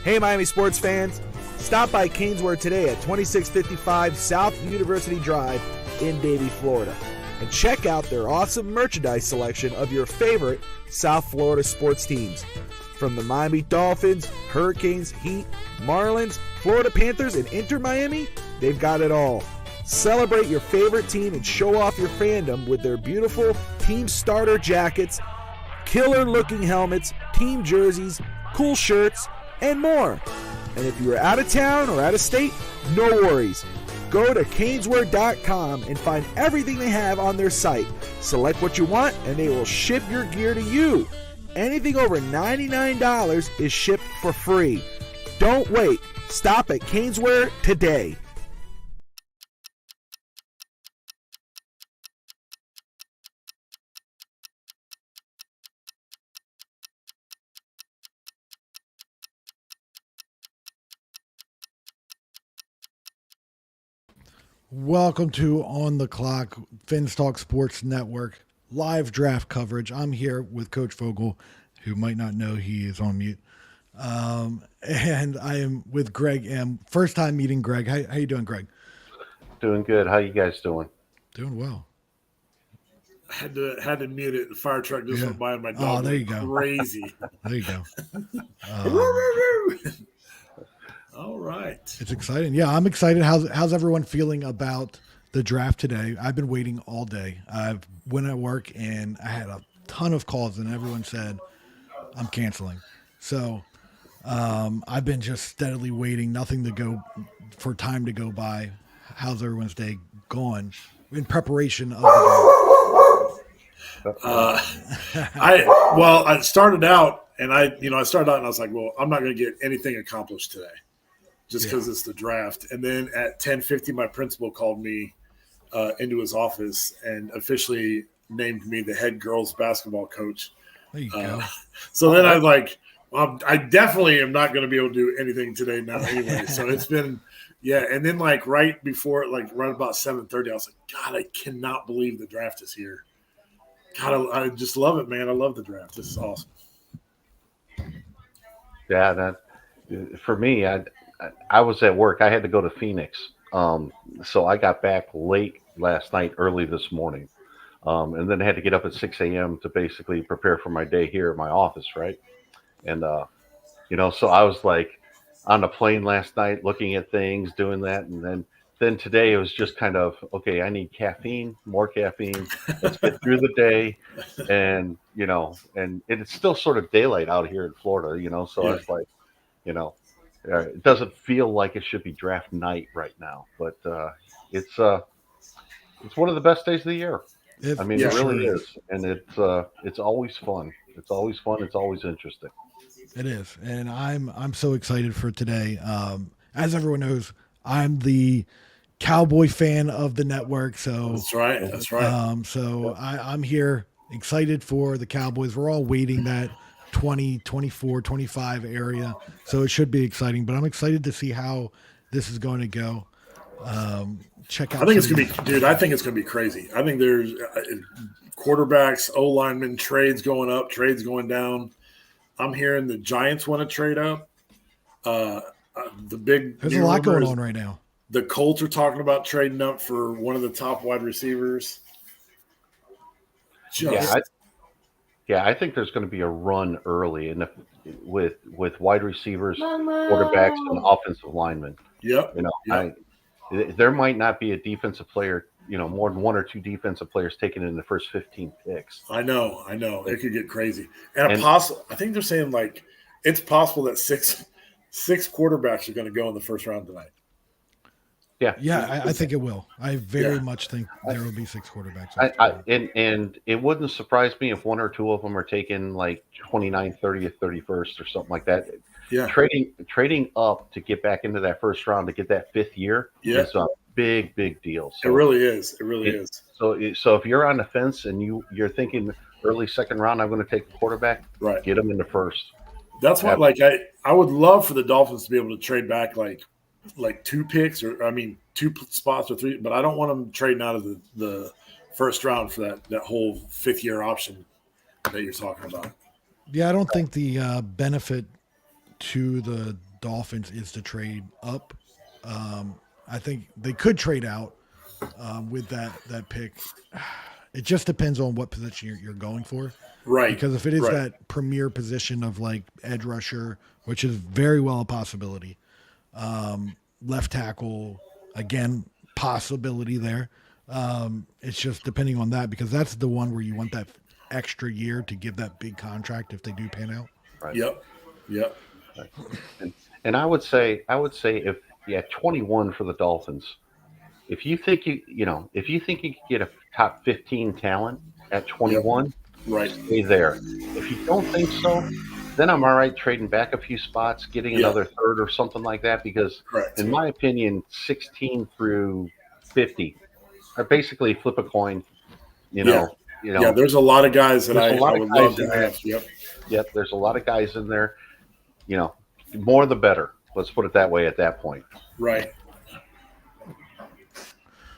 Hey, Miami sports fans. Stop by Caneswear today at 2655 South University Drive in Davie, Florida. And check out their awesome merchandise selection of your favorite South Florida sports teams. From the Miami Dolphins, Hurricanes, Heat, Marlins, Florida Panthers, and Inter Miami, they've got it all. Celebrate your favorite team and show off your fandom with their beautiful team starter jackets, killer-looking helmets, team jerseys, cool shirts, and more. And if you're out of town or out of state, no worries. Go to Caneswear.com and find everything they have on their site. Select what you want, and they will ship your gear to you. Anything over $99 is shipped for free. Don't wait. Stop at Caneswear today. Welcome to On the Clock, Finstock Sports Network, live draft coverage. I'm here with Coach Vogel, who might not know he is on mute. And I am with Greg M. First time meeting Greg. How you doing, Greg? Doing good. How you guys doing? Doing well. Had to mute it. The fire truck just went by and my dog. Oh, there you go. Crazy. There you go. All right. It's exciting. Yeah, I'm excited. How's everyone feeling about the draft today? I've been waiting all day. I've went at work and I had a ton of calls and everyone said I'm canceling. So I've been just steadily waiting, nothing to go for time to go by. How's everyone's day going in preparation of the draft? I started out and I was like, well, I'm not going to get anything accomplished today just because it's the draft. And then at 10:50, my principal called me into his office and officially named me the head girls basketball coach. There you go. So then I was like, well, I definitely am not going to be able to do anything today now anyway. So it's been, and then right about 7:30, I was like, God, I cannot believe the draft is here. God, I just love it, man. I love the draft. This is awesome. Yeah, that for me, I was at work. I had to go to Phoenix, so I got back late last night, early this morning, and then I had to get up at 6 a.m. to basically prepare for my day here at my office, right? And so I was like on the plane last night, looking at things, doing that, and then today it was just kind of, okay, I need caffeine, more caffeine. Let's get through the day. And, and it's still sort of daylight out here in Florida, so it's like, it doesn't feel like it should be draft night right now, but it's one of the best days of the year. It really is. And it's always fun. It's always fun. It's always interesting. It is. And I'm so excited for today. As everyone knows, I'm the Cowboy fan of the network. So That's right. So I'm here excited for the Cowboys. We're all waiting that 20, 24, 25 area. So it should be exciting, but I'm excited to see how this is going to go. Check out. I think it's going to be crazy. I think there's quarterbacks, O-linemen, trades going up, trades going down. I'm hearing the Giants want to trade up. There's a lot going on right now. The Colts are talking about trading up for one of the top wide receivers. I think there's going to be a run early, and with wide receivers, quarterbacks, and offensive linemen. Yep. There might not be a defensive player, more than one or two defensive players taken in the first 15 picks. I know. It could get crazy. I think they're saying it's possible that six quarterbacks are going to go in the first round tonight. Yeah, I think it will. I very much think there will be 6 quarterbacks. And it wouldn't surprise me if one or two of them are taken 29th, 30th, 31st or something like that. Yeah. Trading up to get back into that first round to get that 5th year is a big deal. So it really is. It really is. So if you're on the fence and you're thinking early second round, I'm going to take a quarterback, right? Get them in the first. That's why, I would love for the Dolphins to be able to trade back like 2 picks, or 2 spots or 3, but I don't want them trading out of the first round for that whole 5th year option that you're talking about. Yeah, I don't think the benefit to the Dolphins is to trade up. I think they could trade out with that pick. It just depends on what position you're going for. Right. Because if it is right. that premier position of like edge rusher, which is very well a possibility, left tackle, again, possibility there. It's just depending on that, because that's the one where you want that extra year to give that big contract if they do pan out. Right. Yep. Right. And I would say if 21 for the Dolphins. If you think you could get a top 15 talent at 21, right, stay there. If you don't think so, then I'm all right trading back a few spots, getting another third or something like that, because in my opinion, 16 through 50 are basically flip a coin. You know, there's a lot of guys that I would love to have. Yep, there's a lot of guys in there. You know, more the better. Let's put it that way at that point. Right.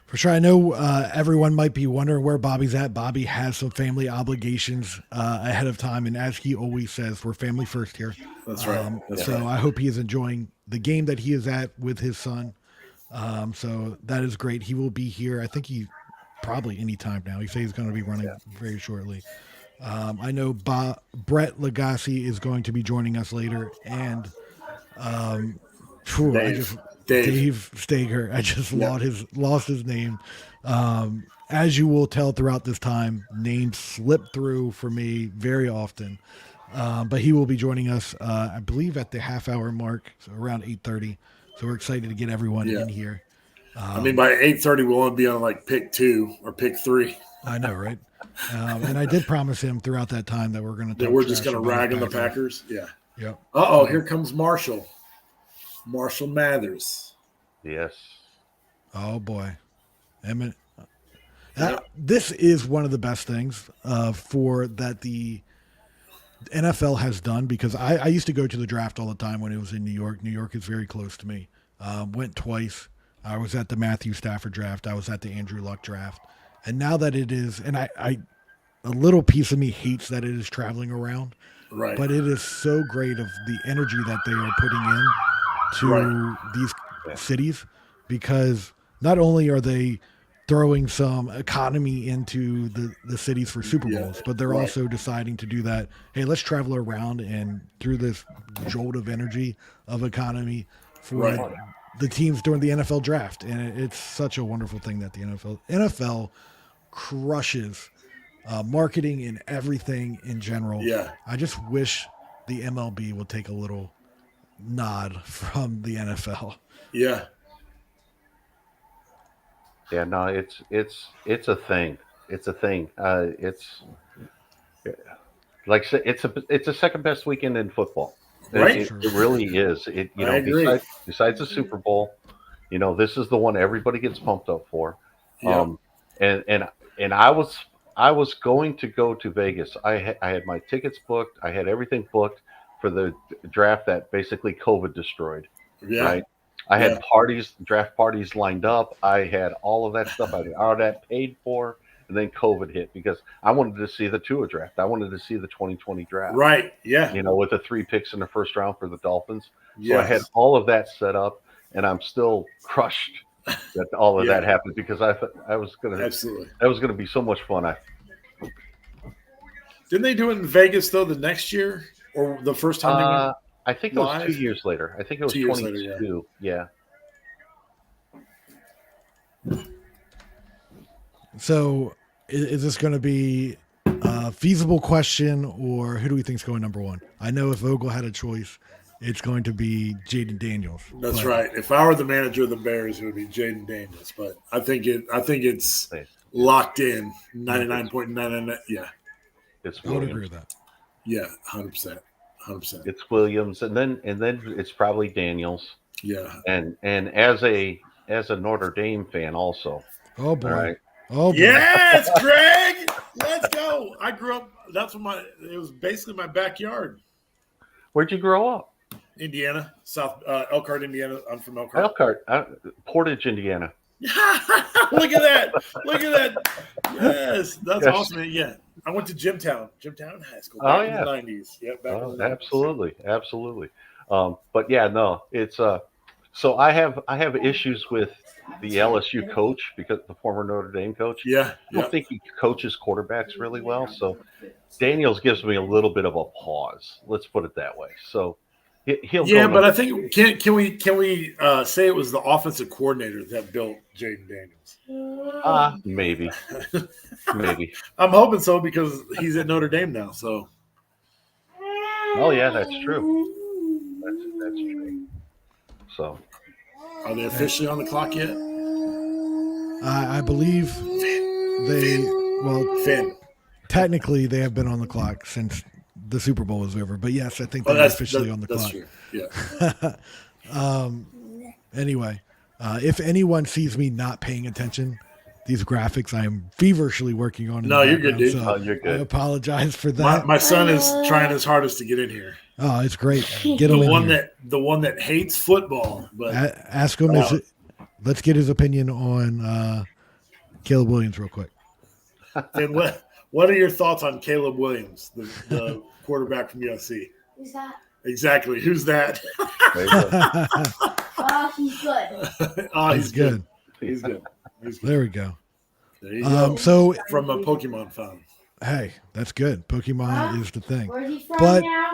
For sure. I know everyone might be wondering where Bobby's at. Bobby has some family obligations ahead of time. And as he always says, we're family first here. That's right. So I hope he is enjoying the game that he is at with his son. So that is great. He will be here. I think he probably any time now. He says he's going to be running very shortly. I know Brett Lagasse is going to be joining us later. And Dave Stager. I just lost his name. As you will tell throughout this time, names slip through for me very often. But he will be joining us, I believe, at the half-hour mark, so around 8:30. So we're excited to get everyone in here. I mean, by 8:30, we'll only be on like pick 2 or pick 3. I know, right? And I did promise him throughout that time that we're going to. We're just going to rag on the Packers. Yeah. Yep. Here comes Marshall Mathers. Yes. Oh boy, Emmett. This is one of the best things for that the NFL has done, because I used to go to the draft all the time when it was in New York. New York is very close to me. Went twice. I was at the Matthew Stafford draft. I was at the Andrew Luck draft. And now that it is, and I a little piece of me hates that it is traveling around. Right. But it is so great of the energy that they are putting in to these cities, because not only are they throwing some economy into the cities for Super Bowls, but they're also deciding to do that. Hey, let's travel around and through this jolt of energy of economy for the teams during the NFL draft. And it's such a wonderful thing that the NFL crushes marketing and everything in general. Yeah. I just wish the MLB would take a little nod from the NFL. Yeah. Yeah, no, it's a thing. It's a thing. It's like I said, it's a second best weekend in football. Right. It really is. Besides the Super Bowl, this is the one everybody gets pumped up for. Yeah. And I was going to go to Vegas. I had my tickets booked. I had everything booked for the draft that basically COVID destroyed. Yeah. Right. I had draft parties lined up. I had all of that stuff. I had all that paid for, and then COVID hit, because I wanted to see the Tua draft. I wanted to see the 2020 draft. Right. Yeah. With the 3 picks in the first round for the Dolphins. Yes. So I had all of that set up, and I'm still crushed that all of that happened, because I thought that was going to be so much fun. Didn't they do it in Vegas though the next year, or the first time they went? I think it was 2 years later. I think it was 22. Yeah. So is this going to be a feasible question, or who do we think is going number 1? I know if Vogel had a choice, it's going to be Jaden Daniels. That's right. If I were the manager of the Bears, it would be Jaden Daniels. But I think it's locked in 99.99. Yeah. It's I would agree with that. Yeah, 100%. 100%. It's Williams, and then it's probably Daniels. Yeah. And as a Notre Dame fan also. Oh boy. All right. Oh boy. Yes, Greg. Let's go. I grew up. It was basically my backyard. Where'd you grow up? Indiana, South Elkhart, Indiana. I'm from Elkhart. Portage, Indiana. Look at that. Yes, that's awesome. Yeah. I went to Jimtown High School back in the 90s. Yeah, Absolutely. But yeah, no, it's so I have issues with the LSU coach because the former Notre Dame coach. Yeah, I don't think he coaches quarterbacks really well. So Daniels gives me a little bit of a pause. Let's put it that way. So he'll yeah. go. But I think can we say it was the offensive coordinator that built Jaden Daniels? Maybe. I'm hoping so because he's at Notre Dame now. So Oh yeah, that's true. That's true. So are they officially on the clock yet? I believe Finn. technically they have been on the clock since the Super Bowl was over. But yes, I think Oh, they're officially on the that's clock. true. Yeah. Anyway, if anyone sees me not paying attention, these graphics I am feverishly working on. No, you're good, dude. So you're good. I apologize for that. My son is trying his hardest to get in here. Oh, it's great. Get him in here. The one that hates football, but Ask him. Let's get his opinion on Caleb Williams real quick. and what are your thoughts on Caleb Williams, the quarterback from USC? Who's that? Exactly. Who's that? there you go. Oh, he's good. Oh, He's good. He's good. There we go. There you go. So From a Pokemon fan, hey, that's good. Pokemon is the thing. Where's he from But- now?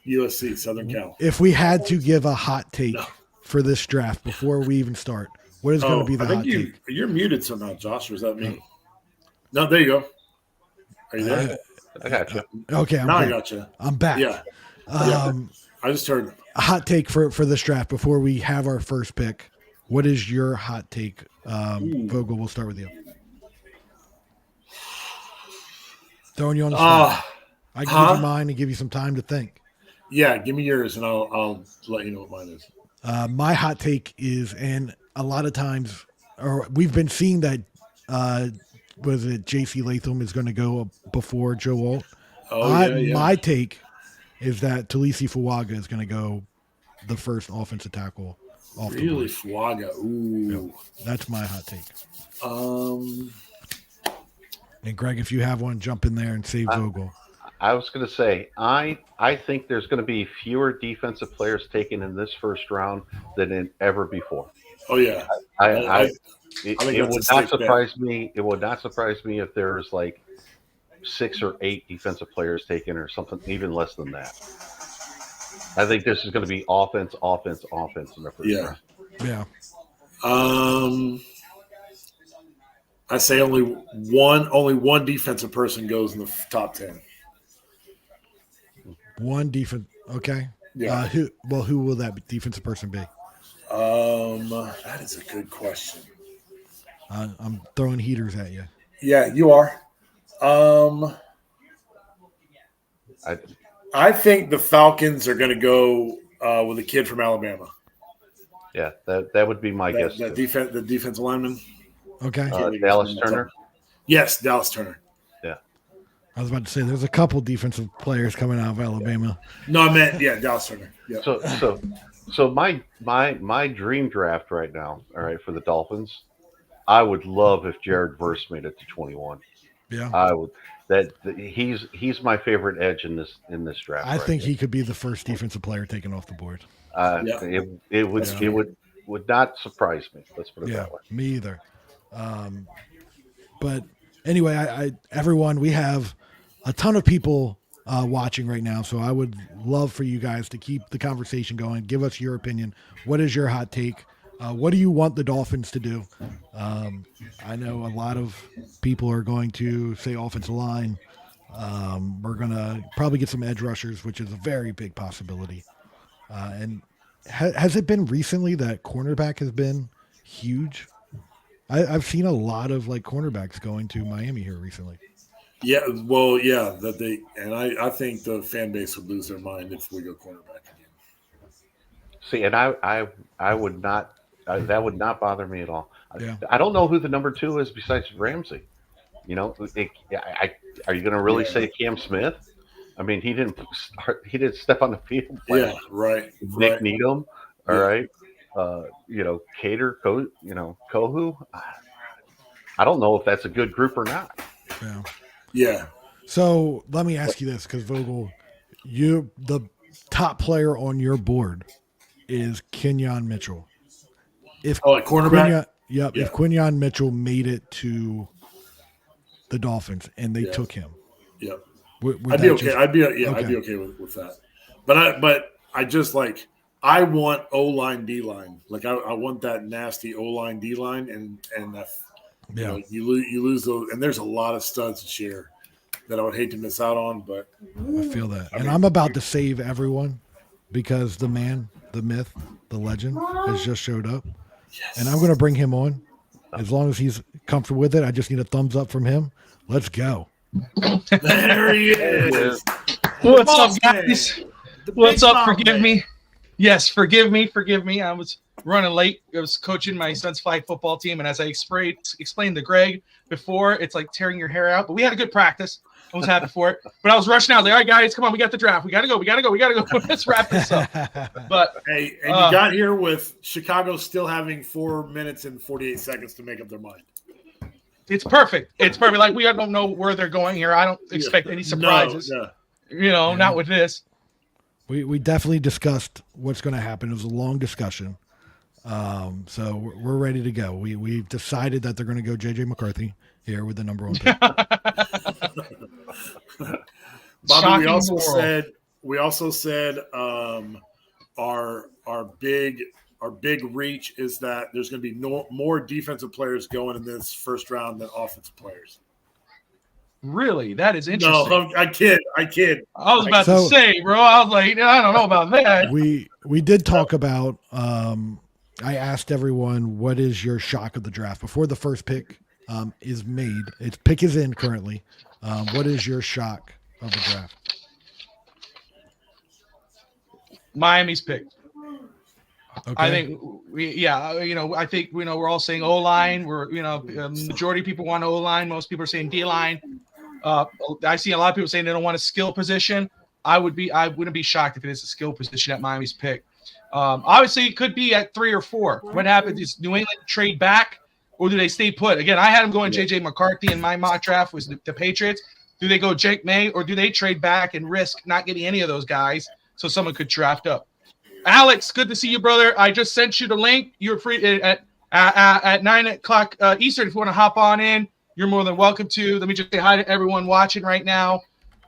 USC, Southern Cal. If we had to give a hot take No. for this draft before we even start, what is going to be the I hot think take? you're muted somehow, Josh. Or is that me? No, there you go. Are you there? I got you. Okay, now I back. got you. I'm back. Yeah. I just heard. A hot take for this draft before we have our first pick. What is your hot take? Vogel, we'll start with you. Throwing you on the spot. I can give you mine and give you some time to think. Yeah, give me yours, and I'll let you know what mine is. My hot take is, and a lot of times, or we've been seeing that, was it J.C. Latham is going to go before Joe Alt. My take is that Talisi Fuaga is going to go the first offensive tackle off the Really, board. Fuaga. Ooh. That's my hot take. Um. And Greg, if you have one, jump in there and save Vogel. I was going to say, I think there's going to be fewer defensive players taken in this first round than in ever before. Oh yeah. It that's would a not safe bet. surprise me. It would not surprise me if there's like 6 or 8 defensive players taken, or something even less than that. I think this is going to be offense in the first round. Yeah. I say only one defensive person goes in the top 10. One defense. Okay. Yeah. Who will that defensive person be? That is a good question. I'm throwing heaters at you. Yeah, you are. I think the Falcons are going to go with a kid from Alabama. Yeah, that would be my guess. The defensive lineman. Okay. Dallas Turner. Yes, Dallas Turner. Yeah. I was about to say there's a couple defensive players coming out of Alabama. No, I meant Dallas Turner. Yeah. So my dream draft right now, all right, for the Dolphins, I would love if Jared Verse made it to 21. Yeah. I would. He's my favorite edge in this draft. I think he could be the first defensive player taken off the board. It would not surprise me. Let's put it that way. Me either. But anyway, everyone, we have a ton of people watching right now, so I would love for you guys to keep the conversation going. Give us your opinion. What is your hot take? What do you want the Dolphins to do? I know a lot of people are going to say offensive line. We're going to probably get some edge rushers, which is a very big possibility. And has it been recently that cornerback has been huge? I've seen a lot of like cornerbacks going to Miami here recently. Yeah, well, yeah, I think the fan base would lose their mind if we go cornerback again. See, and I would not. That would not bother me at all. Yeah. I don't know who the number 2 is besides Ramsey. You know, are you going to really say Cam Smith? I mean, he didn't step on the field. Yeah, right. Nick Needham, all right. Cater, Kohu. I don't know if that's a good group or not. Yeah. Yeah. So let me ask you this, because Vogel, the top player on your board is Kenyon Mitchell. If like cornerback? If Quinyon Mitchell made it to the Dolphins and they took him. Yep. Would I'd be okay. just- I'd be okay with that. But I just like I want O-line, D-line. Like I want that nasty O-line, D-line, and that you lose those, and there's a lot of studs this year that I would hate to miss out on. But I feel that, and I'm about to save everyone because the man, the myth, the legend has just showed up, and I'm going to bring him on as long as he's comfortable with it. I just need a thumbs up from him. Let's go. There he is. What's Boss up, guys? man. What's big up? bomb Forgive man. me. Yes, forgive me. I was running late. I was coaching my son's flag football team, and as I explained to Greg before, it's like tearing your hair out. But we had a good practice. I was happy for it. But I was rushing out. I was like, all right, guys, come on. We got the draft. We got to go. Let's wrap this up. But Hey, and you got here with Chicago still having 4 minutes and 48 seconds to make up their mind. it's perfect. It's perfect. Like, we don't know where they're going here. I don't expect any surprises. No. Not with this. We definitely discussed what's going to happen. It was a long discussion. So we're ready to go. We've decided that they're going to go J.J. McCarthy here with the number 1 pick. Bobby, Shocking we also said our big reach is that there's going to be more defensive players going in this first round than offensive players. Really? That is interesting. No, I kid. I was about to say, bro. I was like, I don't know about that. We did talk about. I asked everyone, what is your shock of the draft before the first pick is made? Its pick is in currently. What is your shock of the draft? Miami's pick. Okay. I think I think we're all saying O-line. Majority of people want O-line. Most people are saying D-line. I see a lot of people saying they don't want a skill position. I wouldn't be shocked if it is a skill position at Miami's pick. Obviously, it could be at 3 or 4. What happens is New England trade back, or do they stay put? Again, I had them going J.J. McCarthy in my mock draft was the Patriots. Do they go Jake May, or do they trade back and risk not getting any of those guys so someone could draft up? Alex, good to see you, brother. I just sent you the link. You're free at 9 o'clock Eastern. If you want to hop on in, you're more than welcome to. Let me just say hi to everyone watching right now.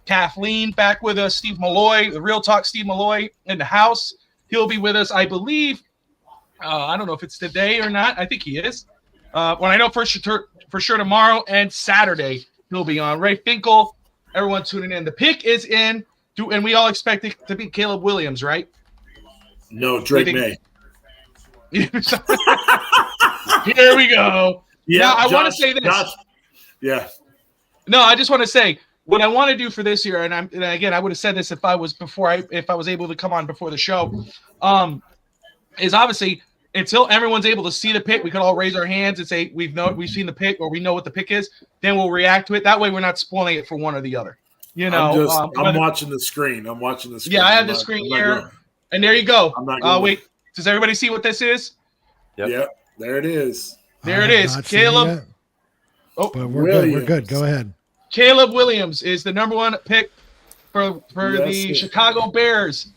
Kathleen back with us. Steve Malloy, the Real Talk Steve Malloy in the house. He'll be with us, I believe. I don't know if it's today or not. I think he is. When I know for sure tomorrow and Saturday he'll be on. Ray Finkel, everyone tuning in. The pick is in, and we all expect it to be Caleb Williams, right? No, Drake May. Here we go. Yeah, now, I want to say this. Yeah. No, I just want to say what I want to do for this year, and again, I would have said this if I was able to come on before the show, is obviously until everyone's able to see the pick, we could all raise our hands and say we've seen the pick or we know what the pick is. Then we'll react to it. That way, we're not spoiling it for one or the other. You know, I'm watching the screen. Yeah, I have the screen here, and there you go. Wait, does everybody see what this is? Yep, there it is. There it is, Caleb. Oh, but we're good. Go ahead. Caleb Williams is the number 1 pick for the Chicago Bears.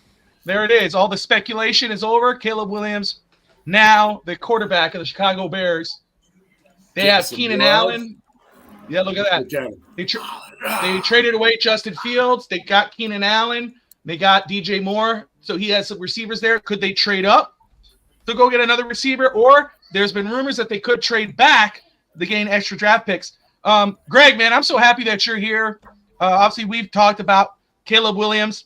There it is. All the speculation is over. Caleb Williams, now the quarterback of the Chicago Bears. They have Keenan Allen. Yeah, look at that. They traded away Justin Fields. They got Keenan Allen. They got DJ Moore. So he has some receivers there. Could they trade up to go get another receiver? Or there's been rumors that they could trade back to gain extra draft picks. Greg, man, I'm so happy that you're here. Obviously, we've talked about Caleb Williams,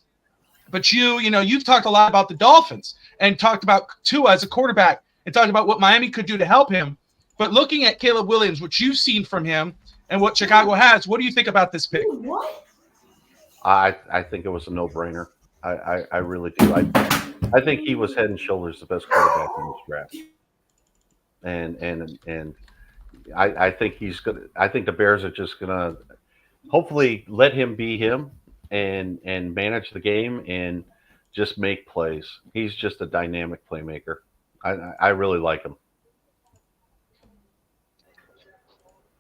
but you've talked a lot about the Dolphins and talked about Tua as a quarterback and talked about what Miami could do to help him. But looking at Caleb Williams, what you've seen from him and what Chicago has, what do you think about this pick? I think it was a no-brainer. I really do. I think he was head and shoulders the best quarterback in this draft. And I think he's good. I think the Bears are just gonna hopefully let him be him and manage the game and just make plays. He's just a dynamic playmaker. I really like him.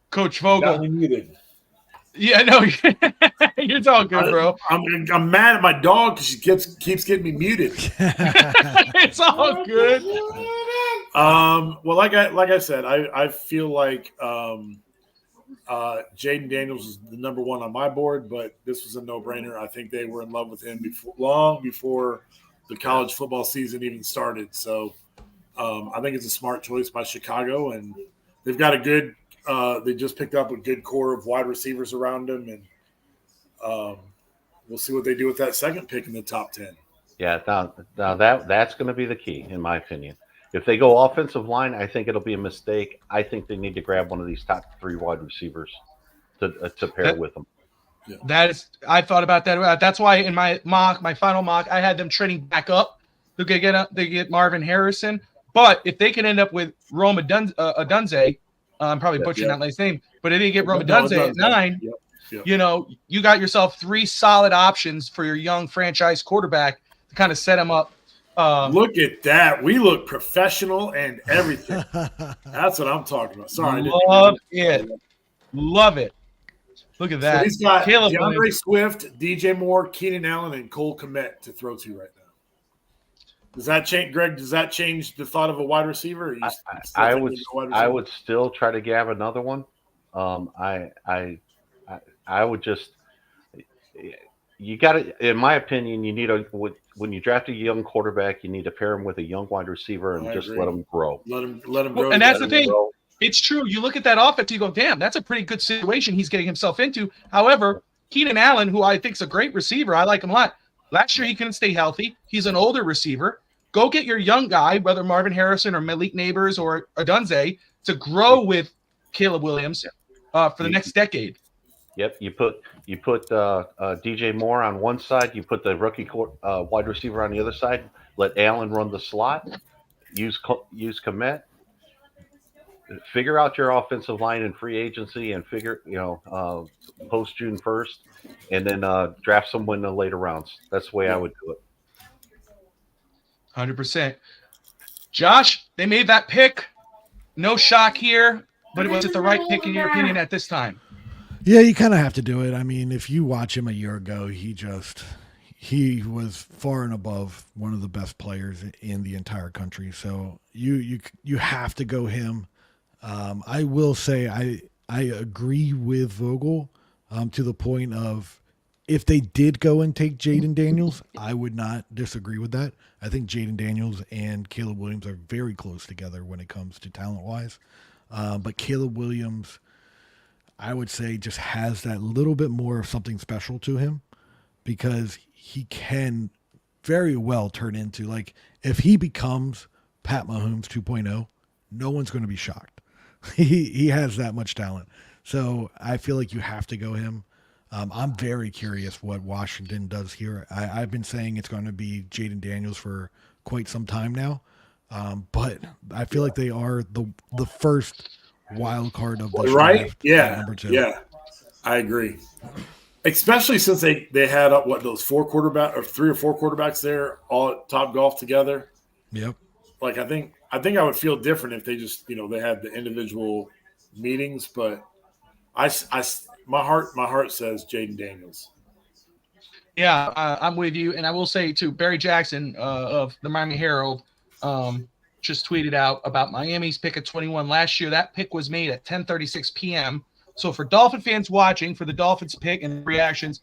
Coach Vogel. Yeah, no, you're all good, bro. I'm mad at my dog because she keeps getting me muted. It's all good. Well, like I said, I feel like Jaden Daniels is the number one on my board, but this was a no-brainer. I think they were in love with him long before the college football season even started. So I think it's a smart choice by Chicago, and they've got a good. They just picked up a good core of wide receivers around him, and we'll see what they do with that second pick in the top 10. Yeah, now that's going to be the key, in my opinion. If they go offensive line, I think it'll be a mistake. I think they need to grab one of these top 3 wide receivers to pair with them. Yeah. That is, I thought about that. That's why in my final mock, I had them trading back up. They get Marvin Harrison, but if they can end up with Rome Odunze, I'm probably butchering that last name, but if they get Rome Odunze at 9, you know, you got yourself 3 solid options for your young franchise quarterback to kind of set him up. Look at that. We look professional and everything. That's what I'm talking about. Sorry. Love it. Love it. Look at that. So he's got Caleb DeAndre Williams. Swift, DJ Moore, Keenan Allen, and Cole Kmet to throw to right now. Does that change, Greg? Does that change the thought of a wide receiver? Or I would still try to grab another one. I would just you got to, in my opinion, you need when you draft a young quarterback, you need to pair him with a young wide receiver and just let him grow. Let him grow. And that's the thing. It's true. You look at that offense, you go, damn, that's a pretty good situation he's getting himself into. However, Keenan Allen, who I think is a great receiver, I like him a lot. Last year, he couldn't stay healthy. He's an older receiver. Go get your young guy, whether Marvin Harrison or Malik Neighbors or Odunze, to grow with Caleb Williams for the next decade. Yep, you put DJ Moore on one side, you put the rookie wide receiver on the other side. Let Allen run the slot. Use Kmet. Figure out your offensive line in free agency and post June 1st, and then draft someone in the later rounds. That's the way I would do it. 100%. Josh, they made that pick. No shock here, but was it the right pick in your opinion at this time? Yeah, you kind of have to do it. I mean, if you watch him a year ago, he was far and above one of the best players in the entire country. So you have to go him. I will say I agree with Vogel to the point of if they did go and take Jaden Daniels, I would not disagree with that. I think Jaden Daniels and Caleb Williams are very close together when it comes to talent-wise. But Caleb Williams, I would say, just has that little bit more of something special to him because he can very well turn into, like, if he becomes Pat Mahomes 2.0, no one's going to be shocked. He has that much talent. So I feel like you have to go him. I'm very curious what Washington does here. I've been saying it's going to be Jaden Daniels for quite some time now. But I feel like they are the first wild card of the right. Yeah. Number 2. Yeah, I agree. Especially since they had those 4 quarterbacks or 3 or 4 quarterbacks there all at Topgolf together. Yep. Like I think I would feel different if they just they had the individual meetings, but my heart says Jaden Daniels. Yeah, I'm with you, and I will say too, Barry Jackson of the Miami Herald just tweeted out about Miami's pick at 21 last year. That pick was made at 10:36 p.m. So for Dolphin fans watching, for the Dolphins pick and reactions,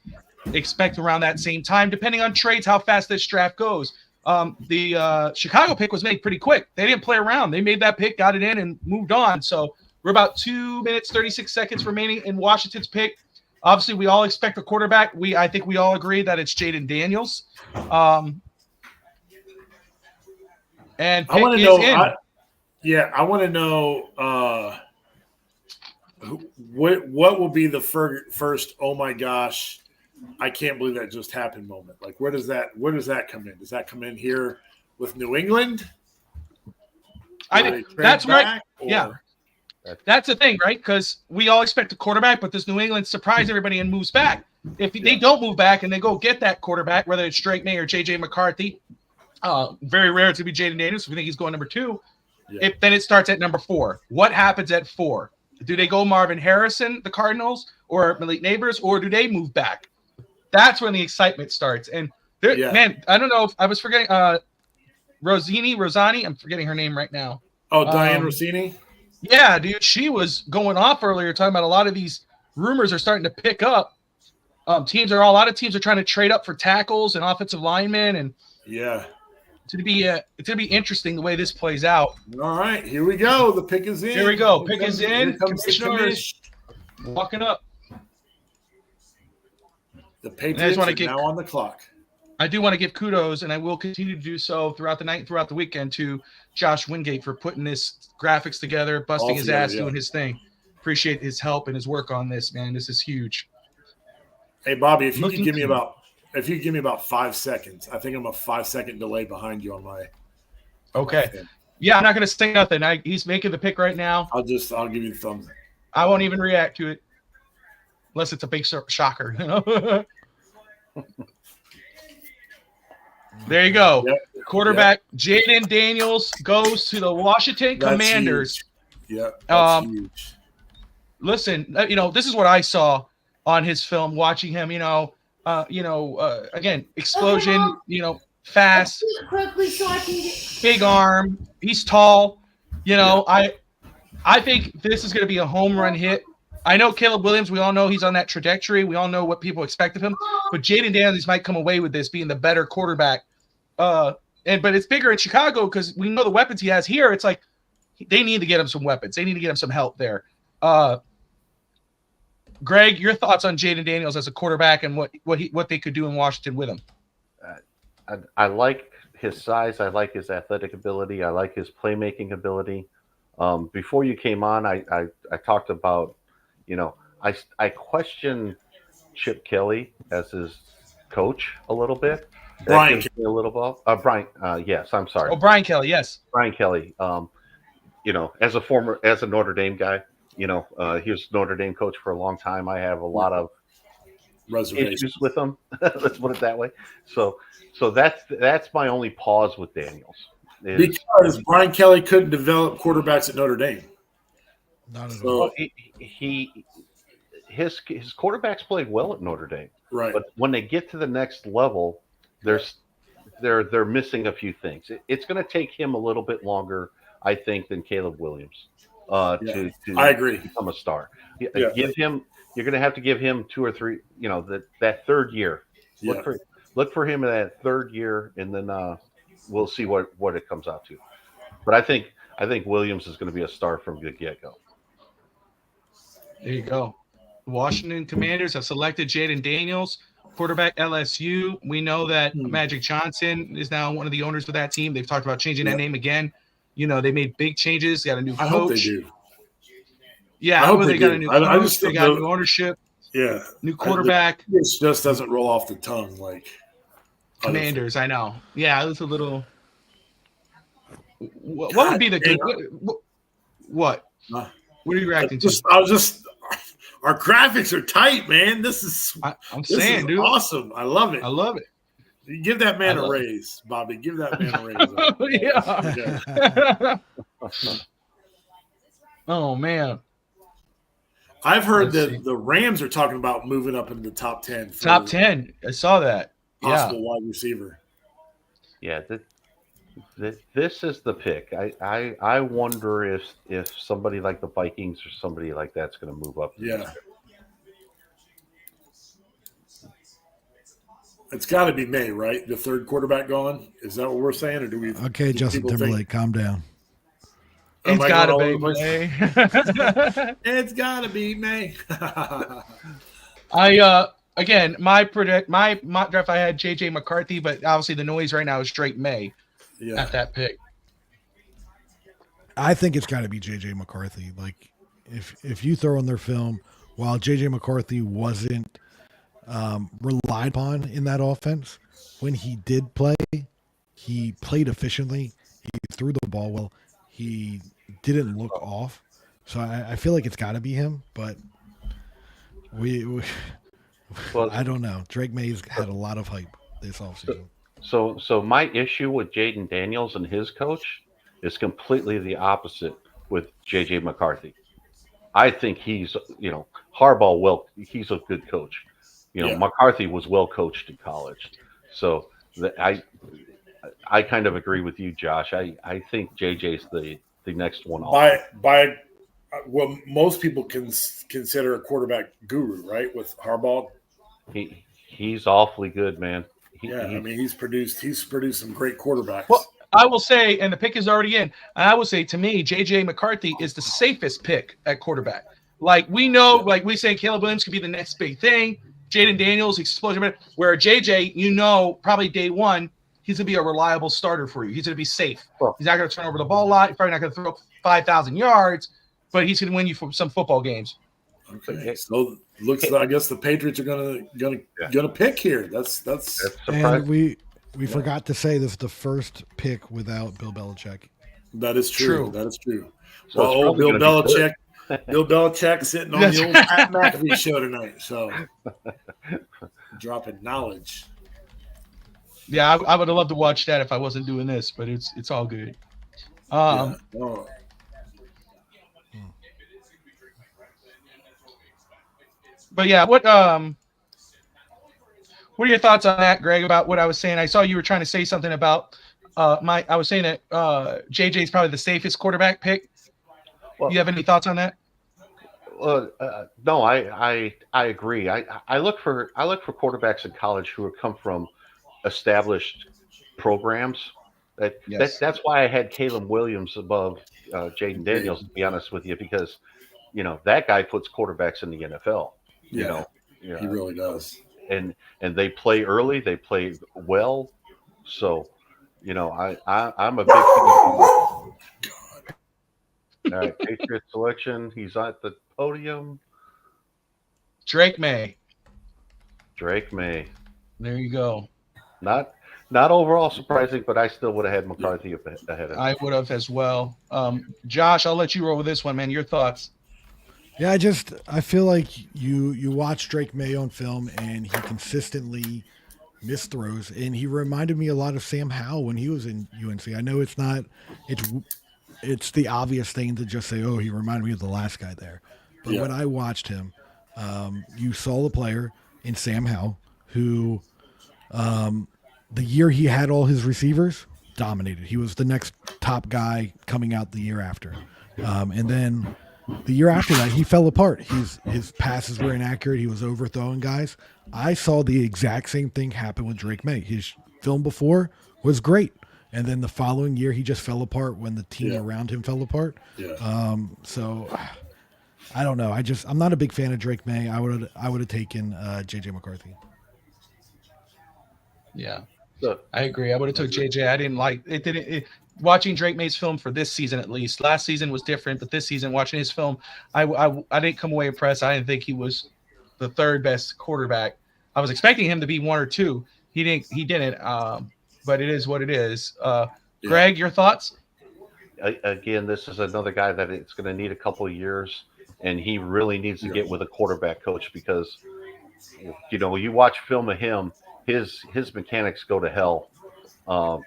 expect around that same time, depending on trades, how fast this draft goes. The Chicago pick was made pretty quick. They didn't play around. They made that pick, got it in, and moved on. So we're about 2 minutes, 36 seconds remaining in Washington's pick. Obviously, we all expect a quarterback. I think we all agree that it's Jaden Daniels. And I want to know. I want to know what will be the first. Oh my gosh, I can't believe that just happened moment. Like, where does that come in? Does that come in here with New England? I think that's right. Yeah. That's the thing, right? Because we all expect a quarterback, but does New England surprise everybody and moves back? If they don't move back and they go get that quarterback, whether it's Drake May or J.J. McCarthy, very rare to be Jaden Daniels. We think he's going number 2. Yeah. Then it starts at number 4. What happens at 4? Do they go Marvin Harrison, the Cardinals, or Malik Neighbors, or do they move back? That's when the excitement starts. And man, I don't know if I was forgetting Rosani. I'm forgetting her name right now. Oh, Diane Rossini? Yeah, dude. She was going off earlier talking about a lot of these rumors are starting to pick up. A lot of teams are trying to trade up for tackles and offensive linemen, and yeah, it's gonna be interesting the way this plays out. All right, here we go. The pick is in. Here we go. Pick is in. Commissioners walking up. The Patriots are now on the clock. I do want to give kudos, and I will continue to do so throughout the night and throughout the weekend, to Josh Wingate for putting this graphics together, busting his ass, doing his thing. Appreciate his help and his work on this, man. This is huge. Hey, Bobby, if you could give me about 5 seconds, I think I'm a 5-second delay behind you on my. Okay. Yeah, I'm not going to say nothing. He's making the pick right now. I'll give you the thumbs. I won't even react to it, unless it's a big shocker. You know. There you go. Yep. Quarterback Jaden Daniels goes to the Washington Commanders. Yeah, that's huge. Listen, this is what I saw on his film, watching him. Again, explosion. Fast, big arm. He's tall. I think this is going to be a home run hit. I know Caleb Williams. We all know he's on that trajectory. We all know what people expect of him. But Jaden Daniels might come away with this being the better quarterback. But it's bigger in Chicago because we know the weapons he has here. It's like they need to get him some weapons. They need to get him some help there. Greg, your thoughts on Jaden Daniels as a quarterback and what they could do in Washington with him? I like his size. I like his athletic ability. I like his playmaking ability. Before you came on, I talked about, I question Chip Kelly as his coach a little bit. Brian Kelly a little bit. Brian, yes, I'm sorry. Oh, Brian Kelly, yes. Brian Kelly. As a Notre Dame guy, he was Notre Dame coach for a long time. I have a lot of issues with him. Let's put it that way. So that's my only pause with Daniels. Because Brian Kelly couldn't develop quarterbacks at Notre Dame. Not at all. His quarterbacks played well at Notre Dame, right? But when they get to the next level, they're missing a few things. It's going to take him a little bit longer, I think, than Caleb Williams to I agree. become a star. Yeah. You're going to have to give him 2 or 3. That third year. Yeah. Look for him in that third year, and then we'll see what it comes out to. But I think Williams is going to be a star from the get-go. There you go. Washington Commanders have selected Jaden Daniels, quarterback LSU. We know that Magic Johnson is now one of the owners of that team. They've talked about changing that name again. They made big changes. They got a new coach. I hope they do. Yeah, I hope they got a new coach. They got new ownership. Yeah. New quarterback. It just doesn't roll off the tongue like Commanders, I know. Yeah, it was a little. What would be the good? What? What are you reacting to? Our graphics are tight, man. This is dude, awesome. I love it. I love it. Give that man a raise, Bobby. Give that man a raise. Yeah. Oh man. I've heard that the Rams are talking about moving up into the top 10. Top 10. I saw that. Possible wide receiver. Yeah, this is the pick. I wonder if somebody like the Vikings or somebody like that's going to move up. Yeah. It's got to be May, right? The third quarterback gone. Is that what we're saying, or do we? Okay, Justin Timberlake, calm down. It's got to be May. It's got to be May. Again, my mock draft, I had JJ McCarthy, but obviously the noise right now is straight May at that pick. I think it's got to be JJ McCarthy. Like, if you throw in their film, while JJ McCarthy wasn't relied upon in that offense, when he did play, he played efficiently. He threw the ball well. He didn't look off. So I feel like it's got to be him, but I don't know. Drake May's had a lot of hype this offseason. So my issue with Jaden Daniels and his coach is completely the opposite with JJ McCarthy. I think he's, Harbaugh. Well, he's a good coach. Yeah. McCarthy was well coached in college, so I kind of agree with you, Josh. I think JJ's the next one off. By what most people can consider a quarterback guru, right? With Harbaugh. He's awfully good, man. He's produced some great quarterbacks. Well, I will say, and the pick is already in. I will say, to me, JJ McCarthy is the safest pick at quarterback. Like we know, like we say, Caleb Williams could be the next big thing. Jaden Daniels, explosion. Where JJ, probably day one, he's gonna be a reliable starter for you. He's gonna be safe. Well, he's not gonna turn over the ball a lot. He's probably not gonna throw 5,000 yards, but he's gonna win you some football games. Okay, so looks like I guess the Patriots are gonna pick here. That's and we forgot to say this is the first pick without Bill Belichick. That is true. That is true. So well, Bill Belichick sitting on the old Pat McAfee show tonight. So dropping knowledge. Yeah, I would have loved to watch that if I wasn't doing this, but it's all good. But yeah, what are your thoughts on that, Greg, about what I was saying? I saw you were trying to say something about I was saying that JJ is probably the safest quarterback pick. Well, you have any thoughts on that? No, I agree. I look for quarterbacks in college who have come from established programs. That's why I had Caleb Williams above Jaden Daniels, to be honest with you, because that guy puts quarterbacks in the NFL. He really does. And they play early, they play well. So, I'm a big fan. All right, Patriot selection. He's at the podium. Drake May. There you go. Not overall surprising, but I still would have had McCarthy ahead of him. I would have as well. Josh, I'll let you roll with this one, man. Your thoughts? Yeah, I feel like you watch Drake May on film and he consistently missed throws, and he reminded me a lot of Sam Howell when he was in UNC. I know it's the obvious thing to just say, oh, he reminded me of the last guy there. But when I watched him, you saw the player in Sam Howell who the year he had all his receivers dominated. He was the next top guy coming out the year after. And then the year after that, he fell apart. His passes were inaccurate. He was overthrowing guys. I saw the exact same thing happen with Drake May. His film before was great. And then the following year, he just fell apart when the team around him fell apart. Yeah. So I don't know. I'm not a big fan of Drake May. I would have taken JJ McCarthy. Yeah, I agree. I would have took JJ. I didn't like it. Watching Drake May's film for this season, at least last season was different, but this season watching his film, I didn't come away impressed. I didn't think he was the third best quarterback. I was expecting him to be one or two. He didn't. But it is what it is. Greg, your thoughts? Again, this is another guy that it's going to need a couple of years, and he really needs to get with a quarterback coach because, you watch film of him, his mechanics go to hell a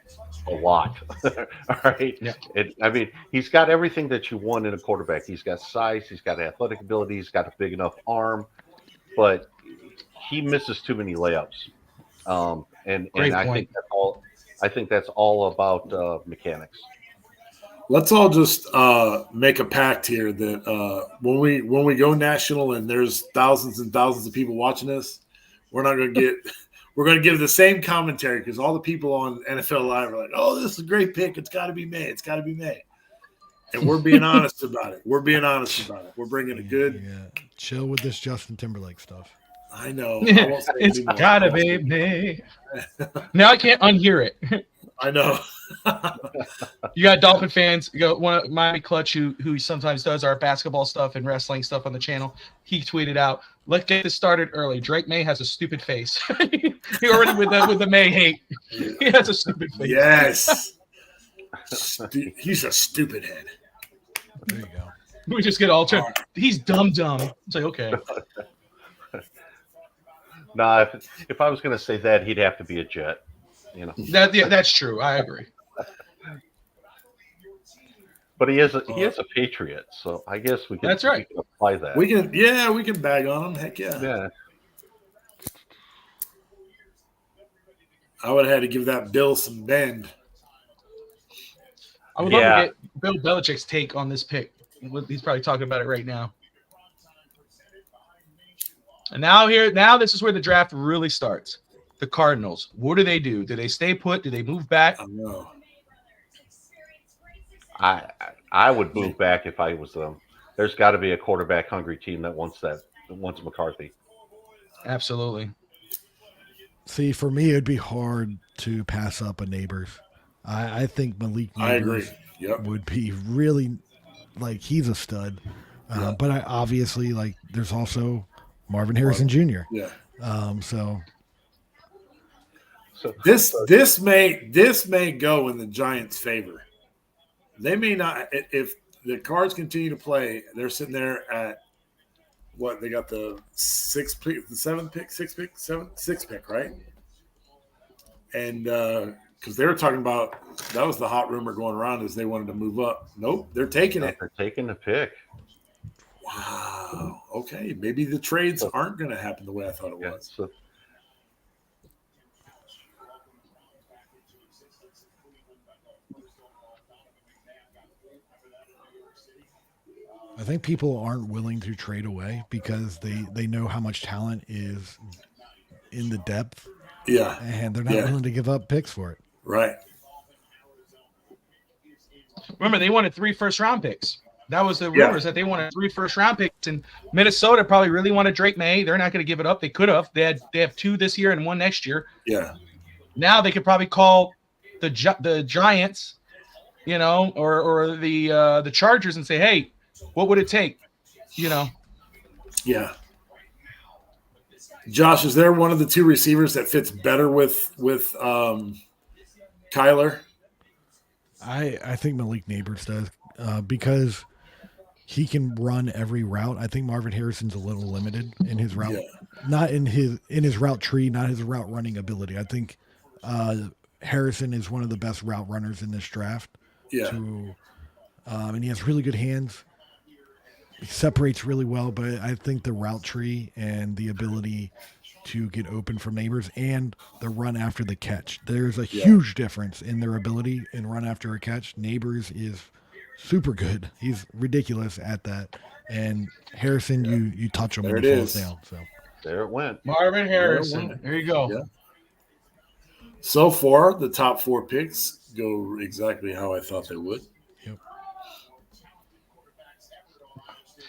lot. All right. Yeah. He's got everything that you want in a quarterback. He's got size, he's got athletic ability, he's got a big enough arm, but he misses too many layups. And I think that's all about mechanics. Let's all just make a pact here that when we go national and there's thousands and thousands of people watching this, we're going to give the same commentary because all the people on NFL Live are like, "Oh, this is a great pick. It's got to be May. It's got to be May." And we're being honest about it. We're bringing a good. Yeah. Chill with this Justin Timberlake stuff. I know. It's gotta be me. Now I can't unhear it. I know. You got Dolphin fans. You got one of Miami Clutch who sometimes does our basketball stuff and wrestling stuff on the channel. He tweeted out, "Let's get this started early. Drake May has a stupid face." He already with the May hate. He has a stupid face. Yes. He's a stupid head. There you go. We just get all turned. He's dumb. It's like, okay. Nah, if I was going to say that, he'd have to be a Jet. That's true. I agree. But he is a Patriot, so I guess we can. That's right. We can apply that. We can bag on him. Heck yeah. Yeah. I would have had to give that Bill some bend. I would love to get Bill Belichick's take on this pick. He's probably talking about it right now. And now this is where the draft really starts. The Cardinals. What do? Do they stay put? Do they move back? I know. I would move back if I was them. There's got to be a quarterback hungry team that wants McCarthy. Absolutely. See, for me, it'd be hard to pass up a Neighbors. I think Malik Neighbors would be really, like, he's a stud. But I obviously, like, there's also Marvin Harrison Jr. Yeah. So this may go in the Giants' favor. They may not, if the Cards continue to play. They're sitting there at what they got the sixth pick, right? And because they were talking about that was the hot rumor going around is they wanted to move up. Nope, they're taking it. They're taking the pick. Wow. Okay, maybe the trades aren't going to happen the way I thought it was. So, I think people aren't willing to trade away because they know how much talent is in the depth. Yeah. And they're not willing to give up picks for it. Right. Remember, they wanted 3 first-round picks. That was the rumors that they wanted 3 first-round picks. And Minnesota probably really wanted Drake May. They're not going to give it up. They could have. They have 2 this year and 1 next year. Yeah. Now they could probably call the Giants, or the Chargers and say, hey, what would it take? Yeah. Josh, is there one of the 2 receivers that fits better with Kyler? I think Malik Neighbors does because he can run every route. I think Marvin Harrison's a little limited in his route, not in his route tree, not his route running ability. I think Harrison is one of the best route runners in this draft. Yeah. And he has really good hands. He separates really well, but I think the route tree and the ability to get open from Neighbors and the run after the catch. There's a huge difference in their ability in run after a catch. Neighbors is super good. He's ridiculous at that. And Harrison, you touch him and he falls down. So there it went. Marvin Harrison. There you go. Yeah. So far, the top 4 picks go exactly how I thought they would. Yep.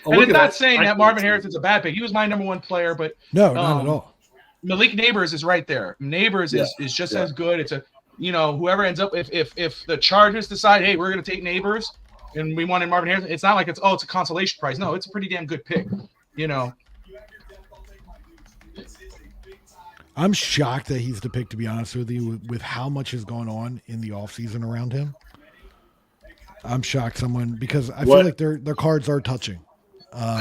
And it's not saying that Marvin Harrison's a bad pick. He was my number 1 player, but no, not at all. Malik Neighbors is right there. Neighbors is just as good. It's whoever ends up if the Chargers decide, hey, we're going to take Neighbors and we wanted Marvin Harrison, it's not like it's a consolation prize. No, it's a pretty damn good pick. I'm shocked that he's the pick, to be honest with you, with how much has gone on in the offseason around him. I'm shocked because I feel like their cards are touching.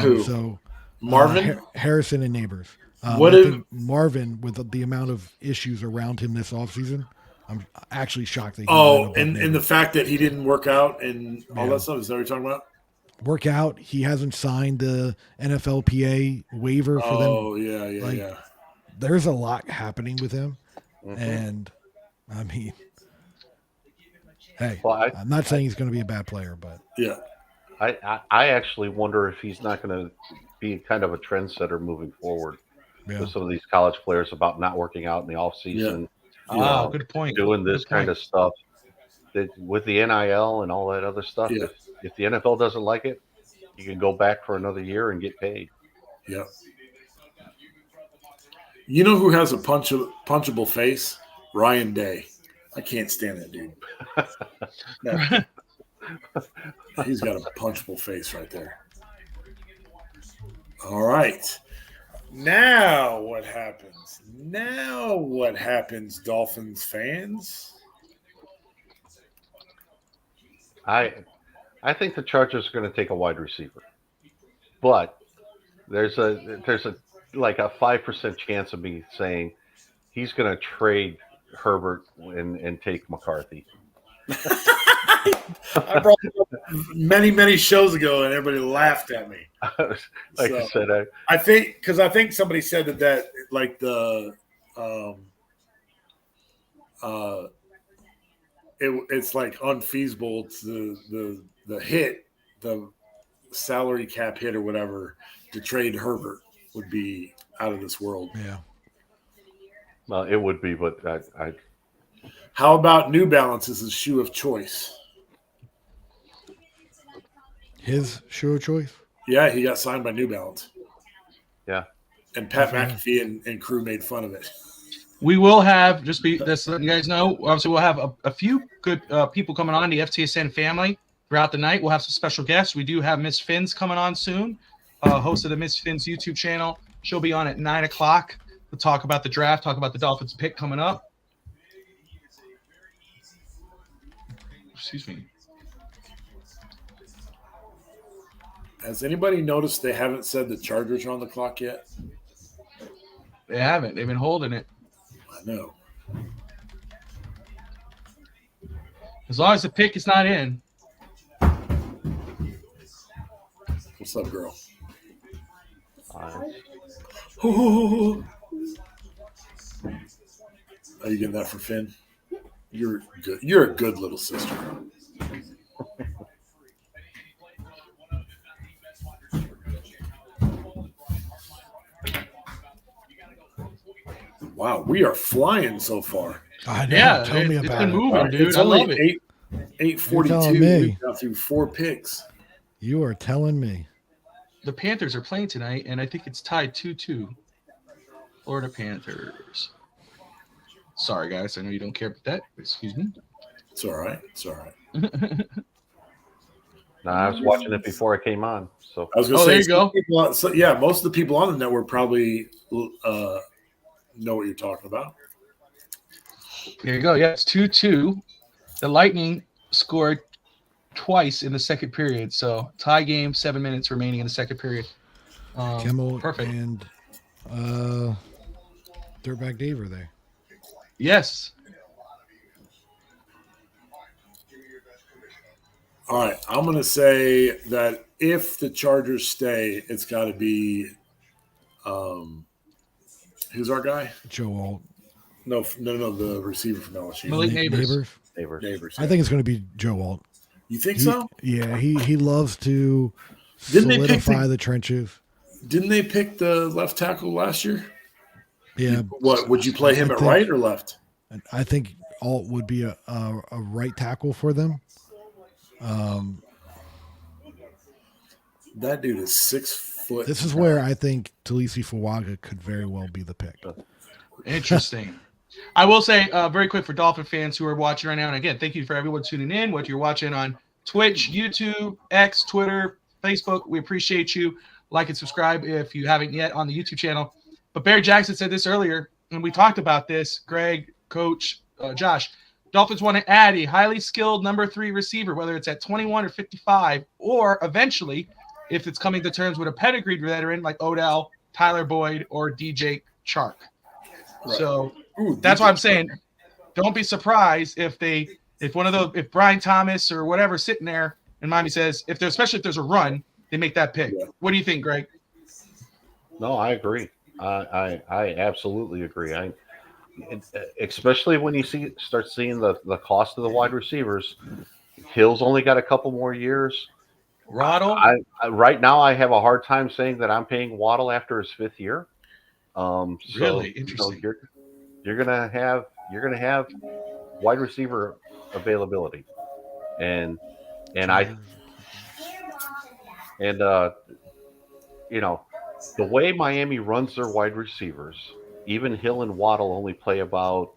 Who? So Marvin? Harrison and Neighbors. Marvin, with the amount of issues around him this offseason, I'm actually shocked that and the fact that he didn't work out and all that stuff. Is that what you're talking about? Work out. He hasn't signed the NFLPA waiver for them. Oh, yeah. There's a lot happening with him. Mm-hmm. And, I mean, hey, I'm not saying he's going to be a bad player, but. Yeah. I actually wonder if he's not going to be kind of a trendsetter moving forward with some of these college players about not working out in the offseason. Yeah. Good point. Doing this kind of stuff with the NIL and all that other stuff. Yeah. If the NFL doesn't like it, you can go back for another year and get paid. Yeah. You know who has a punchable face? Ryan Day. I can't stand that dude. No. He's got a punchable face right there. All right. Now what happens? Dolphins fans? I think the Chargers are going to take a wide receiver. But there's a 5% chance of me saying he's going to trade Herbert and take McCarthy. I brought it up many shows ago, and everybody laughed at me. Like I said, I think somebody said that like the it's like unfeasible to the hit, the salary cap hit or whatever, to trade Herbert would be out of this world. Yeah. well, it would be, but I How about New Balance as his shoe of choice? His shoe of choice? Yeah, he got signed by New Balance. Yeah. And Pat McAfee and crew made fun of it. We will have, just letting you guys know, obviously we'll have a few good people coming on, the FTSN family, throughout the night. We'll have some special guests. We do have Miss Finns coming on soon, host of the Miss Finns YouTube channel. She'll be on at 9 o'clock to talk about the draft, talk about the Dolphins pick coming up. Excuse me. Has anybody noticed they haven't said the Chargers are on the clock yet? They haven't. They've been holding it. I know. As long as the pick is not in. What's up, girl? I Are you getting that for Finn? You're good. You're a good little sister. Wow, we are flying so far. I know. Yeah, Tell me it's about been it. moving, dude. It's I only love it. 8:42. me. We've got through 4 picks. You are telling me. The Panthers are playing tonight, and I think it's tied 2-2. Florida Panthers. Sorry, guys. I know you don't care about that. Excuse me. It's all right. It's all right. No, I was watching it before I came on. So I was going to Oh, say, there you go. most of the people on the network probably know what you're talking about. There you go. Yeah, it's 2-2. The Lightning scored twice in the second period. So tie game, 7 minutes remaining in the second period. Kimmel Perfect. and Dirtbag Dave are there. Yes. All right, I'm going to say that if the Chargers stay, it's got to be who's our guy? Joe Alt. No, the receiver from LSU. Malik Neighbors. neighbors. I think it's going to be Joe Alt. You think so? Yeah, he loves to Didn't they pick solidify the trenches. Didn't they pick the left tackle last year? Yeah. What would you play him I at think- right or left? I think Alt would be a right tackle for them. That dude is 6 foot. This is where I think Talisi Fuaga could very well be the pick. Interesting. I will say very quick for Dolphin fans who are watching right now, and again, thank you for everyone tuning in, whether you're watching on Twitch, YouTube, X, Twitter, Facebook. We appreciate you. Like and subscribe if you haven't yet on the YouTube channel. But Barry Jackson said this earlier, and we talked about this, Greg, Coach, Josh. Dolphins want to add a highly skilled number 3 receiver, whether it's at 21 or 55, or eventually, if it's coming to terms with a pedigreed veteran like Odell, Tyler Boyd, or DJ Chark. Right. So Ooh, that's why I'm saying, don't be surprised if Brian Thomas or whatever sitting there and Miami says, especially if there's a run, they make that pick. Yeah. What do you think, Greg? No, I agree. I absolutely agree. Especially when you start seeing the cost of the wide receivers. Hill's only got a couple more years. Waddle? Right now, I have a hard time saying that I'm paying Waddle after his 5th year. Really interesting. You're gonna have wide receiver availability, and the way Miami runs their wide receivers, even Hill and Waddle only play about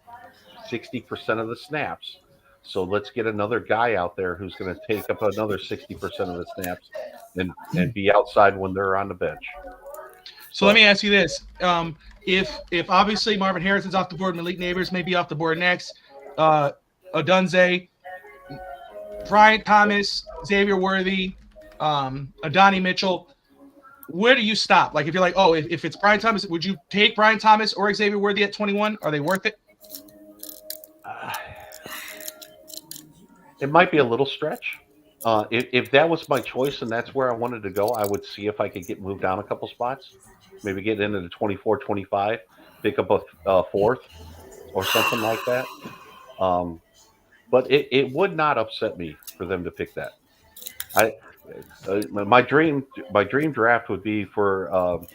60% of the snaps. So let's get another guy out there who's going to take up another 60% of the snaps and be outside when they're on the bench. So let me ask you this. If obviously Marvin Harrison's off the board, Malik Neighbors may be off the board next, Odunze, Brian Thomas, Xavier Worthy, Adonai Mitchell, where do you stop? Like if you're like, oh, if it's Brian Thomas, would you take Brian Thomas or Xavier Worthy at 21? Are they worth it? It might be a little stretch. If that was my choice and that's where I wanted to go, I would see if I could get moved down a couple spots. Maybe get into the 24, 25, pick up a fourth or something like that. But it would not upset me for them to pick that. My dream draft would be for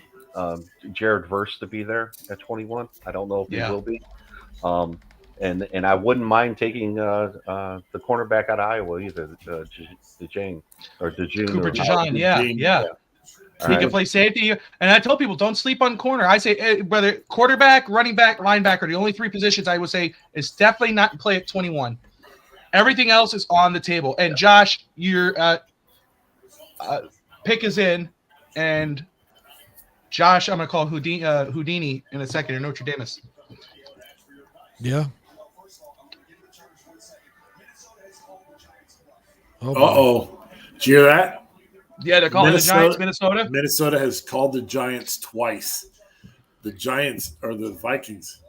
Jared Verse to be there at 21. I don't know if he will be. And I wouldn't mind taking the cornerback out of Iowa either, DeJane or DeJune. Cooper DeJean, yeah. He can play safety. And I tell people, don't sleep on corner. I say whether quarterback, running back, linebacker, the only three positions I would say is definitely not play at 21. Everything else is on the table. And Josh, your pick is in. And Josh, I'm going to call Houdini in a second, or Notre Dame. Yeah. Uh-oh. Did you hear that? Yeah, they're calling the Giants Minnesota. Minnesota has called the Giants twice. The Giants are the Vikings.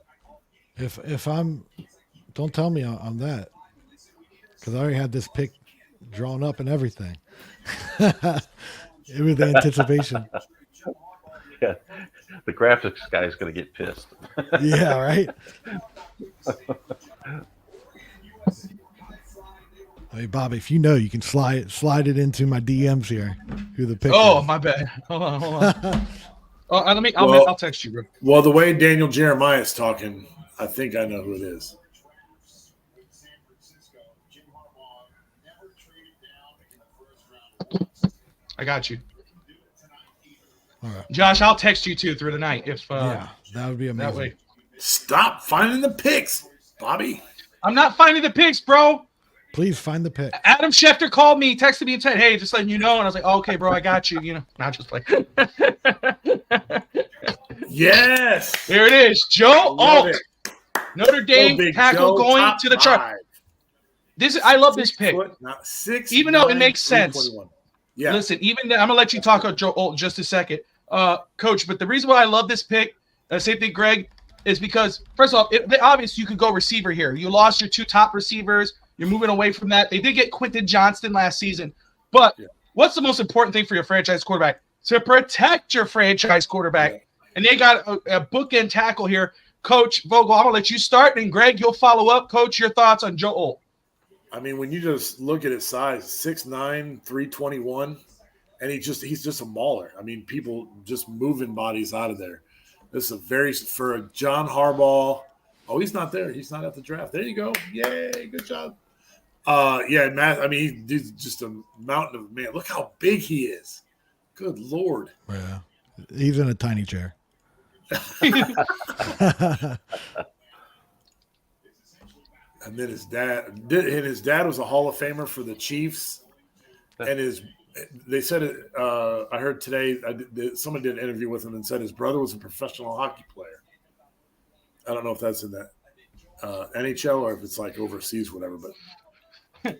If I'm, don't tell me I'm that, because I already had this pick drawn up and everything. It was the anticipation. Yeah, the graphics guy is going to get pissed. Yeah, right. Hey, Bobby, if you know, you can slide it into my DMs here. Who the pick? Oh, is. my bad. Hold on. I'll text you, bro. Well, the way Daniel Jeremiah is talking, I think I know who it is. I got you. All right. Josh, I'll text you too through the night if Yeah, that would be amazing. that way. Stop finding the picks, Bobby. I'm not finding the picks, bro. Please find the pick. Adam Schefter called me, texted me and said, "Hey, just letting you know." And I was like, "Okay, bro, I got you." You know, not just like. Yes. Here it is, Joe Love Alt, it. Notre Dame Big tackle Joe, going top to the chart. 5. I love this pick. Not 6. Even though it makes sense. 321. Yeah. Listen, I'm gonna let you talk about Joe Alt in just a second, Coach. But the reason why I love this pick, same thing, Greg, is because first of all, obviously you could go receiver here. You lost your 2 top receivers. You're moving away from that. They did get Quentin Johnston last season, but what's the most important thing for your franchise quarterback? To protect your franchise quarterback. Yeah. And they got a bookend tackle here. Coach Vogel, I'm gonna let you start, and Greg, you'll follow up. Coach, your thoughts on Joe Alt? I mean, when you just look at his size, 6'9", 321, and he's just a mauler. I mean, people just moving bodies out of there. This is for a John Harbaugh. Oh, he's not there. He's not at the draft. There you go. Yay, good job. Matt. I mean, he's just a mountain of man. Look how big he is. Good Lord. Yeah, he's in a tiny chair. And then his dad was a Hall of Famer for the Chiefs, and they said it. I heard today. Someone did an interview with him and said his brother was a professional hockey player. I don't know if that's in that NHL or if it's like overseas, whatever. But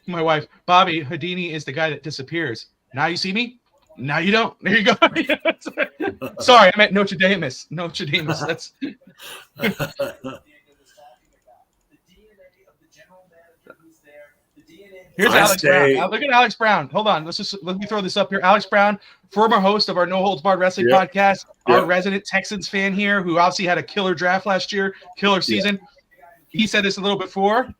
my wife, Bobby Houdini, is the guy that disappears. Now you see me. Now you don't. There you go. Sorry, I meant Notre Dame. Notre Dame. That's. Here's Alex Brown. Look at Alex Brown. Hold on. Let me throw this up here. Alex Brown, former host of our No Holds Barred Wrestling podcast, our resident Texans fan here, who obviously had a killer draft last year, killer season. He said this a little before.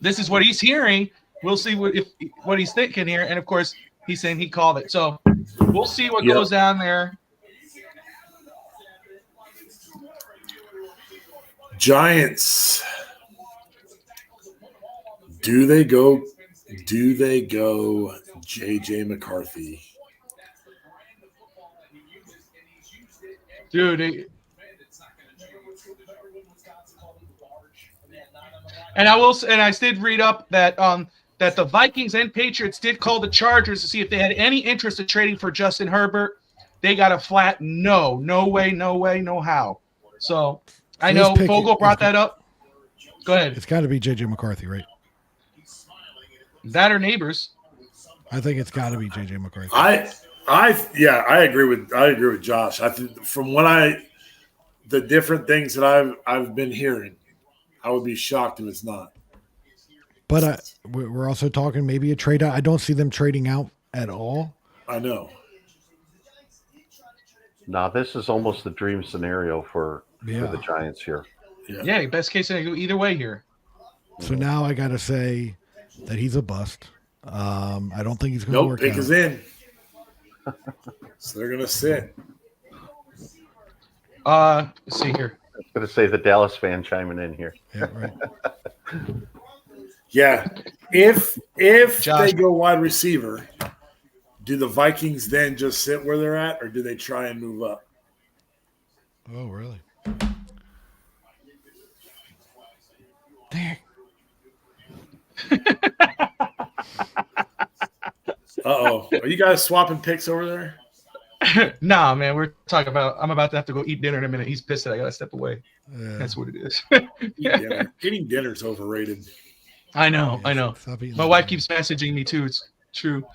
This is what he's hearing. We'll see what he's thinking here. And of course, he's saying he called it. So we'll see what goes down there. Giants. Do they go JJ McCarthy? Dude. And I did read up that that the Vikings and Patriots did call the Chargers to see if they had any interest in trading for Justin Herbert. They got a flat no way, no how. So I know Vogel brought that up. Go ahead. It's got to be JJ McCarthy, right? That or Neighbors. I think it's got to be JJ McCarthy. I agree with Josh. I think from the different things that I've been hearing, I would be shocked if it's not. But we're also talking maybe a trade out. I don't see them trading out at all. I know. Now, this is almost the dream scenario for the Giants here. Yeah, best case scenario either way here. So now I got to say that he's a bust. I don't think he's going to work Pick out. is in. So they're going to sit. Let's see here. I was going to say the Dallas fan chiming in here. Yeah, right. Yeah. If Josh. they go wide receiver, do the Vikings then just sit where they're at, or do they try and move up? Oh, really? Dang. Uh-oh. Are you guys swapping picks over there? Nah, man, we're talking about. I'm about to have to go eat dinner in a minute. He's pissed that I gotta step away. Yeah. That's what it is. Eating dinner's overrated. I know. Stop eating My that. wife keeps messaging me too. It's true.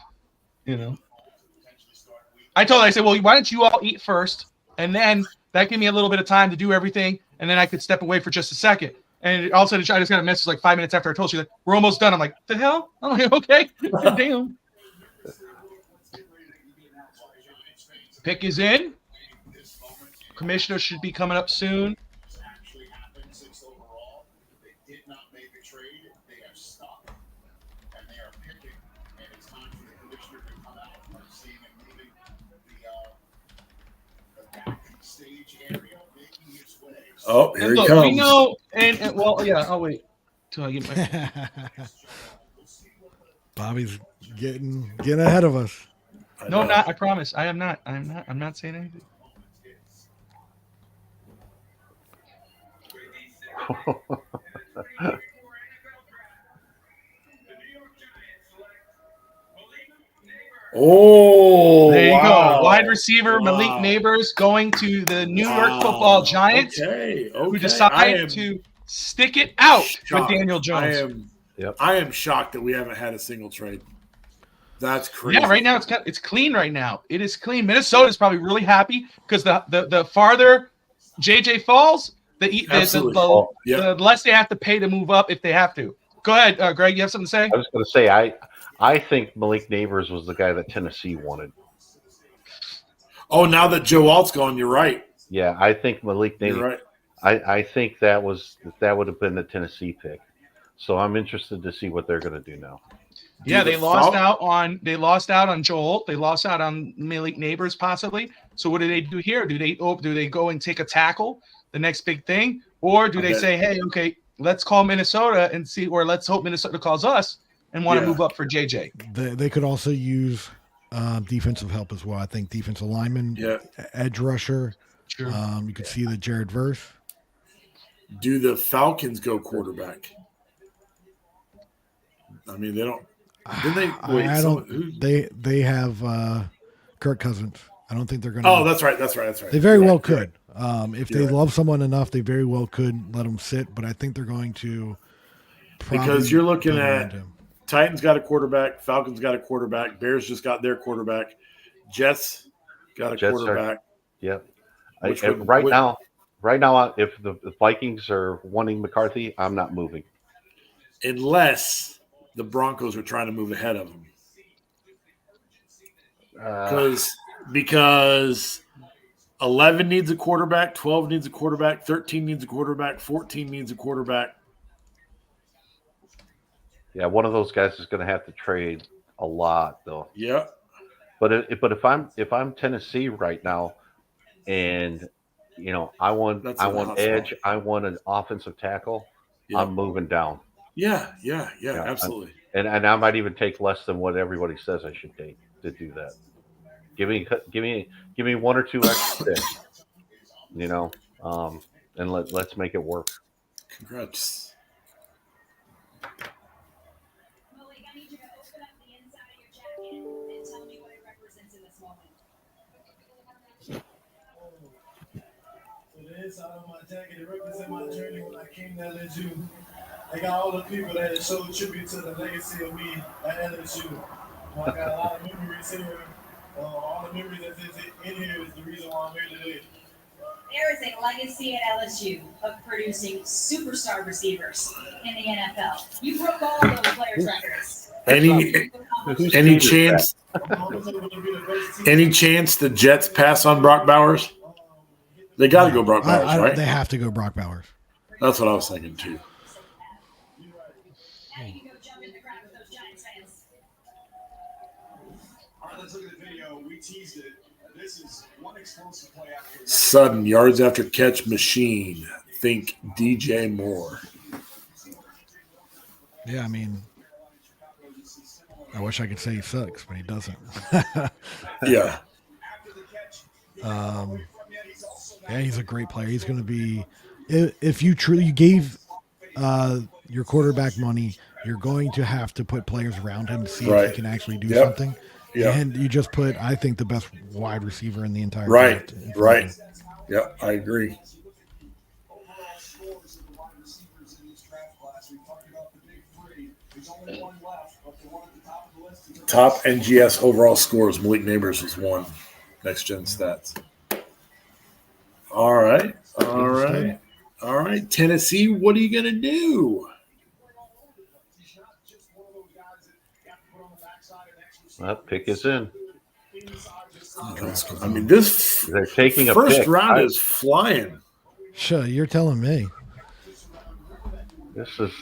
I told her, I said, well, why don't you all eat first, and then that give me a little bit of time to do everything, and then I could step away for just a second. And all of a sudden, I just got a message like 5 minutes after I told you that we're almost done. I'm like, the hell? I'm like, okay, damn. Pick is in. Commissioner should be coming up soon. Oh, here And he look, comes. we know, and well, yeah. I'll wait till I get my. Bobby's getting ahead of us. No, I'm not. I promise. I am not. I'm not saying anything. Oh, There you wow. go. Wide receiver Malik Wow. Neighbors going to the New York Football Giants, Okay. who decide to stick it out with Daniel Jones. I am shocked that we haven't had a single trade. That's crazy. Yeah, right now it's clean. Right now it is clean. Minnesota's probably really happy because the farther JJ falls, the less they have to pay to move up if they have to. Go ahead, Greg. You have something to say? I was going to say, I think Malik Neighbors was the guy that Tennessee wanted. Oh, now that Joe Alt's gone, you're right. Yeah, I think Malik Neighbors. You're right. I think that would have been the Tennessee pick. So I'm interested to see what they're going to do now. Yeah, they lost out on Joel. They lost out on Malik Neighbors possibly. So what do they do here? Do they go and take a tackle, the next big thing, or do they say, hey, okay, let's call Minnesota and see, or let's hope Minnesota calls us and want to move up for JJ? They could also use defensive help as well. I think defensive lineman, edge rusher. Sure. You could see the Jared Verse. Do the Falcons go quarterback? I mean, they don't. Didn't they? They have Kirk Cousins. I don't think they're going to. Oh, that's right. They very well could. If they love someone enough, they very well could let them sit. But I think they're going to. Because you're looking at Titans got a quarterback, Falcons got a quarterback, Bears just got their quarterback, Jets got a quarterback. Yep. Right now, if the Vikings are wanting McCarthy, I'm not moving. Unless the Broncos are trying to move ahead of them. Because 11 needs a quarterback, 12 needs a quarterback, 13 needs a quarterback, 14 needs a quarterback. Yeah, one of those guys is going to have to trade a lot, though. Yeah. But if I'm Tennessee right now, and I want edge, I want an offensive tackle, I'm moving down. Yeah, absolutely. And I might even take less than what everybody says I should take to do that. Give me one or two extra picks, and let's make it work. Congrats. Malik, I need you to open up the inside of your jacket and tell me what it represents in this moment. The inside of my jacket, it represents my journey when I came to LSU. I got all the people that showed tribute to the legacy of me at LSU. I got a lot of memories here. All the memories that's in here is the reason why I'm here today. There is a legacy at LSU of producing superstar receivers in the NFL. You broke all those players' records. Any chance? Any chance the Jets pass on Brock Bowers? They got to go Brock Bowers, right? They have to go Brock Bowers. That's what I was thinking too. Now you can go jump in the crowd with those Giants fans. All right, let's look at the video. We teased it. This is one explosive play after. Sudden yards after catch machine. Think DJ Moore. Yeah, I mean, I wish I could say he sucks, but he doesn't. Yeah. Yeah, he's a great player. He's going to be, if you truly gave your quarterback money, you're going to have to put players around him to see if he can actually do something. Yeah. And you just put, I think, the best wide receiver in the entire Right. draft in front of Right. him. Yeah, I agree. Top NGS overall scores. Malik Neighbors was one. Next gen stats. All right. All right. All right. Tennessee, what are you going to do? That pick is in. I mean, this They're taking a first pick. round is flying. Sure, you're telling me. This is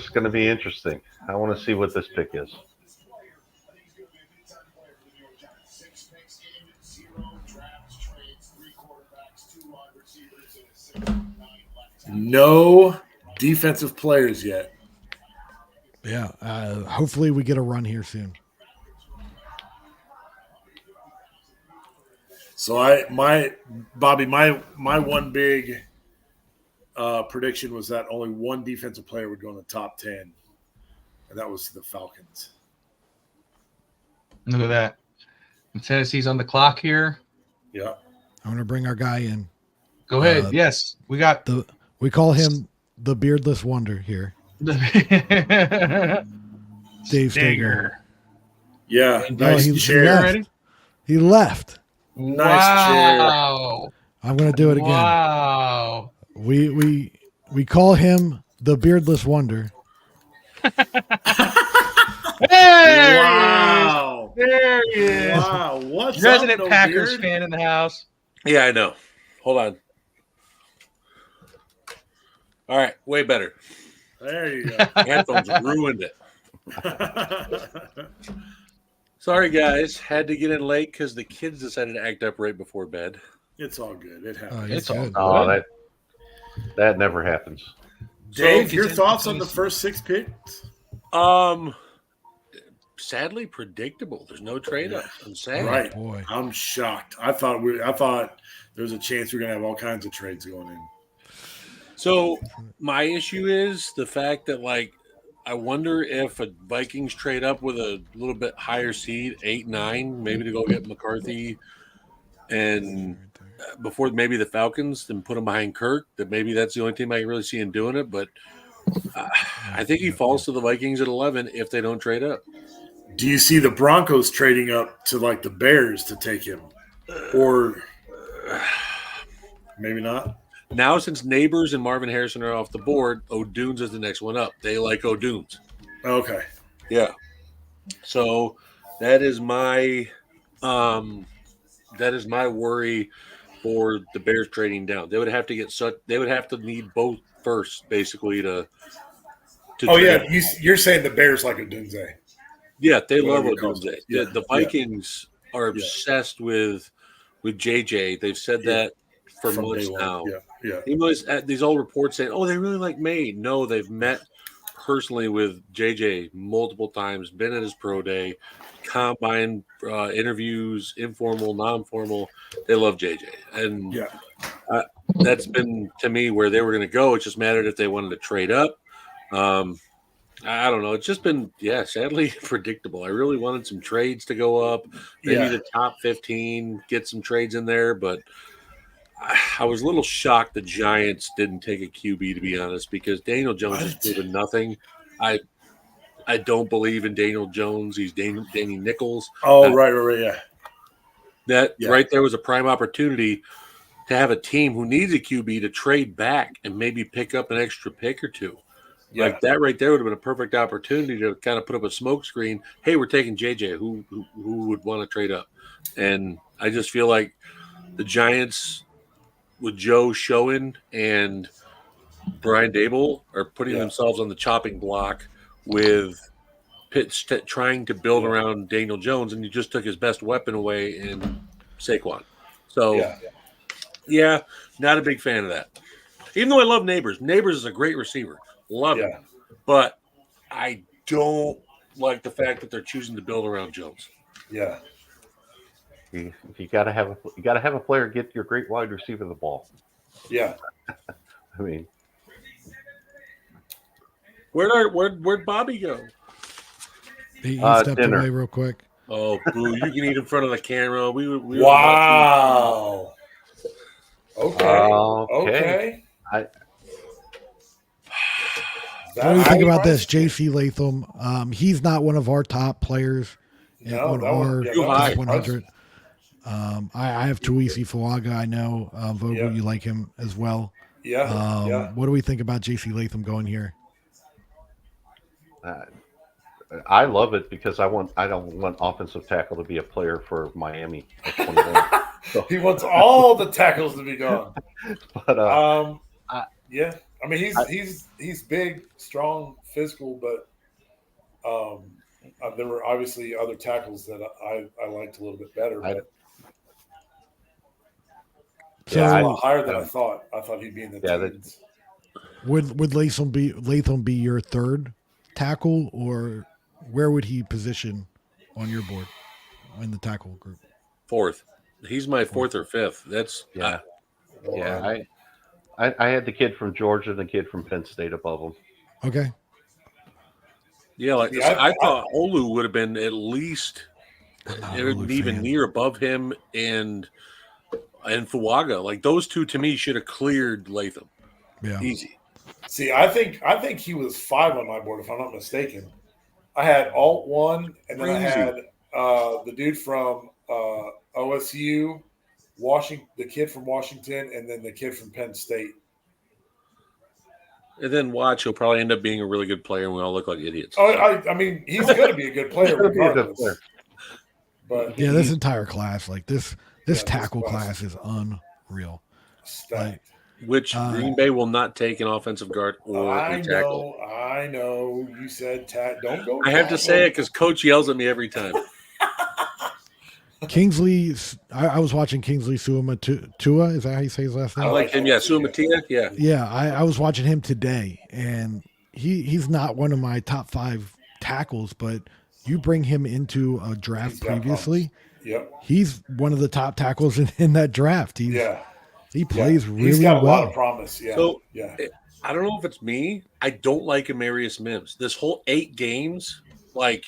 going to be interesting. I want to see what this pick is. No defensive players yet. Yeah, hopefully we get a run here soon. So my one big prediction was that only one defensive player would go in the top 10, and that was the Falcons. Look at that. And Tennessee's on the clock here. Yeah. I'm going to bring our guy in. Go ahead. Yes, we got We call him the beardless wonder here. Dave Steger. Stinger. Yeah. Oh, Nice he chair. left. Ready? He left. Nice Wow. I'm going to do it again. Wow. We call him the beardless wonder. There Wow. he is. There he is. Wow. What's Resident up, no Packers beard? fan in the house. Yeah, I know. Hold on. All right, way better. There you go. Headphones ruined it. Sorry, guys. Had to get in late because the kids decided to act up right before bed. It's all good. It Oh, happens. It's all good. good. Oh, that never happens. Dave, So, your continue, thoughts on the please. first 6 picks? Sadly predictable. There's no trade up. I'm sad. Right. Boy. I'm shocked. I thought there was a chance we're gonna have all kinds of trades going in. So my issue is the fact that, like, I wonder if a Vikings trade up with a little bit higher seed, 8-9, maybe to go get McCarthy, and before maybe the Falcons, and put him behind Kirk. That maybe that's the only team I can really see him doing it. But I think he falls to the Vikings at 11 if they don't trade up. Do you see the Broncos trading up to like the Bears to take him, or maybe not? Now, since Neighbors and Marvin Harrison are off the board, O'Dunes is the next one up. They like O'Dunes. Okay. Yeah. So that is my worry for the Bears trading down. They would have to need both first, basically, to Oh trade yeah, up. you're saying the Bears like a Dunze. Yeah, they love Whatever you call O'Dunes. it. Yeah, The Vikings are obsessed with JJ. They've said that for From months day one. now. Yeah. Even though these old reports saying, "Oh, they really like May." No, they've met personally with JJ multiple times. Been at his pro day, combine interviews, informal, non-formal. They love JJ, and Yeah. that's been to me where they were going to go. It just mattered if they wanted to trade up. I don't know. It's just been, sadly predictable. I really wanted some trades to go up, maybe the top 15, get some trades in there, but I was a little shocked the Giants didn't take a QB, to be honest, because Daniel Jones has proven nothing. I don't believe in Daniel Jones. He's Danny Nichols. Oh, right, yeah. That right there was a prime opportunity to have a team who needs a QB to trade back and maybe pick up an extra pick or two. Yeah. Like that right there would have been a perfect opportunity to kind of put up a smoke screen. Hey, we're taking JJ. Who would want to trade up? And I just feel like the Giants with Joe Schoen and Brian Dable are putting themselves on the chopping block with Pitt trying to build around Daniel Jones, and you just took his best weapon away in Saquon. So, yeah, not a big fan of that. Even though I love Neighbors. Neighbors is a great receiver. Love it. But I don't like the fact that they're choosing to build around Jones. Yeah. You gotta have a player get your great wide receiver the ball. Yeah. I mean, where'd Bobby go? He stepped dinner. away real quick. Oh, boo! You can eat in front of the camera. We were Wow. Okay. Okay. What do you think about this, J.C. Latham? He's not one of our top players on our top 100. I have Tuisi Fuaga. I know Vogel, you like him as well. Yeah. What do we think about J.C. Latham going here? I love it because I don't want offensive tackle to be a player for Miami at 21. So, He wants all the tackles to be gone. but Yeah. I mean, he's big, strong, physical, but there were obviously other tackles that I liked a little bit better. But So, he's a lot higher than I thought. I thought he'd be in the teens. would Latham be your third tackle, or where would he position on your board in the tackle group? Fourth. He's my fourth or fifth. That's I had the kid from Georgia and the kid from Penn State above him. Okay. Yeah, I thought Olu would have been at least even near above him and Fuaga. Like those two to me should have cleared Latham. Yeah. Easy. See, I think he was 5 on my board, if I'm not mistaken. I had Alt 1, and then I had the dude from OSU, the kid from Washington, and then the kid from Penn State. And then watch, he'll probably end up being a really good player, and we all look like idiots. Oh, I mean, he's going to be a good player regardless. But this entire class, like this tackle class is unreal. Stacked. Which Green Bay will not take an offensive guard or a tackle. I know. You said don't go. I have to say it because Coach yells at me every time. Kingsley, I was watching Kingsley Tua. Is that how you say his last name? I like him. Yeah, Suamatia. Yeah. Yeah, I was watching him today, and he's not one of my top 5 tackles, but you bring him into a draft previously. Yep. He's one of the top tackles in that draft. He plays really well. He's got a lot of promise. Yeah. So, I don't know if it's me. I don't like Amarius Mims. This whole 8 games, like,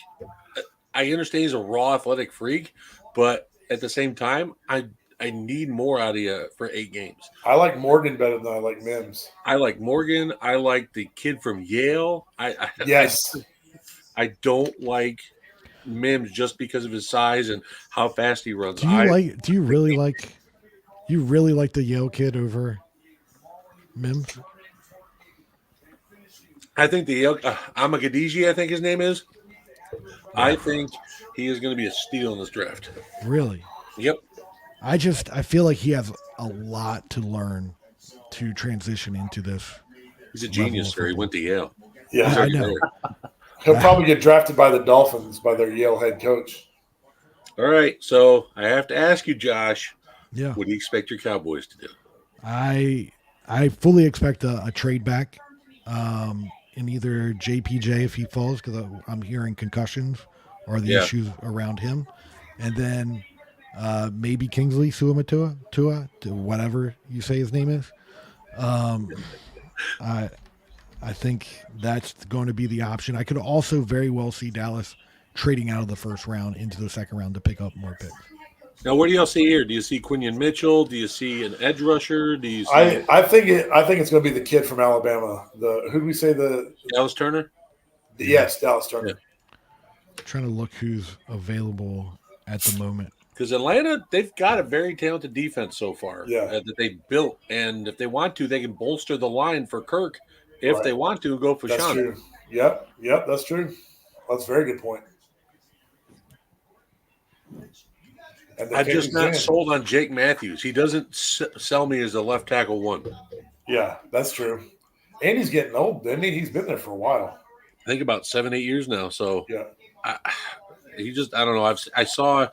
I understand he's a raw athletic freak, but at the same time, I need more out of you for 8 games. I like Morgan better than I like Mims. I like Morgan. I like the kid from Yale. Yes. I don't like Mims just because of his size and how fast he runs. Do you really like the Yale kid over Mims? I think the Yale Amagadiji, I think his name is. I think he is going to be a steal in this draft. Really? Yep. I feel like he has a lot to learn to transition into this. He's a genius, sir. He went to Yale. Yeah, I know. He'll probably get drafted by the Dolphins, by their Yale head coach. All right, so I have to ask you, Josh. Yeah. What do you expect your Cowboys to do? I fully expect a trade back in either JPJ if he falls, because I'm hearing concussions or the issues around him, and then maybe Kingsley Suamatua, whatever you say his name is. I think that's going to be the option. I could also very well see Dallas trading out of the first round into the second round to pick up more picks. Now, what do y'all see here? Do you see Quinion Mitchell? Do you see an edge rusher? Do you see I think it's going to be the kid from Alabama. Who do we say Dallas Turner? Yes, Dallas Turner. Trying to look who's available at the moment. because Atlanta, they've got a very talented defense so far that they've built. And if they want to, they can bolster the line for Kirk. If they want to, go for That's Sean. true. Yep, that's true. That's a very good point. I'm just not sold on Jake Matthews. He doesn't sell me as a left tackle one. Yeah, that's true. And he's getting old, didn't he? He's been there for a while. I think about 7-8 years now. So yeah, I don't know. I saw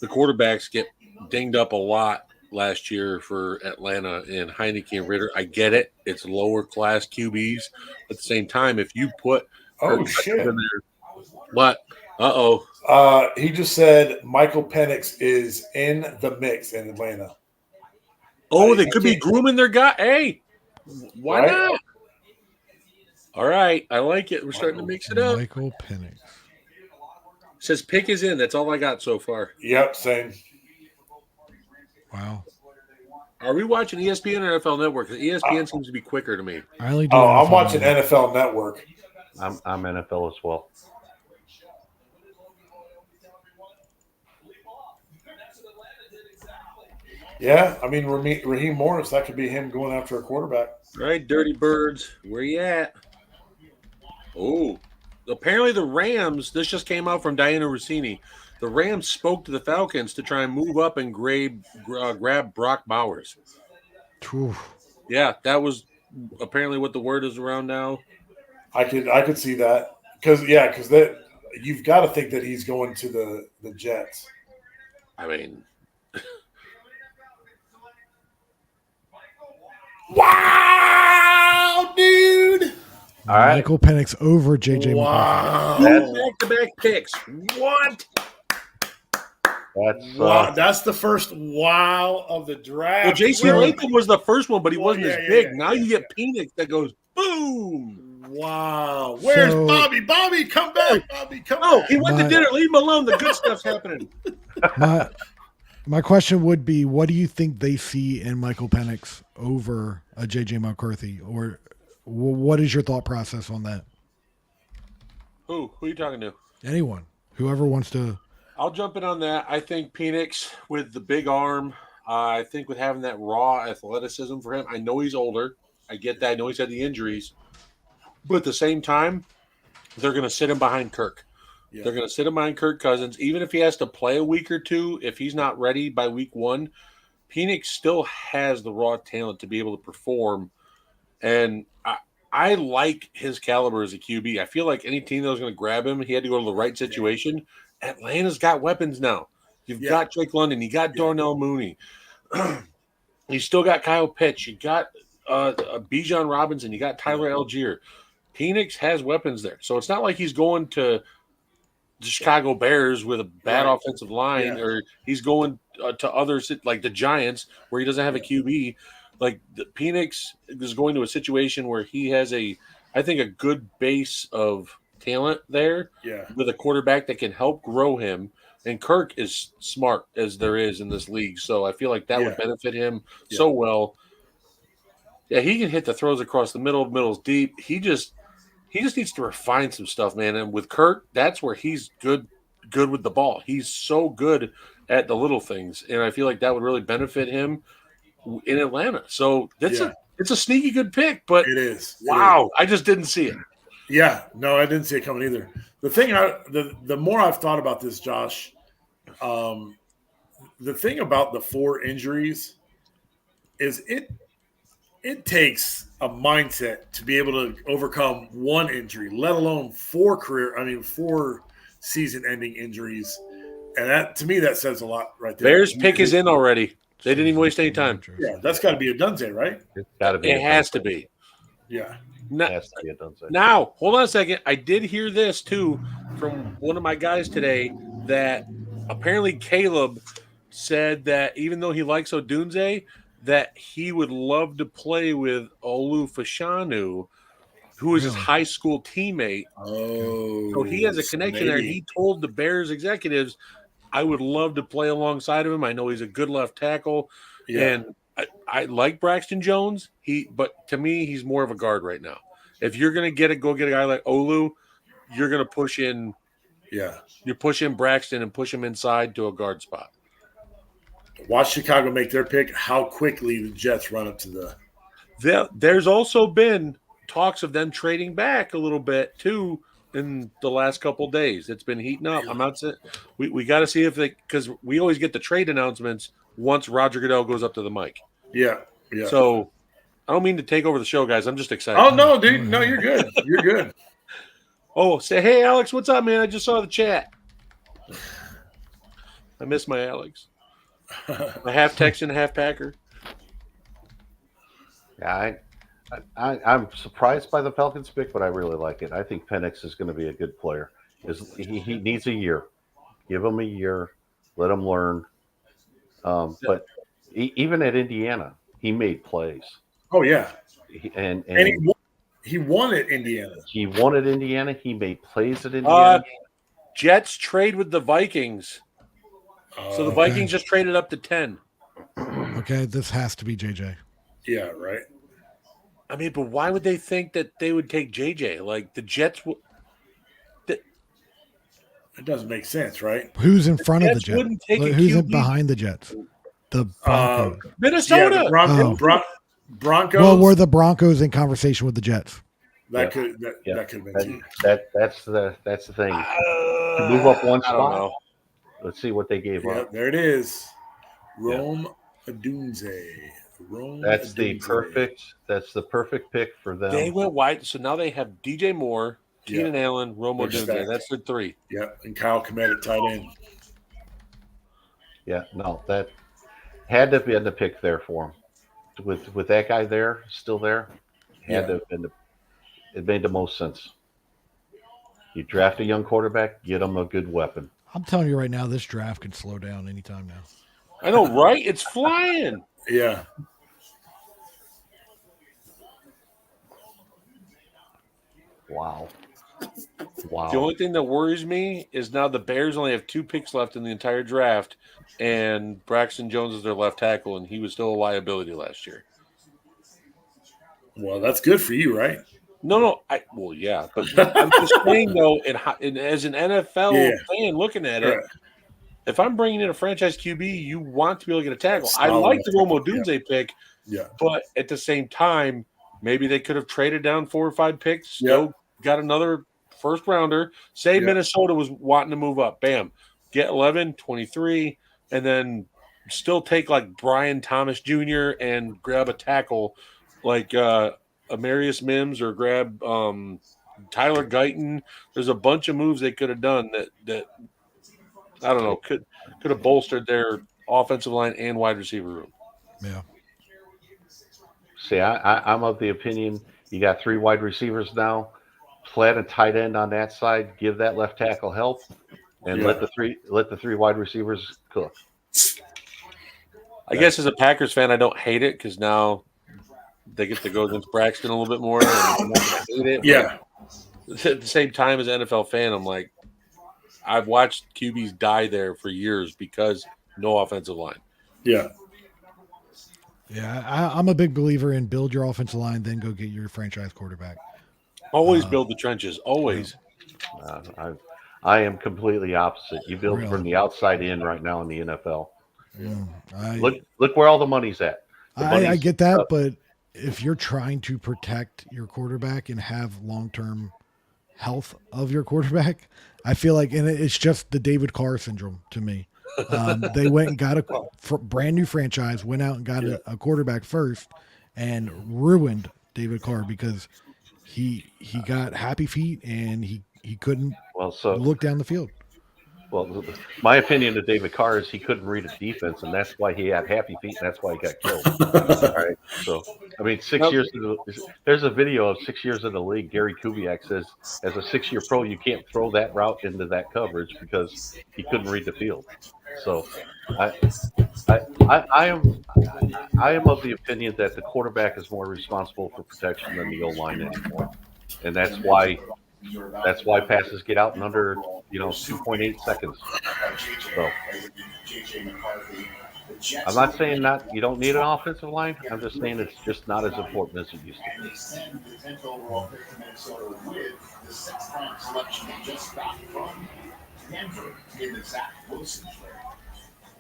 the quarterbacks get dinged up a lot last year for Atlanta and Heineke and Ritter. I get it. It's lower class QBs. At the same time, if you put shit in there, what? He just said Michael Penix is in the mix in Atlanta. Oh, they could be grooming their guy. Hey, why not? All right, I like it. We're starting to mix it up. Michael Penix says pick is in. That's all I got so far. Yep, same. Wow. Are we watching ESPN or NFL Network? Because ESPN seems to be quicker to me. I do I'm watching NFL Network. I'm NFL as well. Yeah, I mean Raheem Morris, that could be him going after a quarterback. All right, Dirty Birds, where you at? Oh, apparently the Rams. This just came out from Diana Rossini. The Rams spoke to the Falcons to try and move up and grab Brock Bowers. Oof. Yeah, that was apparently what the word is around now. I could see that because that you've got to think that he's going to the Jets. I mean, wow, dude! All right, Michael Penix over JJ. Wow, back-to-back picks. What? That's the first wow of the draft. Well, J.C. Latham was the first one, but he wasn't as big. Now you get Penix that goes boom. Wow. Where's Bobby? Bobby, come back. Bobby, come back. Oh, he went to dinner. Leave him alone. The good stuff's happening. My question would be, what do you think they see in Michael Penix over a J.J. McCarthy? Or what is your thought process on that? Who are you talking to? Anyone. Whoever wants to. I'll jump in on that. I think Penix with the big arm, I think with having that raw athleticism for him, I know he's older. I get that. I know he's had the injuries. But at the same time, they're going to sit him behind Kirk. Yeah. They're going to sit him behind Kirk Cousins. Even if he has to play a week or two, if he's not ready by week one, Penix still has the raw talent to be able to perform. And I like his caliber as a QB. I feel like any team that was going to grab him, he had to go to the right situation. Atlanta's got weapons now. You've got Drake London. You got Darnell Mooney. You still got Kyle Pitts. You got Bijan Robinson. You got Tyler Algier. Penix has weapons there. So it's not like he's going to the Chicago Bears with a bad offensive line or he's going to others like the Giants where he doesn't have a QB. Like Penix is going to a situation where he has I think a good base of talent there with a quarterback that can help grow him. And Kirk is smart as there is in this league. So I feel like that would benefit him so well. Yeah, he can hit the throws across the middle's deep. He just needs to refine some stuff, man. And with Kirk, that's where he's good with the ball. He's so good at the little things. And I feel like that would really benefit him in Atlanta. So it's a sneaky good pick, but it is. Wow, I just didn't see it. Yeah, no, I didn't see it coming either. The thing, the more I've thought about this, Josh, the thing about the 4 injuries is it takes a mindset to be able to overcome 1 injury, let alone 4 season-ending injuries, and that to me that says a lot right there. Bears pick is in already. They didn't even waste any time. Yeah, that's got to be a Dunze, right? It's got to be. It has to be. Yeah. Now, hold on a second. I did hear this too from one of my guys today that apparently Caleb said that even though he likes Odunze, that he would love to play with Olu Fashanu, who is his high school teammate. Oh, so he has a connection there. He told the Bears executives, I would love to play alongside of him. I know he's a good left tackle. Yeah. And I like Braxton Jones. But to me, he's more of a guard right now. If you're going to go get a guy like Olu, you're going to push in. Yeah. You push in Braxton and push him inside to a guard spot. Watch Chicago make their pick. How quickly the Jets run up to the. There's also been talks of them trading back a little bit too in the last couple of days. It's been heating up. I'm not saying we got to see if they, because we always get the trade announcements once Roger Goodell goes up to the mic. Yeah. So I don't mean to take over the show, guys. I'm just excited. Oh no, dude, no, you're good. You're good. Oh, say hey, Alex, what's up, man? I just saw the chat. I miss my Alex. My half Texan, half Packer. Yeah, I'm surprised by the Falcons pick, but I really like it. I think Penix is going to be a good player. He needs a year. Give him a year. Let him learn. But even at Indiana, he made plays. Oh yeah, and he won at Indiana. He won at Indiana. He made plays at Indiana. Jets trade with the Vikings. So the Vikings just traded up to 10. Okay, this has to be JJ. Yeah, right. I mean, but why would they think that they would take JJ? Like the Jets It doesn't make sense, right? Who's in front of the Jets Jets? wouldn't take a Who's QB. behind the Jets? The Broncos. Minnesota. Yeah, Broncos. Well, were the Broncos in conversation with the Jets? That could have been that's the thing. To move up one spot. Let's see what they gave up. There it is. Rome Odunze. That's the perfect pick for them. They went wide, so now they have DJ Moore, Keenan Allen, Rome Odunze. That's the three. Yeah, and Kyle Kmet at tight end. Yeah, no, that had to have been the pick there for him. With that guy there, still there, had to have been it made the most sense. You draft a young quarterback, get him a good weapon. I'm telling you right now, this draft could slow down anytime now. I know, right? It's flying. Yeah. Wow. The only thing that worries me is now the Bears only have 2 picks left in the entire draft, and Braxton Jones is their left tackle, and he was still a liability last year. Well, that's good for you, right? No. Yeah, but I'm just saying though, as an NFL fan looking at it, if I'm bringing in a franchise QB, you want to be able to get a tackle. I like the Rome Odunze pick, but at the same time, maybe they could have traded down 4 or 5 picks, still got another first rounder. Say Minnesota was wanting to move up, bam, get 11, 23, and then still take like Brian Thomas Jr. and grab a tackle like Amarius Mims or grab Tyler Guyton. There's a bunch of moves they could have done that I don't know, could have bolstered their offensive line and wide receiver room. Yeah. See, I'm of the opinion you got 3 wide receivers now. Flat a tight end on that side. Give that left tackle help, and let the three wide receivers cook. I guess as a Packers fan, I don't hate it because now they get to go against Braxton a little bit more. And I hate it, at the same time, as an NFL fan, I'm like, I've watched QBs die there for years because no offensive line. Yeah, I'm a big believer in build your offensive line, then go get your franchise quarterback. Always build the trenches. Always. I am completely opposite. You build from the outside in right now in the NFL. Look where all the money's at. I get that, but if you're trying to protect your quarterback and have long-term health of your quarterback, I feel like, and it's just the David Carr syndrome to me. They went and got a brand new franchise, went out and got a quarterback first, and ruined David Carr because he got happy feet and he couldn't look down the field. Well, my opinion of David Carr is he couldn't read a defense, and that's why he had happy feet, and that's why he got killed. All right. So, I mean, 6 years. There's a video of 6 years in the league. Gary Kubiak says, as a 6-year pro, you can't throw that route into that coverage because he couldn't read the field. So, I am of the opinion that the quarterback is more responsible for protection than the O-line anymore, and that's why passes get out in under 2.8 seconds. So I'm not saying you don't need an offensive line. I'm just saying it's just not as important as it used to be.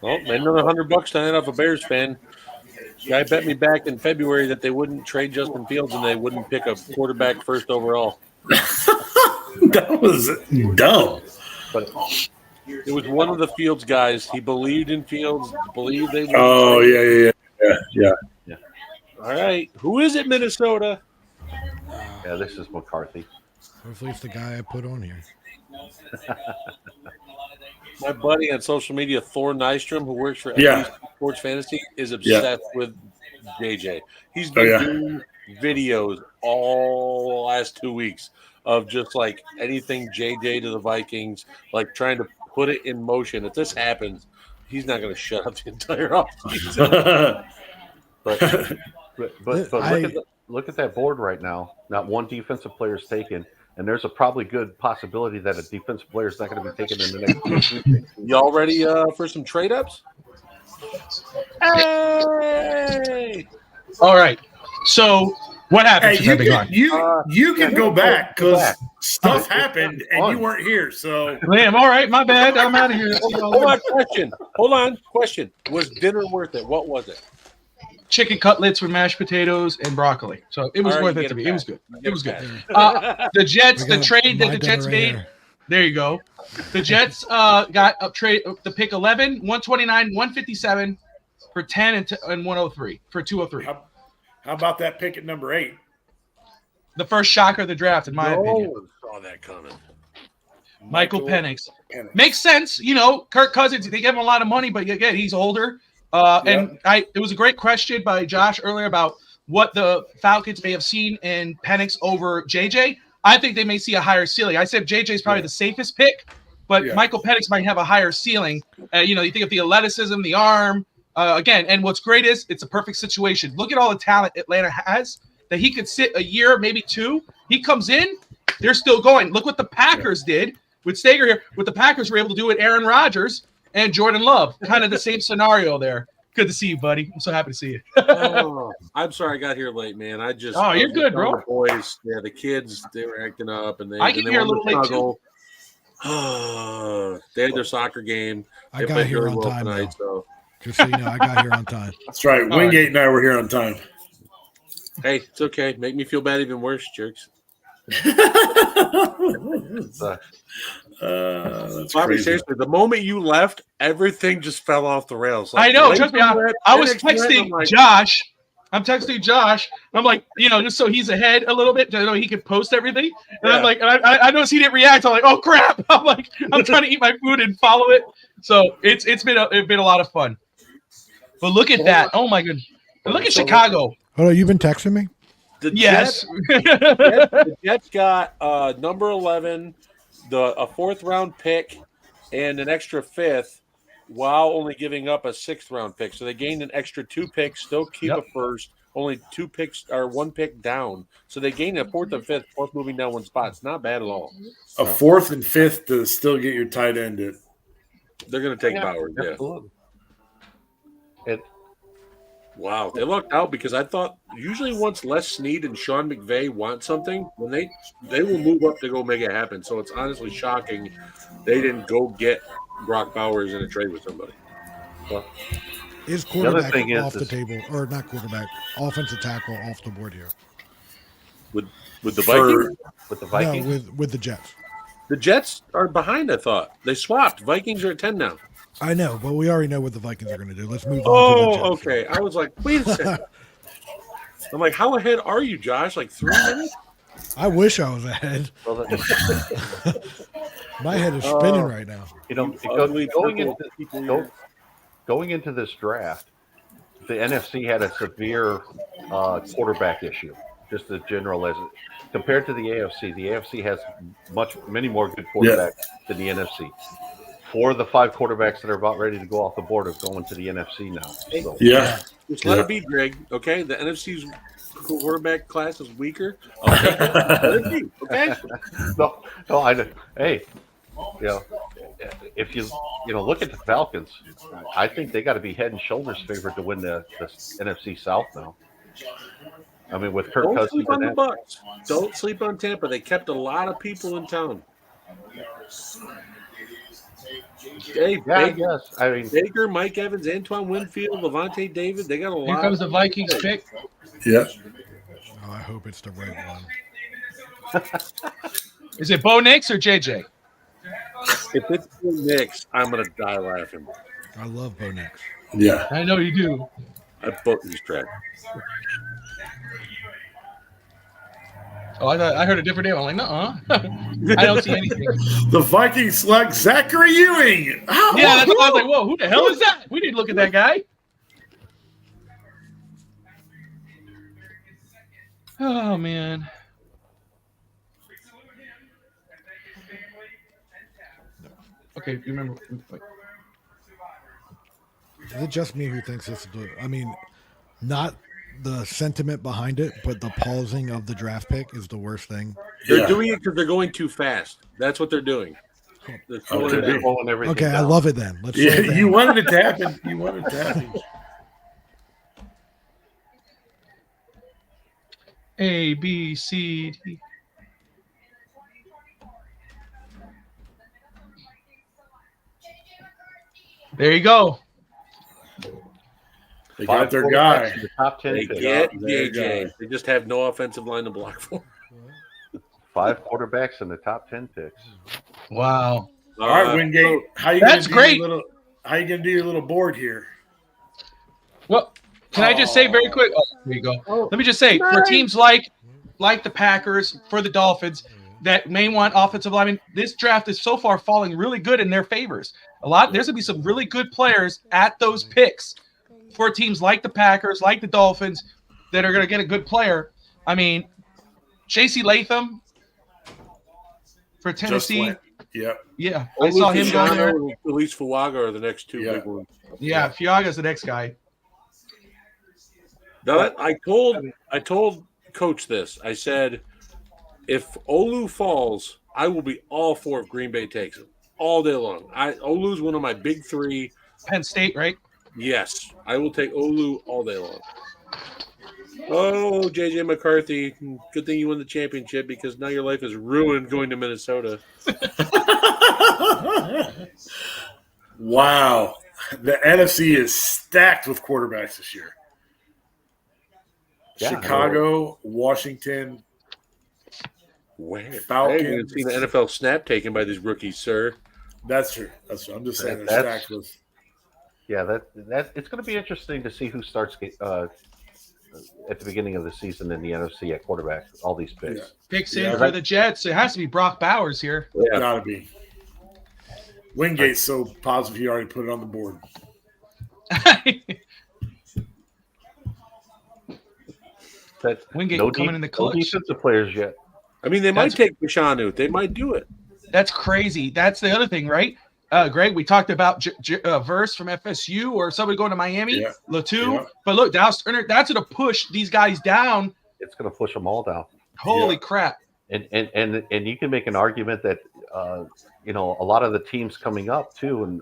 Well, made another $100 tonight off a Bears fan. Guy bet me back in February that they wouldn't trade Justin Fields and they wouldn't pick a quarterback first overall. That was dumb. But It was one of the Fields guys. He believed in Fields, believed they would. Oh, yeah. All right. Who is it, Minnesota? yeah, this is McCarthy. Hopefully it's the guy I put on here. My buddy on social media, Thor Nystrom, who works for Yeah. NBC Sports Fantasy, is obsessed with JJ. He's been doing videos all the last 2 weeks of just like anything JJ to the Vikings, like trying to put it in motion. If this happens, he's not going to shut up the entire offseason. But look at that board right now. Not one defensive player is taken, and there's a probably good possibility that a defensive player is not going to be taken in the next 2 weeks. Y'all ready for some trade ups? Hey! All right. So what happened? Hey, since I've been gone? you can go back go because back. stuff happened and you weren't here. So Damn, all right, my bad. I'm out of here. Hold on. Question. Was dinner worth it? What was it? Chicken cutlets with mashed potatoes and broccoli. So it was All right, worth you it get to it me. back. It was good. You It get was it good. back. The Jets, We the got trade that my the Jets dinner right made. here. There you go. The Jets got a trade the pick 11, 129, 157 for 10 and 103 for 203. how about that pick at number 8? The first shocker of the draft, in my No opinion. one saw that coming. Michael Penix. Makes sense. You know, Kirk Cousins, they give him a lot of money, but again, he's older. And it was a great question by Josh earlier about what the Falcons may have seen in Penix over JJ. I think they may see a higher ceiling. I said JJ is probably the safest pick, but Michael Penix might have a higher ceiling. You think of the athleticism, the arm, again. And what's great is it's a perfect situation. Look at all the talent Atlanta has that he could sit a year, maybe 2. He comes in, they're still going. Look what the Packers did with Stager here. What the Packers were able to do with Aaron Rodgers and Jordan Love. Kind of the same scenario there. Good to see you, buddy. I'm so happy to see you. I'm sorry I got here late, man. You're good, bro. The boys, the kids, they were acting up, and I get here a little late too. They had their soccer game. I got here on time tonight, so Just so you know, I got here on time. That's right. Wingate and I were here on time. hey, it's okay. Make me feel bad even worse, jerks. That's Bobby, crazy. seriously, the moment you left, everything just fell off the rails. I know. late Trust me. went, I was Penix went, texting I'm like, Josh. I'm texting Josh. I'm like, just so he's ahead a little bit, so he can post everything. And I'm like, and I noticed he didn't react. I'm like, oh crap! I'm like, I'm trying to eat my food and follow it. So it's been a lot of fun. But look at that! Oh my goodness! And look at Chicago. Hold on, you've been texting me? Yes. The Jets got number 11, a 4th round pick, and an extra 5th, while only giving up a 6th round pick. So they gained an extra 2 picks, still keep a first, only 2 picks or 1 pick down. So they gained a 4th and 5th, both moving down 1 spot. It's not bad at all. A 4th and 5th to still get your tight end. They're going to take Bowers. Yeah. Absolutely. Wow, they lucked out because I thought usually once Les Snead and Sean McVay want something, when they will move up to go make it happen. So it's honestly shocking they didn't go get Brock Bowers in a trade with somebody. Well, Is quarterback thing off is- the table, or not quarterback, offensive tackle off the board here? With the Vikings, with the Vikings, No, with the Jets. the Jets are behind. I thought they swapped. Vikings are at 10 now. I know, but we already know what the Vikings are going to do. Let's move on to Oh, the Jets. okay. I was like, wait a second. I'm like, how ahead are you, Josh? Like 3 minutes? I wish I was ahead. well, My head is spinning right now. Ugly going into this draft, the NFC had a severe quarterback issue. Just as general as compared to the AFC. The AFC has many more good quarterbacks than the NFC. 4 of the 5 quarterbacks that are about ready to go off the board are going to the NFC now. So. Just let it be, Greg. Okay, the NFC's quarterback class is weaker. Okay, let it be. Okay. No, I know. Hey, if you look at the Falcons, I think they got to be head and shoulders favored to win the NFC South now. I mean, with Kirk Don't Cousins sleep on and the Bucks. Don't sleep on Tampa. They kept a lot of people in town. Hey, Yeah, I Baker, guess. I mean, Baker, Mike Evans, Antoine Winfield, Levante David. They got a Here lot. comes the Vikings pick. Yeah. Oh, I hope it's the right one. Is it Bo Nix or JJ? If it's the Knicks, I'm gonna die laughing. I love Bo Nix. Yeah. I know you do. I booked these tracks. Oh, I heard a different name. I'm like, nuh-uh. I don't see anything. The Vikings select Zachary Ewing. How? Yeah, that's why I was like, whoa, who the hell is that? We didn't look at that guy. Oh, man. Okay, you remember. Is it just me who thinks this is the? I mean, not the sentiment behind it, but the pausing of the draft pick is the worst thing. They're doing it because they're going too fast. That's what they're doing. They're slowing Okay. it they're down. rolling everything Okay, I down. love it then. Let's Yeah, slow it down. you wanted it to happen. You wanted it to happen. A, B, C, D. There you go. They Five got their quarterbacks guy. in the top 10 They picks. get There you JJ. go. They just have no offensive line to block for. 5 quarterbacks in the top 10 picks. Wow. All right, Wingate. How you That's gonna do great. Your little, how you gonna do your little board here? Well, can I just say very quick? Oh, there you go. Let me just say, for teams like the Packers, for the Dolphins, that may want offensive linemen, this draft is so far falling really good in their favors. There's gonna be some really good players at those picks for teams like the Packers, like the Dolphins, that are gonna get a good player. I mean, J.C. Latham for Tennessee. Yep. Yeah, I saw him go there. At least Fuaga are the next two Yeah. big ones. Yeah, Fiaga's the next guy. Now, I told Coach this. I said, if Olu falls, I will be all for if Green Bay takes him all day long. Olu's one of my big three. Penn State, right? Yes, I will take Olu all day long. Oh, JJ McCarthy, good thing you won the championship because now your life is ruined going to Minnesota. Wow. The NFC is stacked with quarterbacks this year. Yeah. Chicago, Washington. Where? I Falcons. haven't even seen the NFL snap taken by these rookies, sir. That's true. That's true. I'm just saying they're That's- stacked with. Yeah, that it's going to be interesting to see who starts at the beginning of the season in the NFC at quarterback. All these picks. Yeah. Picks Yeah, in for the Jets. It has to be Brock Bowers here. Yeah. Gotta be. Wingate's so positive he already put it on the board. That Wingate no coming in the clutch. defensive players yet. I mean, they might That's- take Bashanu. They might do it. That's crazy. That's the other thing, right? Greg, we talked about Verse from FSU or somebody going to Miami, Yeah. Latu. Yeah. But look, Dallas Turner, that's going to push these guys down. It's going to push them all down. Holy Yeah. crap. And you can make an argument that a lot of the teams coming up too, and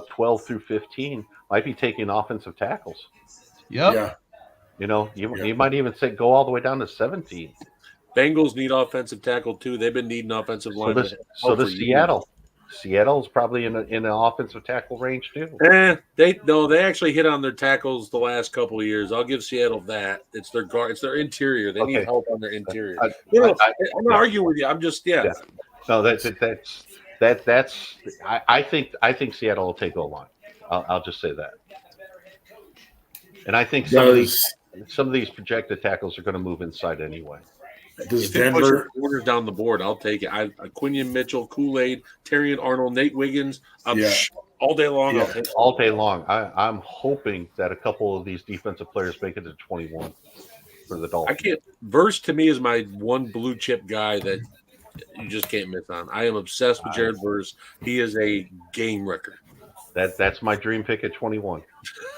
12 through 15 might be taking offensive tackles. Yep. Yeah. You might even say go all the way down to 17. Bengals need offensive tackle too. They've been needing offensive So linemen. does Seattle. Seattle's probably in an offensive tackle range too. They actually hit on their tackles the last couple of years. I'll give Seattle that. It's their guard. It's their interior. They need Okay. help on their interior. I- I'm not arguing with you. I'm just Yeah. No, that's. I think Seattle will take O-line. I'll just say that. And I think some of these projected tackles are going to move inside anyway. Does If it pushes Denver? orders down the board, I'll take it. Quinion Mitchell, Kool-Aid, Terrion Arnold, Nate Wiggins. Yeah. All day long. Yeah. I'll take it. All day long. I'm hoping that a couple of these defensive players make it to 21 for the I Dolphins. can't. Verse to me is my one blue chip guy that you just can't miss on. I am obsessed with Jared Verse. He is a game wrecker. That's my dream pick at 21.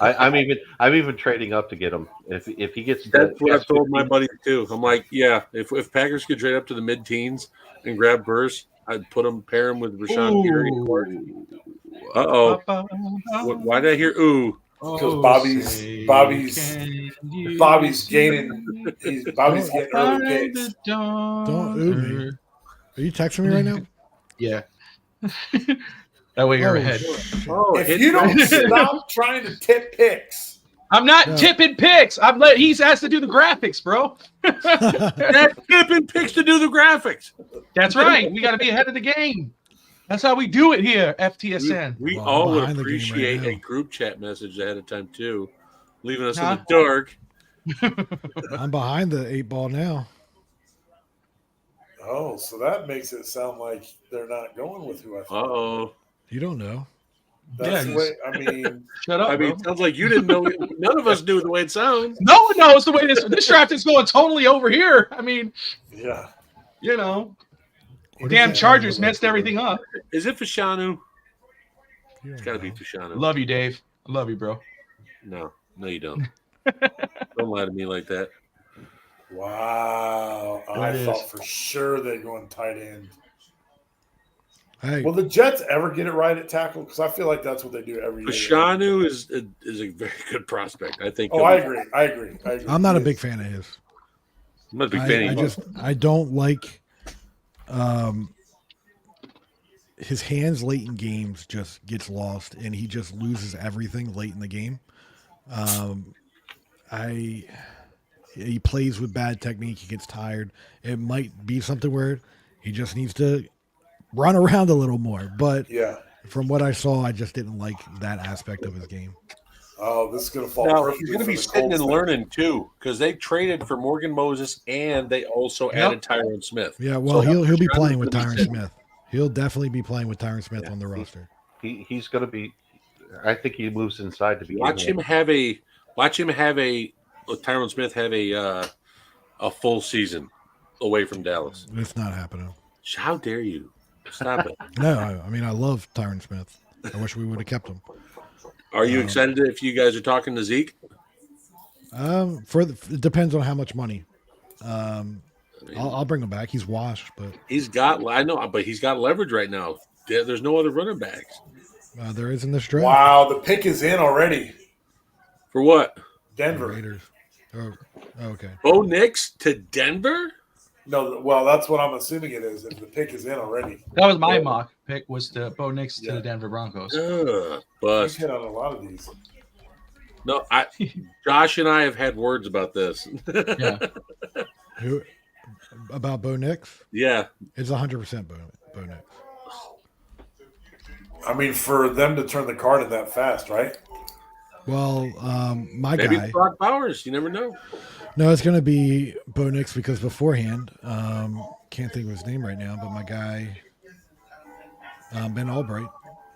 I'm even trading up to get him. If he gets That's what I've told 15, my buddies too. I'm like, yeah, if Packers could trade up to the mid-teens and grab Verse, I'd pair him with Rashawn Gary. Why did I hear ooh? Because Bobby's gaining. Bobby's getting early picks. Don't ooh me. Are you texting me right now? Yeah. That way you're Oh, ahead. shit. Oh, If you don't stop trying to tip picks, I'm not No. tipping picks. He's asked to do the graphics, bro. That's tipping picks to do the graphics. That's right. We got to be ahead of the game. That's how we do it here, FTSN. We Well, all I'm would behind the game right appreciate now. a group chat message ahead of time too, leaving us Huh? in the dark. I'm behind the 8 ball now. oh, so that makes it sound like they're not going with who I thought. Oh, You don't know. That's Yeah, the way. I mean, Shut up, I mean, bro. it sounds like you didn't know. None of us knew the way it sounds. No one knows the way this draft is going totally over here. I mean, yeah. you know, What damn is that? Chargers messed everything up. Is it Fashanu? You It's don't got to be know. Fashanu. Love you, Dave. I love you, bro. No, you don't. Don't lie to me like that. Wow. I It thought is. for sure they're going tight end. Hey, Will the Jets ever get it right at tackle? Because I feel like that's what they do every year. Fashanu is a very good prospect. I think. Oh, I agree. I agree. I'm not a He big is. fan of his. I'm not a big fan. I don't like his hands late in games just gets lost and he just loses everything late in the game. He plays with bad technique. He gets tired. It might be something where he just needs to run around a little more. But Yeah. from what I saw, I just didn't like that aspect of his game. Oh, this is going to fall Now perfectly he's going to for be the sitting Colts and then. learning too, because they traded for Morgan Moses and they also added Tyrone Smith. Yeah, well, So he'll be Fashanu's playing with gonna be Tyron sitting. Smith. He'll definitely be playing with Tyron Smith Yeah. on the roster. He's going to be. I think he moves inside to be. Watch him have a Tyrone Smith have a full season away from Dallas. It's not happening. How dare you? Stop it. No, I mean, I love Tyron Smith. I wish we would have kept him. Are you excited if you guys are talking to Zeke? It depends on how much money. I mean, I'll bring him back. He's washed, but he's got leverage right now. There's no other running backs. there is in this draft. Wow, the pick is in already. For what? The Denver. Raiders. Oh, okay. Bo Nix to Denver? No, well, that's what I'm assuming it is. If the pick is in already. That was my mock pick. Was the Bo Nix to Yeah. the Denver Broncos. We've Bust. hit on a lot of these. No, Josh and I have had words about this. Yeah. Who about Bo Nix? Yeah. It's 100% Bo Nix. I mean, for them to turn the card in that fast, right? Well, my Maybe guy. Brock Bowers. You never know. No, it's going to be Bo Nix because beforehand, can't think of his name right now, but my guy, Ben Albright,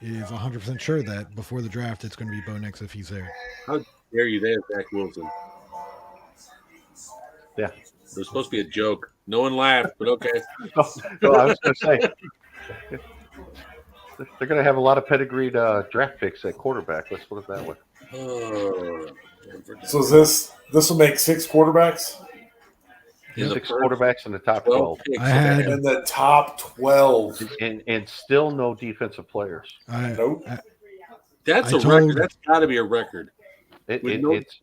is 100% sure that before the draft, it's going to be Bo Nix if he's there. How dare you there, Zach Wilson? Yeah. It was supposed to be a joke. No one laughed, but okay. No, I was going to say they're going to have a lot of pedigreed draft picks at quarterback. Let's put it that way. So is this will make 6 quarterbacks In the 6 first quarterbacks in the top 12 12, picks. I had- in the top 12. and still no defensive players. Nope. That's I a told- record. That's got to be a record. With no- It's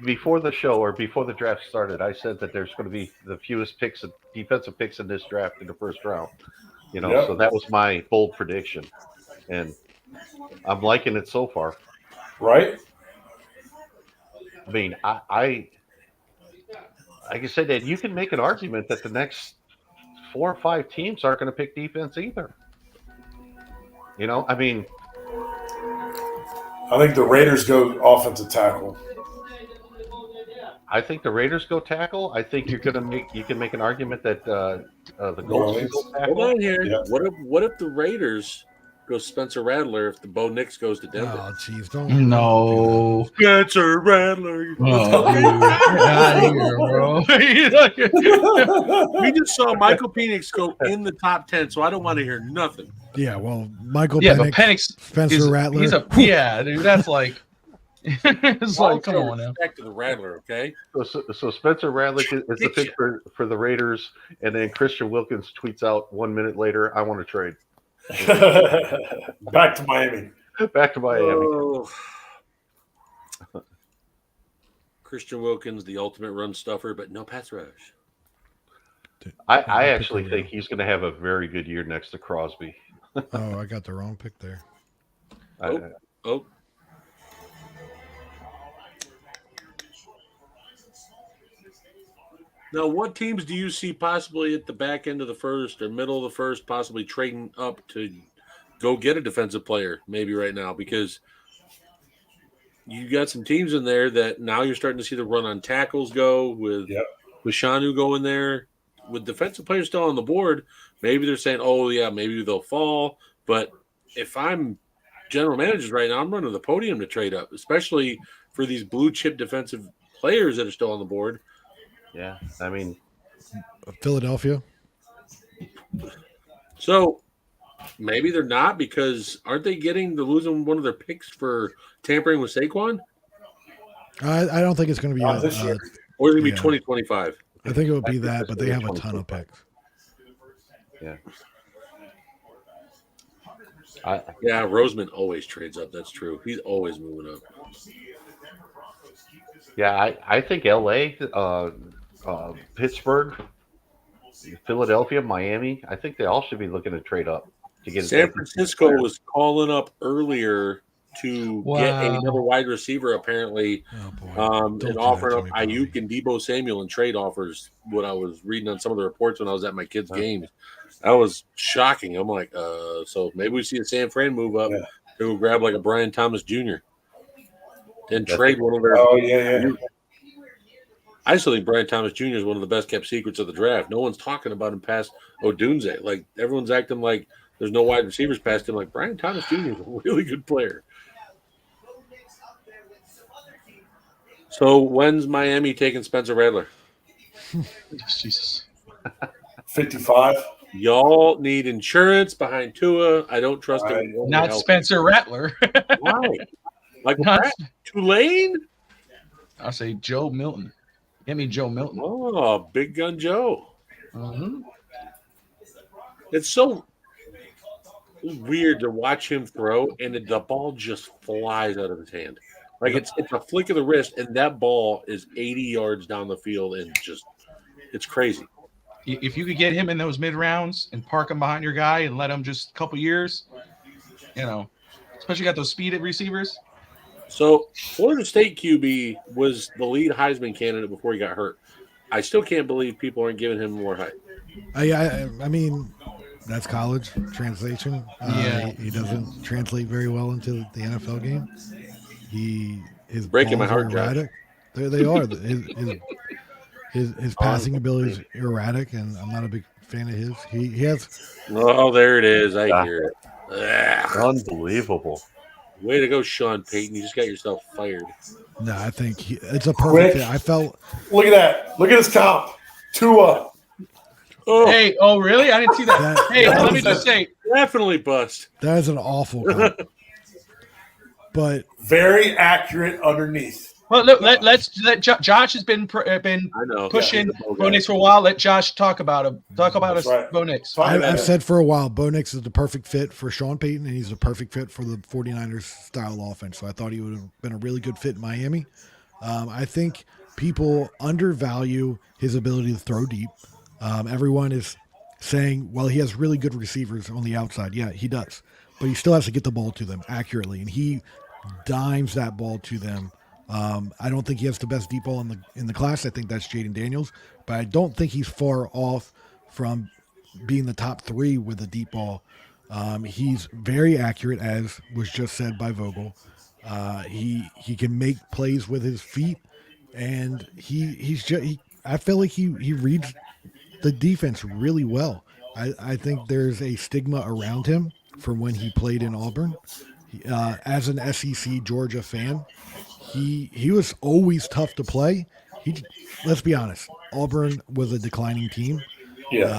before the show or before the draft started, I said that there's going to be the fewest picks, defensive picks in this draft in the first round. Yep. So that was my bold prediction, and I'm liking it so far. Right? I mean, I like I said, that you can make an argument that the next 4 or 5 teams aren't going to pick defense either. I mean, I think the Raiders go offensive tackle. I think the Raiders go tackle. I think you can make an argument that the Colts can go Hold tackle. on here. Yeah. What if the Raiders go Spencer Rattler if the Bo Nix goes to Denver? Oh, jeez, don't. No. Spencer Rattler. Oh, dude. Get out of here, bro. We just saw Michael Penix go in the top 10, so I don't want to hear nothing. Yeah, well, Michael Yeah, Penix, but Penix Spencer Rattler. dude. That's like, it's like, come on now. Back to the Rattler, okay? So Spencer Rattler is the pick for the Raiders, and then Christian Wilkins tweets out 1 minute later, "I want to trade Back to Miami. back to Miami." Oh. Christian Wilkins, the ultimate run stuffer, but no pass rush. I actually think he's going to have a very good year next to Crosby. Oh, I got the wrong pick there. Oh, now, what teams do you see possibly at the back end of the first or middle of the first, possibly trading up to go get a defensive player maybe right now? Because you got some teams in there that now you're starting to see the run on tackles go with Shanu going there. With defensive players still on the board, maybe they're saying, oh, yeah, maybe they'll fall. But if I'm general managers right now, I'm running the podium to trade up, especially for these blue chip defensive players that are still on the board. Yeah, I mean, Philadelphia. So maybe they're not, because aren't they getting to losing one of their picks for tampering with Saquon? I don't think it's going to be this year. Or is it going to be 2025? I think it would be that, but they have a ton of picks. yeah. Yeah, Roseman always trades up. That's true. He's always moving up. Yeah, I think L.A., Pittsburgh, Philadelphia, Miami, I think they all should be looking to trade up to get. San Francisco was calling up earlier to get another wide receiver, apparently, and offering up Ayuk and Deebo Samuel in trade offers. What I was reading on some of the reports when I was at my kids' games, that was shocking. I'm like, so maybe we see a San Fran move up to grab like a Brian Thomas Jr. and trade one of their. Oh yeah. I still think Brian Thomas Jr. is one of the best kept secrets of the draft. No one's talking about him past Odunze. Like, everyone's acting like there's no wide receivers past him. Like, Brian Thomas Jr. is a really good player. So when's Miami taking Spencer Rattler? Jesus. 55. Y'all need insurance behind Tua. I don't trust him. Not Spencer Rattler. Why? Like Not- Tulane? I'll say Joe Milton. Get me Joe Milton. Oh, Big Gun Joe. Mm-hmm. It's so weird to watch him throw, and the ball just flies out of his hand. Like, it's a flick of the wrist, and that ball is 80 yards down the field, and just it's crazy. If you could get him in those mid rounds and park him behind your guy and let him just a couple years, especially got those speed receivers. So Florida State QB was the lead Heisman candidate before he got hurt. I still can't believe people aren't giving him more hype. I mean, that's college translation. He doesn't translate very well into the NFL game. His breaking my balls heart, are erratic. They are. His passing ability is erratic, and I'm not a big fan of his. He has. Oh, there it is. I hear it. Ugh. Unbelievable. Way to go, Sean Payton. You just got yourself fired. No, I think it's a perfect fit. I felt. Look at that. Look at his comp. Tua. Oh, Hey, really? I didn't see that. Hey, let me just say, definitely bust. That is an awful comp. But Very accurate underneath. well, look, let's let Josh has been I know. pushing Yeah, Bo Nix for a while. Let Josh talk about him. Talk about us, right. Bo Nix. I've said for a while, Bo Nix is the perfect fit for Sean Payton, and he's the perfect fit for the 49ers style offense. So I thought he would have been a really good fit in Miami. I think people undervalue his ability to throw deep. Everyone is saying, well, he has really good receivers on the outside. Yeah, he does. But he still has to get the ball to them accurately, and he dimes that ball to them. I don't think he has the best deep ball in the class. I think that's Jaden Daniels, but I don't think he's far off from being the top three with the deep ball. He's very accurate, as was just said by Vogel. He can make plays with his feet, and I feel like he reads the defense really well. I think there's a stigma around him from when he played in Auburn. As an SEC Georgia fan, he was always tough to play. Let's be honest, Auburn was a declining team. Yeah.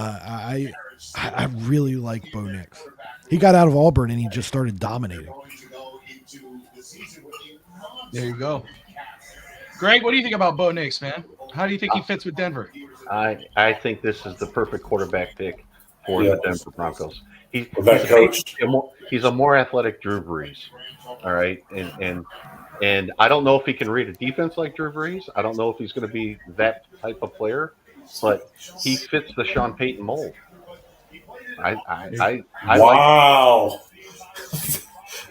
I really like Bo Nix. He got out of Auburn and he just started dominating. There you go. Greg, what do you think about Bo Nix, man? How do you think he fits with Denver? I think this is the perfect quarterback pick for the Denver Broncos. He's a more athletic Drew Brees. All right. And I don't know if he can read a defense like Drew Brees. I don't know if he's going to be that type of player. but he fits the Sean Payton mold. I like. Wow.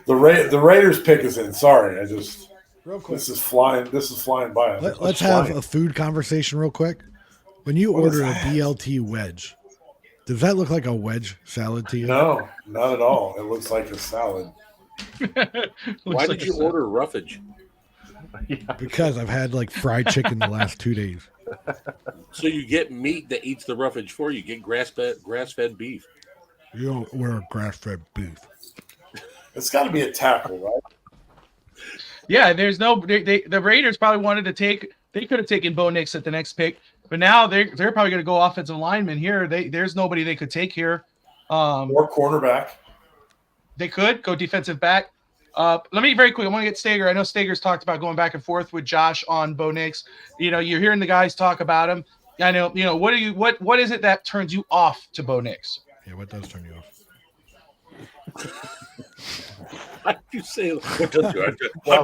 The Raiders pick us in. Sorry, I just Real quick. this is flying by. Let's have a food conversation real quick. When you What is order a that? BLT wedge, does that look like a wedge salad to you? No, not at all. It looks like a salad. Why did you order roughage? Because I've had like fried chicken the last 2 days. So you get meat that eats the roughage for you. Get grass-fed beef. You don't wear grass-fed beef. It's got to be a tackle, right? Yeah, there's no. The Raiders probably wanted to take. They could have taken Bo Nix at the next pick, but now they're probably going to go offensive lineman here. There's nobody they could take here. Or cornerback. They could go defensive back. Let me very quick. I want to get Stager. I know Stager's talked about going back and forth with Josh on Bo Nix. You know, you're hearing the guys talk about him. I know. You know, what is it that turns you off to Bo Nix? Yeah, what does turn you off? Why did you say what does you? I'm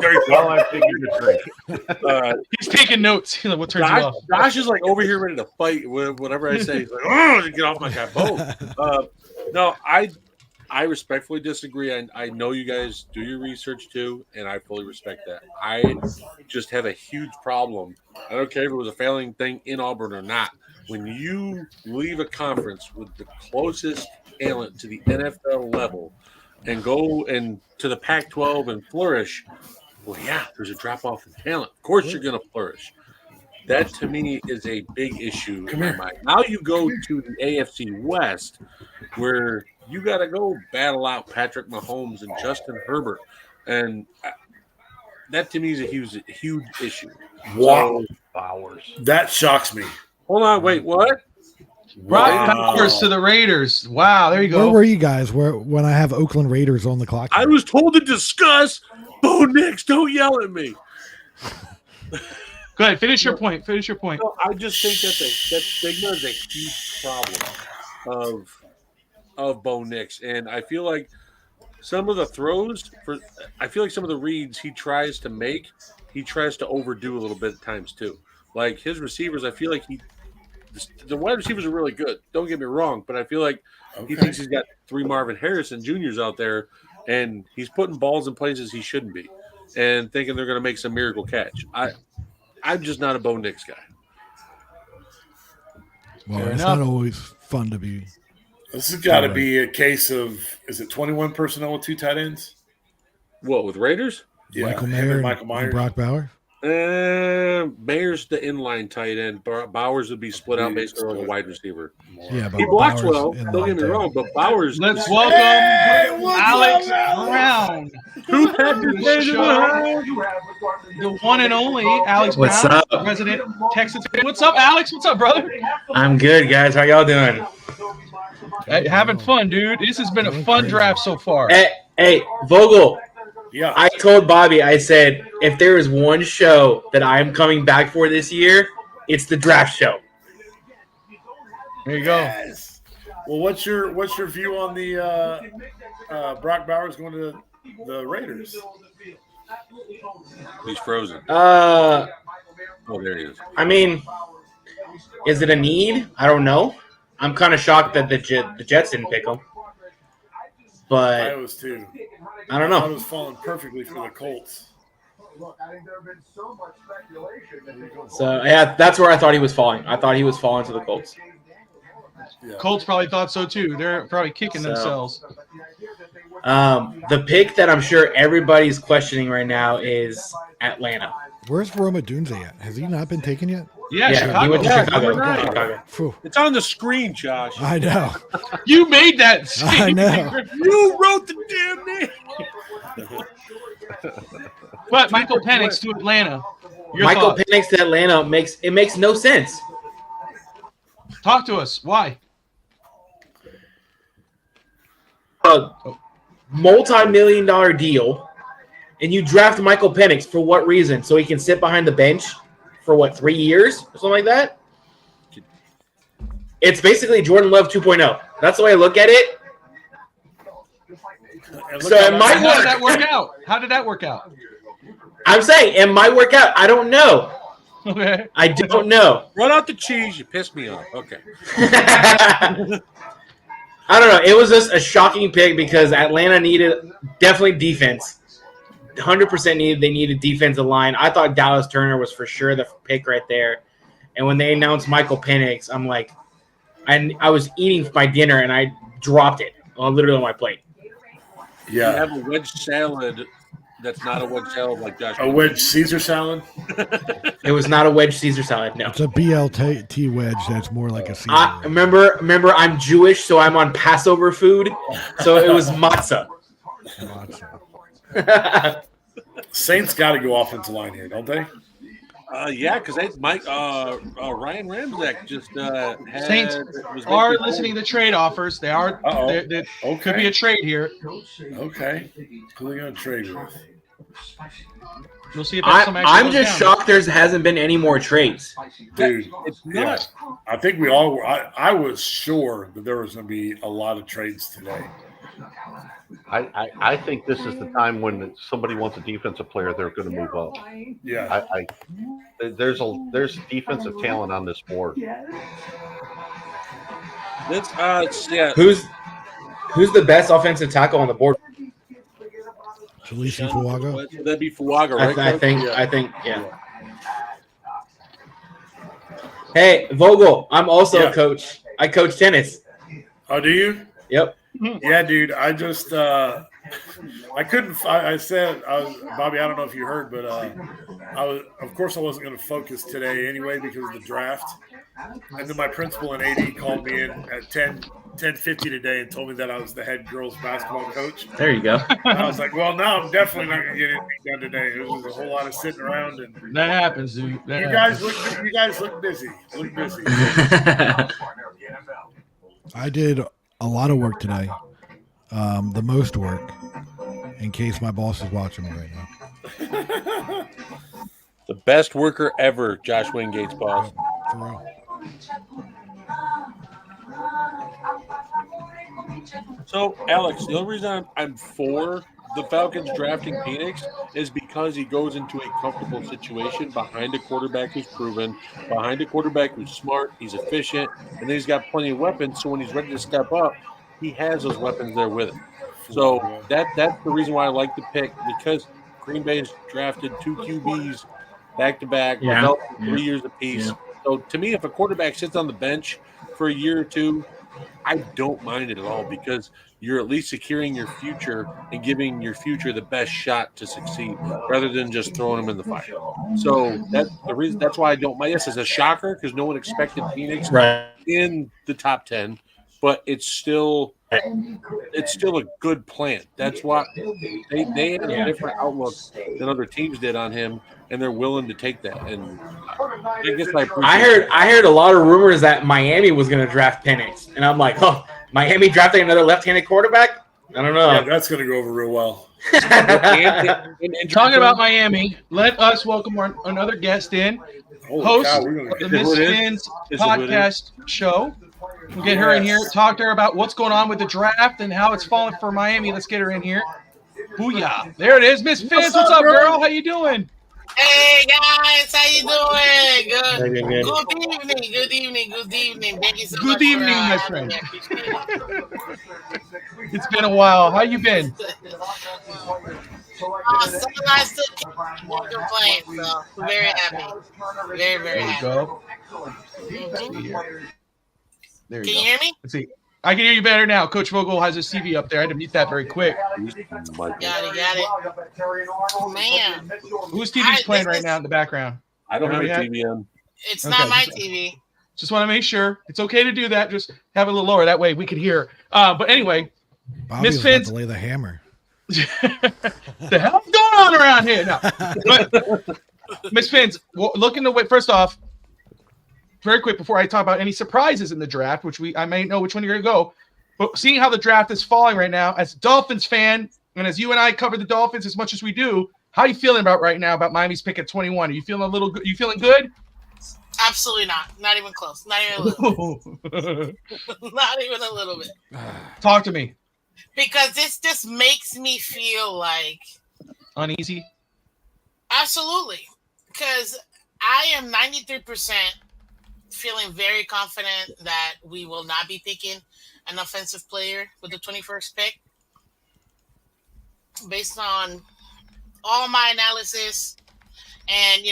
thinking the drink. He's taking notes. He's like, what turns you off? Josh is like over here ready to fight. Whatever I say, he's like, "Oh, get off my guy, Bo." No, I respectfully disagree. I know you guys do your research too, and I fully respect that. I just have a huge problem. I don't care if it was a failing thing in Auburn or not. When you leave a conference with the closest talent to the NFL level and go and to the Pac-12 and flourish, well, yeah, there's a drop-off in talent. Of course you're going to flourish. That, to me, is a big issue in my mind. Now you go to the AFC West, where you got to go battle out Patrick Mahomes and Justin Herbert. And that, to me, is a huge issue. Wow. Bowers. That shocks me. Hold on, wait, what? Brock Bowers to the Raiders. Wow, there you go. Where were you guys when I have Oakland Raiders on the clock? I was told to discuss Bo Nix. Don't yell at me. Go ahead, finish your point. No, I just think that stigma is a huge problem of Bo Nix, and I feel like some of the throws some of the reads he tries to make, he tries to overdo a little bit at times too. Like his receivers, I feel like the wide receivers are really good. Don't get me wrong, but I feel like he thinks he's got 3 Marvin Harrison Juniors out there, and he's putting balls in places he shouldn't be, and thinking they're going to make some miracle catch. I'm just not a Bo Nix guy. Well, Fair it's enough. not always fun to be. This has got to be a case of, is it 21 personnel with 2 tight ends? What, with Raiders? Yeah, Michael him Mayer and Michael Myers. and Brock Bowers. Mayer's the inline tight end. Bowers would be split out basically like a wide receiver. Yeah, but He blocks Bowers well. in Don't get me line wrong, but Bowers. Let's welcome Alex Brown. Two Packers fans in the house. The one and only Alex What's Brown, up? President Texas. What's up, Alex? What's up, brother? I'm good, guys. How y'all doing? Hey, having fun, dude. This has been a fun draft so far. Hey, Vogel. Yeah. I told Bobby, I said, if there is one show that I'm coming back for this year, it's the draft show. There you go. Yes. Well, what's your view on the Brock Bowers going to the Raiders? He's frozen. Uh, Oh, there he is. I mean, is it a need? I don't know. I'm kind of shocked that the Jets didn't pick him. I But was too. I don't I know. was falling perfectly for the Colts. So, yeah, that's where I thought he was falling. I thought he was falling to the Colts. Yeah. Colts probably thought so too. They're probably kicking So- themselves. The pick that I'm sure everybody's questioning right now is Atlanta. Where's Rome Odunze at? Has he not been taken yet? Yeah, He Chicago. went to Yeah, Chicago. number 9. Chicago. Phew. It's on the screen, Josh. I know. You made that. I know. You wrote the damn name. But Michael Penix to Atlanta. Your Michael thoughts? Penix to Atlanta makes no sense. Talk to us. Why? A multi-million-dollar deal, and you draft Michael Penix for what reason? So he can sit behind the bench for what, 3 years or something like that? It's basically Jordan Love 2.0. That's the way I look at it. And So look how it might How did that work. work out? How did that work out? I'm saying it might work out. I don't know. Okay. I don't know. Run out the cheese. You pissed me off. Okay. I don't know. It was just a shocking pick because Atlanta needed definitely defense. 100% they needed defensive line. I thought Dallas Turner was for sure the pick right there. And when they announced Michael Penix, I'm like, I was eating my dinner and I dropped it literally on my plate. Yeah. You have a wedge salad that's not a wedge salad like Josh. A wedge Caesar salad? It was not a wedge Caesar salad, no. It's a BLT wedge that's more like a Caesar. Remember, I'm Jewish, so I'm on Passover food. So it was matzah. Saints got to go offensive line here, don't they? Yeah, because Ryan Ramczyk just had. Saints are listening to trade offers. They are. There could be a trade here. Okay. Who are they going to trade with? We'll see if that's some actually I'm goes just down. shocked there hasn't been any more trades. Dude, It's not. I think we all were. I was sure that there was going to be a lot of trades today. I think this is the time when somebody wants a defensive player, they're going to move up. Yeah. There's defensive talent on this board. Yeah. Who's the best offensive tackle on the board? Talisi Fuaga. That'd be Fuaga, right? I think, yeah. Hey, Vogel, I'm also a coach. I coach tennis. Oh, do you? Yep. Yeah, dude. I just I couldn't. I said, Bobby. I don't know if you heard, but of course, I wasn't going to focus today anyway because of the draft. And then my principal and AD called me in at 10:50 today and told me that I was the head girls basketball coach. There you go. I was like, well, no, I'm definitely not going to get anything done today. It was a whole lot of sitting around, and That happens, dude. you guys look busy. Look busy. I did a lot of work today. The most work, in case my boss is watching me right now. The best worker ever, Josh Wingate's boss. For real. So, Alex, the only reason I'm for the Falcons drafting Penix is because he goes into a comfortable situation behind a quarterback who's proven, behind a quarterback who's smart, he's efficient, and then he's got plenty of weapons. So when he's ready to step up, he has those weapons there with him. So that's the reason why I like the pick, because Green Bay's drafted 2 QBs back-to-back, developed 3 years apiece. Yeah. So to me, if a quarterback sits on the bench for a year or two, I don't mind it at all, because you're at least securing your future and giving your future the best shot to succeed, rather than just throwing them in the fire. So that's why I don't mind. Yes, it's a shocker because no one expected Penix in the top 10, but it's still a good plan. That's why they had a different outlook than other teams did on him, and they're willing to take that. And I guess I heard a lot of rumors that Miami was going to draft Penix, and I'm like, oh, Miami drafting another left-handed quarterback? I don't know. Yeah, that's going to go over real well. Talking about Miami, let us welcome another guest in, host of the Misfits podcast show. We'll get her in here, talk to her about what's going on with the draft and how it's falling for Miami. Let's get her in here. Booyah. There it is. Miss Fizz, what's up, girl? How you doing? Hey, guys. How you doing? Good evening. Thank you so much. Good evening, my friend. It's been a while. How you been? I still can't complain, so I'm very happy. Very, very happy. There you go. Can you hear me? Let's see. I can hear you better now. Coach Vogel has his CV up there. I had to mute that very quick. Got it. Man. Whose TV's playing right now in the background? I don't have a TV on. It's not my TV. Just want to make sure. It's okay to do that. Just have it a little lower. That way we can hear. But anyway, Bobby was about to lay the hammer. The hell's going on around here now? But Miss Fins, looking to wait. First off, very quick before I talk about any surprises in the draft, which I may know which one you're going to go. But seeing how the draft is falling right now, as a Dolphins fan, and as you and I cover the Dolphins as much as we do, how are you feeling right now about Miami's pick at 21? Are you feeling a little good? You feeling good? Absolutely not. Not even close. Not even a little bit. Not even a little bit. Talk to me. Because this just makes me feel like uneasy. Absolutely. Because I am 93% feeling very confident that we will not be picking an offensive player with the 21st pick, based on all my analysis. And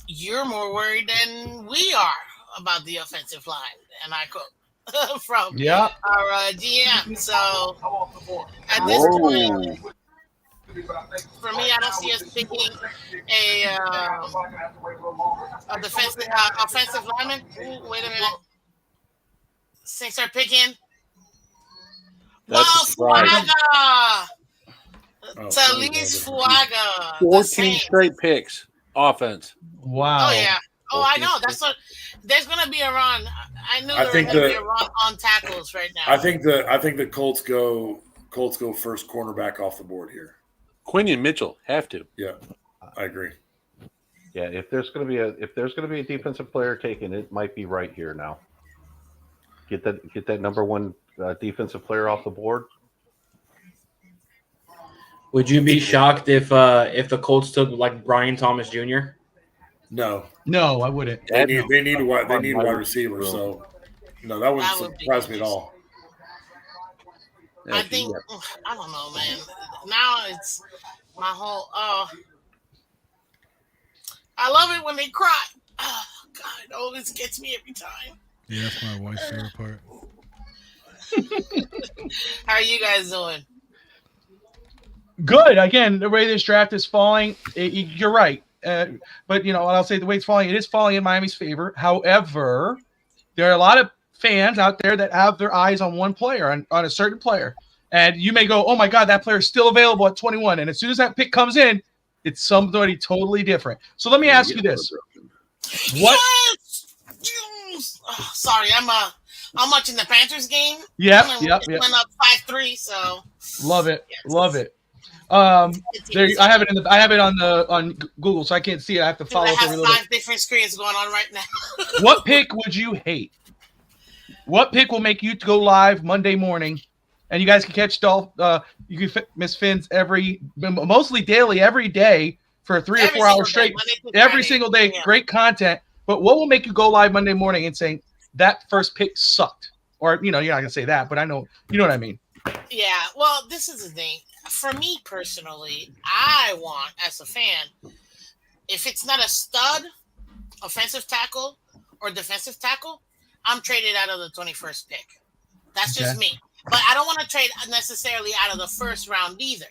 you're more worried than we are about the offensive line, and I quote from our GM. So at this point, for me, I don't see us picking a offensive lineman. Ooh, wait a minute. Saints are picking. Fuaga! Talise Fuaga. 14 straight picks. Offense. Wow. Oh yeah. Oh, I know. That's what. There's gonna be a run. I knew there was gonna be a run on tackles right now. I think the Colts go first cornerback off the board here. Quinion Mitchell have to. Yeah, I agree. Yeah, if there's going to be a defensive player taken, it might be right here now. Get that number one defensive player off the board. Would you be shocked if the Colts took like Brian Thomas Jr.? No, I wouldn't. They need a wide receiver. So no, that wouldn't surprise me at all. I think I don't know, man. Now it's my whole. I love it when they cry. Oh God, it always gets me every time. Yeah, that's my wife's favorite part. How are you guys doing? Good. Again, the way this draft is falling, you're right. But I'll say the way it's falling, it is falling in Miami's favor. However, there are a lot of fans out there that have their eyes on one player, on a certain player. And you may go, oh my God, that player is still available at 21. And as soon as that pick comes in, it's somebody totally different. So let me ask you this. What? Yes! Oh, sorry, I'm watching the Panthers game. Yep. Went up 5-3, so love it. Love it. I have it on Google, so I can't see it. I have to follow. I have 5 different screens going on right now. What pick would you hate? What pick will make you go live Monday morning? And you guys can catch you can Miss Fins mostly daily, every day for 3 or 4 hours straight, every single day. Yeah. Great content. But what will make you go live Monday morning and saying that first pick sucked? Or you're not gonna say that, but I know you know what I mean. Yeah. Well, this is the thing. For me personally, I want, as a fan, if it's not a stud offensive tackle or defensive tackle, I'm traded out of the 21st pick. That's just me. But I don't want to trade necessarily out of the first round either.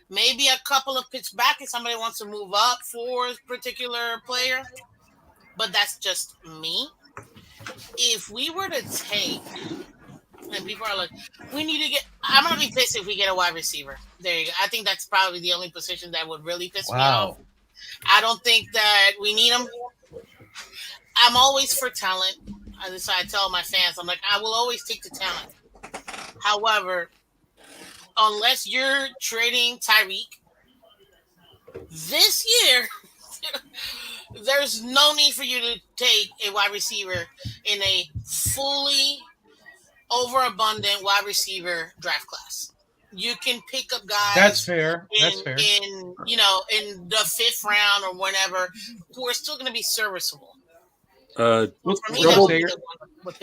Maybe a couple of picks back if somebody wants to move up for a particular player. But that's just me. If we were to take, and people are like, we need to get, I'm going to be pissed if we get a wide receiver. There you go. I think that's probably the only position that would really piss me off. I don't think that we need them. I'm always for talent. So I tell my fans, I'm like, I will always take the talent. However, unless you're trading Tyreek this year, there's no need for you to take a wide receiver in a fully overabundant wide receiver draft class. You can pick up guys. That's fair. In the 5th round or whatever, who are still going to be serviceable.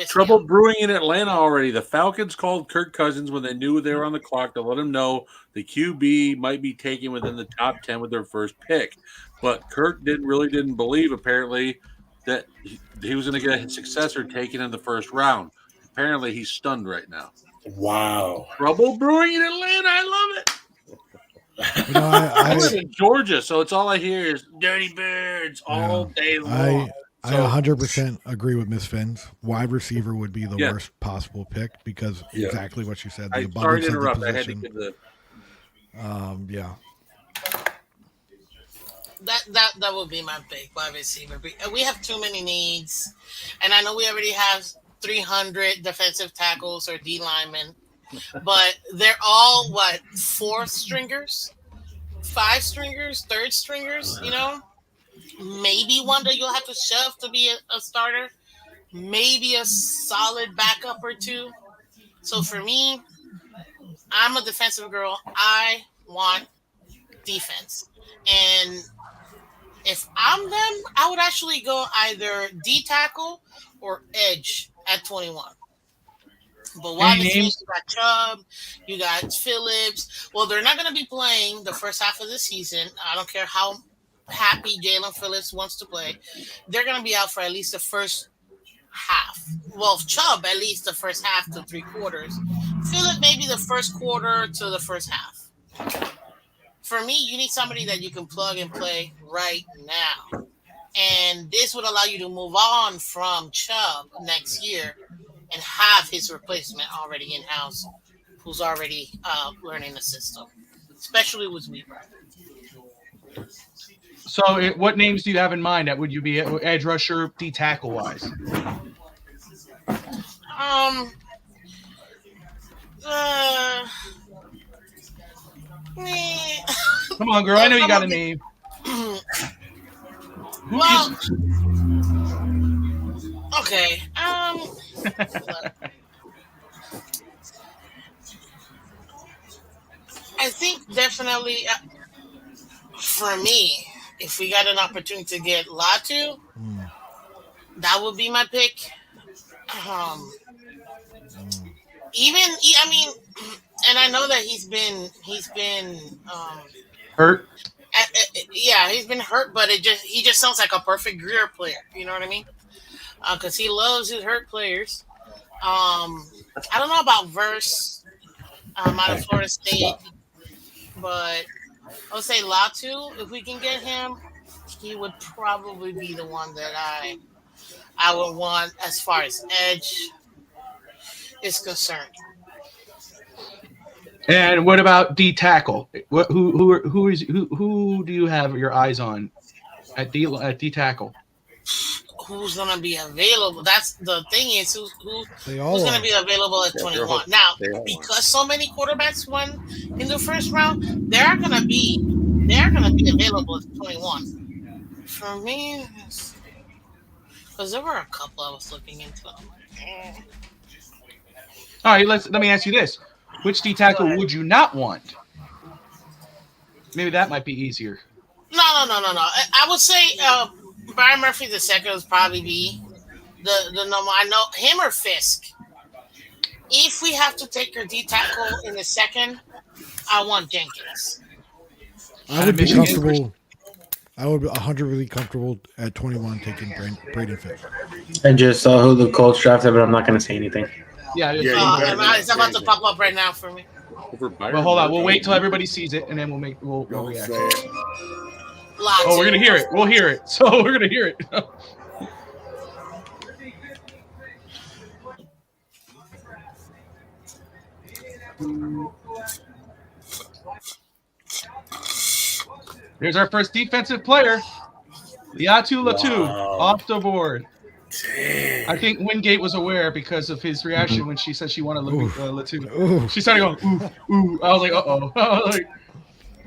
Trouble brewing in Atlanta already. The Falcons called Kirk Cousins when they knew they were on the clock to let him know the QB might be taken within the top 10 with their first pick. But Kirk didn't believe, apparently, that he was going to get a successor taken in the first round. Apparently, he's stunned right now. Wow. Trouble brewing in Atlanta. I love it. I live in Georgia, so it's all I hear is dirty birds all day long. I 100% agree with Miss Fins. Wide receiver would be the worst possible pick because exactly what you said. The abundance of the position. That would be my pick, wide receiver. We have too many needs, and I know we already have 300 defensive tackles or D linemen, but they're all 4th stringers, 5 stringers, 3rd stringers. Maybe one that you'll have to shove to be a starter, maybe a solid backup or 2. So for me, I'm a defensive girl. I want defense. And If I'm them, I would actually go either D tackle or edge at 21. But wide Any receiver, names? you got Chubb, you got Phillips. Well, they're not going to be playing the first half of the season. I don't care how happy Jalen Phillips wants to play. They're going to be out for at least the first half. Well, Chubb, at least the first half to 3 quarters. Phillips, maybe the first quarter to the first half. For me, you need somebody that you can plug and play right now. And this would allow you to move on from Chubb next year and have his replacement already in-house, who's already learning the system, especially with Weaver. So, what names do you have in mind that would you be edge rusher, D tackle wise? Come on, girl. I know you got a name. Well, okay. I think definitely for me, if we got an opportunity to get Latu, that would be my pick. And I know that he's been Hurt. Yeah, he's been hurt, but he just sounds like a perfect Greer player. You know what I mean? Because he loves his hurt players. I don't know about Verse out of Florida State, but I would say Latu. If we can get him, he would probably be the one that I would want as far as edge is concerned. And what about D tackle? Who do you have your eyes on at D tackle? Who's gonna be available? That's the thing is who's gonna be available at 21. Now, because so many quarterbacks went in the first round, they're gonna be available at 21. For me, because there were a couple I was looking into. All right, let me ask you this: which D tackle would you not want? Maybe that might be easier. No. I would say Byron Murphy II would probably be the number. I know him or Fisk. If we have to take your D tackle in the second, I want Jenkins. I would be comfortable. I would be 100% comfortable at 21 taking Braden Fisk. I just saw who the Colts drafted, but I'm not going to say anything. Yeah. It's about to pop up right now for me. Well, hold on. We'll wait till everybody sees it, and then we'll react. Oh, we're gonna hear it. We'll hear it. So we're gonna hear it. Here's our first defensive player, Laiatu Latu, off the board. Dang. I think Wingate was aware because of his reaction when she said she wanted Latu. She started going, ooh. I was like, uh-oh.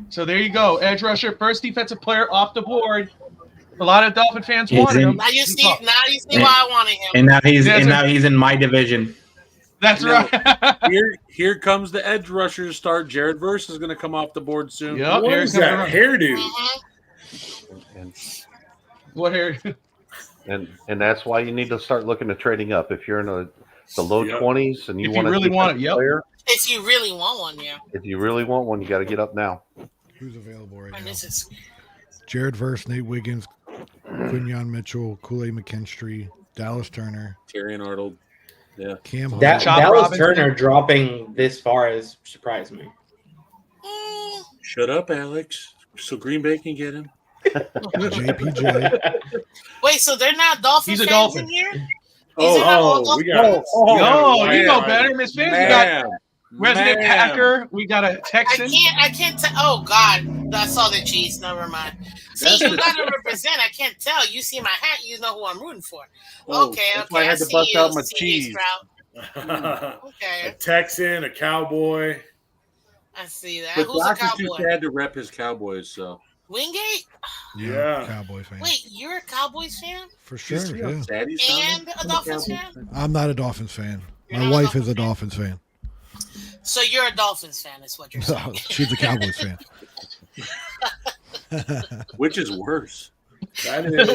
So there you go. Edge rusher, first defensive player off the board. A lot of Dolphin fans wanted him. Now you see why I wanted him. And now he's in my division. That's right. Here comes the edge rusher start. Jared Verse is going to come off the board soon. Yep, what is that hairdo? What hair? And that's why you need to start looking at trading up. If you're in the low 20s and you want to really want it, player, if you really want one, yeah. If you really want one, you got to get up now. Who's available right now? This is Jared Verse, Nate Wiggins, Quinyon Mitchell, Kool-Aid McKinstry, Dallas Turner, Terrion Arnold. Yeah. Cam Hunt. Dallas Turner dropping this far has surprised me. Shut up, Alex. So Green Bay can get him. JPJ. Wait, so they're not Dolphin He's a fans Dolphin. in here? We got. You know better, Miss Fans. We got resident Packer. We got a Texan. I can't tell. Oh God, I saw the Chiefs. Never mind. See, you got to represent. I can't tell. You see my hat. You know who I'm rooting for. Okay. I had to bust out my cheese. Okay. A Texan, a Cowboy. I see that. But Who's a Doc's too Cowboy? sad to rep his Cowboys. So Wingate? Yeah. Cowboy fan. Wait, you're a Cowboys fan? For sure, yeah. And a Dolphins fan? I'm not a Dolphins fan. You're My not a wife is a Dolphins fan. So you're a Dolphins fan, is what you're saying. She's a Cowboys fan. which is worse? That is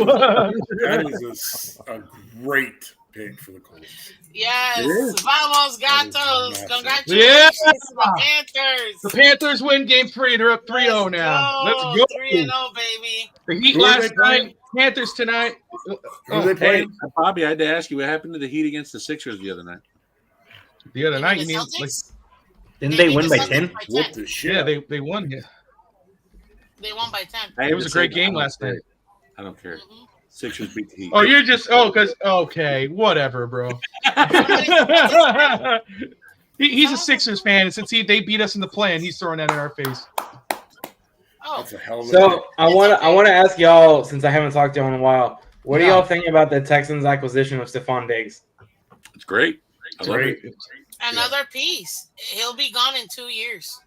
a great pick for the Colts. Yes, vamos gatos! Congratulations Yeah. to the Panthers. The Panthers win Game 3. They're up 3-0 now. Let's go. 3-0, baby. The Heat Who are they last playing? night. Panthers tonight. Who are they Hey, playing? Bobby, I had to ask you what happened to the Heat against the Sixers the other night. The other night, The you mean? Celtics? Like, Didn't They they beat win the by Celtics 10? by What the shit? yeah, they won. Yeah. They won by 10. I It had was to a great say, game I don't last care. night. I don't care. Mhm. Sixers beat the Heat. Oh, you're just because okay, whatever, bro. He's a Sixers fan, and since they beat us in the play, and he's throwing that in our face. Oh, That's a hell of a So I want to ask y'all, since I haven't talked to y'all in a while, what do Yeah. y'all think about the Texans' acquisition of Stephon Diggs? It's great. I love Great. it. another piece. He'll be gone in 2 years.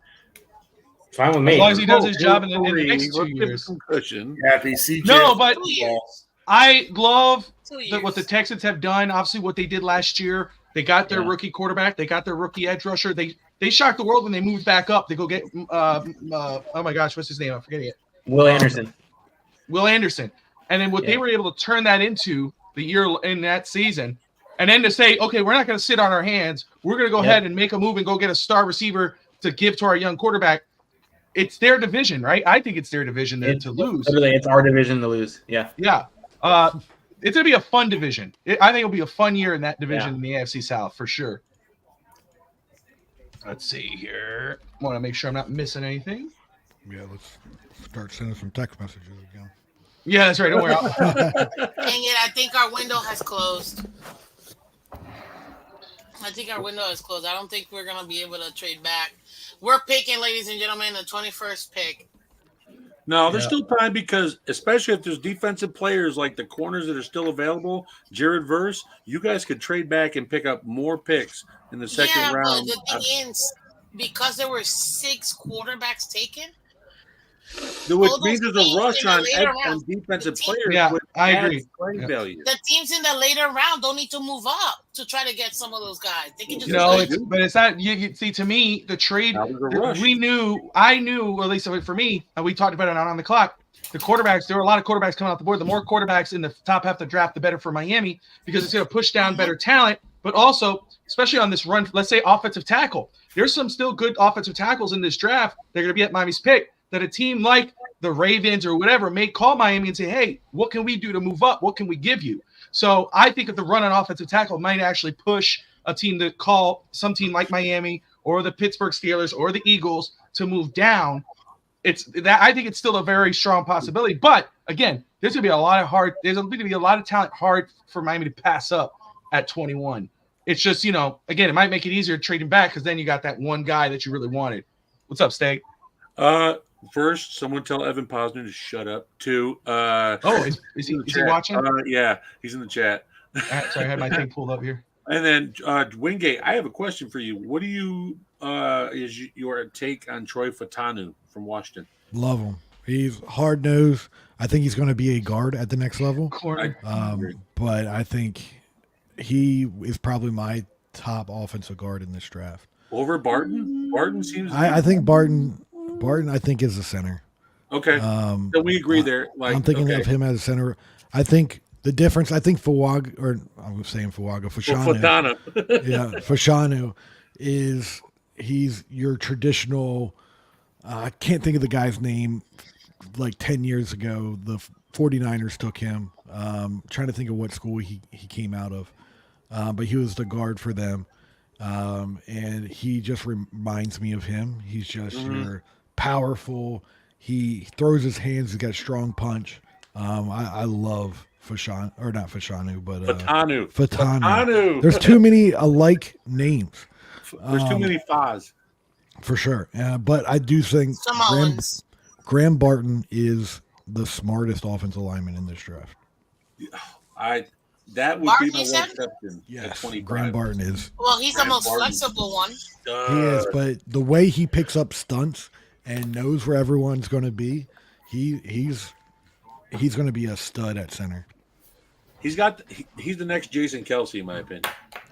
Fine with As me. long as he does his job in the Three, next 2 let's give him years. some cushion. happy CJ. No, but 2 years. I love 2 years. what the Texans have done. Obviously, what they did last year, they got their Yeah. rookie quarterback, they got their rookie edge rusher. They shocked the world when they moved back up. They go get oh my gosh, what's his name? I'm forgetting it. Will Anderson. Will Anderson. And then what they Yeah. were able to turn that into the year in that season, and then to say, okay, we're not going to sit on our hands. We're going to go Yeah. ahead and make a move and go get a star receiver to give to our young quarterback. It's their division, right? I think it's their division there to lose. Literally, it's our division to lose. Yeah. Yeah. It's going to be a fun division. I think it'll be a fun year in that division in the AFC South for sure. Let's see here. Want to make sure I'm not missing anything. Yeah, let's start sending some text messages again. Yeah, that's right. Don't worry. Dang it, I think our window has closed. I don't think we're going to be able to trade back. We're picking, ladies and gentlemen, the 21st pick. No, there's Yeah. still time because, especially if there's defensive players like the corners that are still available, Jared Verse, you guys could trade back and pick up more picks in the second round. But the thing is, because there were 6 quarterbacks taken, Which all means those there's a teams rush in the on later on rounds, defensive the team- players. Yeah, with I bad agree. trade Yeah. value. the teams in the later round don't need to move up to try to get some of those guys. They can just No, wait. it's not. You see, to me, the trade. Now there's a rush. I knew, at least for me, and we talked about it on the clock. The quarterbacks, there were a lot of quarterbacks coming off the board. The more quarterbacks in the top half of the draft, the better for Miami because it's going to push down better talent. But also, especially on this run, let's say offensive tackle. There's some still good offensive tackles in this draft. They're going to be at Miami's pick. That a team like the Ravens or whatever may call Miami and say, "Hey, what can we do to move up? What can we give you?" So I think that the run on offensive tackle might actually push a team to call some team like Miami or the Pittsburgh Steelers or the Eagles to move down. It's that I think it's still a very strong possibility. But again, there's gonna be a lot of talent hard for Miami to pass up at 21. It's just, again, it might make it easier trading back because then you got that one guy that you really wanted. What's up, Stag? First, someone tell Evan Posner to shut up. 2, Is he watching? Yeah, he's in the chat. Sorry, I had my thing pulled up here. And then Wingate, I have a question for you. What do you is your take on Troy Fautanu from Washington? Love him. He's hard nosed. I think he's going to be a guard at the next level. Corner. But I think he is probably my top offensive guard in this draft. Over Barton? Barton seems. I think Barton. I think is a center. Okay. So we agree there. Like I'm thinking okay. of him as a center. I think the difference. I think Fashanu. Yeah, Fashanu is he's your traditional. I can't think of the guy's name. Like 10 years ago, the 49ers took him. Trying to think of what school he came out of, but he was the guard for them, and he just reminds me of him. He's just your powerful. He throws his hands. He's got a strong punch. I love Fashanu, or not Fashanu, but Fautanu. Fautanu. There's too many alike names. There's too many Faz. For sure. But I do think Graham Barton is the smartest offensive lineman in this draft. That would Barton, be my you one said? exception. Yes, Graham Barton is. Well, he's the Graham most Barton. flexible one. He is, but the way he picks up stunts and knows where everyone's going to be, he's going to be a stud at center. He's the next Jason Kelsey, in my opinion.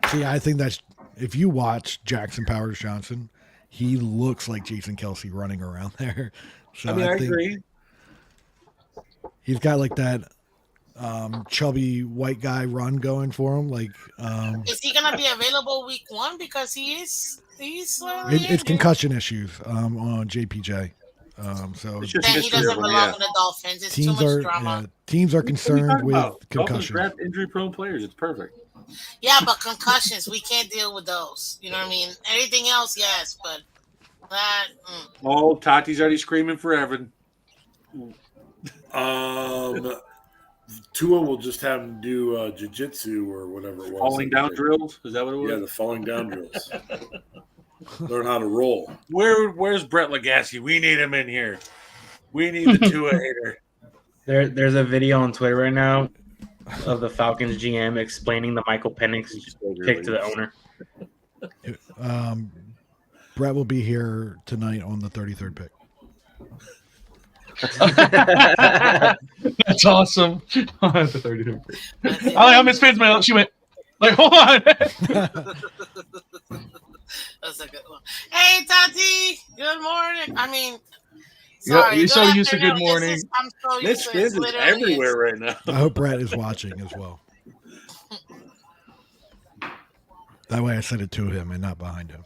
See, I think that's if you watch Jackson Powers Johnson, he looks like Jason Kelsey running around there. So I think, agree. He's got like that chubby white guy run going for him. Like, Is he gonna be available week 1? Because he's it's concussion issues on JPJ. So It's just then he doesn't history of him, belong yeah. in the Dolphins. It's too teams much are drama. teams are What are you concerned talking with about? Dolphins concussion. draft injury-prone players. It's perfect. Yeah, but concussions, we can't deal with those. You know what I mean? Anything else, yes, but that. Oh, Tati's already screaming for Evan. Tua will just have him do jiu-jitsu or whatever it was. Falling down drills? Is that what it was? Yeah, the falling down drills. Learn how to roll. Where's Brett Legacy? We need him in here. We need the Tua hater. There's a video on Twitter right now of the Falcons GM explaining the Michael Penix pick to the owner. Brett will be here tonight on the 33rd pick. That's awesome. That's the 33rd pick. I Miss Finsman. She went like, hold on. That's a good one. Hey, Tati. Good morning. I mean, You're sorry. so good used to good afternoon. morning. I'm so This used to it. Fizz is Literally everywhere right now. I hope Brett is watching as well. That way I said it to him and not behind him.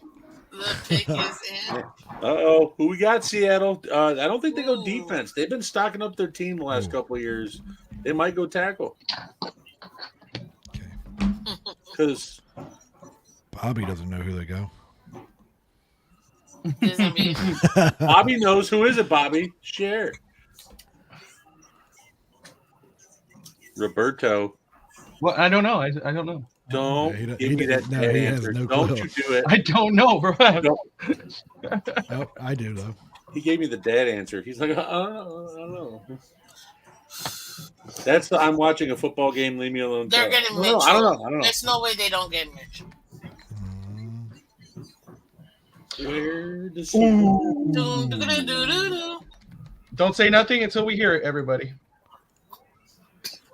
The pick is in. Uh-oh. Who we got, Seattle? I don't think they go defense. They've been stocking up their team the last couple of years. They might go tackle. Because Bobby doesn't know who they go. Bobby knows. Who is it, Bobby? Share. Roberto. Well, I don't know. I don't know. Don't give me that no, dead he has answer. no Don't clue. you do it. I don't know, bro. Oh, I do though. He gave me the dead answer. He's like, I don't know. That's the I'm watching a football game. Leave me alone. They're type. getting I Mitchell. don't know. There's no way they don't get Mitchell. Where does Don't say nothing until we hear it, everybody.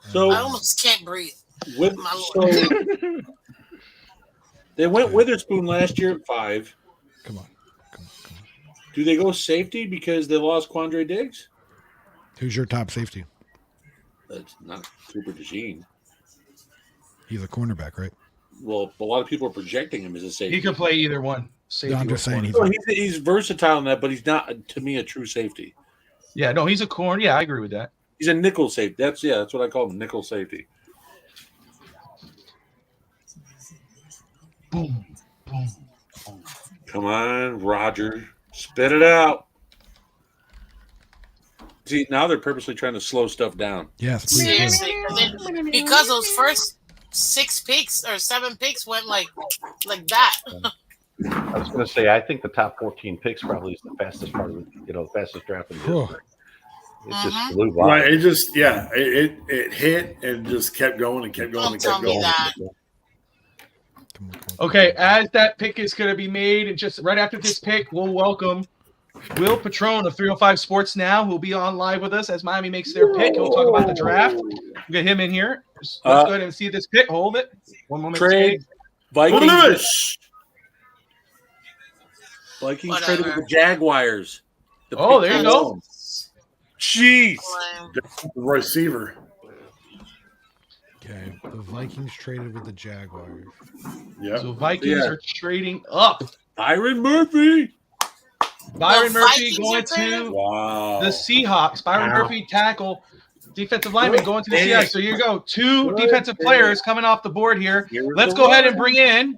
So I almost can't breathe. with, My so Lord. they went Witherspoon last year at 5. Come on. Do they go safety because they lost Quandre Diggs? Who's your top safety? That's not Cooper DeJean. He's a cornerback, right? Well, a lot of people are projecting him as a safety. He can play either one. Safety No, I'm or just saying corner. He's versatile in that, but he's not, to me, a true safety. Yeah, no, he's a corner. Yeah, I agree with that. He's a nickel safety. That's what I call him, nickel safety. Boom, boom. Come on, Roger. Spit it out. See, now they're purposely trying to slow stuff down. Yes, please do. Seriously, because those first 6 picks or 7 picks went like that. I was going to say, I think the top 14 picks probably is the fastest part of the fastest draft in Whew. history. It just flew by. Right. It just, it hit and just kept going and kept going Don't and tell kept me going. that. Okay, as that pick is going to be made, and just right after this pick, we'll welcome Will Patron of 305 Sports Now, who will be on live with us as Miami makes their pick. He'll talk about the draft. We'll get him in here. Let's go ahead and see this pick. Hold it. One moment. Trade Vikings. Vikings traded with the Jaguars. There you go. Jeez. The receiver. Okay, the Vikings traded with the Jaguars. Yeah. So Vikings are trading up. Byron Murphy. Byron The Murphy Vikings going are trading? to the Seahawks. Byron Murphy tackle. Defensive lineman going to the Seahawks. So here you go. 2 defensive players coming off the board here. Let's go ahead and bring in.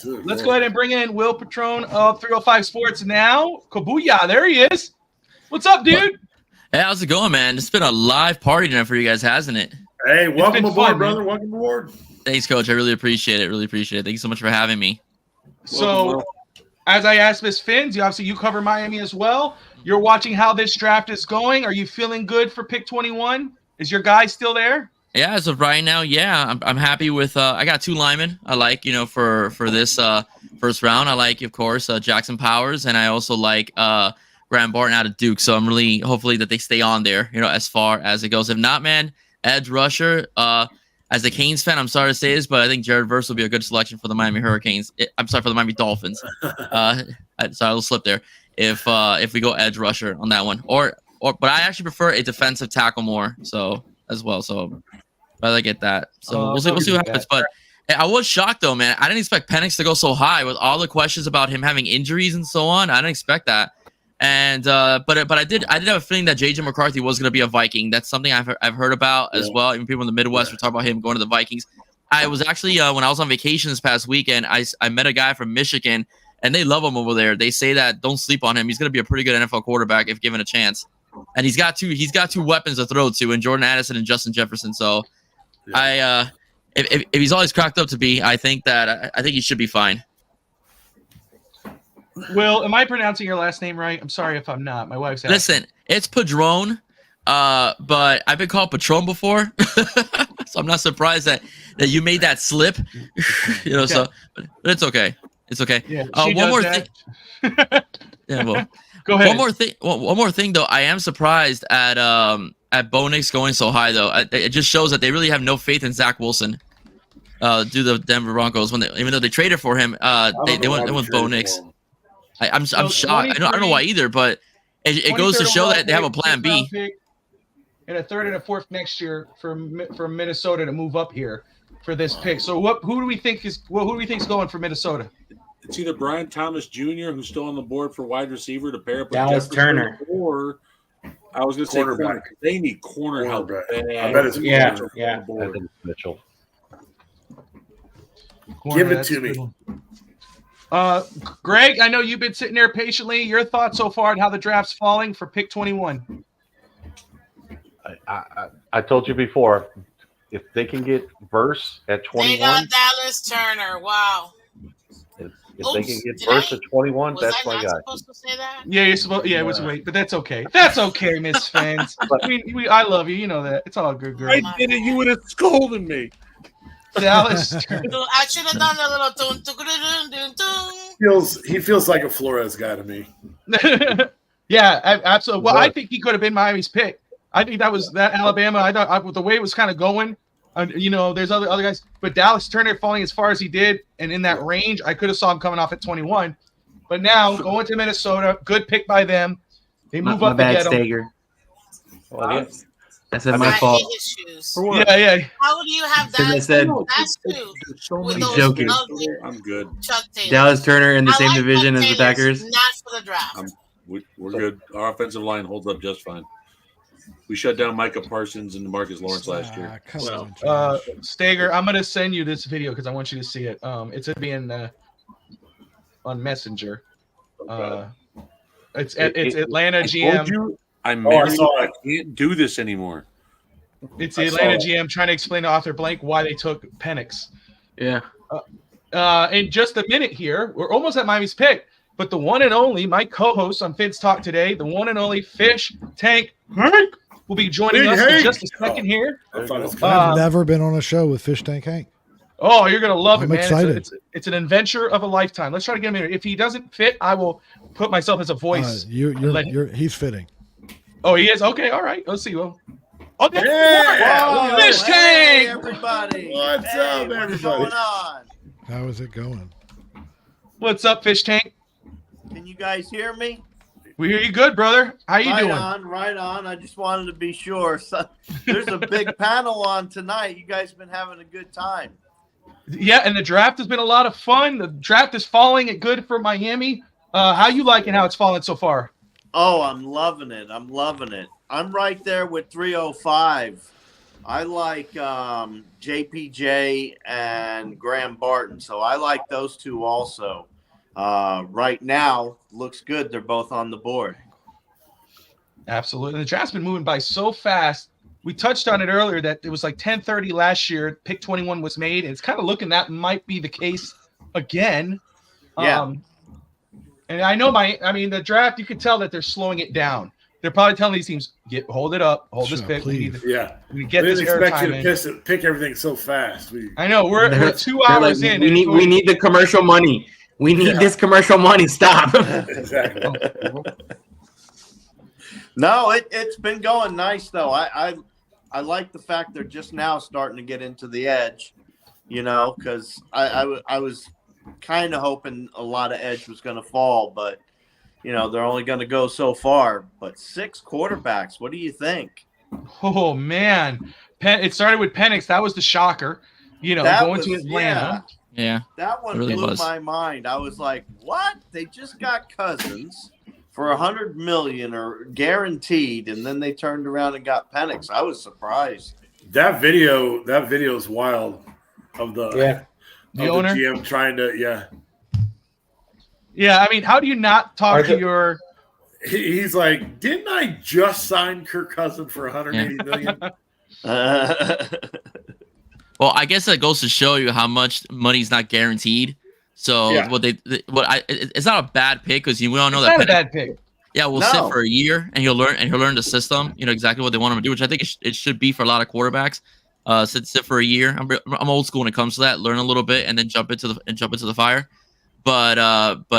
Let's go ahead and bring in Will Patron of 305 Sports Now. Kabuya, there he is. What's up, dude? Hey, how's it going, man? It's been a live party tonight for you guys, hasn't it? Hey, welcome aboard, fun, brother. man. Welcome aboard. Thanks, Coach. I really appreciate it. Thank you so much for having me. So, as I asked Miss Finns, you cover Miami as well. You're watching how this draft is going. Are you feeling good for pick 21? Is your guy still there? Yeah, as of right now, yeah, I'm happy with. I got 2 linemen. I like, for this first round. I like, of course, Jackson Powers, and I also like Graham Barton out of Duke. So I'm really hopefully that they stay on there, as far as it goes. If not, man, edge rusher. As a Canes fan, I'm sorry to say this, but I think Jared Verse will be a good selection for the Miami Hurricanes. I'm sorry, for the Miami Dolphins. Sorry, a little slip there. If we go edge rusher on that one, or but I actually prefer a defensive tackle more so as well. So I get that. So we'll see what happens. But I was shocked though, man. I didn't expect Penix to go so high with all the questions about him having injuries and so on. I didn't expect that. And but I did have a feeling that JJ McCarthy was going to be a Viking. That's something I've heard about as well. Even people in the Midwest were talking about him going to the Vikings. I was actually when I was on vacation this past weekend, I met a guy from Michigan, and they love him over there. They say that don't sleep on him. He's going to be a pretty good NFL quarterback if given a chance. And he's got two weapons to throw to, in Jordan Addison and Justin Jefferson. So if he's all he's cracked up to be, I think he should be fine. Will, am I pronouncing your last name right? I'm sorry if I'm not. My wife's asking. Listen, it's Padron, but I've been called Patron before, so I'm not surprised that you made that slip. Okay. So but it's okay. It's okay. Yeah, one more thing. Yeah, well, go ahead. One more thing, though. I am surprised at Bo Nix going so high, though. It just shows that they really have no faith in Zach Wilson. Due to the Denver Broncos, even though they traded for him, they went with Bo Nix. I'm shocked. I don't know why either, but it goes to show that they have a plan B. And a third and a fourth next year for Minnesota to move up here for this pick. So who do we think is going for Minnesota? It's either Brian Thomas Jr., who's still on the board for wide receiver to pair up with Dallas Jefferson, Turner, or I was going to say corner. They need corner help. I bet it's yeah. I think Mitchell. Give it to me. Greg, I know you've been sitting there patiently. Your thoughts so far on how the draft's falling for pick 21? I told you before, if they can get Verse at 21, they got Dallas Turner. Wow. If they can get Verse at 21, that's my guy. Supposed to say that? Yeah, you're supposed. Yeah, it was wait, but that's okay. That's okay, Miss Fans. I love you. You know that. It's all good, girl. I did it. You would have scolded me. Dallas Turner. I should have done a little He feels like a Flores guy to me. Yeah, absolutely. Well, I think he could have been Miami's pick. I think that Alabama. I thought the way it was kind of going. There's other guys, but Dallas Turner falling as far as he did, and in that range, I could have saw him coming off at 21. But now going to Minnesota, good pick by them. They move up to get him. Well, That's my fault. Yeah. How do you have that? I said, joking. I'm good. Dallas Turner in the same division as the Packers. Not for the draft. We're good. Our offensive line holds up just fine. We shut down Micah Parsons and Marcus Lawrence last year. Stager, I'm going to send you this video because I want you to see it. It's going to be on Messenger. It's Atlanta GM. I'm married. I can't do this anymore. It's the Atlanta GM trying to explain to Arthur Blank why they took Penix. Yeah. In just a minute here, we're almost at Miami's pick, but the one and only, my co-host on Finn's Talk today, the one and only Fish Tank Hank will be joining us in just a second here. I've never been on a show with Fish Tank Hank. Oh, you're gonna love it, man! Excited. It's an adventure of a lifetime. Let's try to get him in. If he doesn't fit, I will put myself as a voice. He's fitting. Oh, he is? Okay, all right. Let's see. Well, okay. Yeah. Fish Tank! Hey, everybody. What's up, everybody? What's going on? How is it going? What's up, Fish Tank? Can you guys hear me? We hear you good, brother. How you doing? Right on. I just wanted to be sure. So, there's a big panel on tonight. You guys been having a good time. Yeah, and the draft has been a lot of fun. The draft is falling at good for Miami. How you liking how it's fallen so far? Oh, I'm loving it. I'm right there with 305. I like JPJ and Graham Barton, so I like those two also. Right now, looks good. They're both on the board. Absolutely. The draft's been moving by so fast. We touched on it earlier that it was like 10:30 last year. Pick 21 was made. And it's kind of looking that might be the case again. Yeah. And I know the draft, you can tell that they're slowing it down. They're probably telling these teams, hold it up, hold this pick. We get we this didn't expect you to pick everything so fast. I know we're 2 hours in. We need the commercial money. We need this commercial money. Stop. Exactly. No, it's been going nice though. I like the fact they're just now starting to get into the edge, because I was kind of hoping a lot of edge was going to fall, but they're only going to go so far. But 6 quarterbacks. What do you think? Oh man, it started with Penix. That was the shocker. Going to Atlanta. Yeah. That one really blew was. my mind. I was like, "What? They just got Cousins for $100 million or guaranteed, and then they turned around and got Penix." I was surprised. That video is wild of the owner GM trying to Yeah, I mean, how do you not talk to your? He's like, didn't I just sign Kirk Cousins for $180 million? Well, I guess that goes to show you how much money's not guaranteed. So it's not a bad pick because we all know It's that not a bad pick. Yeah, we'll sit for a year and he'll learn the system. Exactly what they want him to do, which I think it should be for a lot of quarterbacks. Sit for a year. I'm old school when it comes to that. Learn a little bit and then jump into the fire. But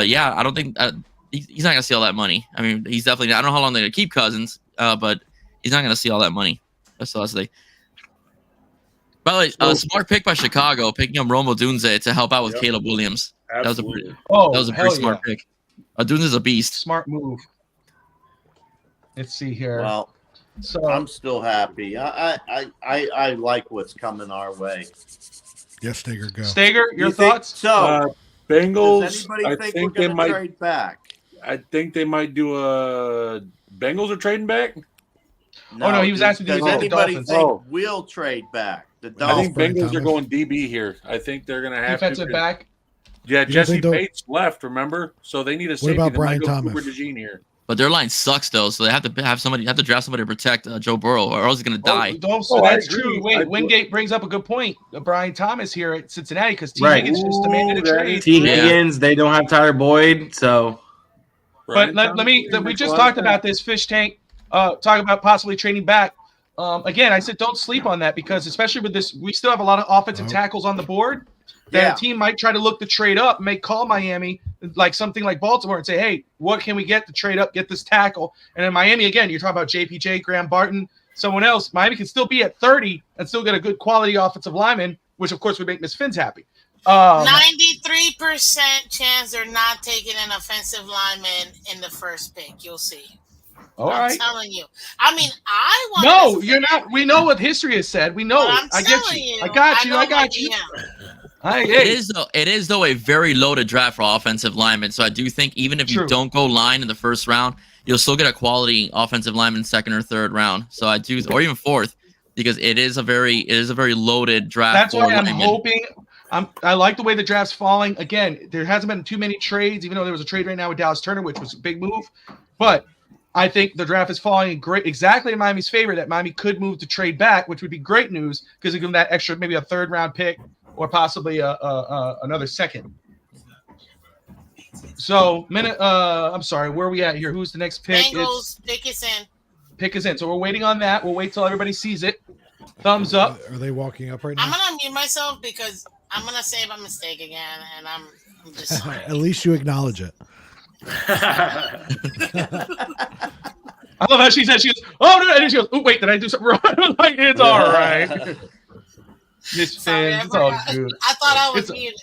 yeah, I don't think he's not gonna see all that money. I mean, he's definitely. I don't know how long they're gonna keep Cousins, but he's not gonna see all that money. That's the thing. By the way, smart pick by Chicago, picking up Rome Odunze to help out with Caleb Williams. Absolutely. That was a pretty smart pick. Odunze's a beast. Smart move. Let's see here. Well, so I'm still happy. I like what's coming our way. Yes, Stager, go. Stager, your thoughts? So, Bengals. does anybody I think think we're going to trade back? I think they might do a. Bengals are trading back. No, he was asking, does do you think the anybody Dolphins? think we'll trade back? The I think Dolphins. Bengals are going DB here. I think they're going to have Defensive back. Yeah, You don't Jesse think they'll- Bates left. Remember, so they need a What safety. about They might Brian go Thomas? Cooper DeJean here. But their line sucks though, so they have to draft somebody to protect Joe Burrow, or else he's gonna die. So that's I agree. true. Wait, I- Wingate brings up a good point. Brian Thomas here at Cincinnati because T. Right. Higgins just demanded a trade. T. Higgins, they don't have Tyler Boyd, so. But let me. We just talked about this fish tank. Talk about possibly trading back. Again, I said don't sleep on that because especially with this, we still have a lot of offensive tackles on the board. That a team might try to look to trade up, may call Miami like something like Baltimore and say, "Hey, what can we get to trade up, get this tackle?" And then Miami again, you're talking about JPJ, Graham Barton, someone else. Miami can still be at 30 and still get a good quality offensive lineman, which of course would make Miss Fins happy. 93% chance they're not taking an offensive lineman in the first pick. You'll see. All I'm right. telling you. I mean, I want. No, you're not. We know what history has said. We know. But I'm I get telling you. you, I got you. know I got my you. DM. It is though a very loaded draft for offensive linemen. So I do think even if you don't go line in the first round, you'll still get a quality offensive lineman second or third round. So I do, or even fourth, because it is a very loaded draft. That's why I'm linemen. hoping. I like the way the draft's falling. Again, there hasn't been too many trades, even though there was a trade right now with Dallas Turner, which was a big move. But I think the draft is falling exactly in Miami's favor. That Miami could move to trade back, which would be great news because it gives them that extra, maybe a third round pick or possibly another second. So I'm sorry, where are we at here? Who's the next pick? Bengals, pick is in. Pick is in. So we're waiting on that. We'll wait till everybody sees it. Thumbs up. Are they walking up right now? I'm gonna mute myself because I'm gonna say a mistake again, and I'm just sorry. At least you acknowledge it. I love how she goes, "Oh no!" And she goes, "Oh wait, did I do something wrong?" I'm like, it's all right. Miss Fans, it's all good. I thought I was muted.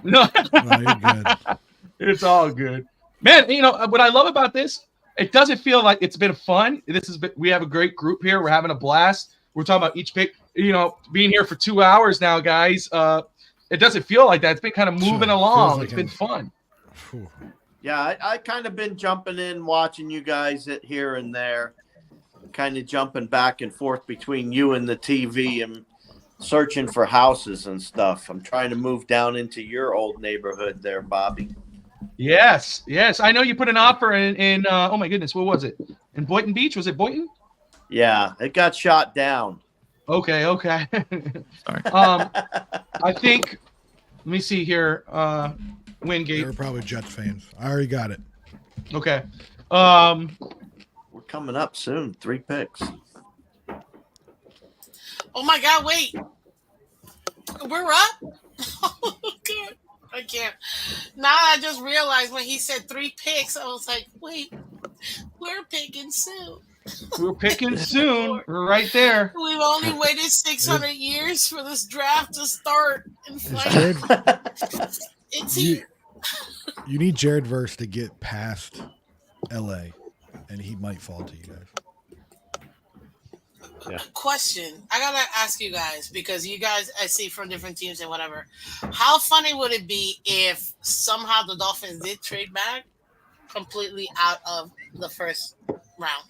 No, you're good. It's all good, man. You know what I love about this? It doesn't feel like it's been fun. We have a great group here. We're having a blast. We're talking about each pick. You know, being here for 2 hours now, guys. It doesn't feel like that. It's been kind of moving along. It's been fun. Yeah, I kind of been jumping in, watching you guys at here and there, kind of jumping back and forth between you and the TV and searching for houses and stuff. I'm trying to move down into your old neighborhood there, Bobby. Yes. I know you put an offer in oh my goodness, what was it? In Boynton Beach? Was it Boynton? Yeah, it got shot down. Okay. Sorry. I think. Let me see here. Wingate. They were probably Jets fans. I already got it. Okay. We're coming up soon. 3 picks. Oh my God! Wait, we're up. Oh God, I can't. Now I just realized when he said 3 picks, I was like, wait, we're picking soon. We're picking soon. We're right there. We've only waited 600 years for this draft to start. And Jared, it's here. you need Jared Verse to get past LA, and he might fall to you guys. Yeah. Question. I gotta ask you guys because you guys I see from different teams and whatever. How funny would it be if somehow the Dolphins did trade back completely out of the first round?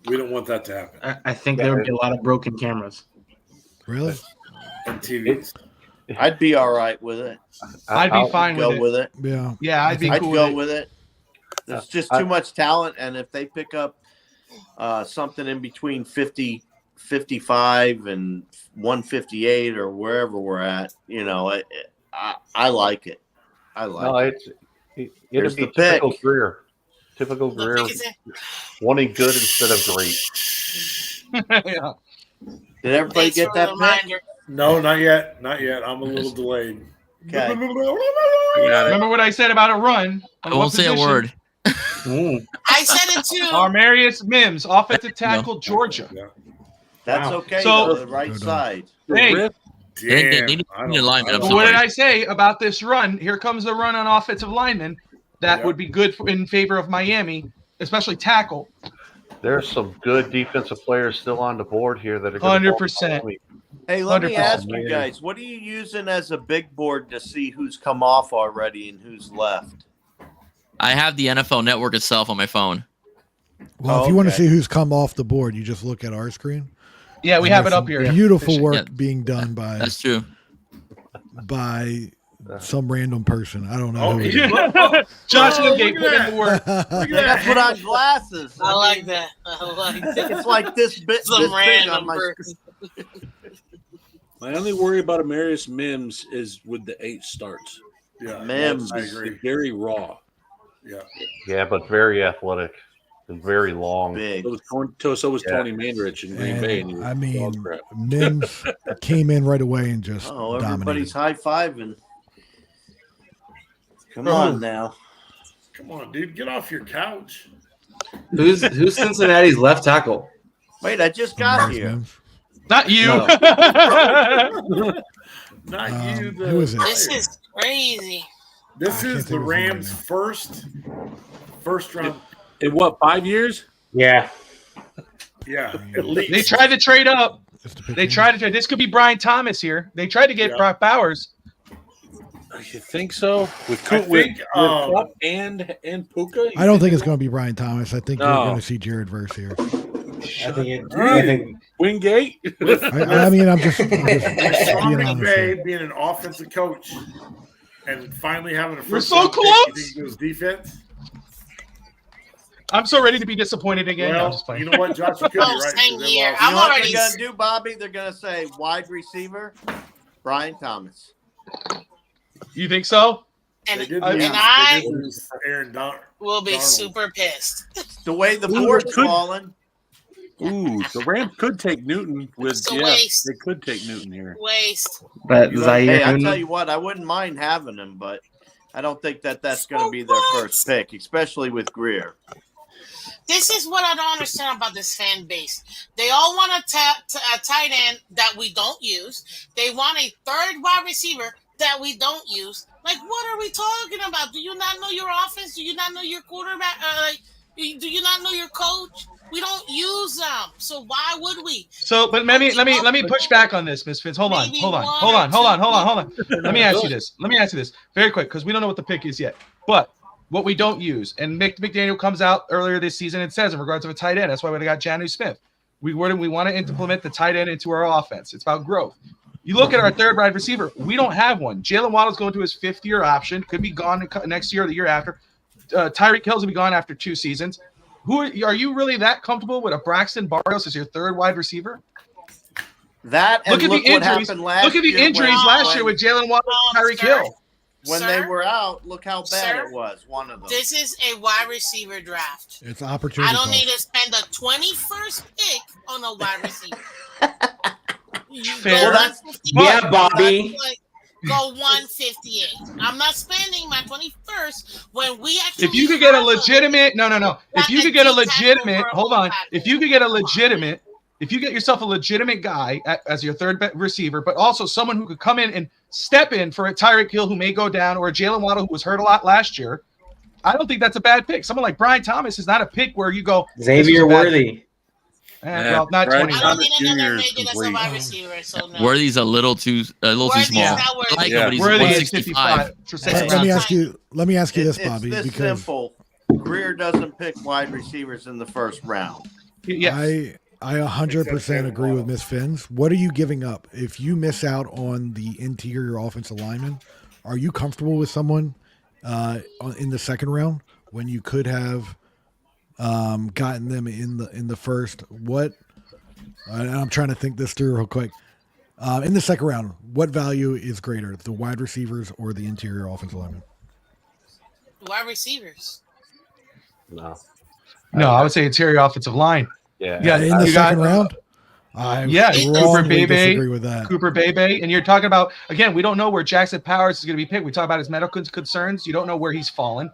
We don't want that to happen. I think there would be a lot of broken cameras. Really? And TVs. I'd be all right with it. I'd be fine go with it. with it. Yeah. Yeah, I'd be I'd cool go with it. with it. There's just too much talent, and if they pick up something in between 50, 55 and 158 or wherever we're at, I like it. I like it. It'd be the pick. typical career. Typical career. Wanting good instead of great. Yeah. Did everybody Thanks get for that the pick? reminder. No, not yet. Not yet. I'm a little delayed. Okay. Remember what I said about a run? I won't say a word. I said it too. Armarius Mims, offensive tackle, Georgia. That's Wow. okay. So- though, the right side. Hey, They need a lineman. I'm what did sorry. I say about this run? Here comes the run on offensive linemen. That would be good in favor of Miami, especially tackle. There's some good defensive players still on the board here that are going 100%. Hey, let me 100%. ask you guys, what are you using as a big board to see who's come off already and who's left? I have the NFL Network itself on my phone. Well, if you want to see who's come off the board, you just look at our screen. Yeah, we And have it there's up some here. Beautiful Yeah. work being done by That's true. some random person. I don't know. Oh, who it yeah. is. Josh Oh, Wingate look put at in the work. I gotta put on glasses. I like that. I like that. It's like this bit Some this big random on my person. My only worry about Amarius Mims is with the 8 starts. Yeah, Mims. I agree. Very raw. Yeah. Yeah, but very athletic and very long. big. So was Tony Mandarich in Green Bay. And he And, was I dog mean, crap. Mims came in right away and just Oh, dominated. everybody's high fiving. Come on now. Come on, dude. Get off your couch. Who's Cincinnati's left tackle? Wait, I just got Amarius here. Mims. Not you. Not you. The Who is it? This is crazy. This I can't is the think of his name Rams' right first round. In what, 5 years? Yeah. Yeah, at least. They tried to trade up. Just to pick They him. tried to trade. This could be Brian Thomas here. They tried to get Yeah. Brock Bowers. You think so? With I Coop, with think, Kupp and Puka? I don't think it's going to be Brian Thomas. I think No. you're going to see Jared Verse here. I think Wingate? I mean, I'm just Sean being honest here. McVay being an offensive coach and finally having a We're first so round pick, close. you think it was defense? I'm so ready to be disappointed again. No, I'm Well, just playing. you know what, Josh, you could be Oh, right. same 'cause they here. lost. You I'm know what already they're gonna do, Bobby? They're gonna say wide receiver, Brian Thomas. You think so? They and, did and lose. I They did lose Aaron will be Darnold. super pissed. The way the Ooh, board's could- falling. Ooh, the Rams could take Newton with It's a waste. they could take Newton here. Waste. that You know, Zaire. Hey, I Newton- tell you what, I wouldn't mind having him, but I don't think that's going to be their first pick, especially with Greer. This is what I don't understand about this fan base. They all want a tight end that we don't use. They want a third wide receiver that we don't use. Like, what are we talking about? Do you not know your offense? Do you not know your quarterback? Do you not know your coach? We don't use them, so why would we? So, but let me push back on this, Misfits. Hold on. Let me ask you this very quick because we don't know what the pick is yet. But what we don't use, and Mick McDaniel comes out earlier this season and says in regards to a tight end, that's why we got Jonnu Smith. We want to implement the tight end into our offense. It's about growth. You look at our third wide receiver, we don't have one. Jalen Waddle's going to his 5th-year option, could be gone next year or the year after. Tyreek Hill's will be gone after 2 seasons. Are you really that comfortable with a Braxton Barrios as your third wide receiver? That and Look at the what injuries. happened last Look at the year injuries when- last year with Jalen Waddle and Tyreek Sir? Hill. When Sir? they were out, look how bad Sir? it was. One of them. This is a wide receiver draft. It's an opportunity. I don't cost. need to spend the 21st pick on a wide receiver. You Fair. go Well, that's- 158. Yeah, Bobby. Go 158. I'm not spending my 21st when we actually. If you could get a have legitimate, no. If you could get a legitimate, hold on. tackle. If you could get a legitimate, if you get yourself a legitimate guy as your third receiver, but also someone who could come in and step in for a Tyreek Hill who may go down or a Jalen Waddle who was hurt a lot last year, I don't think that's a bad pick. Someone like Brian Thomas is not a pick where you go Xavier Worthy. Well, not Brian 20. I don't need another maybe that's a wide receiver. So no. Worthy's a little too Worthy's small. not Worthy. I like Yeah. him, but he's Worthy is 165. 55. Let me ask you this, It's Bobby, this because simple. Greer doesn't pick wide receivers in the first round. Yes. I 100% agree with Miss Finns. What are you giving up if you miss out on the interior offensive lineman? Are you comfortable with someone in the second round when you could have gotten them in the first? What? I'm trying to think this through real quick. In the second round, what value is greater, the wide receivers or the interior offensive lineman? Wide receivers. No. No, I would say interior offensive line. Yeah. In the second round? I Cooper strongly disagree with that. Cooper Bebe. And you're talking about, again, we don't know where Jackson Powers is going to be picked. We talk about his medical concerns. You don't know where he's fallen.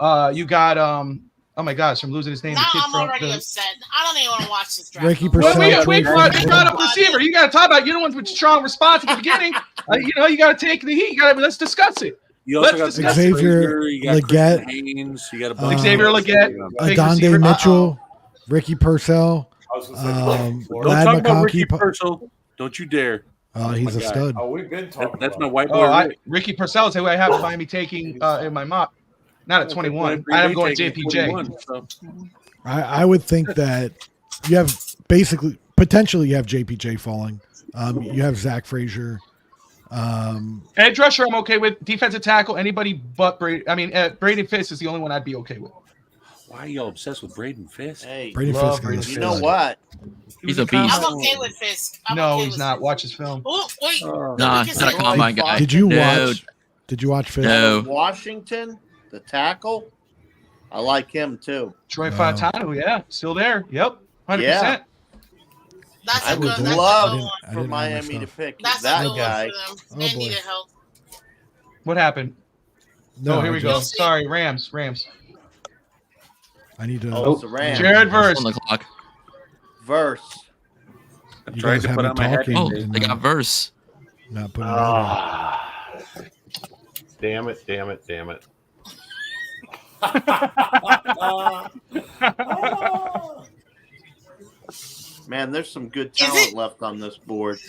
You got, oh my gosh, I'm losing his name. Now The kid I'm from already upset. I don't even want to watch this draft. Ricky no more. Purcell. We brought up receiver. You got to talk about, you're the ones with strong response at the beginning. You got to take the heat. Let's discuss it. You also Let's got Xavier Frazier, you got Leggett, Christian Haynes, you got a bunch Xavier of- Leggett, big Adonde receiver. Mitchell, Ricky Purcell, I was gonna say, Don't Lad talk about Ricky McConkey. Purcell. Don't you dare. He's my a guy. stud. oh, we've been talking. That's my about white Oh, boy. Rick. Ricky Purcell is who I have Miami taking in my mock. Not at 21. I am going JPJ. 41, so. I would think that you have potentially you have JPJ falling. You have Zach Frazier. Edge rusher, I'm okay with. Defensive tackle, anybody but Brady. I mean, Braden Fisk is the only one I'd be okay with. Why are y'all obsessed with Braden Fisk? Hey, Brady Love Fisk Brady is a Fisk. you know stud. what? He's a beast. I'm okay with Fisk. No, okay he's with not. Fisk. Watch his film. Oh, wait. Nah, Because he's not a they- combine guy. Did you No. watch Fisk? No. Washington, the tackle. I like him too. Troy Wow. Fontano, yeah, still there. Yep, 100%. Yeah. That's I a would good. That's a love good one. I for didn't know Miami my to stuff. pick That's a that good guy. one for them. Oh, They boy. needed help. What happened? No, Oh, here I we go. just- Sorry, Rams. I need to. Oh, it's the Rams. Jared On Verse. the clock. Verse. I'm You trying guys to have put me on my hat. talking. Oh, and they got verse. not putting it on. Damn it. Man, there's some good Is talent it? left on this board.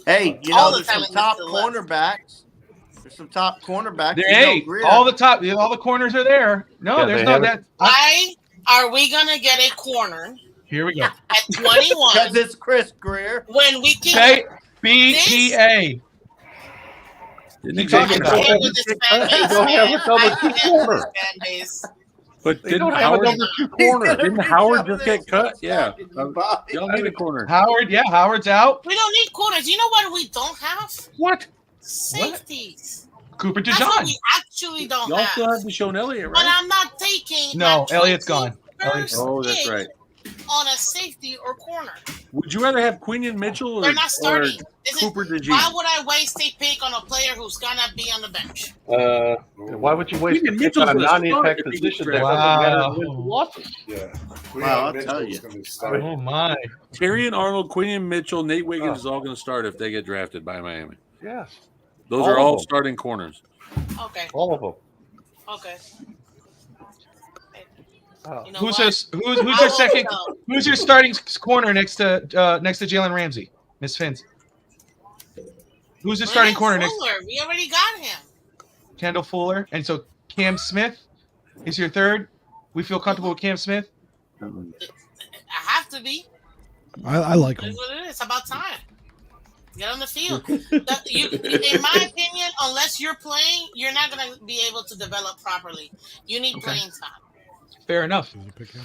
Hey, you All know, the there's some talent top is still left. cornerbacks. There's some top cornerbacks. You know, Hey, Greer. all the corners are there. No, Yeah, there's they not have that. Why are we gonna get a corner Here we go. at 21 because it's Chris Greer. when we can? Say BTA. Didn't You Xavier talking I about- Howard can't with this get fan cut? base, They don't have man. a double I two can't with corner. this fan base. But They didn't don't have a Howard, number two corner. didn't Howard just get cut? Yeah. Bobby. Y'all need a corner. Howard, yeah, Howard's out. We don't need corners. You know what we don't have? What? Safeties. Cooper That's what DeJohn. we actually don't Y'all still have. have Deshaun Elliott, But right? I'm not taking. No, my Elliott's gone. 21st Oh, that's pick right. On a safety or corner. Would you rather have Quinion Mitchell or, They're not starting. This is, Cooper DeJean? why would I waste a pick on a player who's gonna be on the bench? Why would you waste a Quinion pick on a Mitchell's gonna non-impact start if he position gets that doesn't matter Wow. who losses? Yeah. Wow, I'll tell you. Oh my. Tyrion Arnold, Quinion Mitchell, Nate Wiggins is all going to start if they get drafted by Miami. Yes, Those All are of all them. starting corners. Okay. all of them. Okay. You know Who's what? who's your second? Who's your starting corner next to Jalen Ramsey? Miss Fins. Who's the starting corner next? Fuller. We already got him. Kendall Fuller, and so Cam Smith is your third. We feel comfortable with Cam Smith. I have to be. I like him. That's what it is. It's about time. Get on the field. In my opinion, unless you're playing, you're not going to be able to develop properly. You need Okay. playing time. Fair enough.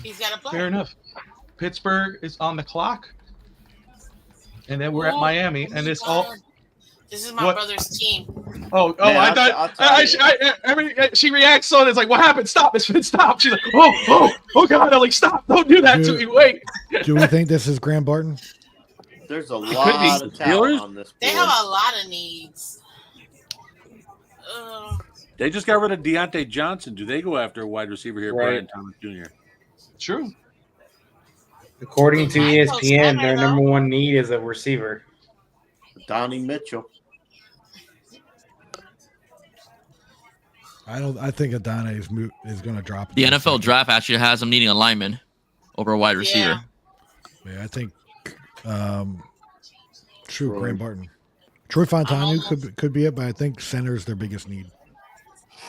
He's got to play. Fair enough. Pittsburgh is on the clock, and then we're at Ooh, Miami, and this all. This is my What? brother's team. Oh, Man, I I'll thought. tell you. I mean, she reacts so, and it's like, "What happened? Stop, Miss Finn, stop!" She's like, "Oh, God!" I'm like, "Stop! Don't do that to me! Wait." Do we think this is Graham Barton? There's a lot of talent on this They board. have a lot of needs. They just got rid of Deontay Johnson. Do they go after a wide receiver here, Right. Brian Thomas Jr.? True. According to Michael ESPN, Summer, their though. number one need is a receiver. Donnie Mitchell. I think Adane is going to drop. The NFL draft actually has him needing a lineman over a wide receiver. Yeah, I think true. Graham Barton, Troy Fontanu could be it, but I think center is their biggest need.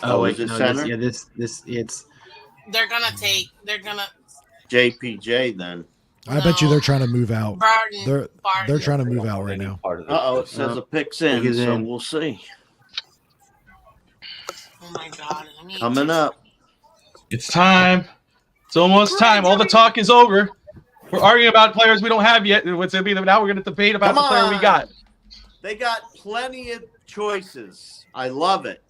Oh, wait, is it no, center? this it's They're gonna JPJ then. I bet you they're trying to move out. Barton. They're trying to move out right now. It says a pick's in, so we'll see. Oh my God! Coming up. It's time. It's almost time. All the talk is over. We're arguing about players we don't have yet. What's it be? Now we're going to debate about the player we got. They got plenty of choices. I love it.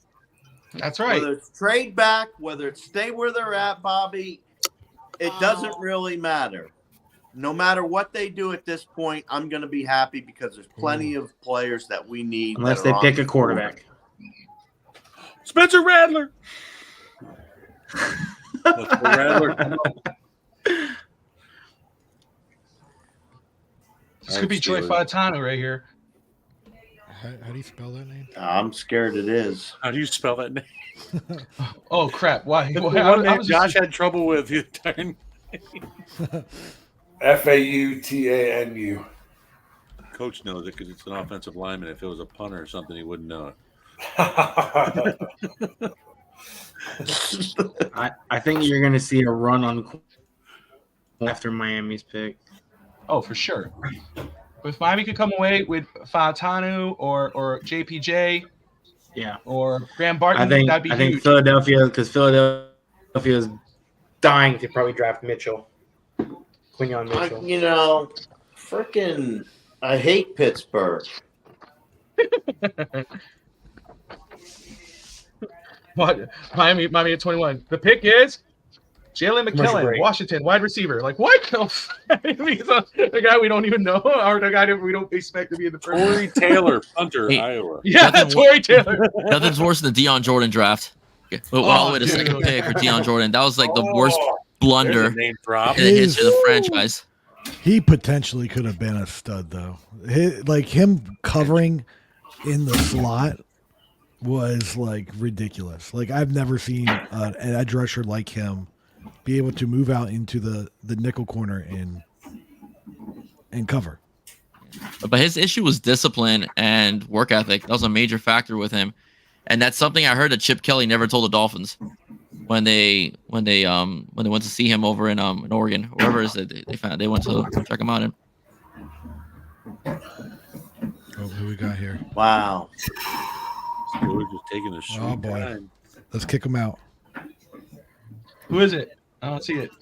That's right. Whether it's trade back, whether it's stay where they're at, Bobby, it doesn't really matter. No matter what they do at this point, I'm going to be happy because there's plenty of players that we need. unless they pick a quarterback. Spencer Rattler. Rattler. This could be Troy Fontana right here. How do you spell that name? I'm scared it is. How do you spell that name? Oh crap! Why? That's the one name Josh had trouble with the entire FAUTANU. Coach knows it because it's an offensive lineman. If it was a punter or something, he wouldn't know it. I think you're going to see a run on after Miami's pick. Oh, for sure. If Miami could come away with Fontanu or JPJ, yeah, or Graham Barton, I think huge. Philadelphia, because Philadelphia is dying to probably draft Mitchell. Quinyon Mitchell. Freaking, I hate Pittsburgh. What? Miami at 21. The pick is Jalen McKellen, Washington, wide receiver. Like what? He's the guy we don't even know, or the guy that we don't expect to be in the first. Torrey Taylor, punter, Iowa. Yeah, Torrey Taylor. Nothing's worse than the Deion Jordan draft. Went all the way to second pick for Deion Jordan. That was like the worst blunder name drop in the history of the franchise. He potentially could have been a stud, though. Like him covering in the slot was like ridiculous. Like I've never seen an edge rusher like him be able to move out into the nickel corner and cover. But his issue was discipline and work ethic. That was a major factor with him, and that's something I heard that Chip Kelly never told the Dolphins when they went to see him over in Oregon, wherever it is that they went to check him out in. Oh, who we got here? Wow. We're just taking a short boy. time. Let's kick him out. Who is it? I don't see it.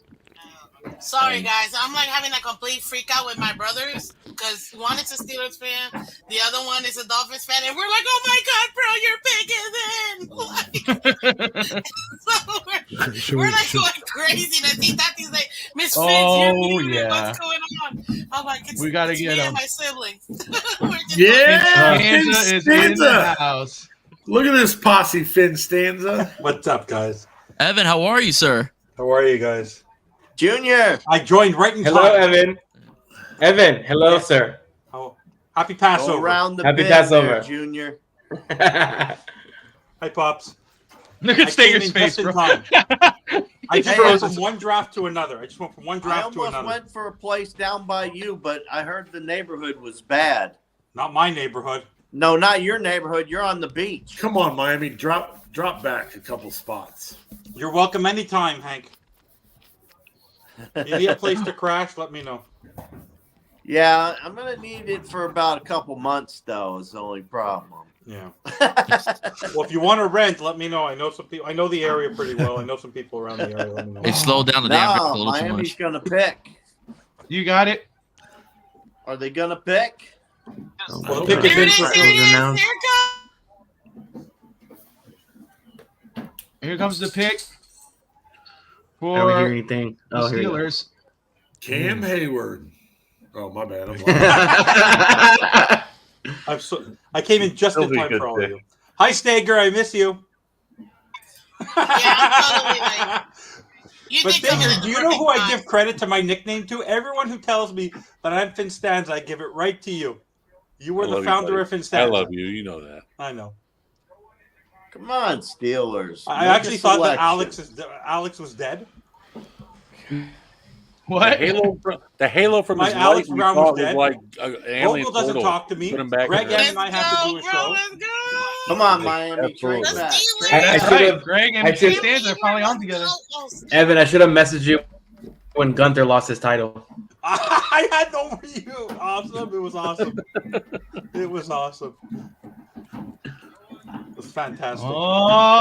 Sorry, guys. I'm like having a complete freak out with my brothers because one is a Steelers fan, the other one is a Dolphins fan, and we're like, "Oh my God, bro, your pick is in!" We're like going crazy. And I think Tati's like, "Miss Fitz, you're muted. What's going on?" I'm like, "We gotta it's get me him." And my siblings. Stanza is in the house. Look at this posse, Finn Stanza. What's up, guys? Evan, how are you, sir? How are you guys? Junior. I joined right in time. Hello, Evan. Evan, hello, sir. Oh, happy Passover. Go around the Happy bend Passover. there, Junior. Hi, Pops. Look at Stager's face, bro. I just went from one draft to another. I I almost went for a place down by you, but I heard the neighborhood was bad. Not my neighborhood. No, not your neighborhood. You're on the beach. Come on, Miami. Drop back a couple spots. You're welcome anytime, Hank. You need a place to crash? Let me know. Yeah, I'm gonna need it for about a couple months, though. Is the only problem. Yeah. Well, if you want to rent, let me know. I know some people. I know the area pretty well. I know some people around the area. Let me know. They slowed down the damn pick a No, little too Miami's much. gonna pick. You got it. Are they gonna pick? Well, pick is in for Here comes the pick I don't hear for anything. the Oh, here you go. Steelers. Cam Hayward. Oh, my bad. I'm lying. I came in just in time for all of you. Hi, Stager. I miss you. But Stager, do you know who I give credit to my nickname to? Everyone who tells me that I'm Finn Stanza, I give it right to you. You were the founder of Finn Stanza. I love you. You know that. I know. Come on, Steelers. I Make a actually thought that selection. Alex was dead. What? The halo from My his Alex life we Brown thought was dead. like an alien Vogel doesn't portal. talk to me. Put him back Greg in there. M and I have to do a show. Come on, Miami. Trade Absolutely. back. That's I right. should've- Greg I and should- Stanza are probably on together. Evan, I should have messaged you when Gunther lost his title. I had over you. Awesome. It was awesome. It was awesome. It was fantastic. Oh,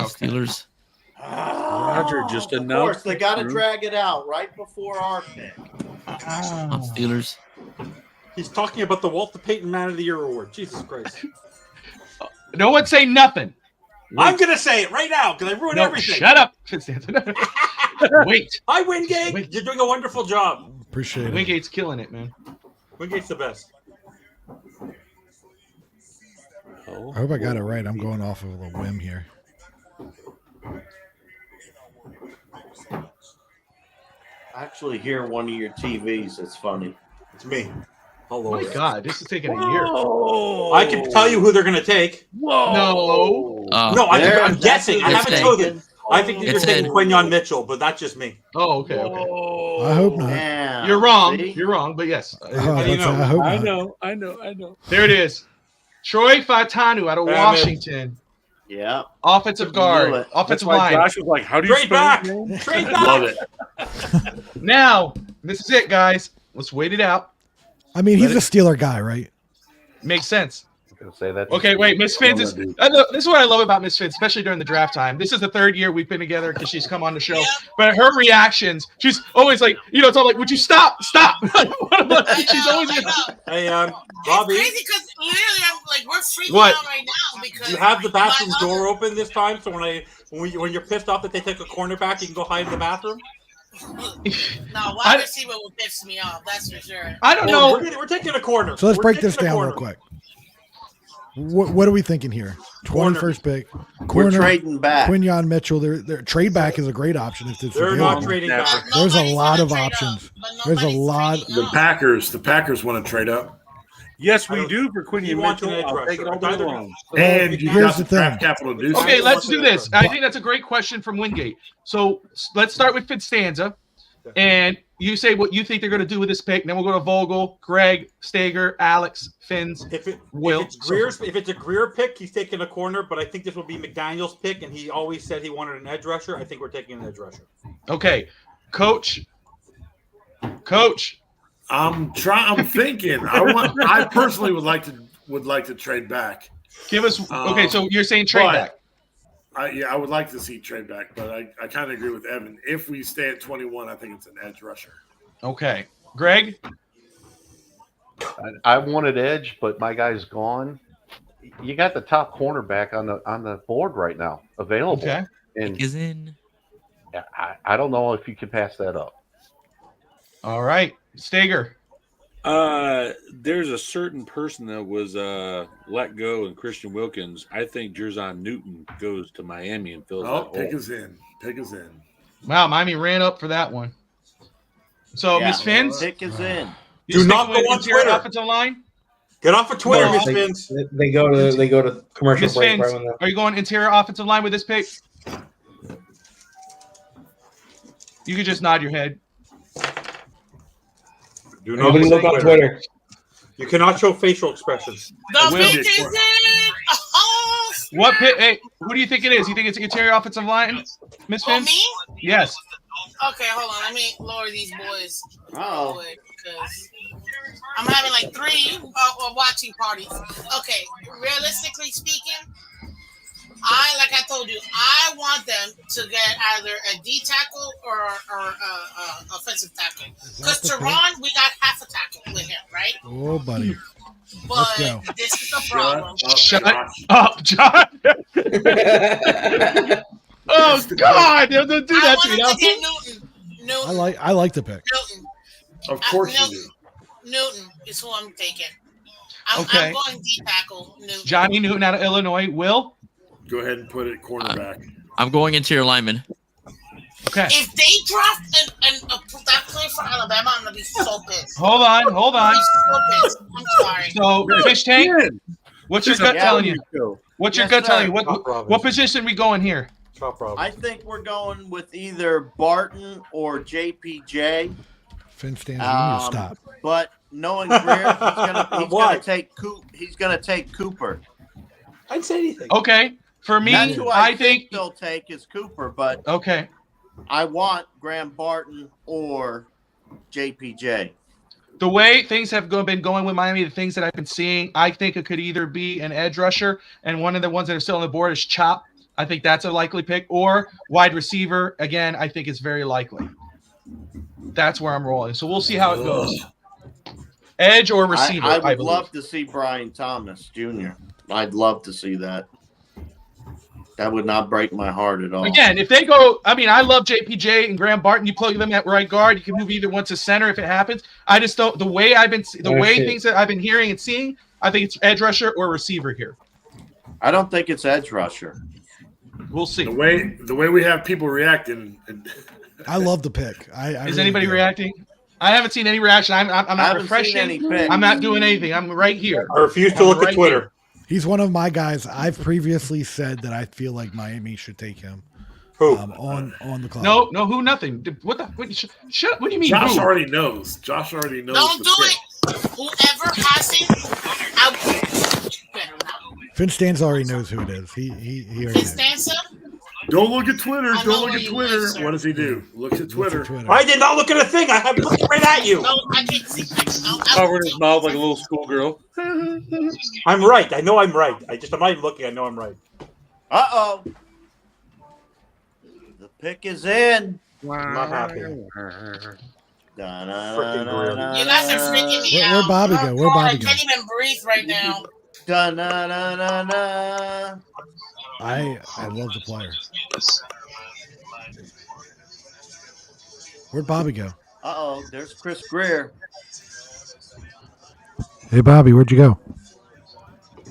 Steelers. Roger just Of announced. course, they got to drag it out right before our pick. Steelers. He's talking about the Walter Payton Man of the Year award. Jesus Christ. no one say nothing. I'm going to say it right now because I ruined No, everything. shut up. Wait. Hi, Wingate. You're doing a wonderful job. Appreciate it. Wingate's killing it, man. Wingate's the best. I hope I got it right. I'm going off of a whim here. I actually hear one of your TVs. It's funny. It's me. Oh my God, this is taking a year. I can tell you who they're going to take. No. No, I'm guessing. I haven't chosen. I think they're It's taking in. Quinyon Mitchell, but that's just me. Oh, okay. I hope not. Yeah. You're wrong. See? You're wrong, but yes. How do you know? I hope I not. know. There it is. Troy Fatanu out of Damn it. Washington. Yeah. Offensive knew guard. it. That's Offensive why line. Josh was like, "How do you Trade spell back. his name?" Trade back. Love it. Now, this is it, guys. Let's wait it out. I mean, he's a Steeler guy, right? Makes sense. Gonna say that. Okay, wait. Miss Fins is. This is what I love about Miss Fins, especially during the draft time. This is the third year we've been together because she's come on the show. Yep. But her reactions, she's always like, it's all like, "Would you stop? Stop!" She's always like, Hey, It's Bobby, crazy because literally, I'm like, we're freaking What? out right now because you have the bathroom my door open this time, so when you're pissed off that they took a cornerback, you can go hide in the bathroom. No, wide receiver will piss me off. That's for sure. I don't know. We're taking a corner. So let's We're break taking this a down corner. real quick. What are we thinking here? Corner. 21st pick. We're Corner. trading back. Quinyon Mitchell. Their trade back is a great option if it's They're available. not trading back. There's a Nobody's lot gonna of trade options. up, but There's a nobody's lot. trading up. The Packers want to trade up. Yes, I we don't- do for Quinny you want an Mitchell. edge I'll rusher. take it all day Either- long. And you Here's got the the draft thing. capital to do so. Okay, I let's want do to- this. I think that's a great question from Wingate. So let's start with Fitzstanza, and you say what you think they're going to do with this pick. And then we'll go to Vogel, Greg, Stager, Alex, Fins. If Will. it's a Greer pick, he's taking a corner, but I think this will be McDaniel's pick, and he always said he wanted an edge rusher. I think we're taking an edge rusher. Okay, Coach. I'm thinking. I personally would like to trade back. Give us. Okay, so you're saying trade but- back. I would like to see trade back, but I kind of agree with Evan. If we stay at 21, I think it's an edge rusher. Okay, Greg. I wanted edge, but my guy's gone. You got the top cornerback on the board right now available, Okay. and Is in. I don't know if you can pass that up. All right, Stager. There's a certain person that was let go in Christian Wilkins. I think Jerzon Newton goes to Miami and fills Oh, that pick hole. is in. Pick is in. Wow, Miami ran up for that one. So Yeah. Miss Fins, Pick is in. you Do stick not with go on interior Twitter. offensive line. Get off of Twitter, No, Miss they- Vince. They go to commercial Miss break. Fins, Right when are you going interior offensive line with this pick? You could just nod your head. Do not Nobody say look on Twitter. You cannot show facial expressions. The will. pick is in. Oh, What pick? Hey, who do you think it is? You think it's interior offensive line, Miss for Fins? me? Yes. Okay, hold on. Let me lower these boys. Oh. Real quick, because I'm having like 3 watching parties. Okay, realistically speaking, like I told you, I want them to get either a D tackle or offensive tackle. Because the Teron, we got half a tackle with him, right? Oh, buddy. But go. this is the problem. Shut up, John. Oh God! Don't do I that to me. wanted to get now. Newton. I like the pick. Newton. Of course you Newton. do. Newton is who I'm taking. I'm Okay. going D tackle. Newton. Johnny Newton out of Illinois. Will. Go ahead and put it cornerback. I'm going interior lineman. Okay. If they draft that player for Alabama, I'm gonna be so pissed. Hold on. I'm so pissed. I'm sorry. So, Fish Tank, what's your gut telling you? What's your Yes, gut telling sir. you? What position we going here? I think we're going with either Barton or JPJ. Finn stands. You need to stop. But knowing Greer, he's gonna take Cooper. I'd say anything. Okay, for me, That's who I think they'll take is Cooper, but okay. I want Graham Barton or JPJ. The way things have been going with Miami, the things that I've been seeing, I think it could either be an edge rusher, and one of the ones that are still on the board is Chop. I think that's a likely pick, or wide receiver. Again, I think it's very likely. That's where I'm rolling. So we'll see how it goes. Edge or receiver. I would believe. love to see Brian Thomas Jr. I'd love to see that. That would not break my heart at all. Again, if they go, I mean, I love JPJ and Graham Barton. You plug them at right guard. You can move either one to center if it happens. I just don't. The way things that I've been hearing and seeing, I think it's edge rusher or receiver here. I don't think it's edge rusher. We'll see. The way we have people reacting. I love the pick. I Is really anybody do. reacting? I haven't seen any reaction. I'm not refreshing. any picks. I'm not doing anything. I'm right here. I refuse to look at Twitter. Here. He's one of my guys. I've previously said that I feel like Miami should take him. Who? On the clock. No, who? Nothing. What the? Shut. What do you mean? Josh who? already knows. Josh already knows. Don't the do pick. it. Whoever has it, better not. Finn Stans already knows who it is. He already knows. Fistanza? Don't look at Twitter. I know Don't look where at you Twitter. live, sir. What does he do? Looks at Twitter. I did not look at a thing. I have looked right at you. No, I can't see. No, Covering his mouth like a little schoolgirl. I'm right. I know I'm right. I'm not even looking. I know I'm right. Uh-oh. The pick is in. I'm not happy. You guys are freaking me out. Where'd Bobby go? Where'd Bobby I go? can't even breathe right now. I love the player. Where'd Bobby go? Uh-oh, there's Chris Greer. Hey, Bobby, where'd you go?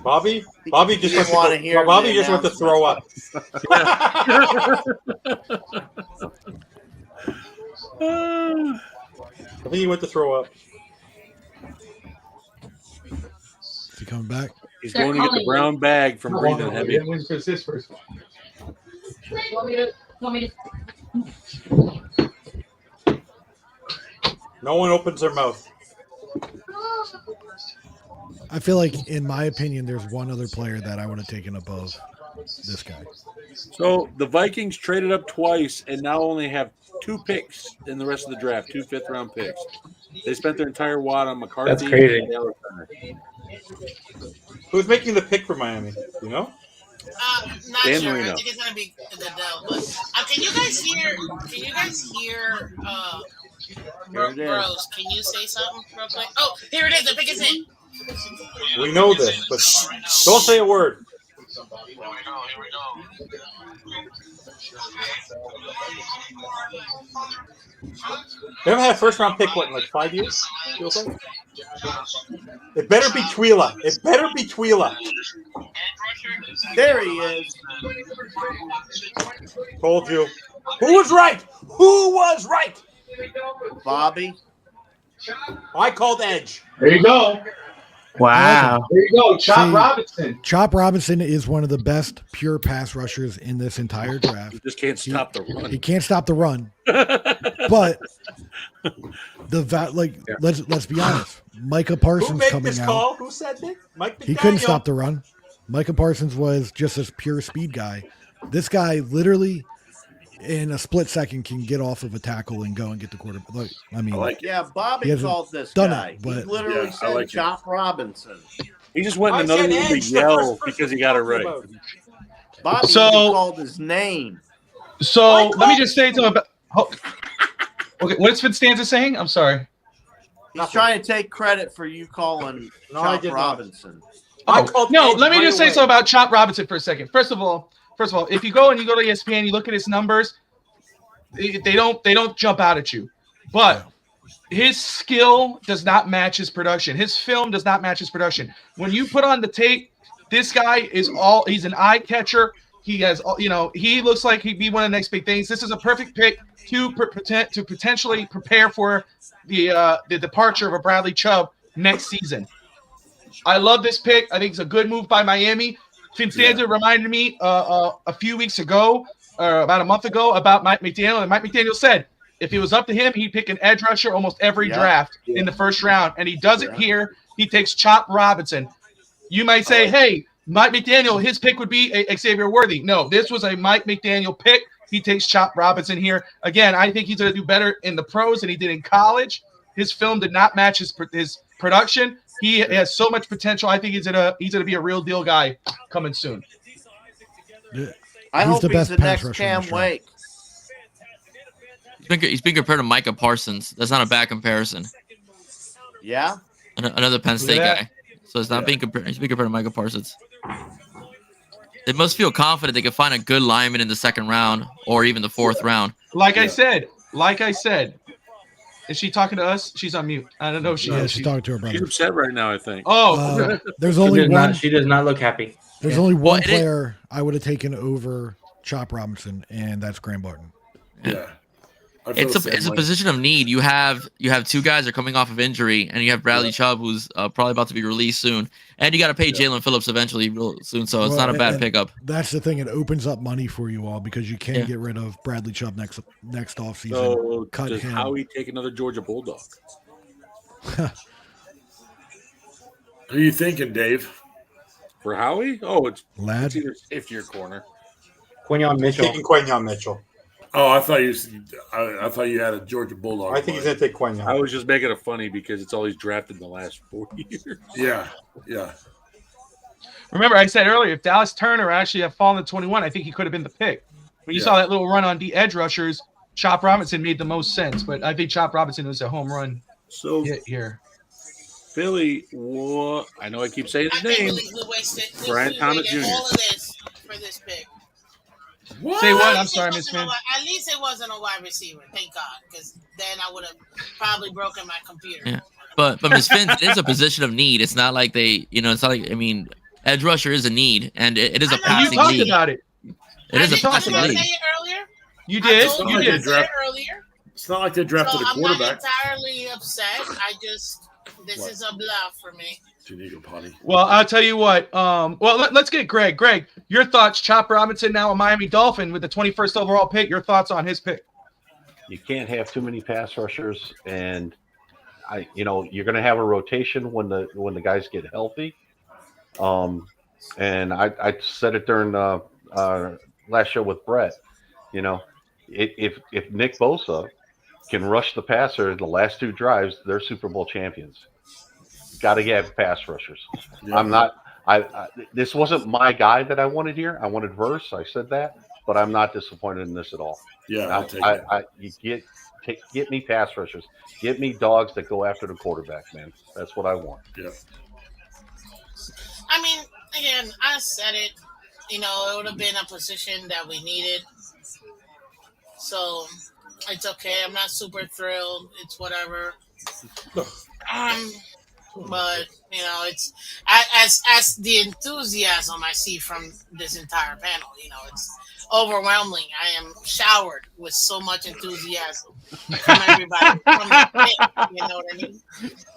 Bobby just didn't wanna hear Bobby the just went to throw up. I think he went to throw up. Is he coming back? He's going to get the brown bag from breathing heavy. No one opens their mouth. I feel like, in my opinion, there's one other player that I would have taken above this guy. So the Vikings traded up twice and now only have 2 picks in the rest of the draft, 2 fifth-round picks. They spent their entire wad on McCarthy. That's crazy. And Taylor Turner. Who's making the pick for Miami? You know? Not Dan sure. Marino. I think it's gonna be the Dell. But can you guys hear? Bros, can you say something real quick? Oh, here it is. The pick is in. We know this, but don't say a word. They haven't had a first-round pick, what, in like 5 years? Feels like? It better be Twila. It better be Twila. There he is. Told you. Who was right? Who was right? Bobby. I called Edge. There you go. Wow. There you go. Chop See, Robinson. Chop Robinson is one of the best pure pass rushers in this entire draft. You just can't stop the run. He can't stop the run, but let's be honest. Micah Who Parsons made coming this out. call? Who said this? Mike McDaniel. He couldn't stop the run. Micah Parsons was just this pure speed guy. This guy literally, in a split second, can get off of a tackle and go and get the quarterback. Like, I mean, Yeah, He Bobby hasn't called this done guy. it, but- He literally Yeah, I said like it. Chop Robinson. He just went in I another said room to Edge, the yell first person because he got it right. about. Bobby So- even called his name. So let me just say something about. Okay, what is Fitzstanza saying? I'm sorry. He's trying to take credit for you calling No, I Chop did not. Robinson. I called No, Edge let me right just say away. something about Chop Robinson for a second. First of all, if you go to ESPN, you look at his numbers, they don't jump out at you. But his skill does not match his production. His film does not match his production. When you put on the tape, this guy he's an eye catcher. He has, he looks like he'd be one of the next big things. This is a perfect pick to potentially prepare for the departure of a Bradley Chubb next season. I love this pick. I think it's a good move by Miami. Finstanza reminded me a few weeks ago, or about a month ago, about Mike McDaniel. And Mike McDaniel said if it was up to him, he'd pick an edge rusher almost every draft in the first round. And he does it here. He takes Chop Robinson. You might say, hey, Mike McDaniel, his pick would be Xavier Worthy. No, this was a Mike McDaniel pick. He takes Chop Robinson here. Again, I think he's going to do better in the pros than he did in college. His film did not match his production. He has so much potential. I think he's gonna be a real deal guy coming soon. I hope he's the next Cam Wake. He's being compared to Micah Parsons. That's not a bad comparison. Yeah. Another Penn State guy. So it's not being compared. He's being compared to Micah Parsons. They must feel confident they can find a good lineman in the second round or even the fourth round. Like I said. Is she talking to us? She's on mute. I don't know if she is. She's talking to her brother. She's upset right now, I think. Oh. There's only one. She does not look happy. There's only one player I would have taken over Chop Robinson, and that's Graham Barton. Yeah. It's a position of need. You have two guys that are coming off of injury, and you have Bradley Chubb, who's probably about to be released soon, and you got to pay Jalen Phillips eventually real soon. So it's not a bad pickup. That's the thing; it opens up money for you all because you can get rid of Bradley Chubb next offseason. So cut does him. Howie take another Georgia Bulldog? Who are you thinking, Dave? For Howie? Oh, it's Ladd. either safety or corner. Quinyon Mitchell. Taking Quinyon Mitchell. Oh, I thought you had a Georgia Bulldog. I think he's going to take Quinyon. I was just making it funny because it's all he's drafted in the last 4 years. Yeah. Remember, I said earlier, if Dallas Turner actually had fallen to 21, I think he could have been the pick. When you saw that little run on the edge rushers, Chop Robinson made the most sense. But I think Chop Robinson was a home run hit here. Philly, I know I keep saying his name. Brian Thomas Jr. All of this for this pick. What? Say what? I'm sorry, Miss Finn. At least it wasn't a wide receiver. Thank God, because then I would have probably broken my computer. Yeah, but Miss Finn, it is a position of need. It's not like it's not like edge rusher is a need, and it is a passing league. You talked about it. It is a passing league. Did I say it earlier? You did. You did. Earlier. It's not like they drafted a quarterback. I'm not entirely upset. This is a bluff for me. Well, I'll tell you what. Let's get Greg. Greg, your thoughts. Chop Robinson, now a Miami Dolphin with the 21st overall pick. Your thoughts on his pick? You can't have too many pass rushers, and you're going to have a rotation when the guys get healthy. And I said it during last show with Brett. If Nick Bosa can rush the passer the last two drives, they're Super Bowl champions. Got to get pass rushers. Yeah. I'm not. This wasn't my guy that I wanted here. I wanted Verse. I said that, but I'm not disappointed in this at all. Yeah, get me pass rushers. Get me dogs that go after the quarterback, man. That's what I want. Yeah. I mean, again, I said it. It would have been a position that we needed. So it's okay. I'm not super thrilled. It's whatever. But it's as the enthusiasm I see from this entire panel. It's overwhelming. I am showered with so much enthusiasm from everybody. From the pit, you know what I mean?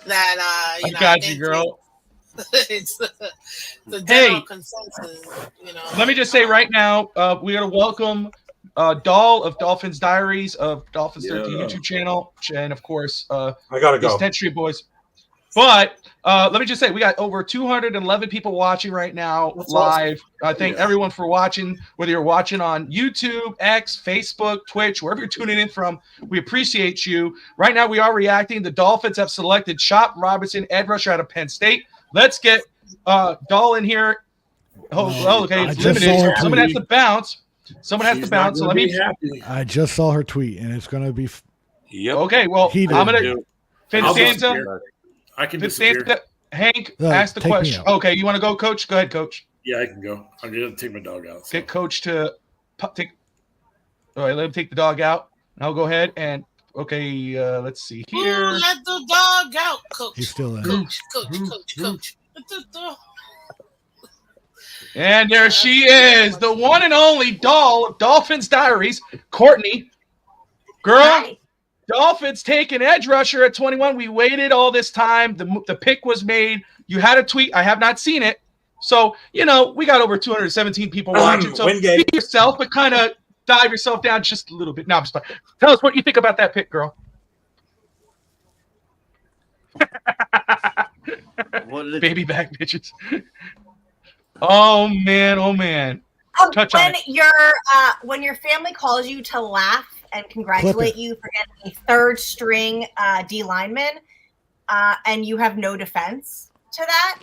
That I got you, girl. It's the general consensus. Let me just say right now, we are to welcome Doll of Dolphins Diaries of Dolphins 13 YouTube channel, and of course, I gotta go. 10th Street Boys. But let me just say, we got over 211 people watching right now live. Awesome. I thank everyone for watching, whether you're watching on YouTube, X, Facebook, Twitch, wherever you're tuning in from. We appreciate you. Right now, we are reacting. The Dolphins have selected Chop Robinson, edge rusher out of Penn State. Let's get Doll in here. Okay, it's limited. Someone has to bounce. So let me. I just saw her tweet, and it's going to be. Yep. Okay, well, I'm going to. Finstanza. I can disappear. Hank, ask the question. Okay, you want to go, Coach? Go ahead, Coach. Yeah, I can go. I'm going to take my dog out. Get Coach to take. All right, let him take the dog out. I'll go ahead and. Okay, let's see here. Ooh, let the dog out, Coach. He's still in. Coach. Let the dog. And there she is, the one and only Doll of Dolphins Diaries, Courtney. Girl, hi. Dolphins take an edge rusher at 21. We waited all this time. The pick was made. You had a tweet. I have not seen it. So, we got over 217 people watching. So be yourself, but kind of dive yourself down just a little bit. No, I'm just fine. Tell us what you think about that pick, girl. Baby back bitches. Oh man. Touch on it. When your family calls you to laugh and congratulate you for getting a third string D lineman, and you have no defense to that,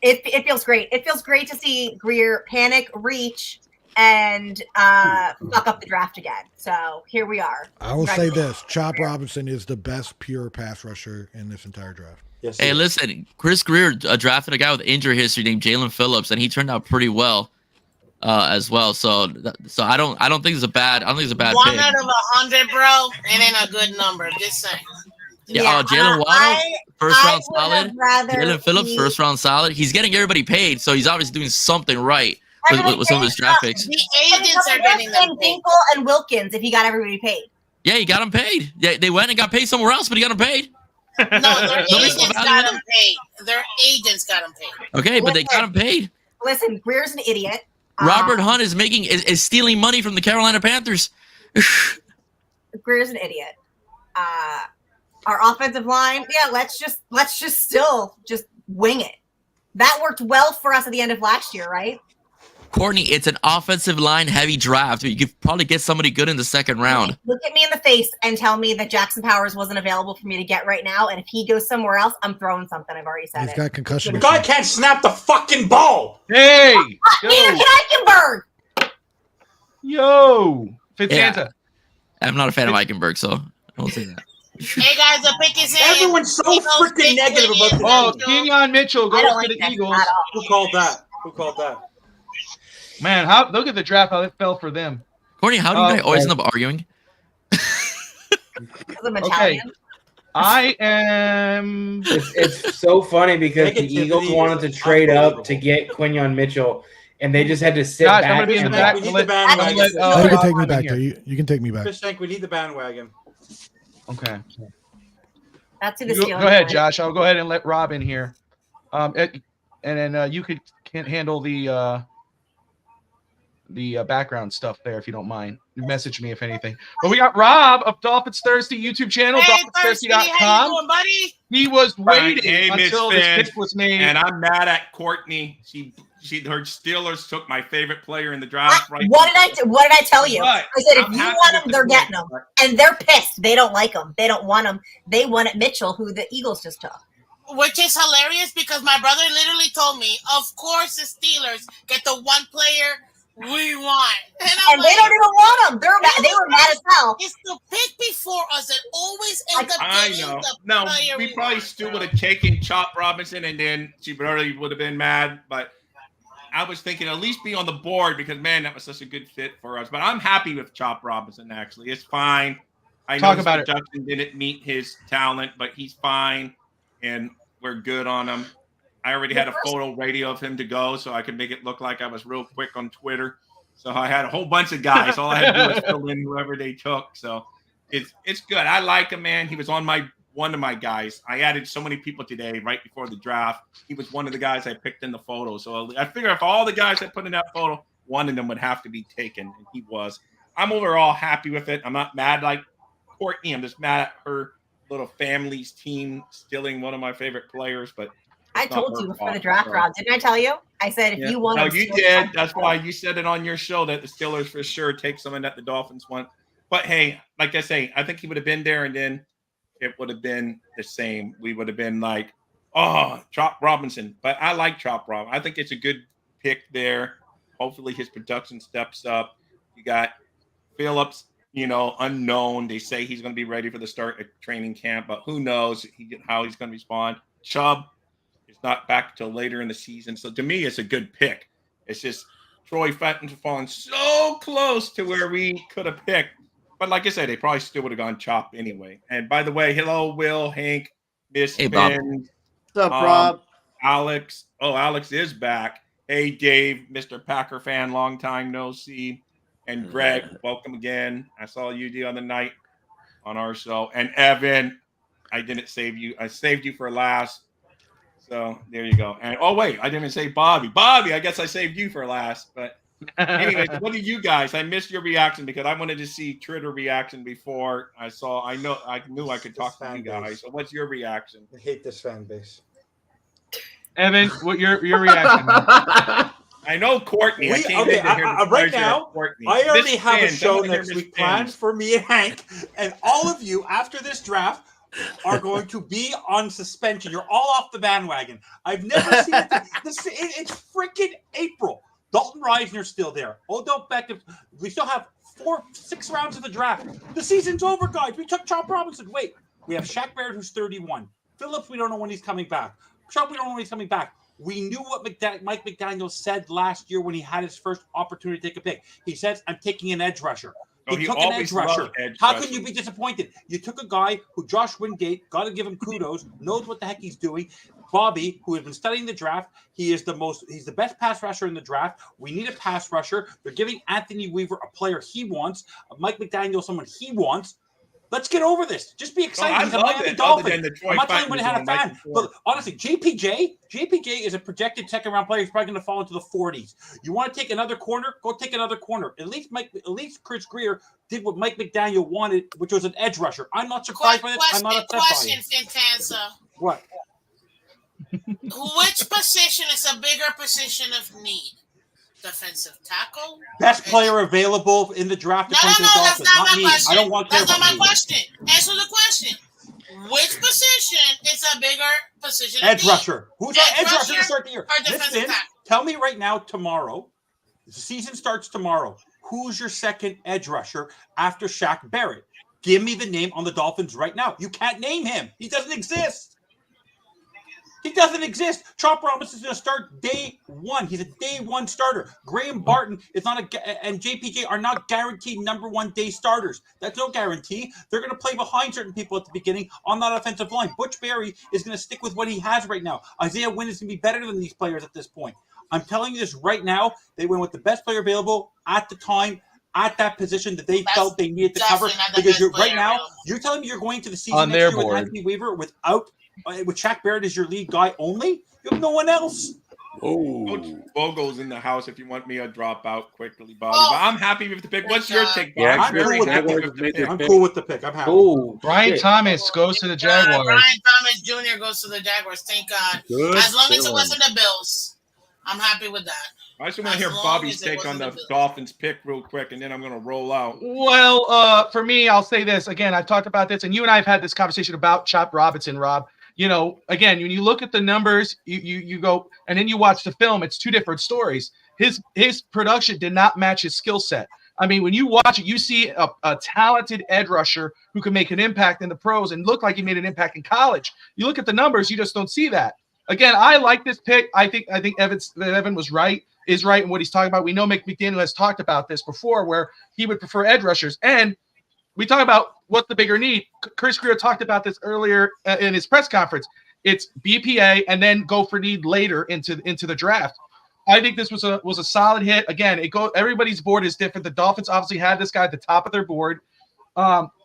it feels great. It feels great to see Grier panic, reach, and fuck up the draft again. So here we are. I will say this: Chop Robinson is the best pure pass rusher in this entire draft. Yes, hey, listen, Chris Grier drafted a guy with injury history named Jalen Phillips, and he turned out pretty well as well. So I don't think it's a bad. I don't think it's a bad 1 pick. out of 100, bro. It ain't a good number. Just saying. Yeah, Jalen Waddle, first round solid. Jalen Phillips, first round solid. He's getting everybody paid, so he's obviously doing something right with some of his draft picks. The agents are getting them paid. Dinkle and Wilkins, if he got everybody paid. Yeah, he got them paid. Yeah, they went and got paid somewhere else, but he got them paid. No, their agents got them paid. Their agents got them paid. Okay, but they got him paid. Listen, Grier's an idiot. Robert Hunt is stealing money from the Carolina Panthers. Grier's an idiot. Our offensive line, let's just still wing it. That worked well for us at the end of last year, right? Courtney, it's an offensive line heavy draft. You could probably get somebody good in the second round. Look at me in the face and tell me that Jackson Powers wasn't available for me to get right now. And if he goes somewhere else, I'm throwing something. I've already said He's it. got concussion. The guy can't snap the fucking ball. Hey, Neither can Eichenberg. Yo, Fitzanta. Yeah. I'm not a fan of Eichenberg, so I won't say that. Hey guys, the pick is in. Everyone's so freaking negative about the Kenyon Mitchell goes to the Eagles. Who called that? Man, look at the draft, how it fell for them. Courtney, how do you guys always end up arguing? Because I'm Italian. I am. It's so funny because the Eagles wanted to trade up to get Quinyon Mitchell, and they just had to sit back. I'm gonna be in the back. We need the bandwagon. You can take me back there. You can take me back. Fish tank, we need the bandwagon. Okay. That's who the Go Steelers ahead, are. Josh. I'll go ahead and let Rob in here. And then you can handle the background stuff there if you don't mind. Message me if anything. But we got Rob of Dolphins Thirsty YouTube channel, Hey, Thirsty, how you DolphinsThirsty.com. doing, buddy? He was waiting Hey, Miss until this Finn, pick was made. and I'm mad at Courtney. Her Steelers took my favorite player in the draft. What did I tell you? But I said if I'm you happy want with them, the they're pick. getting them, and they're pissed. They don't like them. They don't want them. They wanted Mitchell, who the Eagles just took. Which is hilarious because my brother literally told me, of course the Steelers get the one player we want. And they don't even want them. They were mad as hell. It's the pick before us that always ends up I getting know. the No, player we probably want, still bro. would have taken Chop Robinson, and then she probably would have been mad. But I was thinking at least be on the board because, man, that was such a good fit for us. But I'm happy with Chop Robinson, actually. It's fine. I know Talk his about it. production didn't meet his talent, but he's fine, and we're good on him. I already had a photo ready of him to go, so I could make it look like I was real quick on Twitter. So I had a whole bunch of guys. All I had to do was fill in whoever they took. So it's good. I like him, man. He was on one of my guys. I added so many people today right before the draft. He was one of the guys I picked in the photo. So I figure if all the guys I put in that photo, one of them would have to be taken, and he was. I'm overall happy with it. I'm not mad like Courtney. I'm just mad at her little family's team stealing one of my favorite players. But I told you before the draft, Rob. Didn't I tell you? I said if you want no, them, you did. That's why you said it on your show that the Steelers for sure take someone that the Dolphins want. But hey, like I say, I think he would have been there, and then it would have been the same. We would have been like, oh, Chop Robinson. But I like Chop Rob. I think it's a good pick there. Hopefully his production steps up. You got Phillips, unknown. They say he's going to be ready for the start of training camp, but who knows how he's going to respond. Chubb is not back till later in the season. So to me, it's a good pick. It's just Troy Fenton's fallen so close to where we could have picked. But like I said, they probably still would have gone Chop anyway. And by the way, hello, Will, Hank, Miss Hey, Bob. Finn. What's up, Rob? Alex. Oh, Alex is back. Hey, Dave, Mr. Packer fan, long time no see. And Greg, welcome again. I saw you the other night on our show. And Evan, I didn't save you. I saved you for last. So there you go. And oh wait, I didn't even say Bobby. Bobby, I guess I saved you for last. But anyways, what do you guys? I missed your reaction because I wanted to see Twitter reaction before I knew I could talk to you guys. So what's your reaction? I hate this fan base. Evan, what your reaction? I know Courtney. Right now, I already have a show next week planned for me and Hank, and all of you after this draft are going to be on suspension. You're all off the bandwagon. I've never seen it. It's freaking April. Dalton Reisner's still there. Odell Beckham. We still have 6 rounds of the draft. The season's over, guys. We took Chop Robinson. Wait, we have Shaq Barrett, who's 31. Phillips, we don't know when he's coming back. Chop, we don't know when he's coming back. We knew what Mike McDaniel said last year when he had his first opportunity to take a pick. He says, I'm taking an edge rusher. He took an edge rusher. How can you be disappointed? You took a guy who Josh Wingate, got to give him kudos, knows what the heck he's doing. Bobby, who has been studying the draft, he's the best pass rusher in the draft. We need a pass rusher. They're giving Anthony Weaver a player he wants, Mike McDaniel someone he wants. Let's get over this. Just be excited. He's a Miami Dolphin. I'm not telling you when he had a fan. But honestly, JPJ is a projected second-round player. He's probably going to fall into the 40s. You want to take another corner? Go take another corner. At least Chris Greer did what Mike McDaniel wanted, which was an edge rusher. I'm not surprised by it. I'm not upset by Question, it. Fantanza. What? Which position is a bigger position of need? Defensive tackle? Best player available in the draft. No, that's not my question. I don't want to. That's not my question. Answer the question. Which position is a bigger position? Edge rusher. Who's our edge rusher to start the year? Or defensive tackle? Tell me right now, tomorrow. The season starts tomorrow. Who's your second edge rusher after Shaq Barrett? Give me the name on the Dolphins right now. You can't name him. He doesn't exist. He doesn't exist. Chop Robinson is going to start day one. He's a day one starter. Graham Barton is not and JPJ are not guaranteed number 1 day starters. That's no guarantee. They're going to play behind certain people at the beginning on that offensive line. Butch Barry is going to stick with what he has right now. Isaiah Wynn is going to be better than these players at this point. I'm telling you this right now. They went with the best player available at the time, at that position that they felt they needed to cover. Because right now, you're telling me you're going to the season on next their year with board. Anthony Weaver with Shaq Barrett as your lead guy only? You have no one else. Coach Vogel's in the house if you want me to drop out quickly, Bobby. But I'm happy with the pick. What's your take, Bobby? I'm cool with the pick. I'm happy. Brian Thomas goes to the Jaguars. Brian Thomas Jr. goes to the Jaguars. Thank God. As long as it wasn't the Bills, I'm happy with that. I just want to hear Bobby's take on the Dolphins pick real quick, and then I'm going to roll out. Well, for me, I'll say this again. I've talked about this, and you and I have had this conversation about Chop Robinson, Rob. You know, again, when you look at the numbers, you go and then you watch the film. It's two different stories. His production did not match his skill set. I mean, when you watch it, you see a talented edge rusher who can make an impact in the pros and look like he made an impact in college. You look at the numbers, you just don't see that. Again, I like this pick. I think Evan was right. Is right in what he's talking about. We know McDaniel has talked about this before, where he would prefer edge rushers, and we talk about what's the bigger need. Chris Greer talked about this earlier in his press conference. It's BPA and then go for need later into the draft. I think this was a solid hit. Again, everybody's board is different. The Dolphins obviously had this guy at the top of their board.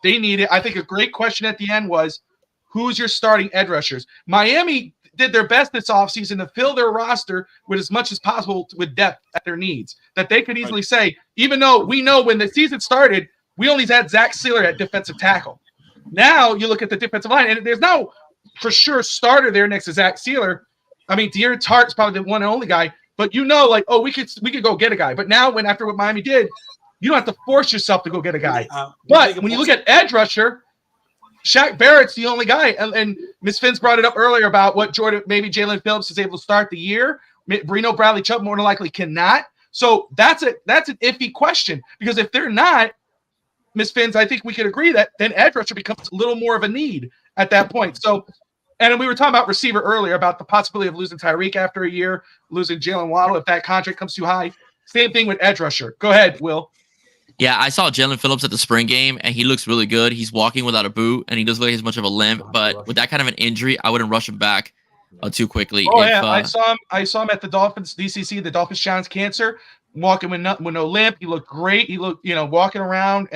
They need it. I think a great question at the end was, who's your starting edge rushers? Miami did their best this offseason to fill their roster with as much as possible with depth at their needs, that they could easily say, even though we know when the season started, we only had Zach Sealer at defensive tackle. Now you look at the defensive line, and there's no for sure starter there next to Zach Sealer. I mean, De'Aaron Tartt's probably the one and only guy, but we could go get a guy. But now, after what Miami did, you don't have to force yourself to go get a guy. But when you look at edge rusher, Shaq Barrett's the only guy, and Ms. Finns brought it up earlier about what maybe Jalen Phillips is able to start the year. Brino Bradley Chubb more than likely cannot. So that's an iffy question, because if they're not, Ms. Finns, I think we could agree that then edge rusher becomes a little more of a need at that point. So, and we were talking about receiver earlier about the possibility of losing Tyreek after a year, losing Jalen Waddle if that contract comes too high. Same thing with edge rusher. Go ahead, Will. Yeah, I saw Jalen Phillips at the spring game, and he looks really good. He's walking without a boot, and he doesn't look like he has much of a limp. But with that kind of an injury, I wouldn't rush him back too quickly. I saw him at the Dolphins DCC, the Dolphins Challenge Cancer, walking with no limp. He looked great. He looked, walking around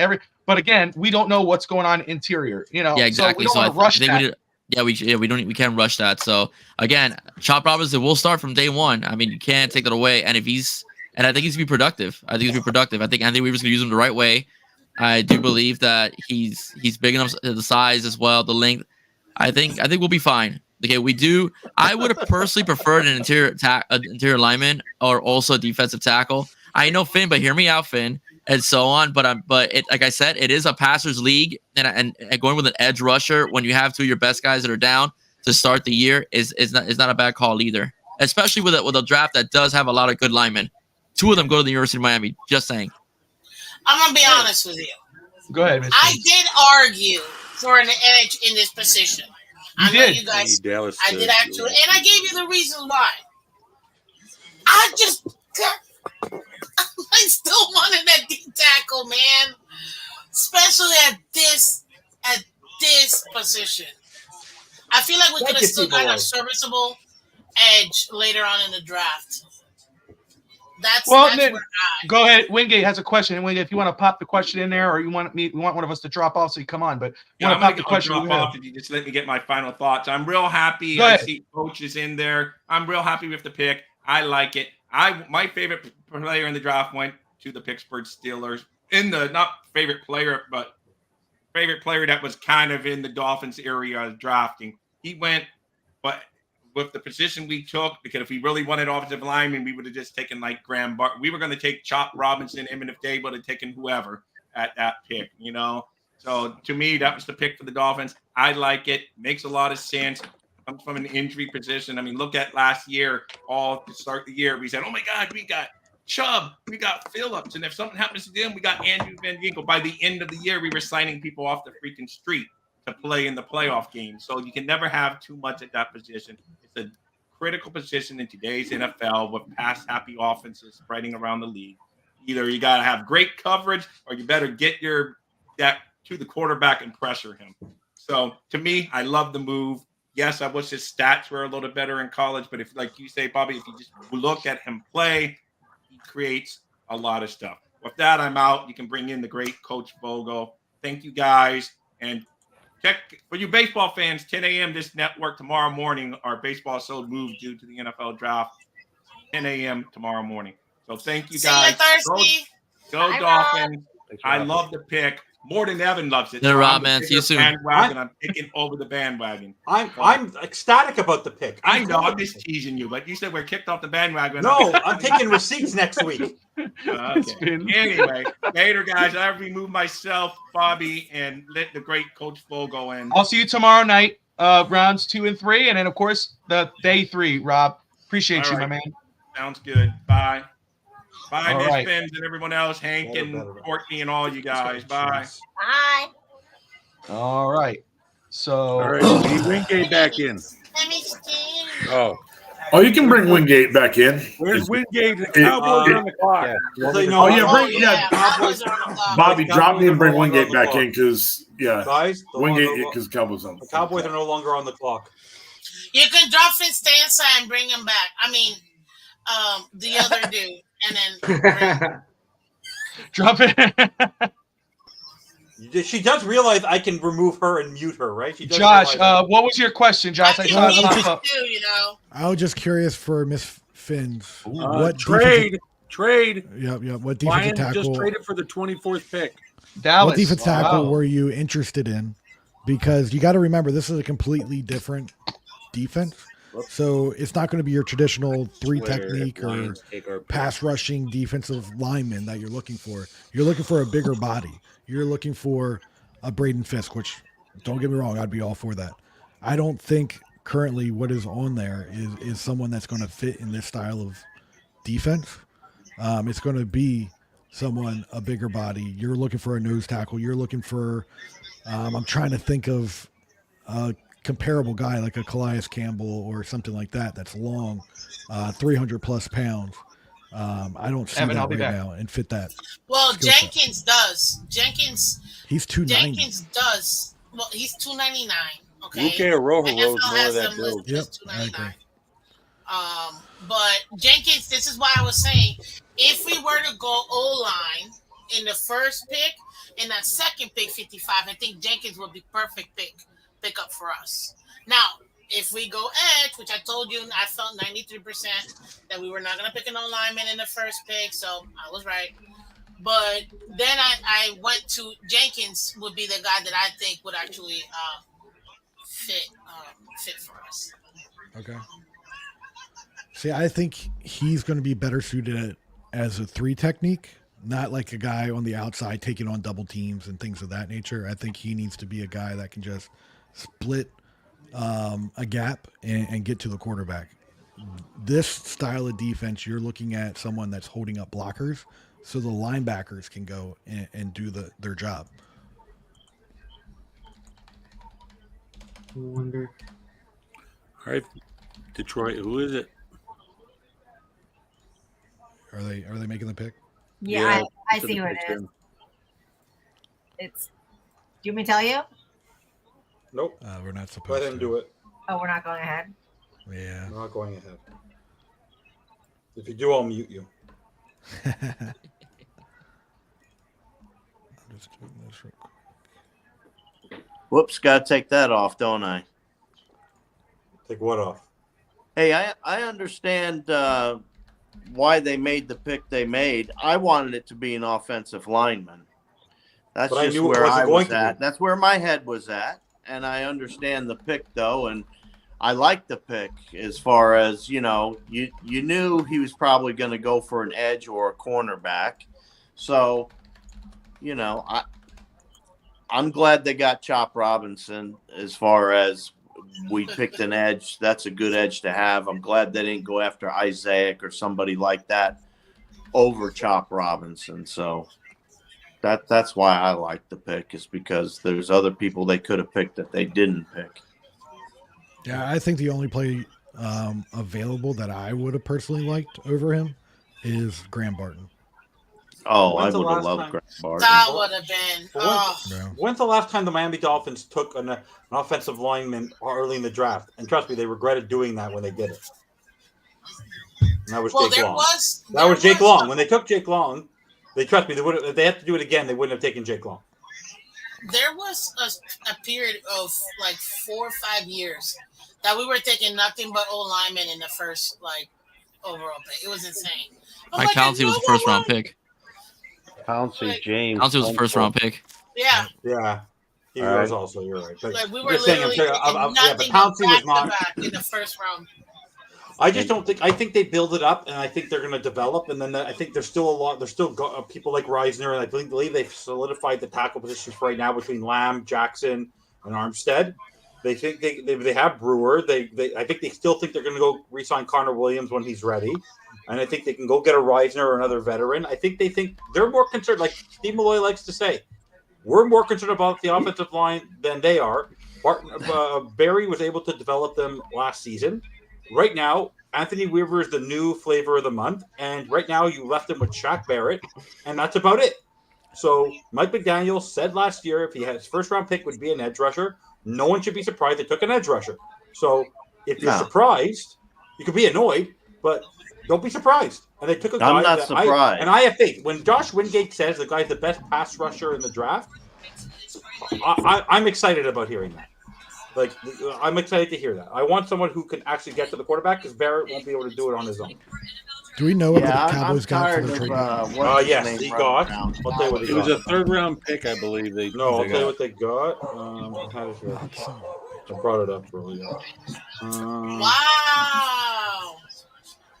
But again, we don't know what's going on interior. Yeah, exactly. So we don't want to rush that. we can't rush that. So again, Chop Robinson will start from day one. I mean, you can't take that away. And I think he's gonna be productive. I think Anthony Weaver's gonna use him the right way. I do believe that he's big enough, the size as well, the length. I think we'll be fine. Okay, I would have personally preferred an interior lineman or also a defensive tackle. I know Finn, but hear me out, Finn, and so on. But like I said, it is a passers league, and going with an edge rusher when you have two of your best guys that are down to start the year is not a bad call either. Especially with a draft that does have a lot of good linemen. Two of them go to the University of Miami. Just saying. I'm gonna be honest with you. Go ahead, Ms. I did argue for an edge in this position. I know you guys. I did actually, and I gave you the reasons why. I still wanted that D tackle, man. Especially at this position. I feel like we could have still got a serviceable edge later on in the draft. That's where go ahead. Wingate has a question. And Wingate, if you want to pop the question in there, or you want one of us to drop off, so you come on. But you want to pop the question? Drop off if you just let me get my final thoughts. I'm real happy. I see coaches in there. I'm real happy with the pick. I like it. My favorite player in the draft went to the Pittsburgh Steelers. Not favorite player, but favorite player that was kind of in the Dolphins area drafting. He went, but with the position we took, because if we really wanted offensive linemen, we would have just taken like Graham Barton. We were going to take Chop Robinson, even if they would have taken whoever at that pick, So to me, that was the pick for the Dolphins. I like it. Makes a lot of sense. Comes from an injury position. I mean, look at last year, all to start the year. We said, oh my God, we got Chubb, we got Phillips. And if something happens to them, we got Andrew Van Ginkel. By the end of the year, we were signing people off the freaking street to play in the playoff game. So you can never have too much at that position. It's a critical position in today's NFL with pass-happy offenses spreading around the league. Either you got to have great coverage or you better get that to the quarterback and pressure him. So to me, I love the move. Yes, I wish his stats were a little better in college, but if, like you say, Bobby, if you just look at him play, he creates a lot of stuff. With that, I'm out. You can bring in the great Coach Vogel. Thank you, guys. And check for you baseball fans, 10 a.m. this network tomorrow morning. Our baseball show moved due to the NFL draft. 10 a.m. tomorrow morning. So thank you, guys. Go Dolphins. I love the pick. More than Evan loves it. Rob, man. See you soon. I'm picking over the bandwagon. I'm ecstatic about the pick. I know. I'm just teasing you, but you said we're kicked off the bandwagon. No, I'm taking receipts next week. Okay. Anyway, later, guys. I remove myself, Bobby, and let the great Coach Vogel in. I'll see you tomorrow night, rounds 2 and 3, and then of course the day 3. Rob, appreciate you, my man. Sounds good. Bye. Bye, All Miss right. Fins and everyone else, Hank and Courtney and all you guys. Bye. Bye. All right. So, All right, we need Wingate back in. Oh, you can bring Wingate back in. Where's Wingate? The Cowboys are on the clock. Bobby, drop me and bring Wingate back in because Wingate because Cowboys on. The Cowboys are no longer on the clock. You can drop Finn Stanza and bring him back. I mean, the other dude, and then drop it. She does realize I can remove her and mute her, right? She does Josh, what was your question, Josh? I saw it pop up. I was just curious for Miss Fins. What trade? Yep. What defensive Lions tackle? just traded for the 24th pick. Dallas. What defensive tackle were you interested in? Because you got to remember, this is a completely different defense. So it's not going to be your traditional 3 technique or pass rushing defensive lineman that you're looking for. You're looking for a bigger body. You're looking for a Braden Fisk, which, don't get me wrong, I'd be all for that. I don't think currently what is on there is someone that's going to fit in this style of defense. It's going to be someone, a bigger body. You're looking for a nose tackle. You're looking for, I'm trying to think of a comparable guy like a Calais Campbell or something like that that's long, 300 plus pounds. I don't see Evan, that I'll be right back. now and fit that. Well, skill set. Jenkins does. He's 290. Jenkins does. Well, he's 299. Okay. Luque Arojo The rose NFL more has of that them build. listed as 299. But Jenkins, this is what I was saying. If we were to go O-line in the first pick, in that second pick, 55, I think Jenkins would be perfect pick up for us. Now, if we go edge, which I told you, I felt 93% that we were not going to pick an O-lineman in the first pick, so I was right. But then I went to Jenkins would be the guy that I think would actually fit for us. Okay. See, I think he's going to be better suited as a 3 technique, not like a guy on the outside taking on double teams and things of that nature. I think he needs to be a guy that can just split a gap and get to the quarterback. This style of defense, you're looking at someone that's holding up blockers so the linebackers can go and do their job. I wonder. All right, Detroit. Who is it? Are they making the pick? Yeah, I see what it is. It's. Do you want me to tell you? Nope. We're not supposed Let him do it. Oh, we're not going ahead. Yeah. We're not going ahead. If you do, I'll mute you. I'm just doing this real quick. Whoops, got to take that off, don't I? Take what off? Hey, I understand why they made the pick they made. I wanted it to be an offensive lineman. That's But I just knew it where wasn't I going was to at. be. That's where my head was at. And I understand the pick, though. And I like the pick as far as, you knew he was probably going to go for an edge or a cornerback. So, I'm glad they got Chop Robinson as far as we picked an edge. That's a good edge to have. I'm glad they didn't go after Isaac or somebody like that over Chop Robinson. So that's why I like the pick, is because there's other people they could have picked that they didn't pick. Yeah, I think the only play available that I would have personally liked over him is Graham Barton. Oh, When's I the would have last loved time- Graham Barton. That would have been. When's the last time the Miami Dolphins took an offensive lineman early in the draft? And trust me, they regretted doing that when they did it. And that was Jake Long. That was Jake Long. When they took Jake Long, trust me, if they had to do it again, they wouldn't have taken Jake Long. There was a period of like 4 or 5 years that we were taking nothing but O-linemen in the first overall pick. It was insane. Mike Pouncey was the first round pick. Pouncey, James. Pouncey was the first round pick. Yeah. Yeah. He All was right. also, you're right. But We were I'm just saying, literally but nothing Pouncey but was not. back in the first round. I just don't think. I think they build it up, and I think they're going to develop, and then I think there's still a lot. There's still people like Reisner, and I believe they've solidified the tackle positions for right now between Lamb, Jackson, and Armstead. They think they have Brewer. I think they still think they're going to go re-sign Connor Williams when he's ready, and I think they can go get a Reisner or another veteran. I think they're more concerned, like Steve Malloy likes to say, we're more concerned about the offensive line than they are. Barry was able to develop them last season. Right now, Anthony Weaver is the new flavor of the month, and right now you left him with Shaq Barrett, and that's about it. So Mike McDaniel said last year if he had his first-round pick would be an edge rusher. No one should be surprised they took an edge rusher. So if you're surprised, you could be annoyed, but don't be surprised. And they took a guy. I'm not surprised. And I have faith. When Josh Wingate says the guy's the best pass rusher in the draft, I'm excited about hearing that. I'm excited to hear that. I want someone who can actually get to the quarterback because Barrett won't be able to do it on his own. Do we know what the Cowboys got for the trade? Yes, he got. I'll tell you what he It was got. a third-round pick, I believe. I'll tell you what they got. I brought it up earlier. Wow.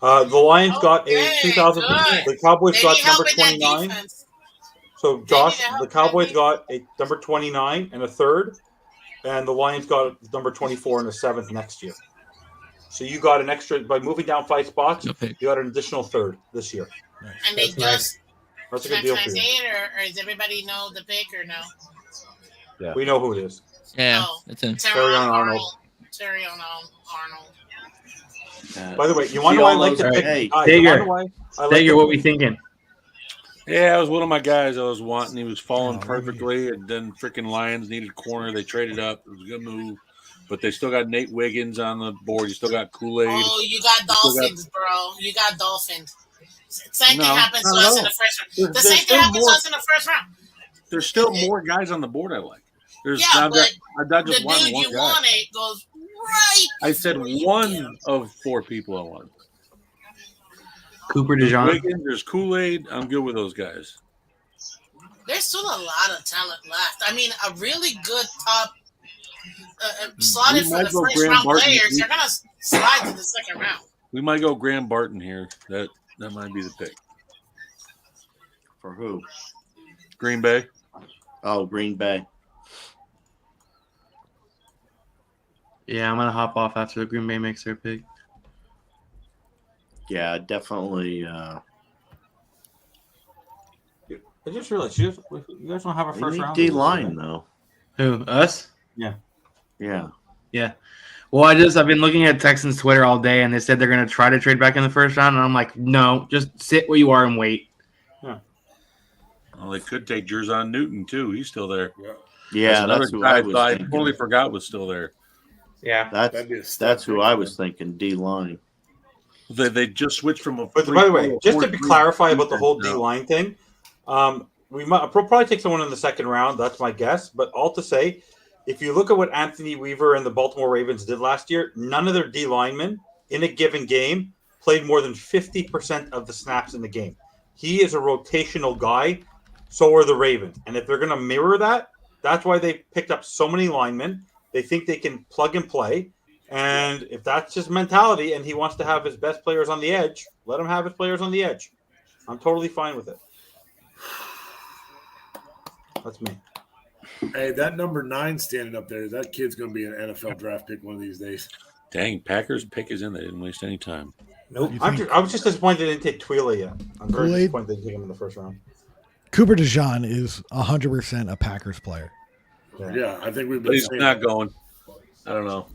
The Lions got a 2000. good. The Cowboys They got need help number in that 29. defense. So Josh, the Cowboys got a number 29 and a third, and the Lions got number 24 and a seventh next year. So you got an extra by moving down 5 spots. You got an additional third this year. And they just That's a good deal can I for say you. it, or does everybody know the pick or no? Yeah. We know who it is. Yeah, Oh, it's in. Terrion Arnold. Terrion Arnold. By the way, you want to know why I like the pick? Digger, what we thinking? Yeah, it was one of my guys I was wanting. He was falling perfectly, and then freaking Lions needed corner. They traded up. It was a good move, but they still got Nate Wiggins on the board. You still got Kool-Aid. Oh, you got Dolphins, bro. You got Dolphins. Same thing happens to us in the first round. The There's same thing happens to us in the first round. There's still more guys on the board I like. There's Yeah, but not the just dude one you guy. wanted goes Right. I said one of 4 people I want. Cooper There's DeJean. Wiggins, there's Kool-Aid. I'm good with those guys. There's still a lot of talent left. I mean, a really good top slotted We for might the go first Graham round Barton. players. They're gonna slide to the second round. We might go Graham Barton here. That might be the pick. For who? Green Bay. Oh, Green Bay. Yeah, I'm gonna hop off after the Green Bay makes their pick. Yeah, definitely. I just realized you guys don't have a We first need round. D line though. Who? Us? Yeah. Yeah. Yeah. Well, I've been looking at Texans Twitter all day, and they said they're gonna try to trade back in the first round, and I'm like, no, just sit where you are and wait. Well, they could take Jerzon Newton too. He's still there. Yeah, another that's who guy I was I thinking. totally forgot was still there. Yeah, that's who I was thinking. D line. They just switched from a. But by the way, just to 4-3 clarify about the whole D now. line thing, we might probably take someone in the second round. That's my guess. But all to say, if you look at what Anthony Weaver and the Baltimore Ravens did last year, none of their D linemen in a given game played more than 50% of the snaps in the game. He is a rotational guy. So are the Ravens. And if they're going to mirror that, that's why they picked up so many linemen. They think they can plug and play. And if that's his mentality and he wants to have his best players on the edge, let him have his players on the edge. I'm totally fine with it. That's me. Hey, that number 9 standing up there, that kid's going to be an NFL draft pick one of these days. Dang, Packers pick is in. They didn't waste any time. Nope. I was just disappointed they didn't take Twila yet. I'm very Kool-Aid? disappointed they didn't take him in the first round. Cooper DeJean is 100% a Packers player. Yeah, I think we've But been he's saying not that. going. I don't know.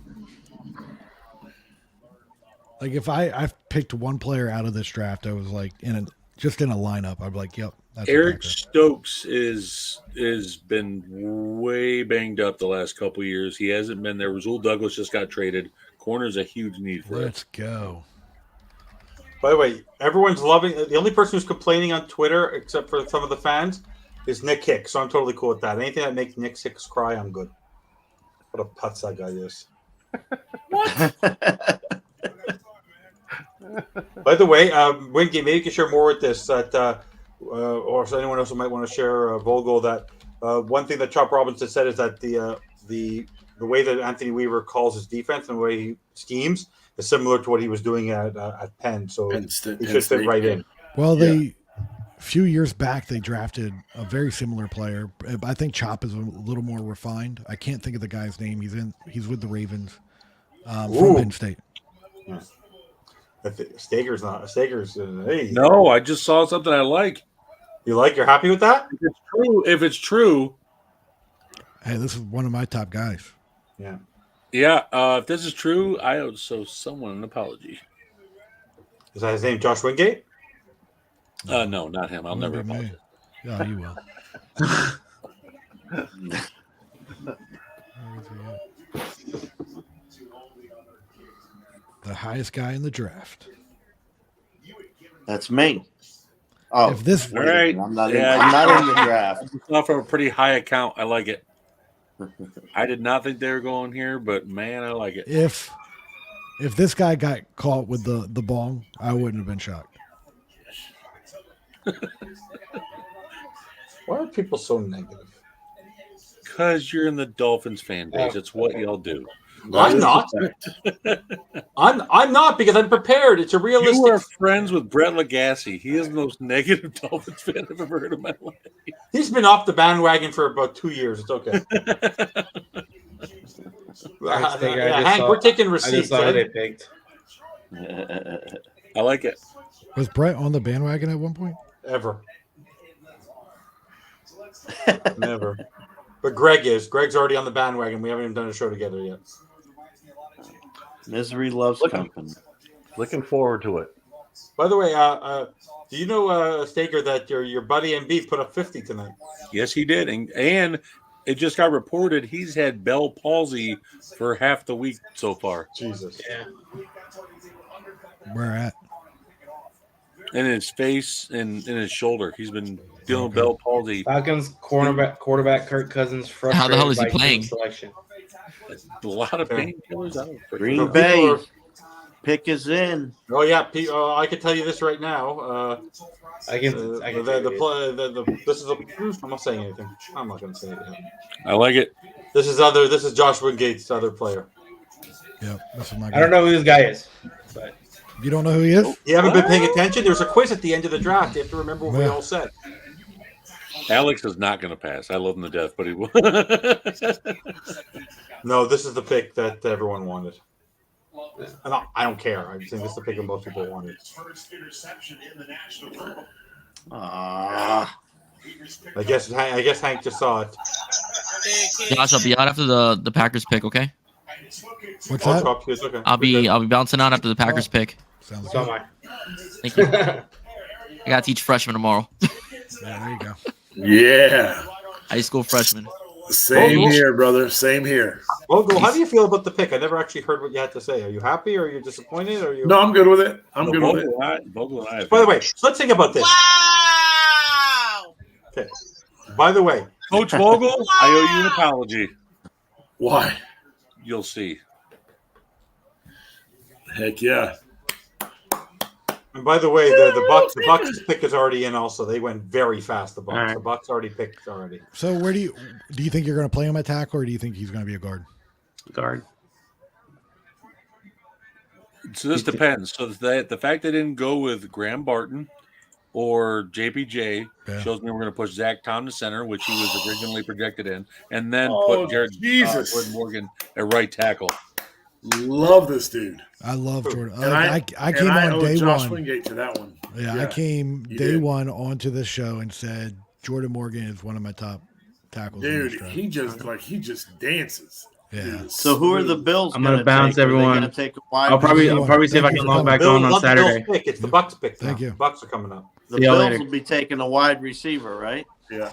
Like if I picked one player out of this draft, I was like in a lineup, I'd be like, yep, that's a Eric Packer. Stokes is been way banged up the last couple of years. He hasn't been there. Rasul Douglas just got traded. Corner's a huge need for Let's go. By the way, everyone's loving the only person who's complaining on Twitter, except for some of the fans, is Nick Hicks. So I'm totally cool with that. Anything that makes Nick Hicks cry, I'm good. What a putz that guy is. By the way, Wingate, maybe you can share more with this. That, or if anyone else who might want to share, Vogel, that one thing that Chop Robinson said is that the way that Anthony Weaver calls his defense and the way he schemes is similar to what he was doing at Penn. So he should fit right in. Well, a few years back, they drafted a very similar player. I think Chop is a little more refined. I can't think of the guy's name. He's with the Ravens from Penn State. Yeah. Stager's not. Stager's. Hey. No, I just saw something I like. You like? You're happy with that? If it's true. Hey, this is one of my top guys. Yeah. Yeah. If this is true, I owe someone an apology. Is that his name, Josh Wingate? No, not him. I'll Wouldn't never be me. apologize. Yeah, you will. The highest guy in the draft. That's me. Oh, If this- wait a Right. minute, I'm not. Yeah, I'm not in the draft. It's not from a pretty high account. I like it. I did not think they were going here, but man, I like it. If this guy got caught with the bong, I wouldn't have been shocked. Why are people so negative? Because you're in the Dolphins fan base. It's what y'all do. I'm not. I'm not because I'm prepared. It's a realistic. You are friends with Brett Lagasse. He is the most negative Dolphins fan I've ever heard in my life. He's been off the bandwagon for about 2 years. It's okay. Hank, we're taking receipts. I Right? picked. I like it. Was Brett on the bandwagon at one point? Ever. Never. But Greg is. Greg's already on the bandwagon. We haven't even done a show together yet. Misery loves company. Looking forward to it. By the way, do you know, Staker, that your buddy MB put up 50 tonight? Yes, he did. And it just got reported he's had Bell palsy for half the week so far. Jesus. Yeah. Where at? In his face and in his shoulder. He's been dealing with Bell palsy. Falcons quarterback Kirk Cousins frustrated How the hell is he by team playing? selection. A lot of painkillers. Green Bay. Pick is in. Oh yeah, I can tell you this right now. I can this is I'm not saying anything. I'm not going to say anything. I like it. This is Josh Wingate's other player. Yep, this is my guy. I don't know who this guy is, but You don't know who he is? You haven't been paying attention. There was a quiz at the end of the draft. You have to remember what we all said. Alex is not going to pass. I love him to death, but he will. No, this is the pick that everyone wanted. And I don't care. I think this is the pick that most people wanted. I guess Hank just saw it. Josh, I'll be out after the Packers pick. Okay. What's that? Okay. I'll be bouncing out after the Packers pick. Sounds So am I. Thank you. I gotta teach freshmen tomorrow. Yeah, there you go. Yeah. High school freshman. Same here, brother. Same here. Vogel, how do you feel about the pick? I never actually heard what you had to say. Are you happy or are you disappointed? Or are you? No, I'm good with it. I'm good with it. Vogel and I. By the way, so let's think about this. Wow. Okay. By the way, Coach Vogel, I owe you an apology. Why? You'll see. Heck yeah. And by the way, the Bucks pick is already in. Also, they went very fast. The Bucks. All right. The Bucks already picked already. So where do you think you're going to play him at tackle, or do you think he's going to be a guard? Guard. So this depends. So the fact they didn't go with Graham Barton or JPJ shows me we're going to push Zach Tom to center, which he was originally projected in, and then put Jordan Morgan at right tackle. Love this dude. I love Jordan. And I came on owe day Josh one. Wingate to that one. Yeah, I came you day did. one onto this show and said Jordan Morgan is one of my top tackles. in this Dude, draft. he just dances. Yeah. So who are the Bills? I'm gonna bounce take? Are they everyone. gonna take a wide I'll probably receiver? see if I can log back Bill, on not the Bills Saturday. pick. It's the Bucks pick. Thank now. you. The Bucks are coming up. The See y'all Bills later. will be taking a wide receiver, right? Yeah.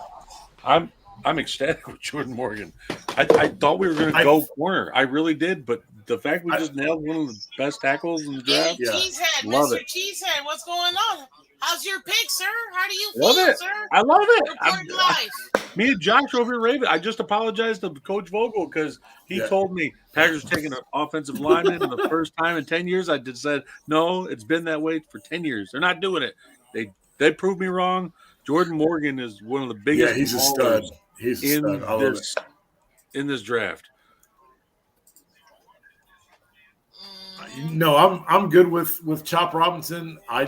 I'm ecstatic with Jordan Morgan. I thought we were going to go corner. I really did, but the fact we just nailed one of the best tackles in the draft, Cheesehead, love Mr. it. Cheesehead, what's going on? How's your pick, sir? How do you Love feel, it. sir? I love it. Report life. Me and Josh over here raving. I just apologized to Coach Vogel because he told me Packers taking an offensive lineman and the first time in 10 years. I just said, no, it's been that way for 10 years. They're not doing it. They proved me wrong. Jordan Morgan is one of the biggest. Yeah, he's a stud. He's a stud. I love it. In this draft. No, I'm good with Chop Robinson. I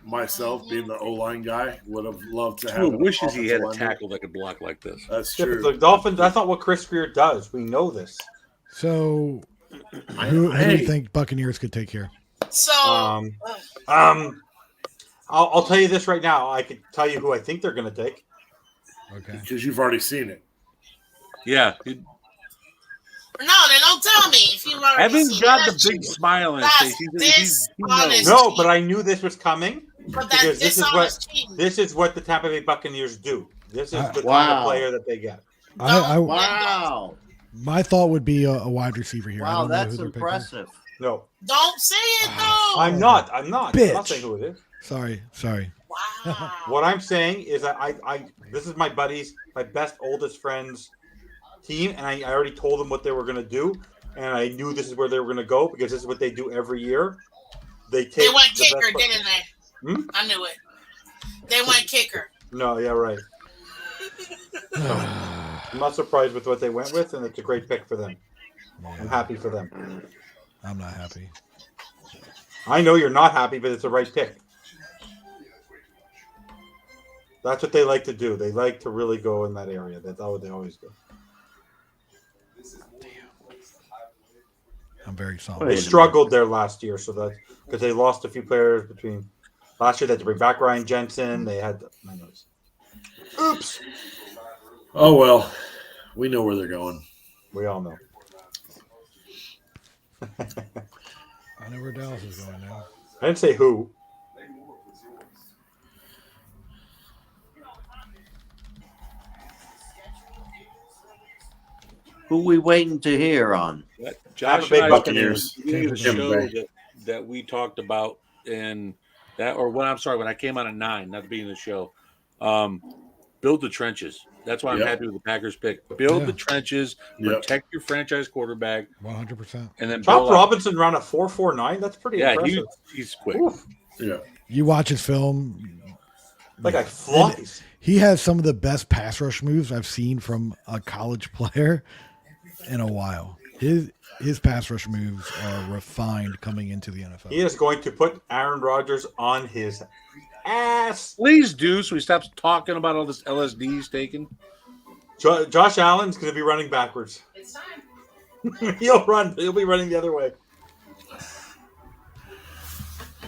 myself, being the O-line guy, would have loved to have. Who an wishes he had a offensive lineman. tackle that could block like this? That's Yeah, true. but the Dolphins. That's not what Chris Greer does. We know this. So who do you think Buccaneers could take here? So, I'll tell you this right now. I could tell you who I think they're going to take. Okay. Because you've already seen it. Yeah. no, then don't tell me if you've already Evan's seen got it. the big smile on his That's face. He knows. No, but I knew this was coming But because that's this is what the Tampa Bay Buccaneers do. This is the kind Wow. of player that they get. Wow. My thought would be a wide receiver here. I Wow, don't know that's who they're picking. impressive. No, Don't say it though. I'm not. I'm not Bitch. saying who it is. Sorry. What I'm saying is that I this is my buddies, my best oldest friends team, and I already told them what they were going to do, and I knew this is where they were going to go because this is what they do every year. They take. They went the kicker, best player. didn't they? Hmm? I knew it. They went kicker. No, yeah, right. I'm not surprised with what they went with, and it's a great pick for them. I'm happy for them. I'm not happy. I know you're not happy, but it's the right pick. That's what they like to do. They like to really go in that area. That's what they always do. I'm very sorry. They struggled there last year, so that because they lost a few players between last year. They had to bring back Ryan Jensen. They had. Oops. Oh well, we know where they're going. We all know. I know where Dallas is going now. I didn't say who. Who we waiting to hear on? Josh Tampa Bay and I Buccaneers. the show that we talked about in that, or when I'm sorry, when I came on at 9, not to be in the show. build the trenches. That's why I'm happy with the Packers pick. Build the trenches, protect your franchise quarterback, 100%. and then Chop Robinson ran a 4.49. That's pretty impressive. He's quick. Oof. Yeah. You watch his film. Like I flies. He has some of the best pass rush moves I've seen from a college player in a while. His pass rush moves are refined coming into the NFL. He is going to put Aaron Rodgers on his ass. Please do, so he stops talking about all this LSD he's taking. Josh Allen's going to be running backwards. It's time. He'll be running the other way.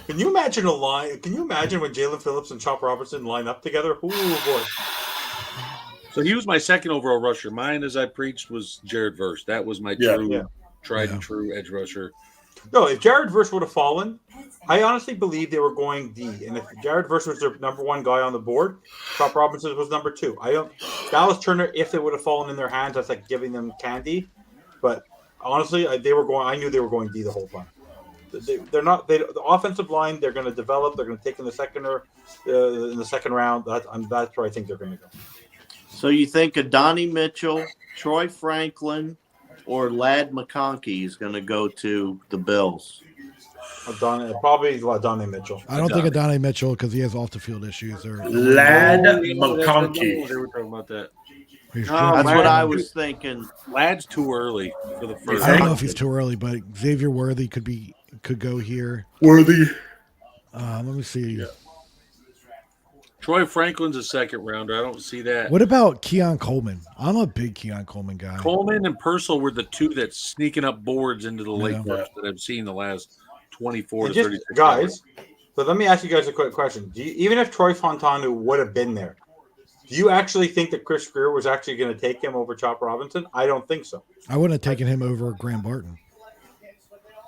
Can you imagine a line? Can you imagine when Jalen Phillips and Chop Robertson line up together? Ooh, boy. So he was my second overall rusher. Mine, as I preached, was Jared Verse. That was my tried and true edge rusher. No, if Jared Verse would have fallen, I honestly believe they were going D. And if Jared Verse was their number one guy on the board, Chop Robinson was number two. Dallas Turner, if it would have fallen in their hands, that's like giving them candy. But honestly, I knew they were going D the whole time. The offensive line, they're going to develop. They're going to take in the second round. That's where I think they're going to go. So you think Adonai Mitchell, Troy Franklin, or Ladd McConkey is going to go to the Bills? Probably Adonai Mitchell. I don't think Adonai Mitchell because he has off the field issues. Ladd McConkey. They were talking about that. That's what I was thinking. Ladd's too early for the first. I don't know if he's too early, but Xavier Worthy could go here. Worthy. Let me see. Yeah. Troy Franklin's a second rounder. I don't see that. What about Keon Coleman? I'm a big Keon Coleman guy. Coleman and Purcell were the two that's sneaking up boards into the late first that I've seen the last 24 to 36 guys. hours. So let me ask you guys a quick question. Even if Troy Fontanu would have been there, do you actually think that Chris Greer was actually going to take him over Chop Robinson? I don't think so. I wouldn't have taken him over Graham Barton.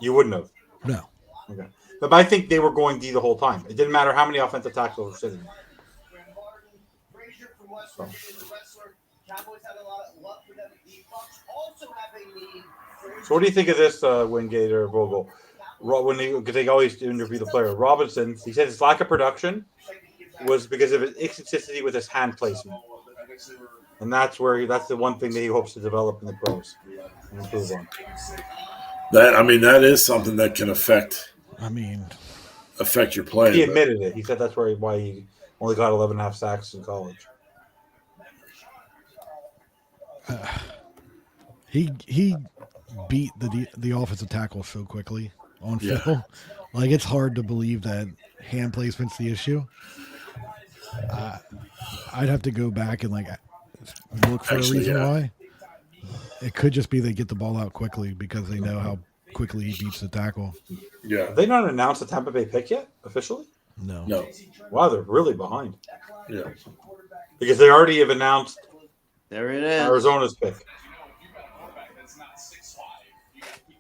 You wouldn't have? No. Okay. But I think they were going D the whole time. It didn't matter how many offensive tackles were sitting there. So what do you think of this, Wingate or Vogel? Because they always interview the player. Robinson, he said his lack of production was because of his inconsistency with his hand placement. And that's the one thing that he hopes to develop in the pros and improve on. That is something that can affect your play. He admitted it. He said that's why he only got 11.5 sacks in college. He beat the offensive tackle so quickly on field. Like, it's hard to believe that hand placement's the issue. I'd have to go back and look for a reason why. It could just be they get the ball out quickly because they know how quickly he beats the tackle. Yeah. Have they not announced the Tampa Bay pick yet officially? No. Wow, they're really behind. Yeah. Because they already have announced there it is. Arizona's pick.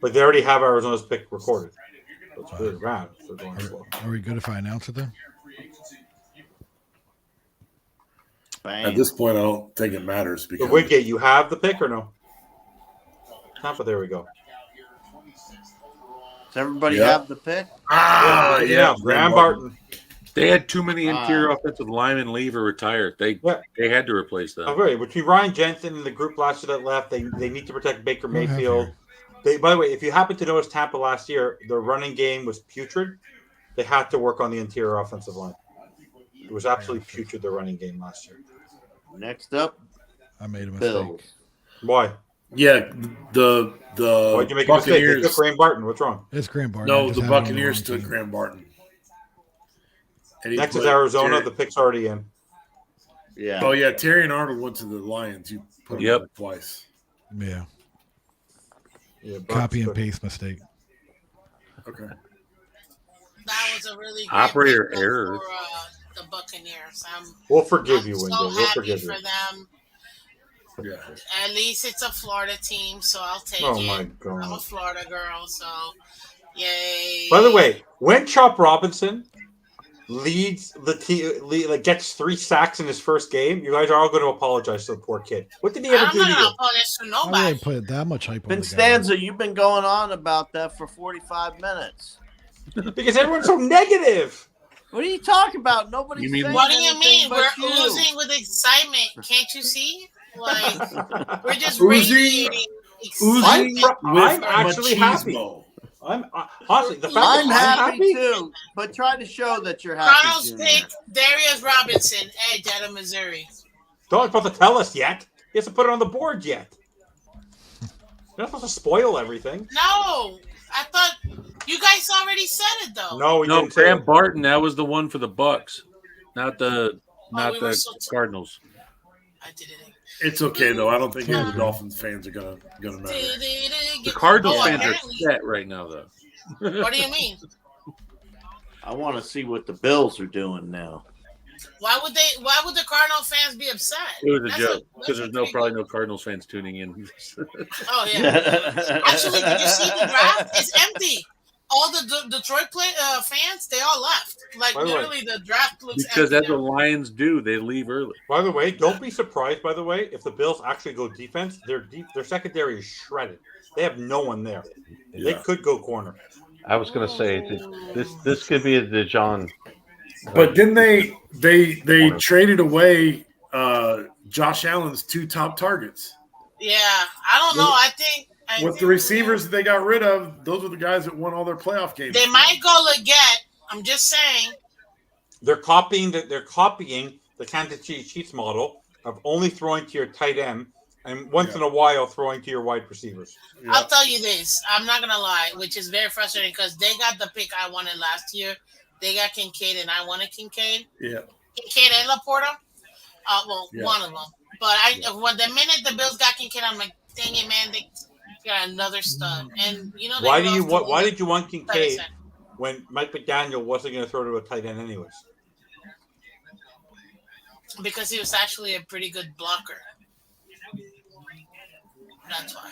Like, they already have Arizona's pick recorded. That's really bad. Are we good if I announce it then? At this point, I don't think it matters. Because Wingate, you have the pick or no? Tampa, there we go. Does everybody have the pick? Graham Barton. They had too many interior offensive linemen leave or retire. They had to replace them. Right. Between Ryan Jensen and the group last year that left, they need to protect Baker Mayfield. By the way, if you happen to notice Tampa last year, their running game was putrid. They had to work on the interior offensive line. It was absolutely putrid, their running game last year. Next up, I made a mistake. Bills. Why? Yeah, the Why'd you make a mistake? They took Graham Barton. What's wrong? It's Graham Barton. No, the Buccaneers took Graham Barton. Next is Arizona. The pick's already in. Yeah. Oh yeah, Terry and Arnold went to the Lions. You put him in twice. Yeah. Copy and paste mistake. Okay. That was a really good operator pick error for the Buccaneers. We'll forgive you, so Wendell. We'll happy forgive for you. them. Yeah. At least it's a Florida team, so I'll take it. Oh my God. I'm a Florida girl, so yay. By the way, when Chop Robinson leads the team, gets 3 sacks in his first game, you guys are all going to apologize to the poor kid. What did he ever I'm do not to gonna you? apologize to I nobody. wouldn't put that much hype on the guy. Constanza, you've been going on about that for 45 minutes. Because everyone's so negative. What are you talking about? Nobody's saying What do you anything mean? but We're you. oozing with excitement. Can't you see? Like we're just Oozing- radiating oozing excitement. I'm actually happy. machismo. I'm honestly the fact I'm that happy too, but try to show that you're happy. Carlos Junior. picked Darius Robinson, edge out of Missouri. Don't supposed to tell us yet. He hasn't put it on the board yet. You're not supposed to spoil everything. No, I thought you guys already said it though. No, we No, didn't say Graham it. Barton. That was the one for the Bucks, not the we were so Cardinals. I did it. It's okay though. I don't think any of the Dolphins fans are gonna matter. The Cardinals Oh, fans are apparently. set right now, though. What do you mean? I want to see what the Bills are doing now. Why would the Cardinal fans be upset? It was a That's joke that's because there's probably no Cardinals fans tuning in. Oh yeah. Actually, did you see the draft? It's empty. All the Detroit fans, they all left. Like By the way, literally, the draft looks Because empty that's now. what Lions do. They leave early. By the way, don't be surprised. By the way, if the Bills actually go defense, their secondary is shredded. They have no one there. They Yeah. could go corner. I was going to say this could be a DeJohn. But then they traded away Josh Allen's 2 top targets. Yeah, I don't know. I think With the receivers that they got rid of, those were the guys that won all their playoff games. they might go Leggett. I'm just saying. They're copying the Kansas City Chiefs model of only throwing to your tight end and once in a while throwing to your wide receivers. I'll tell you this. I'm not gonna lie, which is very frustrating because they got the pick I wanted last year. They got Kincaid and I wanted Kincaid. Yeah. Kincaid and Laporta. Yeah. One of them. But when the minute the Bills got Kincaid, I'm like, dang it, man, they got another stud. And you know, Why did you want Kincaid when Mike McDaniel wasn't going to throw to a tight end anyways? Because he was actually a pretty good blocker. That's why.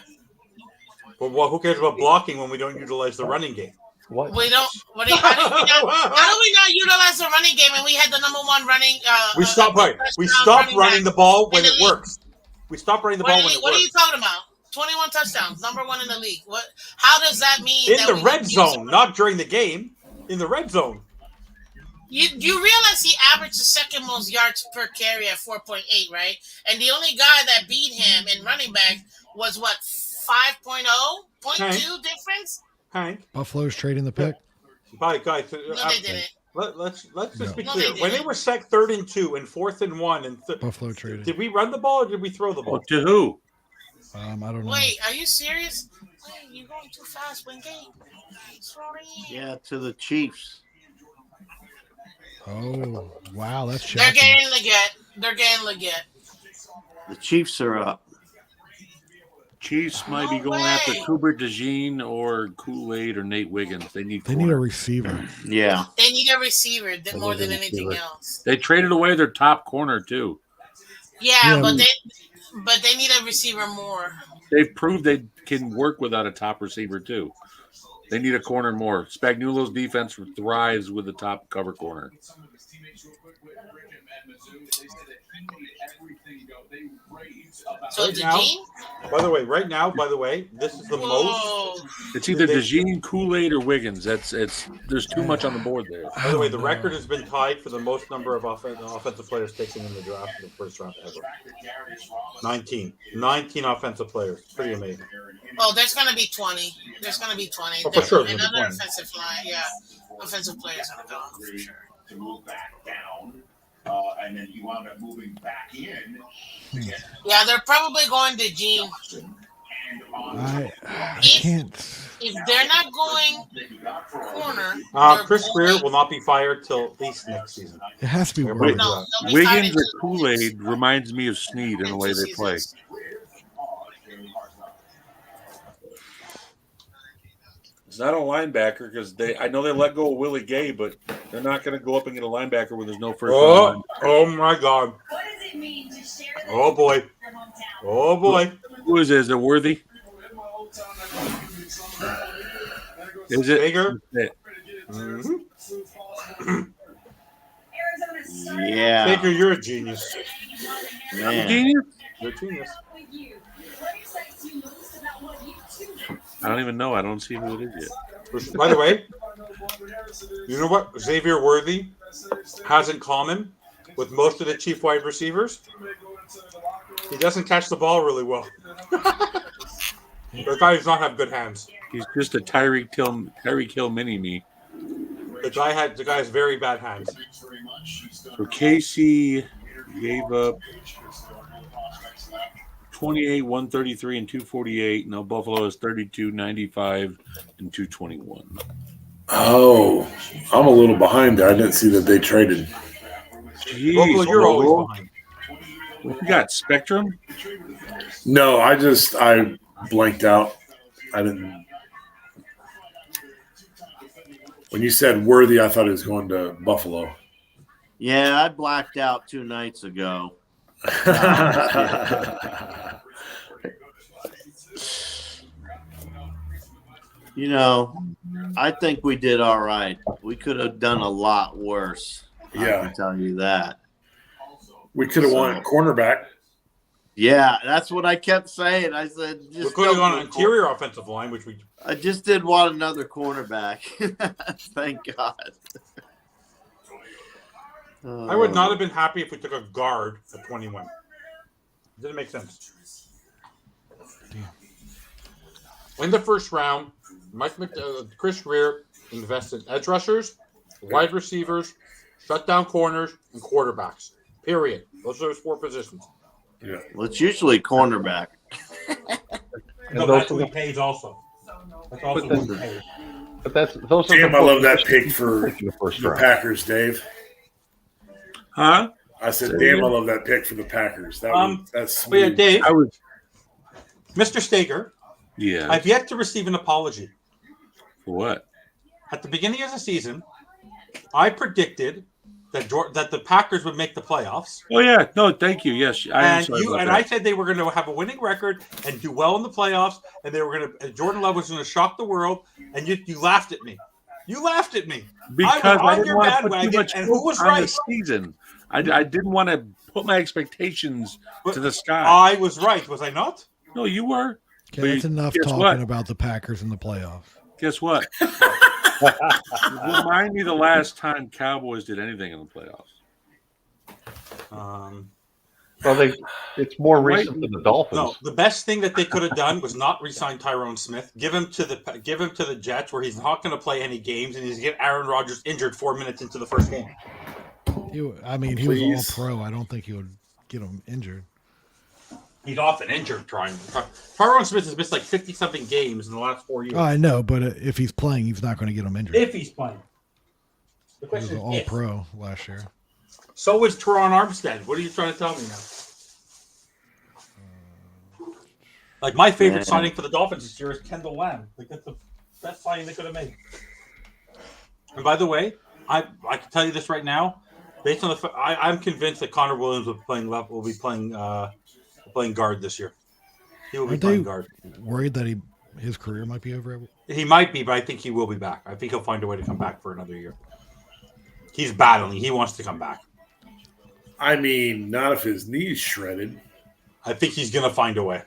But who cares about blocking when we don't utilize the running game? What? We don't. How do we not utilize the running game and we had the number one running? We stopped running the ball when it works. We stopped running the ball when it What are works. you talking about? 21 touchdowns, number one in the league. What? How does that mean? In that the we red use- zone, not during the game. In the red zone. You realize he averaged the second most yards per carry at 4.8, right? And the only guy that beat him in running back was what 5.0, 0.2 difference. Hank. Buffalo's trading the pick. Bye, guys. No, they didn't. Let's just be No, clear. they When they didn't. were set 3rd and 2 and 4th and 1 and Buffalo traded. did we run the ball or did we throw the ball? To who? I don't know. Wait, are you serious? Wait, you're going too fast, Wingate. Yeah, to the Chiefs. Oh, wow, that's They're shocking. getting Leggett. They're getting Leggett. The Chiefs are up. Chiefs might be going after Cooper DeJean or Kool-Aid or Nate Wiggins. They need They need a receiver. Yeah. They need a receiver more than anything else. They traded away their top corner too. Yeah, but they need a receiver more. They've proved they can work without a top receiver too. They need a corner more. Spagnuolo's defense thrives with the top cover corner. So Right now, right now, this is the most. It's either DeJean, Kool-Aid, or Wiggins. There's too much on the board there. By the way, the record has been tied for the most number of offensive players taken in the draft in the first round ever. 19 offensive players. Pretty amazing. Oh, there's gonna be 20. There's gonna be 20. Oh, for sure, there's Another gonna be 20. offensive line, yeah. Offensive players gonna go for sure. To move back down, and then you wound up moving back in. Yeah, they're probably going to Gene. I can't. If they're not going corner, Chris Greer will not be fired till at least next season. It has to be Wait, Wiggins. Wiggins or Kool-Aid reminds me of Snead in the way they play. It's not a linebacker because I know they let go of Willie Gay, but they're not going to go up and get a linebacker when there's no first. Oh my God! Oh boy! Oh boy! Who is it? Is it Worthy? Is it Bigger? Yeah. Baker, you're a genius. Man. Genius? You're a genius. I don't even know. I don't see who it is yet. By the way, you know what? Xavier Worthy has in common with most of the Chief wide receivers, he doesn't catch the ball really well. The guy does not have good hands. He's just a Tyreek Hill mini-me. The guy has very bad hands. So Casey gave up 28, 133, and 248. Now Buffalo is 32, 95, and 221. Oh, I'm a little behind there. I didn't see that they traded. Jeez, Buffalo, you're always behind. What you got, Spectrum? No, I blanked out. I didn't. When you said Worthy, I thought it was going to Buffalo. Yeah, I blacked out 2 nights ago. You know, I think we did all right. We could have done a lot worse. Yeah. I can tell you that. We could have won cornerback. Yeah, that's what I kept saying. I said, We could have gone interior offensive line, which we. I just did want another cornerback. Thank God. I would not have been happy if we took a guard at 21. It didn't make sense. In the first round, Chris Greer invested in edge rushers, wide receivers, shutdown corners, and quarterbacks. Period. Those are his 4 positions. Yeah. Well, it's usually cornerback. No, that's what he pays also. That's also what he pays. But those are Damn, I love that pick for the first the round. Packers, Dave. Huh? I said, damn, I love that pick for the Packers. That's But yeah, smooth. Dave, Mr. Stager, Yeah. I've yet to receive an apology. For what? At the beginning of the season, I predicted that the Packers would make the playoffs. Oh yeah, no, thank you. Yes, I am And sorry about I that. said they were going to have a winning record and do well in the playoffs, and they were going to. Jordan Love was going to shock the world, and you laughed at me. You laughed at me Because was I on didn't your want to put too bandwagon, much and who hope was on right? the season. I didn't want to put my expectations to the sky. I was right, was I not? No, you were. Okay, that's enough guess talking what? about the Packers in the playoffs. Guess what? Remind me the last time Cowboys did anything in the playoffs. Well, it's more recent than the Dolphins. No, the best thing that they could have done was not re-sign Tyrone Smith. Give him to the Jets, where he's not going to play any games, and he's going to get Aaron Rodgers injured 4 minutes into the first game. He was all pro. I don't think he would get him injured. He's often injured. Tyrone Smith has missed like 50-something games in the last 4 years. Oh, I know, but if he's playing, he's not going to get him injured. If he's playing, the He was question all is if. pro last year. So was Teron Armstead. What are you trying to tell me now? Like my favorite signing for the Dolphins this year is Kendall Lamb. Like that's the best signing they could have made. And by the way, I can tell you this right now, based on I'm convinced that Connor Williams will be playing guard this year. He will be Aren't playing they guard. worried that his career might be over? He might be, but I think he will be back. I think he'll find a way to come back for another year. He's battling. He wants to come back. I mean, not if his knee's shredded. I think he's going to find a way.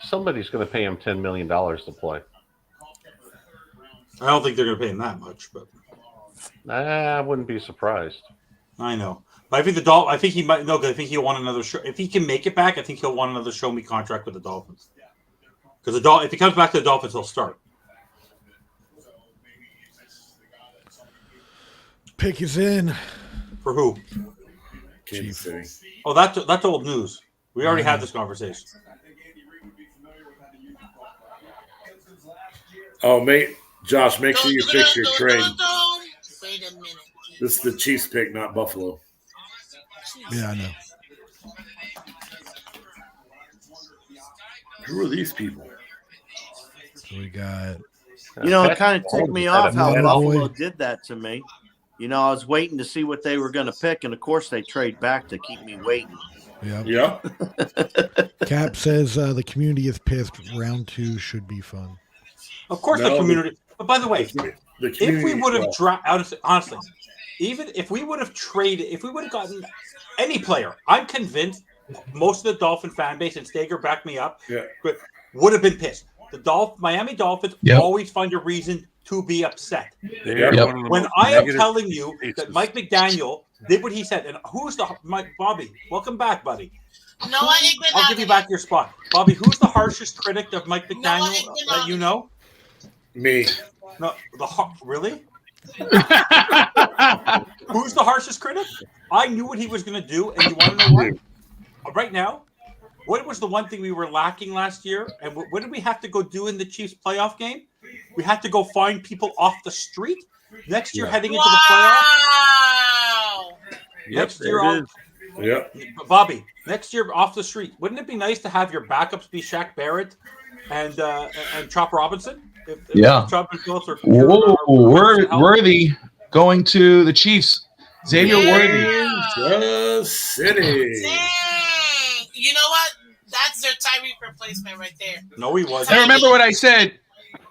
Somebody's going to pay him $10 million to play. I don't think they're going to pay him that much, but I wouldn't be surprised. I know. But I think I think he might. No, because I think he'll want another show. If he can make it back, I think he'll want another show me contract with the Dolphins. Because if he comes back to the Dolphins, he'll start. Pick is in. For who? Kansas City. Oh, that's old news. We already had this conversation. Oh, mate, Josh, make sure you fix your trade. Wait a minute. This is the Chiefs pick, not Buffalo. Yeah, I know. Who are these people? So we got. You know, it kind of ticked me off how Attaboy. Buffalo did that to me. You know, I was waiting to see what they were going to pick, and of course they trade back to keep me waiting. Yeah. Cap says the community is pissed. Round 2 should be fun. Of course, the community. But by the way, if we would have honestly, even if we would have traded, if we would have gotten any player, I'm convinced most of the Dolphin fan base, and Stager backed me up, would have been pissed. The Miami Dolphins always find a reason to be upset. Yep. When I am telling you that Mike McDaniel did what he said, and who's the Mike Bobby? Welcome back, buddy. Noah Iguodala. I'll give you back your spot, Bobby. Who's the harshest critic of Mike McDaniel that you know? Me. No, really? Who's the harshest critic? I knew what he was going to do, and you want to know what? Right now, what was the one thing we were lacking last year? And what did we have to go do in the Chiefs playoff game? We had to go find people off the street. Next year, heading into the playoffs. Next year, Bobby. Next year, off the street. Wouldn't it be nice to have your backups be Shaq Barrett and Chop Robinson? If Chop and Phillips are Worthy going to the Chiefs. Xavier Worthy. Kansas City. Dang. You know what? That's their Tyreek replacement right there. No, he wasn't. I remember what I said,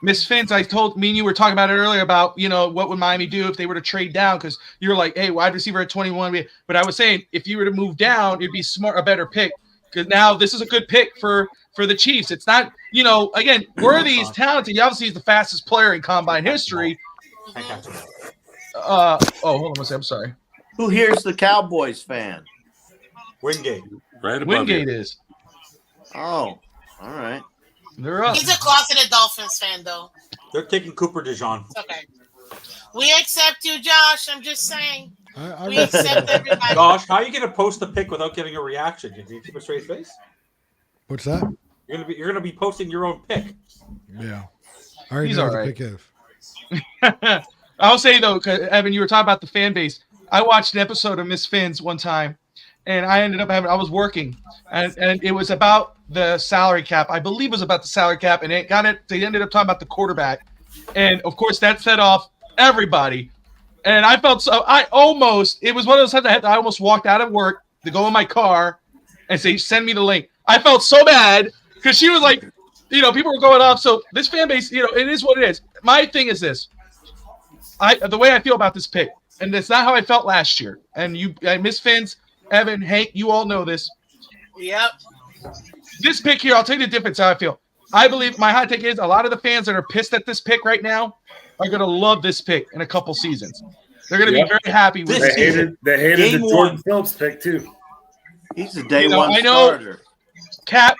Miss Finch. I told me and you were talking about it earlier about what would Miami do if they were to trade down, because you were like, hey, wide receiver at 21. But I was saying if you were to move down, it'd be a better pick, because now this is a good pick for the Chiefs. It's not, again, Worthy is talented. Obviously, he's the fastest player in combine history. Hold on one second. I'm sorry. Who here's the Cowboys fan? Wingate. Right above Wingate you. is. Oh, all right. They're up. He's a closeted Dolphins fan, though. They're taking Cooper DeJean. It's okay. We accept you, Josh. I'm just saying. We accept everybody. Josh, how are you going to post the pick without getting a reaction? Can you keep a straight face? What's that? You're gonna be posting your own pick. Yeah. I already He's know all what right. the pick is. I'll say though, 'cause Evan, you were talking about the fan base. I watched an episode of Miss Finns one time, and I ended up I was working, and it was about the salary cap. I believe it was about the salary cap, and they ended up talking about the quarterback, and of course that set off everybody. And I felt it was one of those times I almost walked out of work to go in my car and say, send me the link. I felt so bad because she was like, people were going off. So this fan base, it is what it is. My thing is this. The way I feel about this pick, and it's not how I felt last year. And Miss Finns, Evan, Hank, you all know this. Yep. This pick here, I'll tell you the difference how I feel. I believe my hot take is a lot of the fans that are pissed at this pick right now are going to love this pick in a couple seasons. They're going to be very happy with it. They hated the Jordan Phillips pick too. He's a day one starter. Cap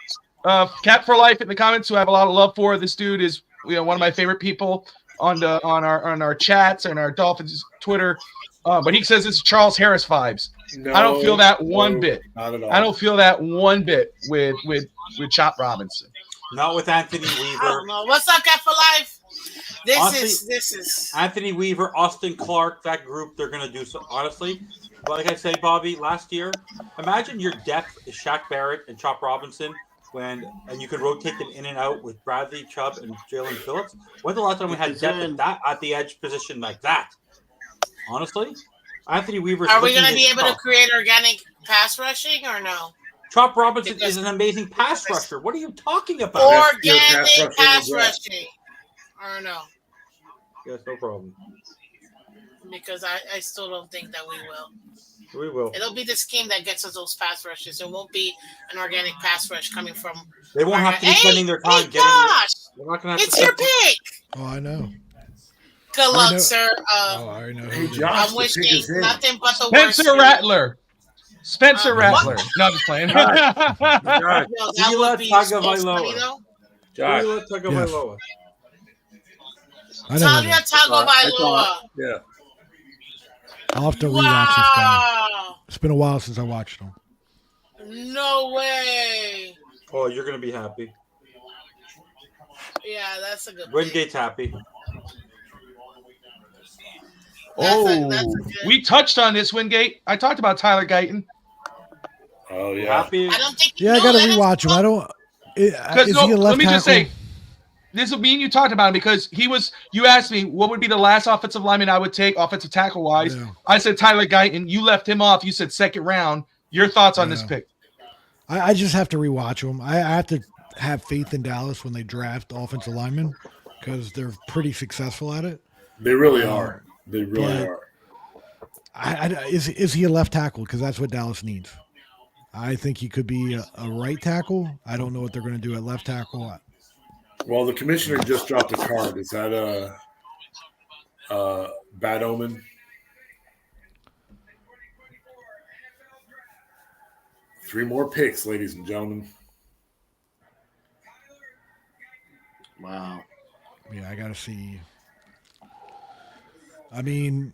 for life in the comments, who I have a lot of love for. This dude is one of my favorite people on our chats and our Dolphins Twitter. But he says it's Charles Harris vibes. No, I don't feel that one bit. Not at all. I don't feel that one bit with Chop Robinson. Not with Anthony Weaver. I don't know. What's up, Cap for Life? This Honestly, is Anthony Weaver, Austin Clark, that group, they're going to do so. Honestly, like I say, Bobby, last year, imagine your depth is Shaq Barrett and Chop Robinson, and you can rotate them in and out with Bradley Chubb and Jalen Phillips. When's the last time we had depth at the edge position like that? Honestly, Anthony Weaver. Are we going to be able to create organic pass rushing or no? Chop Robinson is an amazing pass rusher. What are you talking about? Organic pass rushing. Or no? Yes, no problem. Because I still don't think that we will. We will. It'll be the scheme that gets us those pass rushes. It won't be an organic pass rush coming from. They won't have to be spending their time getting. Gosh, they're not gonna have it's your pick. Oh, I know. Good luck, sir. I already know. I'm wishing nothing but the worst. Spencer Rattler. Spencer Rattler. No, I'm just playing. Tila Tagovailoa. Josh. Tila Tagovailoa. Talia Tagovailoa. Yeah. I'll have to rewatch this guy. It's been a while since I watched him. No way. Oh, you're gonna be happy. Yeah, that's a good. Wingate's happy. We touched on this, Wingate. I talked about Tyler Guyton. Oh yeah. Happy. I don't think. Yeah, I got to rewatch him. I don't. Is he a left let me just tackle? say, this will mean you talked about him because he was. You asked me what would be the last offensive lineman I would take, offensive tackle wise. Yeah. I said Tyler Guyton. You left him off. You said second round. Your thoughts on this pick? I just have to rewatch them. I have to have faith in Dallas when they draft offensive linemen because they're pretty successful at it. They really are. They really are. Is he a left tackle? Because that's what Dallas needs. I think he could be a right tackle. I don't know what they're going to do at left tackle. Well, the commissioner just dropped a card. Is that Bad omen. Three more picks, ladies and gentlemen. Wow. Yeah, I got to see. I mean,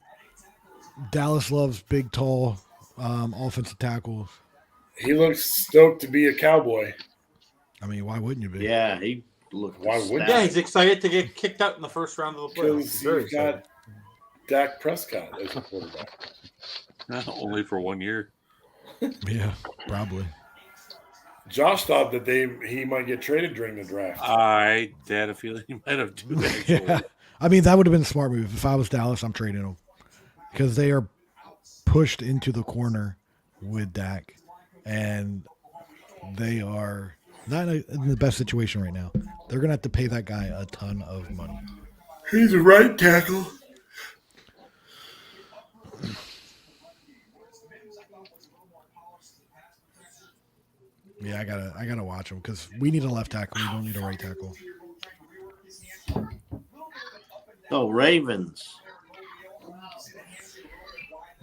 Dallas loves big, tall offensive tackles. He looks stoked to be a Cowboy. I mean, why wouldn't you be? Yeah, he looked. Why wouldn't Yeah, he's excited to get kicked out in the first round of the playoffs. Because he's got Dak Prescott as a quarterback. Only for 1 year. Yeah, probably. Josh thought that he might get traded during the draft. I had a feeling he might have done that. Yeah. I mean, that would have been a smart move. If I was Dallas, I'm trading them because they are pushed into the corner with Dak, and they are not in the best situation right now. They're going to have to pay that guy a ton of money. He's a right tackle. Yeah, I gotta watch him because we need a left tackle. We don't need a right tackle. Oh, Ravens.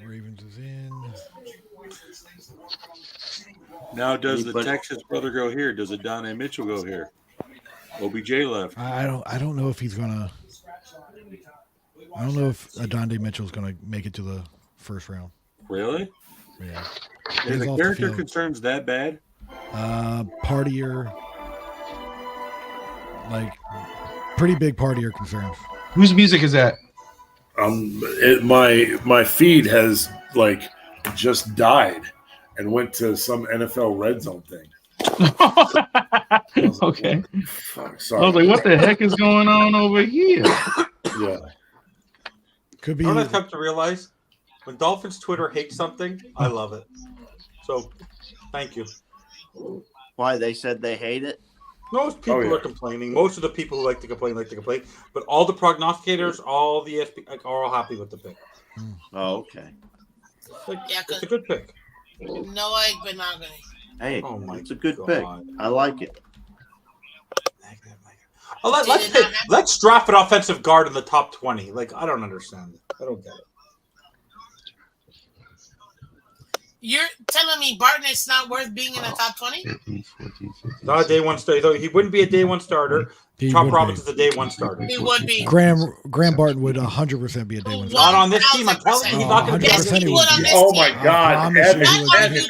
Ravens is in. Now, does the Texas brother go here? Does Adonai Mitchell go here? OBJ left. I don't know if he's gonna. I don't know if Adonai Mitchell's gonna make it to the first round. Really? Yeah. Are He's the off the character field. concerns that bad? Partier, like pretty big partier concerns. Whose music is that? My feed has like just died and went to some NFL Red Zone thing. Okay. Fuck, I sorry. was like, what the heck is going on over here? Yeah. Could be. You know what I've come to realize? When Dolphins Twitter hates something, I love it. So, thank you. Why they said they hate it? Most people are complaining. Most of the people who like to complain. But all the prognosticators, all the SP, are all happy with the pick. Oh, okay. It's a good pick. No egg monogamy. Hey, Oh my it's a good God. pick. I like it. Let's draft an offensive guard in the top 20. Like, I don't understand it. I don't get it. You're telling me Bartnett's not worth being in the top 20? Not a day one starter. He wouldn't be a day one starter. He Top would Roberts be. is a day one starter. He would be. Graham Barton would 100% be a day one. Not on this team. I'm telling you, he's not going to be. 100% he would. Oh my I God, promise you Evan,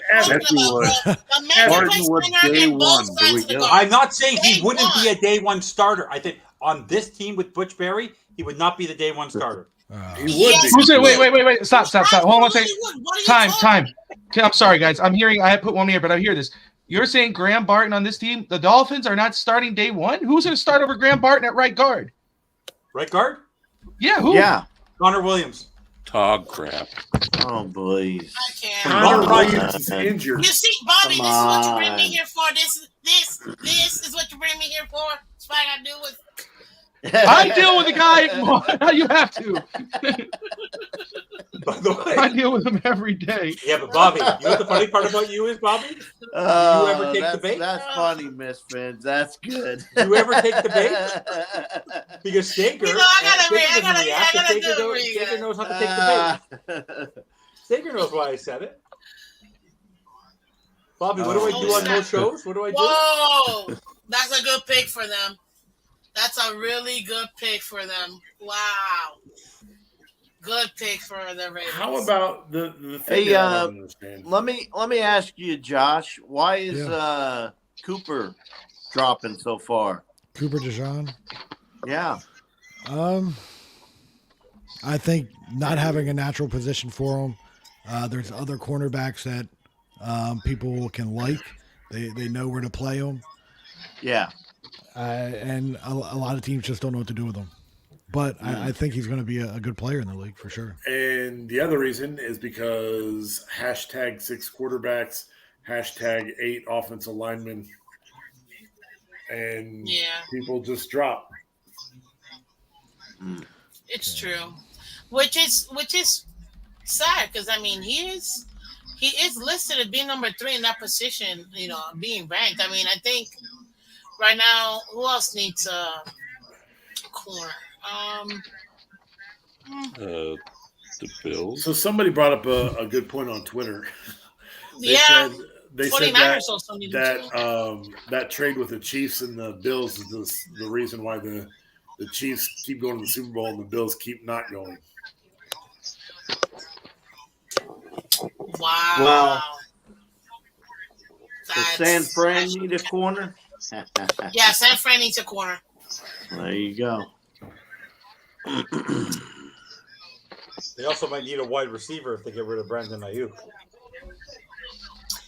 he would be. Evan, Martin would day one. I'm not saying he wouldn't be a day one starter. I think on this team with Butch Berry, he would not be the day one starter. He would be. Who's it? Wait. Stop. Hold on one second. Time. Okay, I'm sorry, guys. I had put one here, but I hear this. You're saying Graham Barton on this team? The Dolphins are not starting day one? Who's going to start over Graham Barton at right guard? Right guard? Yeah, who? Yeah. Connor Williams. Dog crap. Oh, please. Connor Williams is injured. You see, Bobby, Come this is what you bring on. me here for. This is what you bring me here for. That's what I got to do with. I deal with the guy. You have to. By the way, I deal with him every day. Yeah, but Bobby, you know what the funny part about you is, Bobby? Oh, you ever take the that's, bait? that's funny, Miss Fins. That's good. You ever take the bait? Because Staker, You know, I gotta Staker knows how to take the bait. Staker knows why I said it. Bobby, what do I do on most shows? What do I do? Whoa, that's a good pick for them. That's a really good pick for them. Wow. Good pick for the Ravens. How about the thing Hey, that I don't understand? let me ask you, Josh. Why is Cooper dropping so far? Cooper DeJean. Yeah. I think not having a natural position for him. There's other cornerbacks that people can like. They know where to play them. Yeah. And a lot of teams just don't know what to do with him. But I think he's going to be a good player in the league for sure. And the other reason is because hashtag 6 quarterbacks, hashtag 8 offensive linemen, and people just drop. It's true, which is sad because I mean he is listed as being number 3 in that position. You know, being ranked. I mean, I think right now who else needs a corner? The Bills. So somebody brought up a good point on Twitter. They said 49ers also need that trade with the Chiefs and the Bills is the reason why the Chiefs keep going to the Super Bowl and the Bills keep not going. Wow. Well, does San Fran need a corner? Yeah, San Fran needs a corner. There you go. They also might need a wide receiver if they get rid of Brandon Ayuk.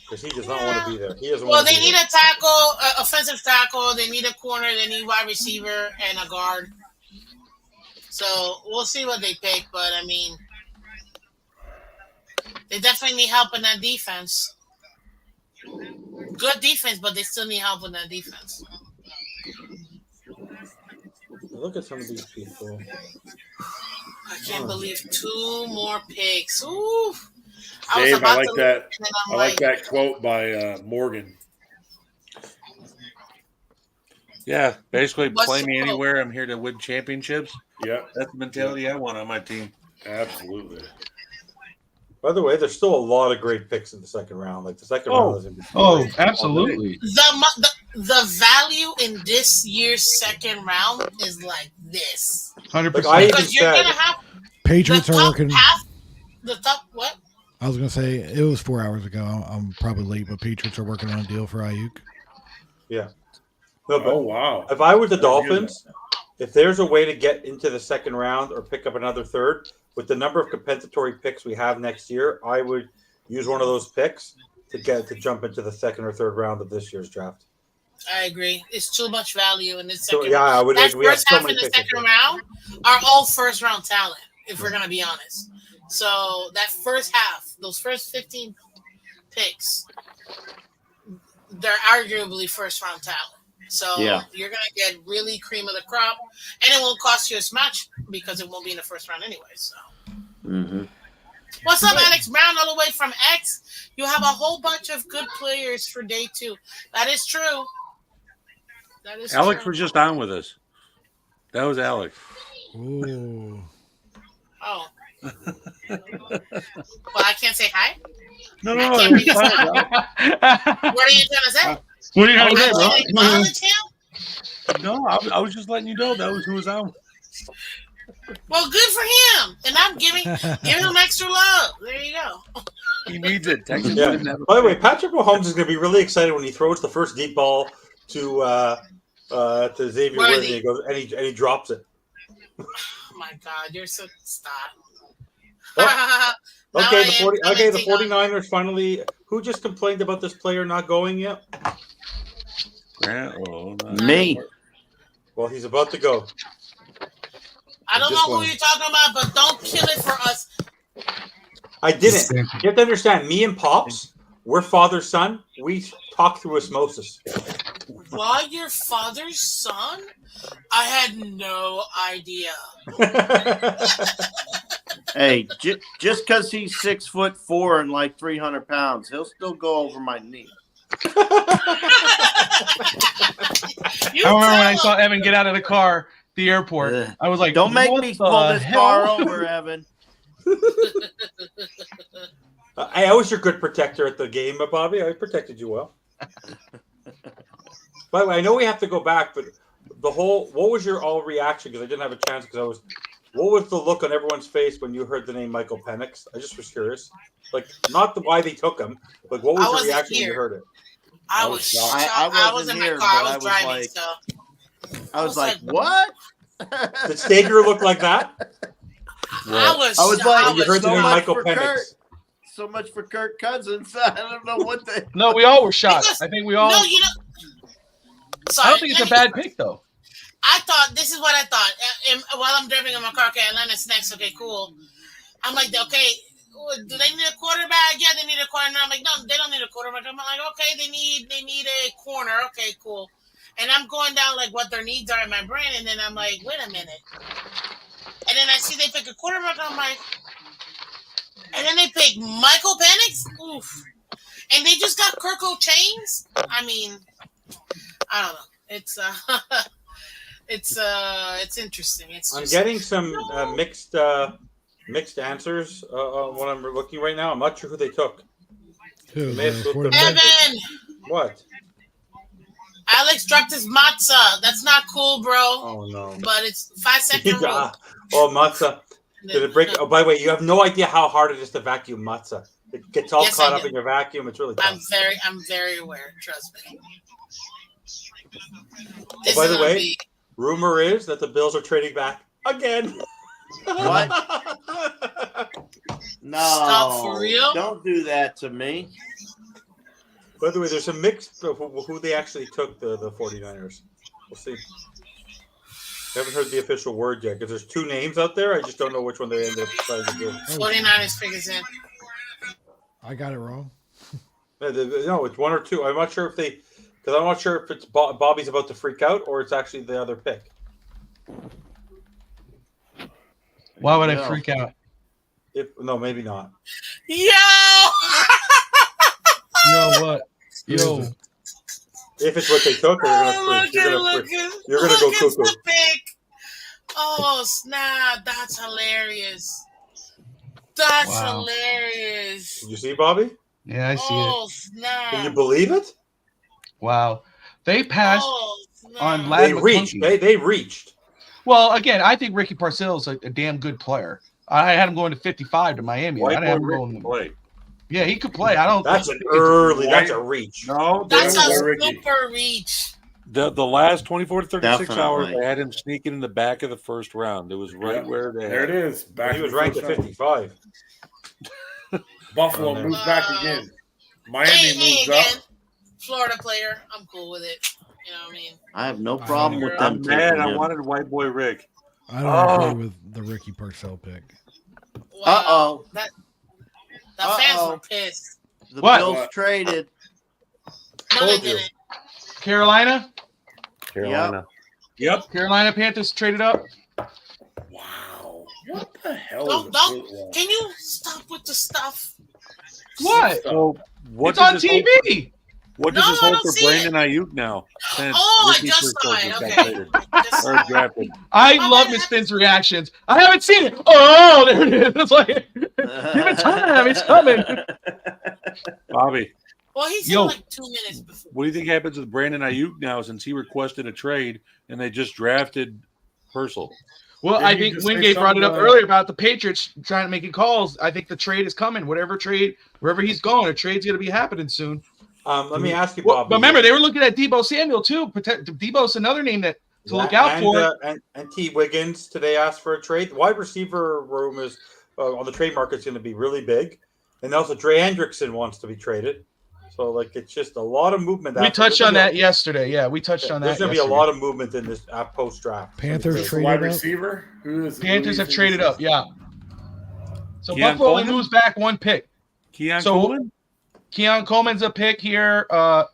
Because he does not want to be there. He doesn't Well, want to they be need there. a tackle, offensive tackle. They need a corner. They need wide receiver and a guard. So we'll see what they pick. But, I mean, they definitely need help in that defense. Good defense, but they still need help in that defense. Look at some of these people. I can't believe 2 more picks. Ooh. Dave, I like to that. look, and then I'm I like that quote by Morgan. Yeah, basically, What's play the me quote? anywhere. I'm here to win championships. Yeah, that's the mentality I want on my team. Absolutely. By the way, there's still a lot of great picks in the second round. Like the second round is going to be great. Absolutely. The value in this year's second round is like this. 100%. Like I even Because you're said, gonna have Patriots the are top working. half. The top what? I was going to say it was 4 hours ago. I'm probably late, but Patriots are working on a deal for Ayuk. yeah. No, but Oh wow! if I was the I didn't hear Dolphins, if there's a way to get into the second round or pick up another third, with the number of compensatory picks we have next year, I would use one of those picks to jump into the second or third round of this year's draft. I agree. It's too much value in this So, second. yeah, I would. That We have first so half many and the picks. second round are all first round talent. If we're gonna be honest, so that first half, those first 15 picks, they're arguably first round talent. So Yeah. you're gonna get really cream of the crop, and it won't cost you as much because it won't be in the first round anyway. So. Mm-hmm. What's up, Alex Brown, all the way from X? You have a whole bunch of good players for day 2. That is true. That is Alex true. was just on with us. That was Alex. Ooh. Oh. Well, I can't say hi? No, I no, can't it's bring us fine, up? bro. What are you trying to say? What are you trying to I say, bro? should acknowledge him? No, I was just letting you know that was who was on. Well, good for him. And I'm giving him extra love. There you go. He needs it. Texas Yeah. didn't have a By the way, Patrick Mahomes is going to be really excited when he throws the first deep ball to Xavier Worthy. Worthy and he drops it. Oh, my God. You're so... Stop. Oh, Now okay, I the am 49ers commenting finally. Who just complained about this player not going yet? Grant, Me. Well, he's about to go. I don't Just know who one. you're talking about, but don't kill it for us. I didn't. You have to understand, me and Pops, we're father son. We talk through osmosis. While your father's son? I had no idea. Hey, just because he's 6'4" and like 300 pounds, he'll still go over my knee. I remember when I saw Evan get out of the car at the airport. I was like, Don't make what me the pull this hell? car over, Evan. I was your good protector at the game, Bobby. I protected you well. By the way, I know we have to go back, but what was your all reaction? Because I didn't have a chance what was the look on everyone's face when you heard the name Michael Penix? I just was curious. Like, not why they took him, like what was your reaction when you heard it? I was shocked. I I was in wasn't my here, car. but I was driving, like, so I was like, what? Did Stager look like that? I was like, when you heard the name Michael for Penix. Kurt. So much for Kirk Cousins. I don't know what they. No, we all were shocked. I think we all. No, you know. I Sorry, don't think it's a bad pick, though. I thought this is what I thought. While I'm driving in my car, okay, Atlanta's next. Okay, cool. I'm like, okay, do they need a quarterback? Yeah, they need a corner. I'm like, no, they don't need a quarterback. I'm like, okay, they need a corner. Okay, cool. And I'm going down like what their needs are in my brain, and then I'm like, wait a minute. And then I see they pick a quarterback. I'm like, and then they pick Michael Penix. Oof. And they just got Kirko Chains. I mean, I don't know. It's It's interesting. It's I'm just, getting some mixed answers on what I'm looking right now. I'm not sure who they took. Who, May have the looked 49ers? at- Evan, What? Alex dropped his matzah. That's not cool, bro. Oh no! But it's 5-second rule. Oh, matzah. Did it break? Oh, by the way, you have no idea how hard it is to vacuum matzah. It gets all Yes, caught I up do. in your vacuum. It's really tough. I'm very aware. Trust me. Oh, by the way, rumor is that the Bills are trading back again. What? No. Stop, for real? Don't do that to me. By the way, there's a mix of who they actually took, the 49ers. We'll see. Haven't heard the official word yet because there's two names out there. I just don't know which one they ended up deciding to do. 49ers figures in. I got it wrong. No, it's one or two. I'm not sure if they, because I'm not sure if it's Bobby's about to freak out or it's actually the other pick. Why would I freak out? No, maybe not. Yo! Yo, what? Yo. If it's what they took, you're gonna freak. You're gonna go cuckoo. Oh snap! That's hilarious. That's Wow. hilarious. Did you see Bobby? Yeah, I see Oh it. snap! Can you believe it? Wow. They passed Oh, on Lad They reached. McConkey. They reached. Well, again, I think Ricky Parcells is a damn good player. I had him going to 55 to Miami. I didn't have him going. Play. Yeah, he could play. I don't. That's an think it's- early. That's a reach. No, That's a Ricky. super reach. The last 24 to 36 hours, Definitely. they had him sneaking in the back of the first round. It was right Yeah. where they There had it is. Back He in was the ranked first at round. 55. Buffalo Oh, moves back again. Miami Hey, moves again. up. Florida player. I'm cool with it. You know what I mean? I have no problem with them I'm mad. taking I him. wanted White Boy Rick. I don't Oh. agree with the Ricky Parcell pick. Wow. Uh-oh. The fans Uh-oh. were pissed. The What? Bills traded. No, they Told you. didn't. Carolina? Carolina. Yep. Carolina Panthers traded up? Wow. What the hell Don't, is a don't. football? Can you stop with the stuff? What? So what It's on does this hold TV. for- What does No, this I hold don't for see Brandon Ayuk now? Since Oh, I Ricky just Parcells saw it. just got Okay. traded Just or drafted? I love Miss Finn's reactions. I haven't seen it. Oh, there it is. It's like, give it time. It's coming. Bobby, Well, he's Yo. in like 2 minutes before. what do you think happens with Brandon Ayuk now since he requested a trade and they just drafted Purcell? Well, Didn't I you think just say Wingate brought it up something, earlier about the Patriots trying to make calls. I think the trade is coming. Whatever trade, wherever he's going, a trade's going to be happening soon. Let me ask you, Well, Bobby. but remember, they were looking at Debo Samuel too. Debo's another name that to look out and, for. And T. Wiggins today asked for a trade. The wide receiver room is on the trade market is going to be really big, and also Dre Hendrickson wants to be traded. So like it's just a lot of movement. We touched on that yesterday. Yeah, we touched on that. There's going to be a lot of movement in this post draft. Panthers Wide traded up. receiver? Who is Panthers have traded up. Yeah. So Keon Buffalo only Coleman? moves back one pick. Keon So- Coleman? Keon Coleman's a pick here. I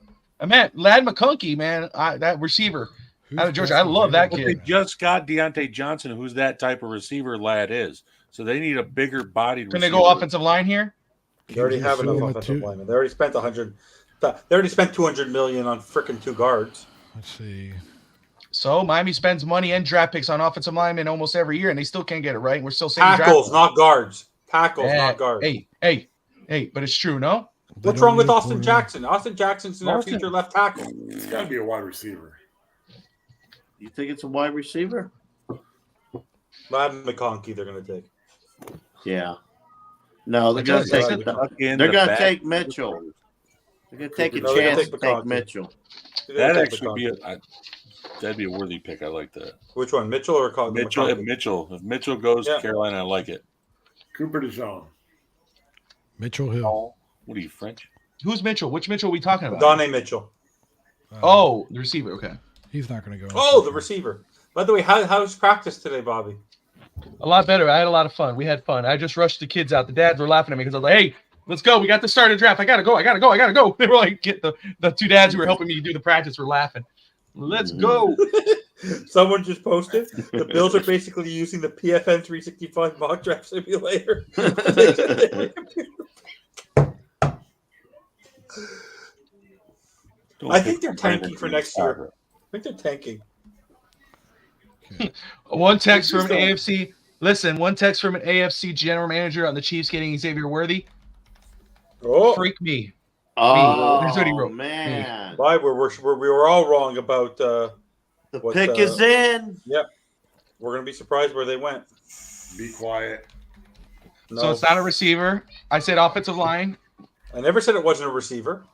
meant Lad McConkey, man. That receiver out of Georgia. I love that But they kid. just got Deontay Johnson, who's that type of receiver Lad is. So they need a bigger bodied Can they receiver. go offensive line here? They already have enough offensive linemen. They already spent 100. They already spent 200 million on freaking 2 guards. Let's see. So Miami spends money and draft picks on offensive linemen almost every year, and they still can't get it right. And we're still saying Tackles, not guards. Tackles, not guards. Hey, but it's true, no? What's wrong with Austin Jackson? Austin Jackson's in our Austin- future left tackle. It's got to be a wide receiver. You think it's a wide receiver? Lad McConkey, they're going to take. Yeah. No, they're I going just to said take. in They're the going to back. take Mitchell. They're going to take a No, they're gonna chance take to take McConkey. Mitchell. That actually be that'd be a worthy pick. I like that. Which one, Mitchell or Mitchell? McConkey? If Mitchell goes Yeah. to Carolina, I like it. Cooper DeJean. Mitchell Hill. What are you, French? Who's Mitchell? Which Mitchell are we talking about? Donnie Mitchell. Oh, the receiver. Okay. He's not going to go. Oh, the receiver. By the way, how's practice today, Bobby? A lot better. I had a lot of fun. We had fun. I just rushed the kids out. The dads were laughing at me because I was like, hey, let's go. We got to start a draft. I gotta go. They were like, get the 2 dads who were helping me do the practice were laughing. Let's go. Someone just posted the Bills are basically using the PFN 365 mock draft simulator. I think they're tanking for next year. I think they're tanking. One text from AFC. Listen, one text from an AFC general manager on the Chiefs getting Xavier Worthy. Oh. Freak me. Oh, Here's what he wrote. man. Why we were all wrong about the pick is in. Yep. We're gonna be surprised where they went. Be quiet. No. So it's not a receiver. I said offensive line. I never said it wasn't a receiver.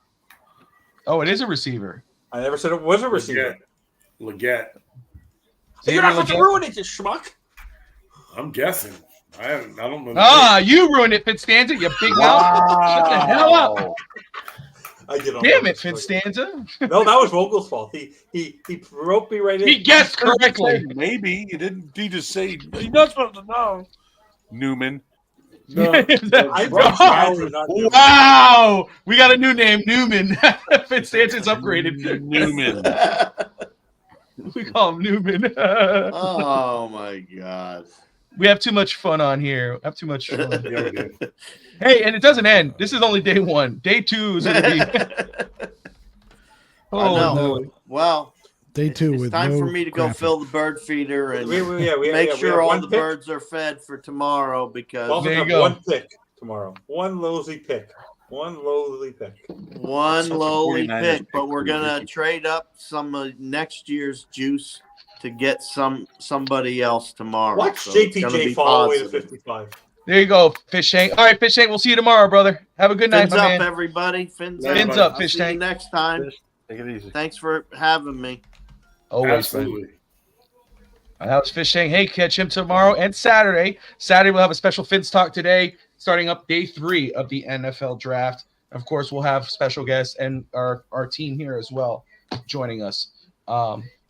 Oh, it is a receiver. I never said it was a receiver. Leggett. You're not going to ruin it, you schmuck. I'm guessing. I don't know. Ah, you ruined it, Fitzstanza, you big mouth. Shut the hell up. I did. Damn it, Fitzstanza. No, that was Vogel's fault. He roped me right in. He guessed correctly. Maybe you didn't. He just say you're not supposed to know. Newman. No, wow, we got a new name, Newman. Fitzstanza's upgraded. Newman. We call him Newman. Oh my God. We have too much fun on here. Have too much fun. Hey, and it doesn't end. This is only day 1. Day 2 is going to be. Oh no. Well, day 2 it's with time no for me to go graphic. fill the bird feeder and we make have sure all one the pick. birds are fed for tomorrow because Also have one pick tomorrow. One lowly pick. One lowly pick. One lowly 49ers pick, pick but we're for gonna Ricky. trade up some next year's juice to get somebody else tomorrow. Watch So it's gonna JPJ be fall all the way to positive. 55. There you go, Fish Tank. All right, Fish Tank, we'll see you tomorrow, brother. Have a good night, Fins my up, man. everybody. Fins Fins up. up, Fish I'll see you Tank. next time. Take it easy. Thanks for having me. Always, man. That was Fish Tank. Hey, catch him tomorrow and Saturday. Saturday, we'll have a special Fins Talk today, starting up day 3 of the NFL draft. Of course, we'll have special guests and our team here as well joining us.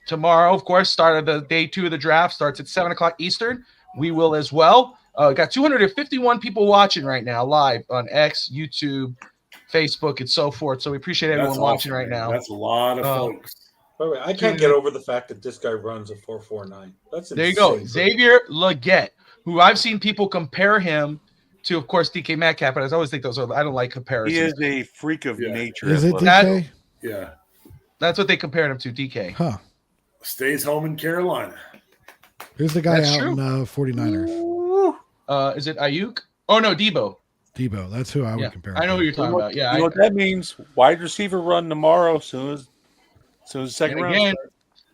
Tomorrow, of course, start of the day 2 of the draft starts at 7 o'clock Eastern. We will as well. Got 251 people watching right now live on X, YouTube, Facebook, and so forth. So we appreciate everyone That's watching awesome, right man. now. That's a lot of folks. By the way, I can't get over the fact that this guy runs a 4.49. That's There you go. insane. Xavier Leggett, who I've seen people compare him to, of course, DK Metcalf, but I always think those are, I don't like comparisons. He is a freak of nature. Is it That- DK? Yeah. That's what they compared him to, DK. Huh. Stays home in Carolina. Who's the guy That's out true. in 49ers? Is it Ayuk? Oh, no, Debo. Debo. That's who I would Yeah, compare. I know him who to. you're talking about. Yeah. You know what that means? Wide receiver run tomorrow. Soon as the second And round. again,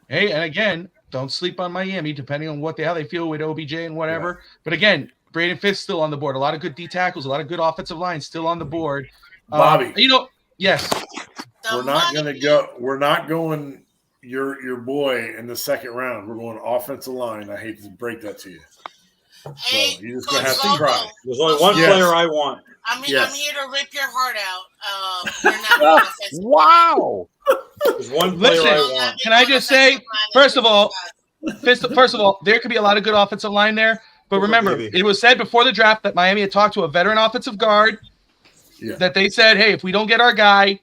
hey, and again, don't sleep on Miami, depending on how they feel with OBJ and whatever. But again, Braden Fitz still on the board. A lot of good D tackles, a lot of good offensive lines still on the board. Bobby. Yes. We're not going to go. We're not going your boy in the second round. We're going offensive line. I hate to break that to you. So you're just going to have to cry. There's only one Yes. player I want. I'm Yes. here to rip your heart out. You're not going offensive. Wow. There's one player I Listen, want. can I just say, first of all, there could be a lot of good offensive line there. But remember, it was said before the draft that Miami had talked to a veteran offensive guard that they said, hey, if we don't get our guy,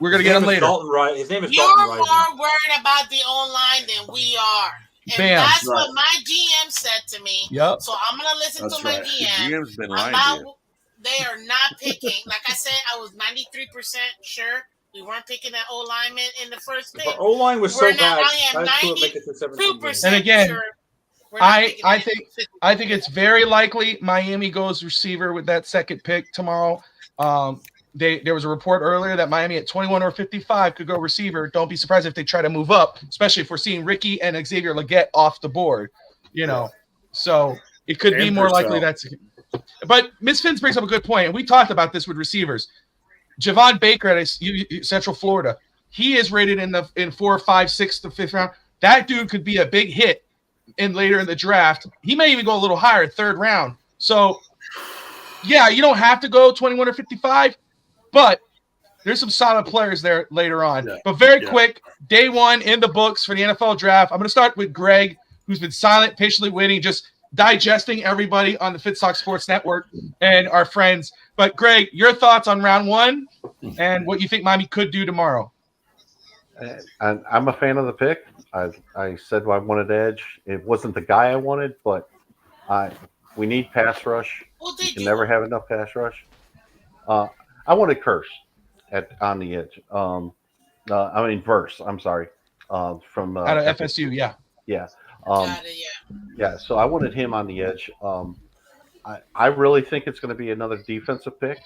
we're going to get him later. His name is You're Dalton more Risner. worried about the online than we are. And Bam. that's Right. what my GM said to me. Yep. So I'm going to listen That's to my right. The GM. GM's been lying about to you. they are not picking. Like I said, I was 93% sure we weren't picking that O lineman in the first pick. Our O-line was so We're not- bad. I am That's what make it to 17 games. And again, sure we're not picking I that. think it's very likely Miami goes receiver with that second pick tomorrow. There was a report earlier that Miami at 21 or 55 could go receiver. Don't be surprised if they try to move up, especially if we're seeing Ricky and Xavier Leggett off the board. So it could be And more likely Purcell. that's. But Ms. Fins brings up a good point, and we talked about this with receivers. Javon Baker at Central Florida, he is rated in 4, 5, 6 to 5th round. That dude could be a big hit later in the draft. He may even go a little higher, 3rd round. So, yeah, you don't have to go 21 or 55, but there's some solid players there later on. Yeah. But very Yeah. quick, day 1 in the books for the NFL draft. I'm going to start with Greg, who's been silent, patiently waiting, just digesting everybody on the Fitstock Sports Network and our friends. But Greg, your thoughts on round 1 and what you think Miami could do tomorrow? And I'm a fan of the pick. I said I wanted edge. It wasn't the guy I wanted, but we need pass rush. You can never have enough pass rush. I wanted Curse on the edge. Verse. I'm sorry. From Out of FSU, yeah. Yeah. Got it, Yeah, so I wanted him on the edge. I really think it's going to be another defensive pick.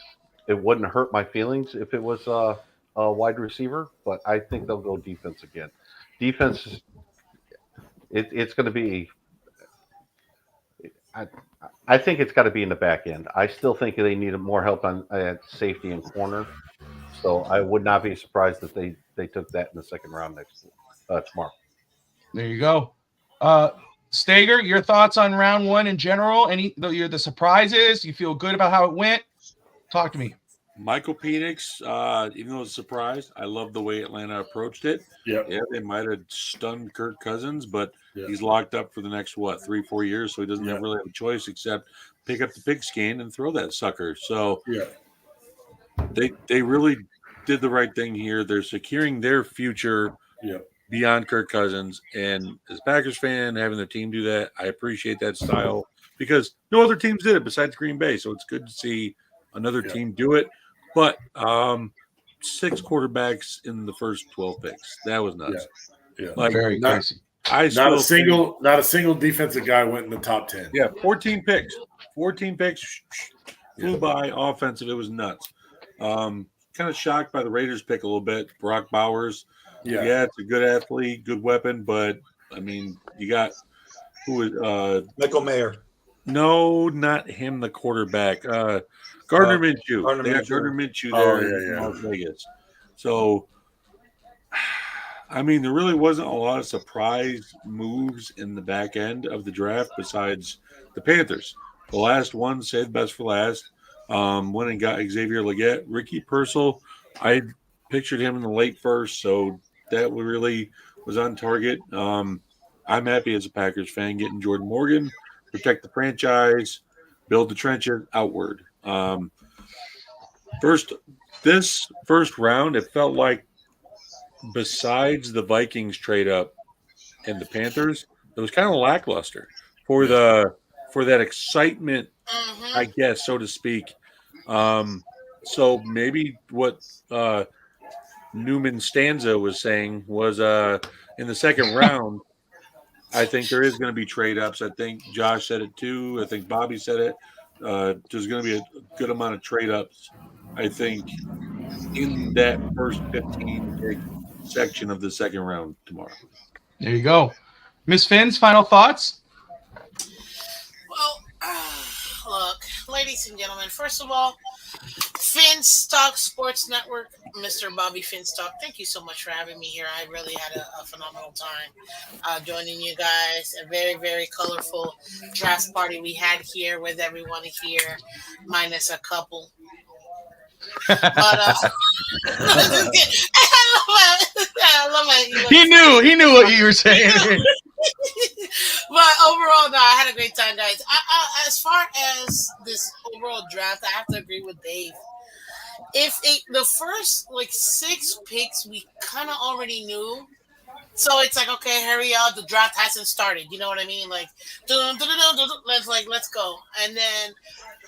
It wouldn't hurt my feelings if it was a wide receiver, but I think they'll go defense again. Defense, it's going to be. I think it's got to be in the back end. I still think they need more help on at safety and corner. So I would not be surprised if they took that in the second round tomorrow. There you go. Stager, your thoughts on round one in general? The surprises? You feel good about how it went? Talk to me. Michael Penix, even though it's a surprise, I love the way Atlanta approached it. Yeah, they might have stunned Kirk Cousins, but he's locked up for the next 3-4 years, so he doesn't really have a choice except pick up the pigskin and throw that sucker. So they really did the right thing here. They're securing their future beyond Kirk Cousins, and as a Packers fan, having the team do that, I appreciate that style because no other teams did it besides Green Bay. So it's good to see another team do it. But 6 quarterbacks in the first 12 picks. That was nuts. Very crazy. Not a single defensive guy went in the top 10. Yeah, 14 picks. 14 picks flew by offensive. It was nuts. Kind of shocked by the Raiders pick a little bit. Brock Bowers. Yeah, it's a good athlete, good weapon, but I mean, you got Michael Mayer. No, not him, the quarterback. Gardner Minshew. They got Gardner Minshew there in Las Vegas. So, I mean, there really wasn't a lot of surprise moves in the back end of the draft besides the Panthers. The last one saved best for last. Went and got Xavier Legette. Ricky Purcell, I pictured him in the late first, so that really was on target. I'm happy as a Packers fan getting Jordan Morgan, protect the franchise, build the trenches outward. This first round, it felt like besides the Vikings trade up and the Panthers, it was kind of lackluster for that excitement, I guess, so to speak. So maybe what Newman Stanza was saying was in the second round, I think there is going to be trade ups. I think Josh said it too. I think Bobby said it. There's going to be a good amount of trade ups, I think, in that first 15 section of the second round tomorrow. There you go. Miss Finn's final thoughts? Well, look, ladies and gentlemen, first of all, Finstock Sports Network, Mr. Bobby Finstock, thank you so much for having me here. I really had a phenomenal time joining you guys. A very, very colorful draft party we had here with everyone here, minus a couple. But I love it. He knew what you were saying. But overall, no, I had a great time, guys. As far as this overall draft, I have to agree with Dave. The first 6 picks we kind of already knew, so it's like, okay, hurry up, the draft hasn't started. You know what I mean? Let's go. And then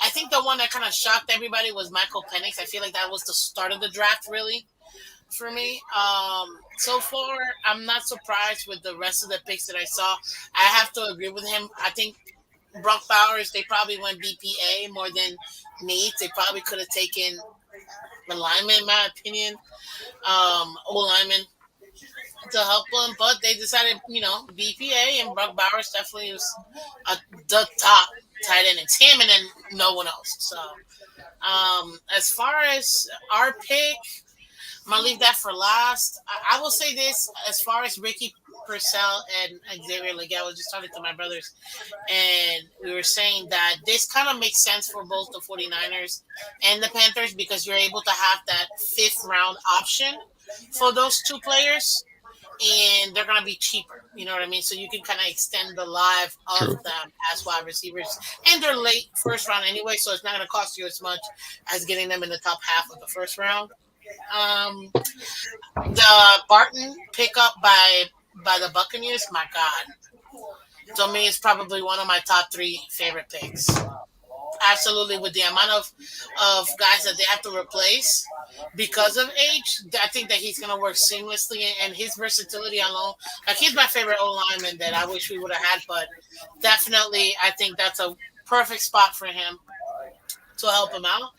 I think the one that kind of shocked everybody was Michael Penix. I feel like that was the start of the draft, really, for me. So far, I'm not surprised with the rest of the picks that I saw. I have to agree with him. I think Brock Bowers, they probably went BPA more than needs. They probably could have taken the lineman, in my opinion, O-lineman to help them, but they decided, BPA, and Brock Bowers definitely was the top tight end. It's him and then no one else. So as far as our pick, I'm going to leave that for last. I will say this, as far as Ricky Purcell and Xavier Legette, I was just talking to my brothers, and we were saying that this kind of makes sense for both the 49ers and the Panthers because you're able to have that 5th round option for those 2 players, and they're going to be cheaper. You know what I mean? So you can kind of extend the life of them as wide receivers, and they're late first round anyway, so it's not going to cost you as much as getting them in the top half of the first round. The Barton pickup by the Buccaneers, my God. To me, it's probably one of my top 3 favorite picks. absolutely with the amount of guys that they have to replace because of age. I think that he's going to work seamlessly, and his versatility alone. Like, he's my favorite O lineman that I wish we would have had, but definitely I think that's a perfect spot for him to help him out.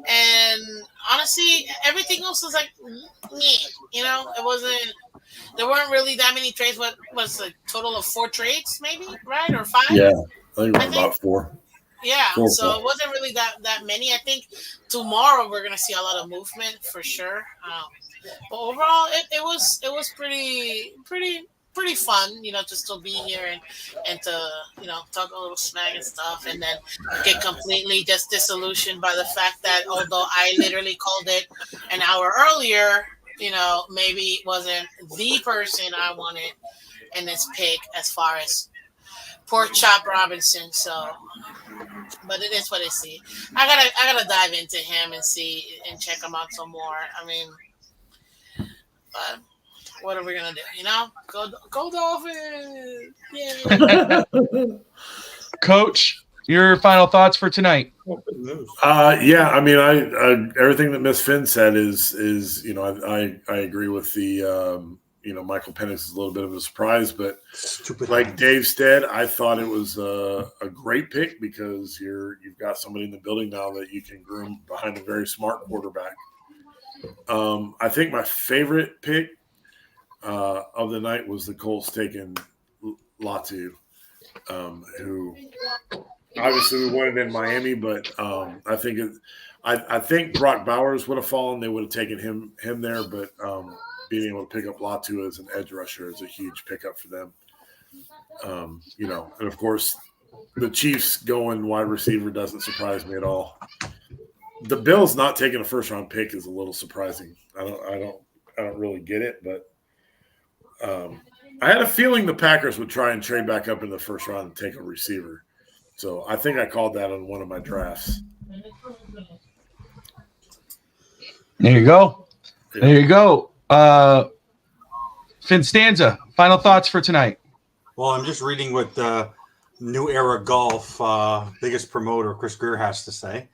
And honestly, everything else was like, it wasn't. There weren't really that many trades. What was a total of 4 trades, maybe, right, or 5? Yeah, I think it was about 4. Yeah, 4. so it wasn't really that many. I think tomorrow we're gonna see a lot of movement for sure. But overall, it was pretty fun, to still be here and to talk a little smack and stuff, and then get completely just disillusioned by the fact that although I literally called it an hour earlier, maybe it wasn't the person I wanted in this pick as far as Pork Chop Robinson. So, but it is what it is. I gotta dive into him and see and check him out some more. I mean, but what are we gonna do? Go Dolphins! Yeah. Coach, your final thoughts for tonight? Yeah, I mean, I everything that Miss Finn said is I agree with the Michael Penix is a little bit of a surprise, but like Dave said, I thought it was a great pick because you've got somebody in the building now that you can groom behind a very smart quarterback. I think my favorite pick of the night was the Colts taking Latu, who obviously we wanted in Miami, but I think Brock Bowers would have fallen. They would have taken him there, but being able to pick up Latu as an edge rusher is a huge pickup for them. And of course, the Chiefs going wide receiver doesn't surprise me at all. The Bills not taking a first round pick is a little surprising. I don't really get it, but I had a feeling the Packers would try and trade back up in the first round and take a receiver. So I think I called that on one of my drafts. There you go. There you go. Finstanza, final thoughts for tonight. Well, I'm just reading what New Era Golf biggest promoter Chris Greer has to say.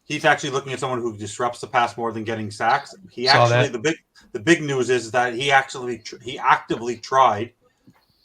He's actually looking at someone who disrupts the pass more than getting sacks. The big news is that he actively tried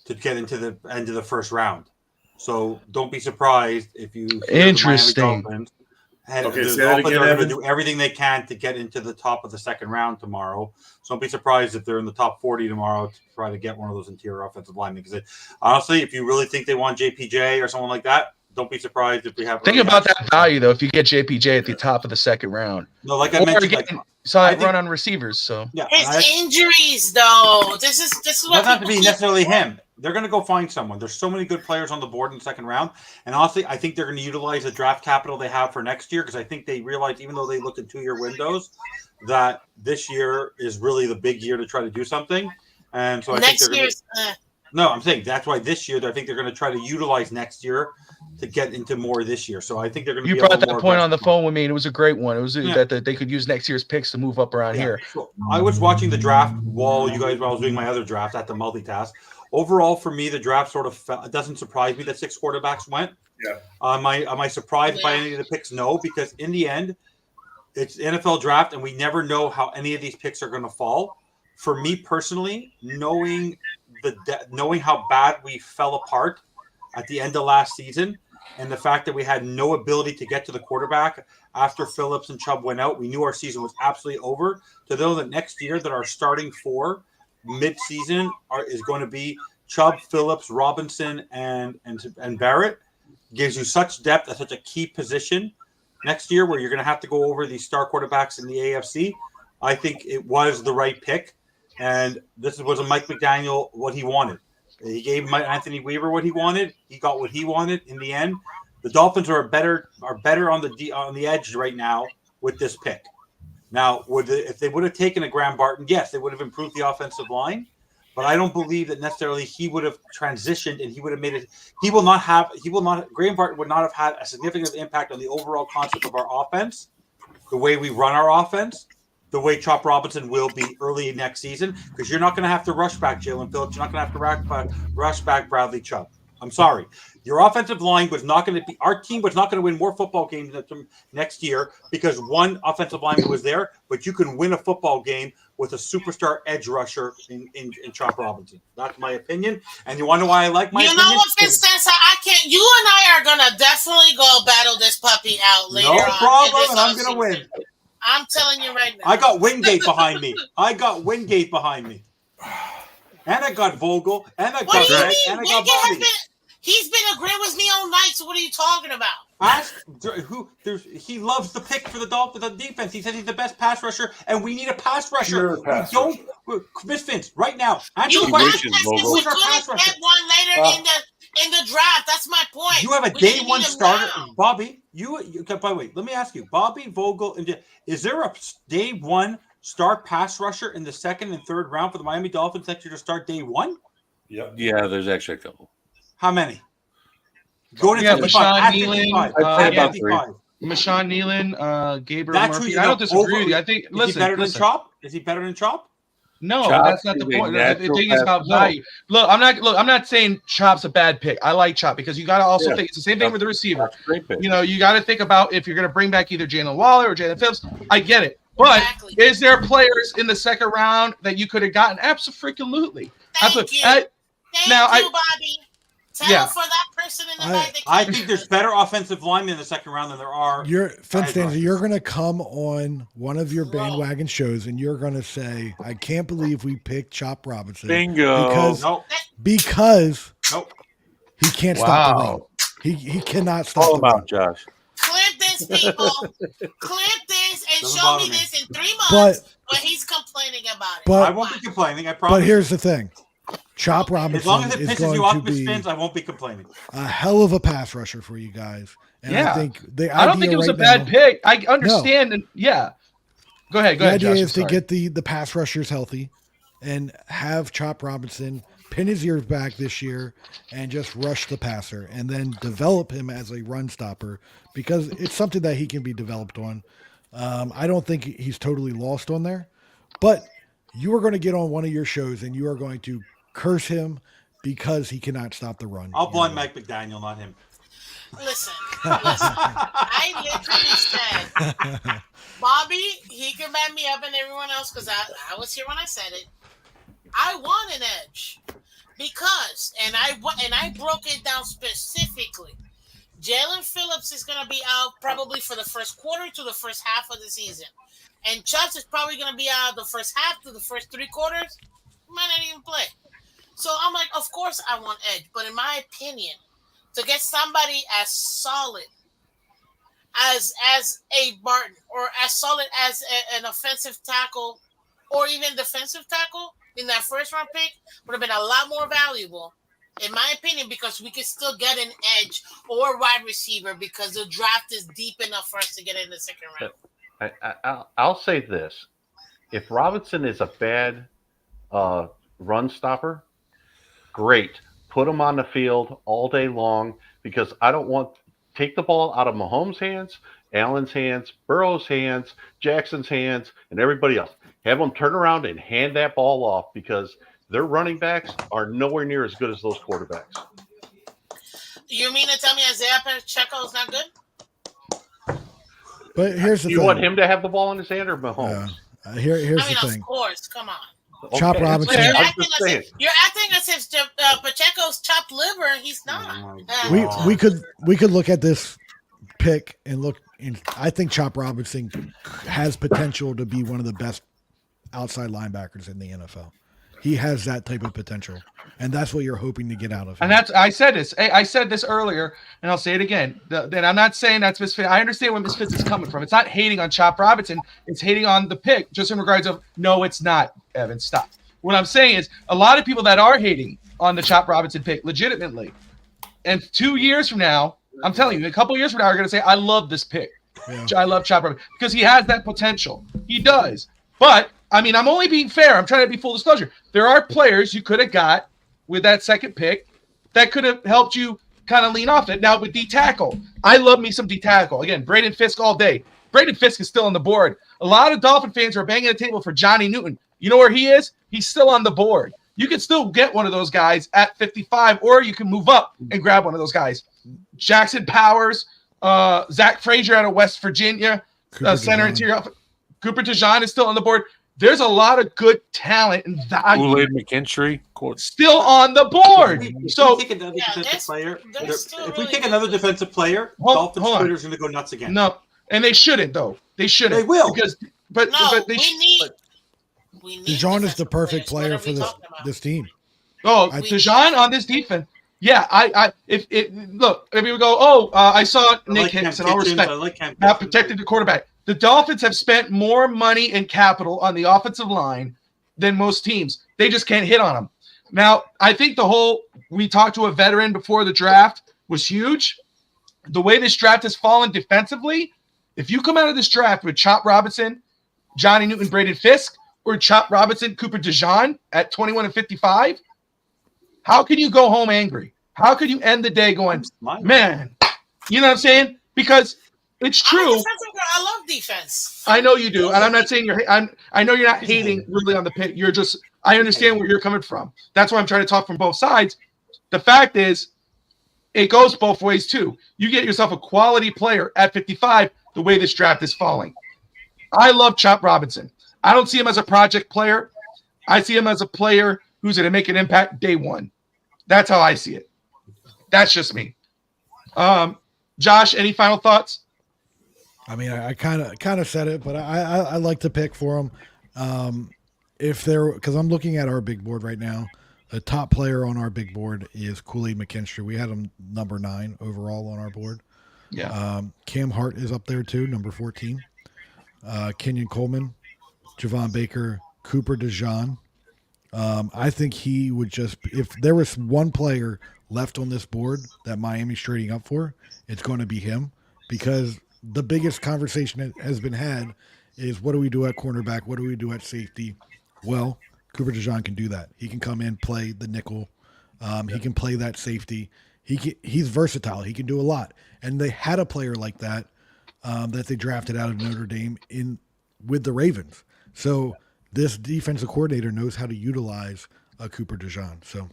to get into the end of the first round. So don't be surprised if you interesting. The Dolphins are going to do everything they can to get into the top of the second round tomorrow. So don't be surprised if they're in the top 40 tomorrow to try to get one of those interior offensive linemen. Because honestly, if you really think they want JPJ or someone like that, don't be surprised if we have. Think about that value though. If you get JPJ at the top of the second round, no, like I mentioned, saw it run on receivers. So his injuries though. This is what doesn't have to be necessarily him. They're going to go find someone. There's so many good players on the board in the second round. And honestly, I think they're going to utilize the draft capital they have for next year because I think they realize, even though they look at 2-year windows, that this year is really the big year to try to do something. And so I think they're going to. No, I'm saying that's why this year I think they're going to try to utilize next year to get into more this year. So I think they're going to. You brought that point on the phone with me, and it was a great one. It was that they could use next year's picks to move up around here. So I was watching the draft while I was doing my other draft at the multitask. Overall, for me, the draft sort of it doesn't surprise me that 6 quarterbacks went. Yeah. Am I surprised by any of the picks? No, because in the end, it's NFL draft, and we never know how any of these picks are going to fall. For me personally, knowing how bad we fell apart at the end of last season, and the fact that we had no ability to get to the quarterback after Phillips and Chubb went out, we knew our season was absolutely over. To know that next year that our starting 4 mid-season is going to be Chubb, Phillips, Robinson, and Barrett gives you such depth at such a key position next year where you're going to have to go over these star quarterbacks in the AFC. I think it was the right pick, and this was a Mike McDaniel what he wanted. He gave Anthony Weaver what he wanted. He got what he wanted in the end. The Dolphins are better on the edge right now with this pick. Now, if they would have taken a Graham Barton, yes, they would have improved the offensive line. But I don't believe that necessarily he would have transitioned and he would have made it. Graham Barton would not have had a significant impact on the overall concept of our offense, the way we run our offense, the way Chop Robinson will be early next season, because you're not going to have to rush back Jalen Phillips. You're not going to have to rush back Bradley Chubb. I'm sorry. Your offensive line was not going to be. Our team was not going to win more football games next year because one offensive lineman was there. But you can win a football game with a superstar edge rusher in Chop Robinson. That's my opinion. And you wonder why I like my opinion? You know what, Vincenzo? I can't. You and I are gonna definitely go battle this puppy out later. No on problem, in this and I'm gonna offseason. win. I'm telling you right now. I got Wingate behind me. And I got Vogel. And I What got do you Greg. mean? And I got Wingate has Bobby. been. He's been agreeing with me all night. So what are you talking about? He loves the pick for the Dolphins on defense. He says he's the best pass rusher, and we need a pass rusher. Pure pass Miss Vince, right now. You Answer the got question. this if Who's we our couldn't pass rusher? get one later in the draft. That's my point. You have a We day didn't one need him starter, now. Bobby. By the way, let me ask you, Bobby Vogel. Is there a day one star pass rusher in the second and third round for the Miami Dolphins next year to start day one? Yep. Yeah, there's actually a couple. How many? Going Yeah, into 55, Mashawn at Nealon, 55, I'd say at about 55. Mashawn Nealon, Gabriel That's who Murphy. you I know, don't disagree with you. I over- think. Is he Listen, better than listen. Chop? Is he better than Chop? No, Chop that's not the is a point. The natural thing is about pass- value. Look, I'm not saying Chop's a bad pick. I like Chop because you got to also Yeah. think it's the same thing with the receiver. Great pick. You know, you got to think about if you're going to bring back either Jalen Waller or Jalen Phillips. I get it, but is there players in the second round that you could have gotten? Absolutely. Thank you. Thank you, Bobby. Tell Yeah. for that person in the back that I think there's better offensive linemen in the second round than there are. Vince Stanza, you're going to come on one of your bandwagon shows and you're going to say, I can't believe we picked Chop Robinson. Bingo. Because Nope. he can't stop the Wow. run. He cannot stop Call the him run. out, Josh. clip this, people. Clip this and Doesn't show bother me me. this in 3 months But- when he's complaining about it. But- I won't be complaining. I promise. But here's the thing. Chop Robinson as long as it is pisses going you off, to Miss be Spins, I won't be complaining. a hell of a pass rusher for you guys. And Yeah. I think the I don't think idea it was a right bad now- pick. I understand. And yeah. Go ahead. Go The ahead, idea Josh. is to I'm sorry. get the pass rushers healthy and have Chop Robinson pin his ears back this year and just rush the passer and then develop him as a run stopper because it's something that he can be developed on. I don't think he's totally lost on there, but you are going to get on one of your shows and you are going to curse him because he cannot stop the run. I'll blame Mike McDaniel, not him. Listen. I literally said, Bobby, he can back me up and everyone else because I was here when I said it. I want an edge because, and I broke it down specifically. Jalen Phillips is going to be out probably for the first quarter to the first half of the season. And Chubbs is probably going to be out the first half to the first 3 quarters. He might not even play. So I'm like, of course I want edge. But in my opinion, to get somebody as solid as a Barton or as solid as an offensive tackle or even defensive tackle in that first round pick would have been a lot more valuable, in my opinion, because we could still get an edge or a wide receiver because the draft is deep enough for us to get in the second round. I'll say this: if Robinson is a bad run stopper, great. Put him on the field all day long because I don't want take the ball out of Mahomes' hands, Allen's hands, Burrow's hands, Jackson's hands, and everybody else. Have them turn around and hand that ball off because their running backs are nowhere near as good as those quarterbacks. You mean to tell me Isaiah Pacheco is not good? But here's the Do you thing. want him to have the ball in his hand or Mahomes? Here's I mean, the thing. of course. Come on. Chop Okay, Robinson. But I'm just saying. you're acting as if Pacheco's chopped liver, and he's not. We could look at this pick and look. And I think Chop Robinson has potential to be one of the best outside linebackers in the NFL. He has that type of potential, and that's what you're hoping to get out of him. And I said this earlier, and I'll say it again. Then I'm not saying that's Misfits. I understand where Misfits is coming from. It's not hating on Chop Robinson. It's hating on the pick, just in regards of no, it's not. Evan, stop. What I'm saying is a lot of people that are hating on the Chop Robinson pick, legitimately, and 2 years from now, I'm telling you, a couple years from now, are going to say, I love this pick. Yeah. I love Chop Robinson because he has that potential. He does. But I mean, I'm only being fair. I'm trying to be full disclosure. There are players you could have got with that second pick that could have helped you kind of lean off it. Now with D tackle, I love me some D tackle. Again, Braden Fisk all day. Braden Fisk is still on the board. A lot of Dolphin fans are banging the table for Johnny Newton. You know where he is? He's still on the board. You can still get one of those guys at 55, or you can move up and grab one of those guys. Jackson Powers, Zach Frazier out of West Virginia, center interior. Cooper DeJean is still on the board. There's a lot of good talent and value. Kool-Aid McKinstry still on the board. If we take another defensive player, Dolphins Twitter's going to go nuts again. No, and they shouldn't though. They shouldn't. They will because DeJean is the perfect player for this team. Oh, DeJean on this defense. Yeah, if we go, I saw Nick Hicks, and all respect, not protected the quarterback. The Dolphins have spent more money and capital on the offensive line than most teams. They just can't hit on them. Now, I think we talked to a veteran before the draft was huge. The way this draft has fallen defensively, if you come out of this draft with Chop Robinson, Johnny Newton, Braden Fisk, or Chop Robinson, Cooper DeJean at 21 and 55, how can you go home angry? How could you end the day going, man, you know what I'm saying? Because it's true. I love defense. I know you do, and I'm not saying I know you're not hating really on the pick. You're just. I understand where you're coming from. That's why I'm trying to talk from both sides. The fact is, it goes both ways too. You get yourself a quality player at 55. The way this draft is falling, I love Chop Robinson. I don't see him as a project player. I see him as a player who's going to make an impact day one. That's how I see it. That's just me. Josh, any final thoughts? I mean, I kind of said it, but I like to pick for them. Because I'm looking at our big board right now, the top player on our big board is Kool-Aid McKinstry. We had him number 9 overall on our board. Yeah. Cam Hart is up there too, number 14. Kenyon Coleman, Javon Baker, Cooper DeJean. I think he would if there was one player left on this board that Miami's trading up for, it's going to be him, because the biggest conversation that has been had is, what do we do at cornerback? What do we do at safety? Well, Cooper DeJean can do that. He can come in, play the nickel. He can play that safety. He's versatile. He can do a lot. And they had a player like that that they drafted out of Notre Dame with the Ravens. So this defensive coordinator knows how to utilize Cooper DeJean. So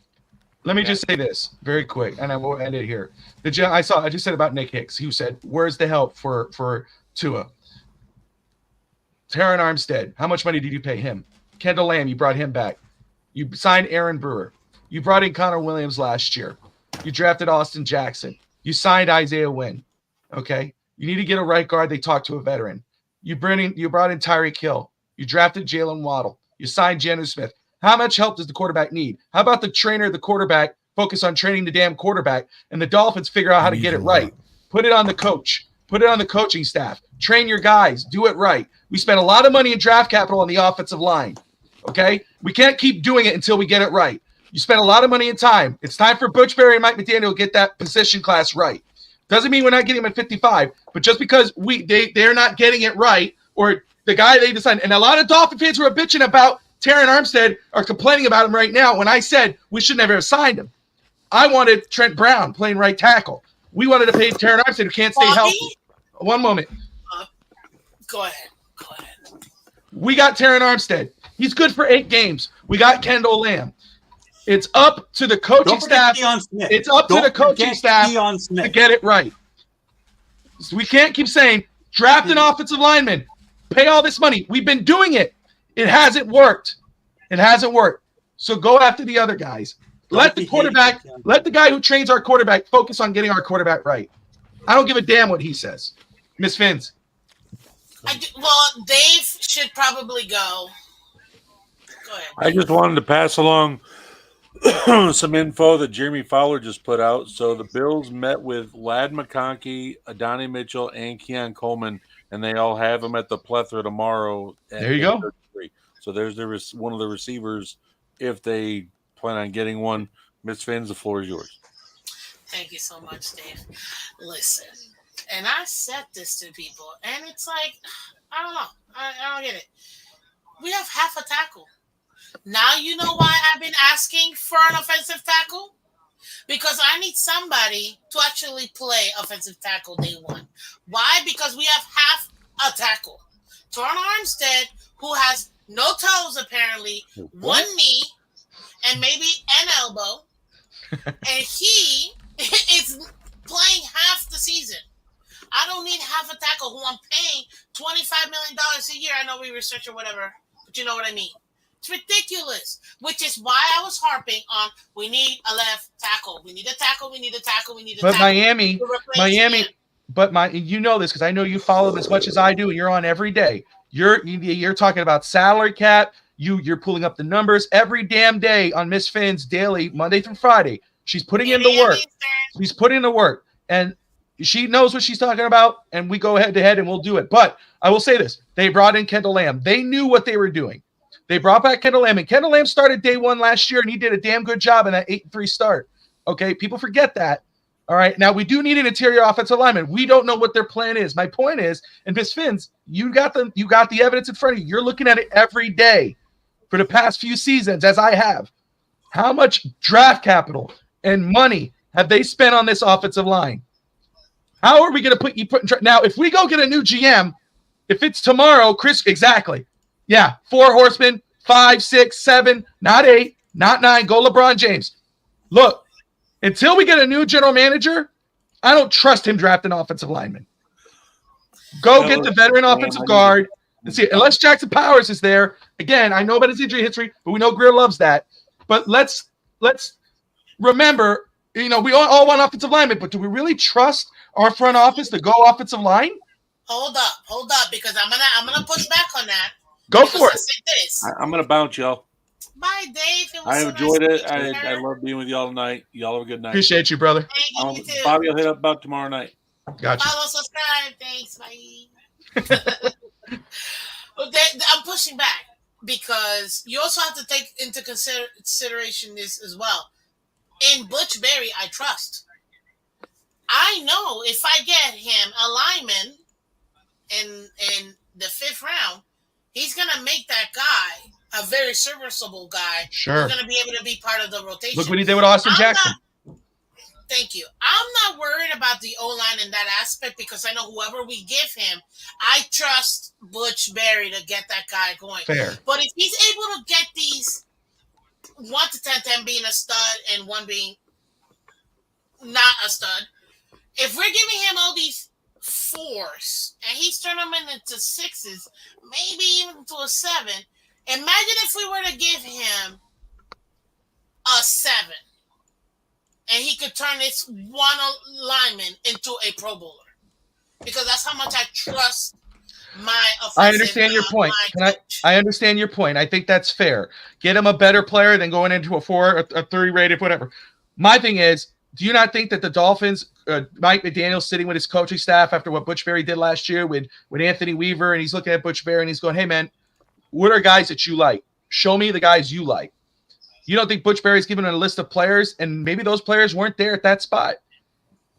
let me just say this very quick, and I will end it here. I just said about Nick Hicks, who said, "Where's the help for Tua?" Terron Armstead, how much money did you pay him? Kendall Lamb, you brought him back. You signed Aaron Brewer. You brought in Connor Williams last year. You drafted Austin Jackson. You signed Isaiah Wynn. Okay, you need to get a right guard. They talked to a veteran. You brought in Tyreek Hill. You drafted Jalen Waddle. You signed Janu Smith. How much help does the quarterback need? How about the trainer, the quarterback, focus on training the damn quarterback, and the Dolphins figure out how to get it right? Put it on the coach. Put it on the coaching staff. Train your guys. Do it right. We spent a lot of money in draft capital on the offensive line. Okay? We can't keep doing it until we get it right. You spent a lot of money and time. It's time for Butch Berry and Mike McDaniel to get that position class right. Doesn't mean we're not getting them at 55, but just because they're not getting it right, or the guy they decided, and a lot of Dolphin fans who are bitching about Terron Armstead are complaining about him right now when I said we should never have signed him. I wanted Trent Brown playing right tackle. We wanted to pay Terron Armstead, who can't stay healthy. One moment. Go ahead. We got Terron Armstead. He's good for 8 games. We got Kendall Lamb. It's up to the coaching staff. It's up to the coaching staff to get it right. So we can't keep saying draft an offensive lineman, pay all this money. We've been doing it. It hasn't worked. So go after the other guys. Let the guy who trains our quarterback focus on getting our quarterback right. I don't give a damn what he says. Miss Fins. Dave should probably go. Go ahead. I just wanted to pass along some info that Jeremy Fowler just put out. So the Bills met with Ladd McConkey, Adonai Mitchell, and Keon Coleman, and they all have them at the plethora tomorrow. There you go. So there's one of the receivers if they plan on getting one. Miss Fins, the floor is yours. Thank you so much, Dave. Listen, and I said this to people, and it's like, I don't know. I don't get it. We have half a tackle. Now you know why I've been asking for an offensive tackle? Because I need somebody to actually play offensive tackle day one. Why? Because we have half a tackle. Terron Armstead, who has no toes apparently, one knee, and maybe an elbow, and he is playing half the season. I don't need half a tackle who I'm paying $25 million a year. I know we research or whatever, but you know what I mean. It's ridiculous, which is why I was harping on we need a left tackle. We need a tackle. We need a tackle. We need a But tackle. Miami, you know this because I know you follow them as much as I do, and you're on every day. You're talking about salary cap. You're pulling up the numbers every damn day on Miss Finn's daily, Monday through Friday. She's putting in the work. She's putting in the work, and she knows what she's talking about. And we go head to head, and we'll do it. But I will say this: they brought in Kendall Lamb. They knew what they were doing. They brought back Kendall Lamb, and Kendall Lamb started day one last year, and he did a damn good job in that 8-3 start. Okay, people forget that. All right, now we do need an interior offensive lineman. We don't know what their plan is. My point is, and Miss Finns, you got the evidence in front of you. You're looking at it every day for the past few seasons, as I have. How much draft capital and money have they spent on this offensive line? How are we going to put you now? If we go get a new GM, if it's tomorrow, exactly. Yeah, 4 horsemen, 5, 6, 7, not 8, not 9. Go LeBron James. Look, until we get a new general manager, I don't trust him drafting offensive linemen. Go get the veteran offensive guard. And see, unless Jackson Powers is there. Again, I know about his injury history, but we know Greer loves that. But let's remember, we all want offensive linemen, but do we really trust our front office to go offensive line? Hold up, because I'm gonna push back on that. Go for it. I'm gonna bounce y'all. Bye, Dave. I enjoyed it. I love being with y'all tonight. Y'all have a good night. Appreciate you, brother. Bobby will hit up about tomorrow night. Gotcha. Follow, subscribe. Thanks. Bye. I'm pushing back because you also have to take into consideration this as well. In Butch Berry, I trust. I know if I get him a lineman in the 5th round, he's gonna make that guy a very serviceable guy. Sure. He's gonna be able to be part of the rotation. Look what he did with Austin Jackson. Thank you. I'm not worried about the O-line in that aspect because I know whoever we give him, I trust Butch Berry to get that guy going. Fair. But if he's able to get these 1 to 10 being a stud and 1 being not a stud, if we're giving him all these 4s and he's turning them into 6s, maybe even to a 7, imagine if we were to give him a 7. And he could turn this one lineman into a Pro Bowler, because that's how much I trust my offensive. I understand your point. I understand your point. I think that's fair. Get him a better player than going into a 4 or 3 rated, whatever. My thing is, do you not think that the Dolphins, Mike McDaniel sitting with his coaching staff after what Butch Berry did last year with Anthony Weaver, and he's looking at Butch Berry and he's going, hey, man, what are guys that you like? Show me the guys you like. You don't think Butch Berry's given a list of players, and maybe those players weren't there at that spot?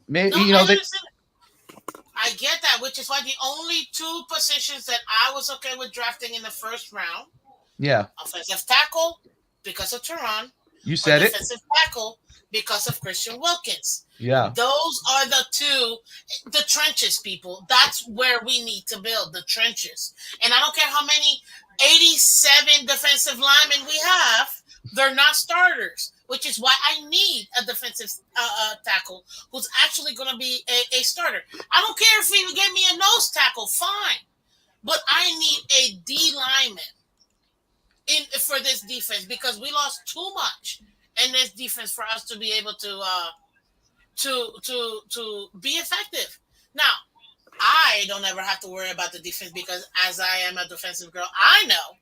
Maybe I get that, which is why the only 2 positions that I was okay with drafting in the 1st round, offensive tackle because of Teron, you said it. Defensive tackle because of Christian Wilkins. Yeah, those are the trenches, people. That's where we need to build the trenches, and I don't care how many 87 defensive linemen we have. They're not starters, which is why I need a defensive tackle who's actually going to be a starter. I don't care if you get me a nose tackle, fine. But I need a D lineman for this defense because we lost too much in this defense for us to be able to be effective. Now, I don't ever have to worry about the defense because as I am a defensive girl, I know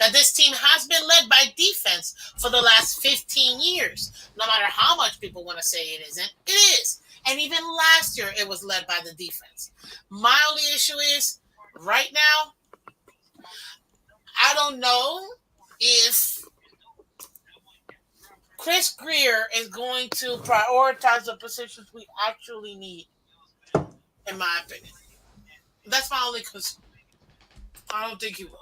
that this team has been led by defense for the last 15 years. No matter how much people want to say it isn't, it is. And even last year, it was led by the defense. My only issue is, right now, I don't know if Chris Grier is going to prioritize the positions we actually need, in my opinion. That's my only concern. I don't think he will.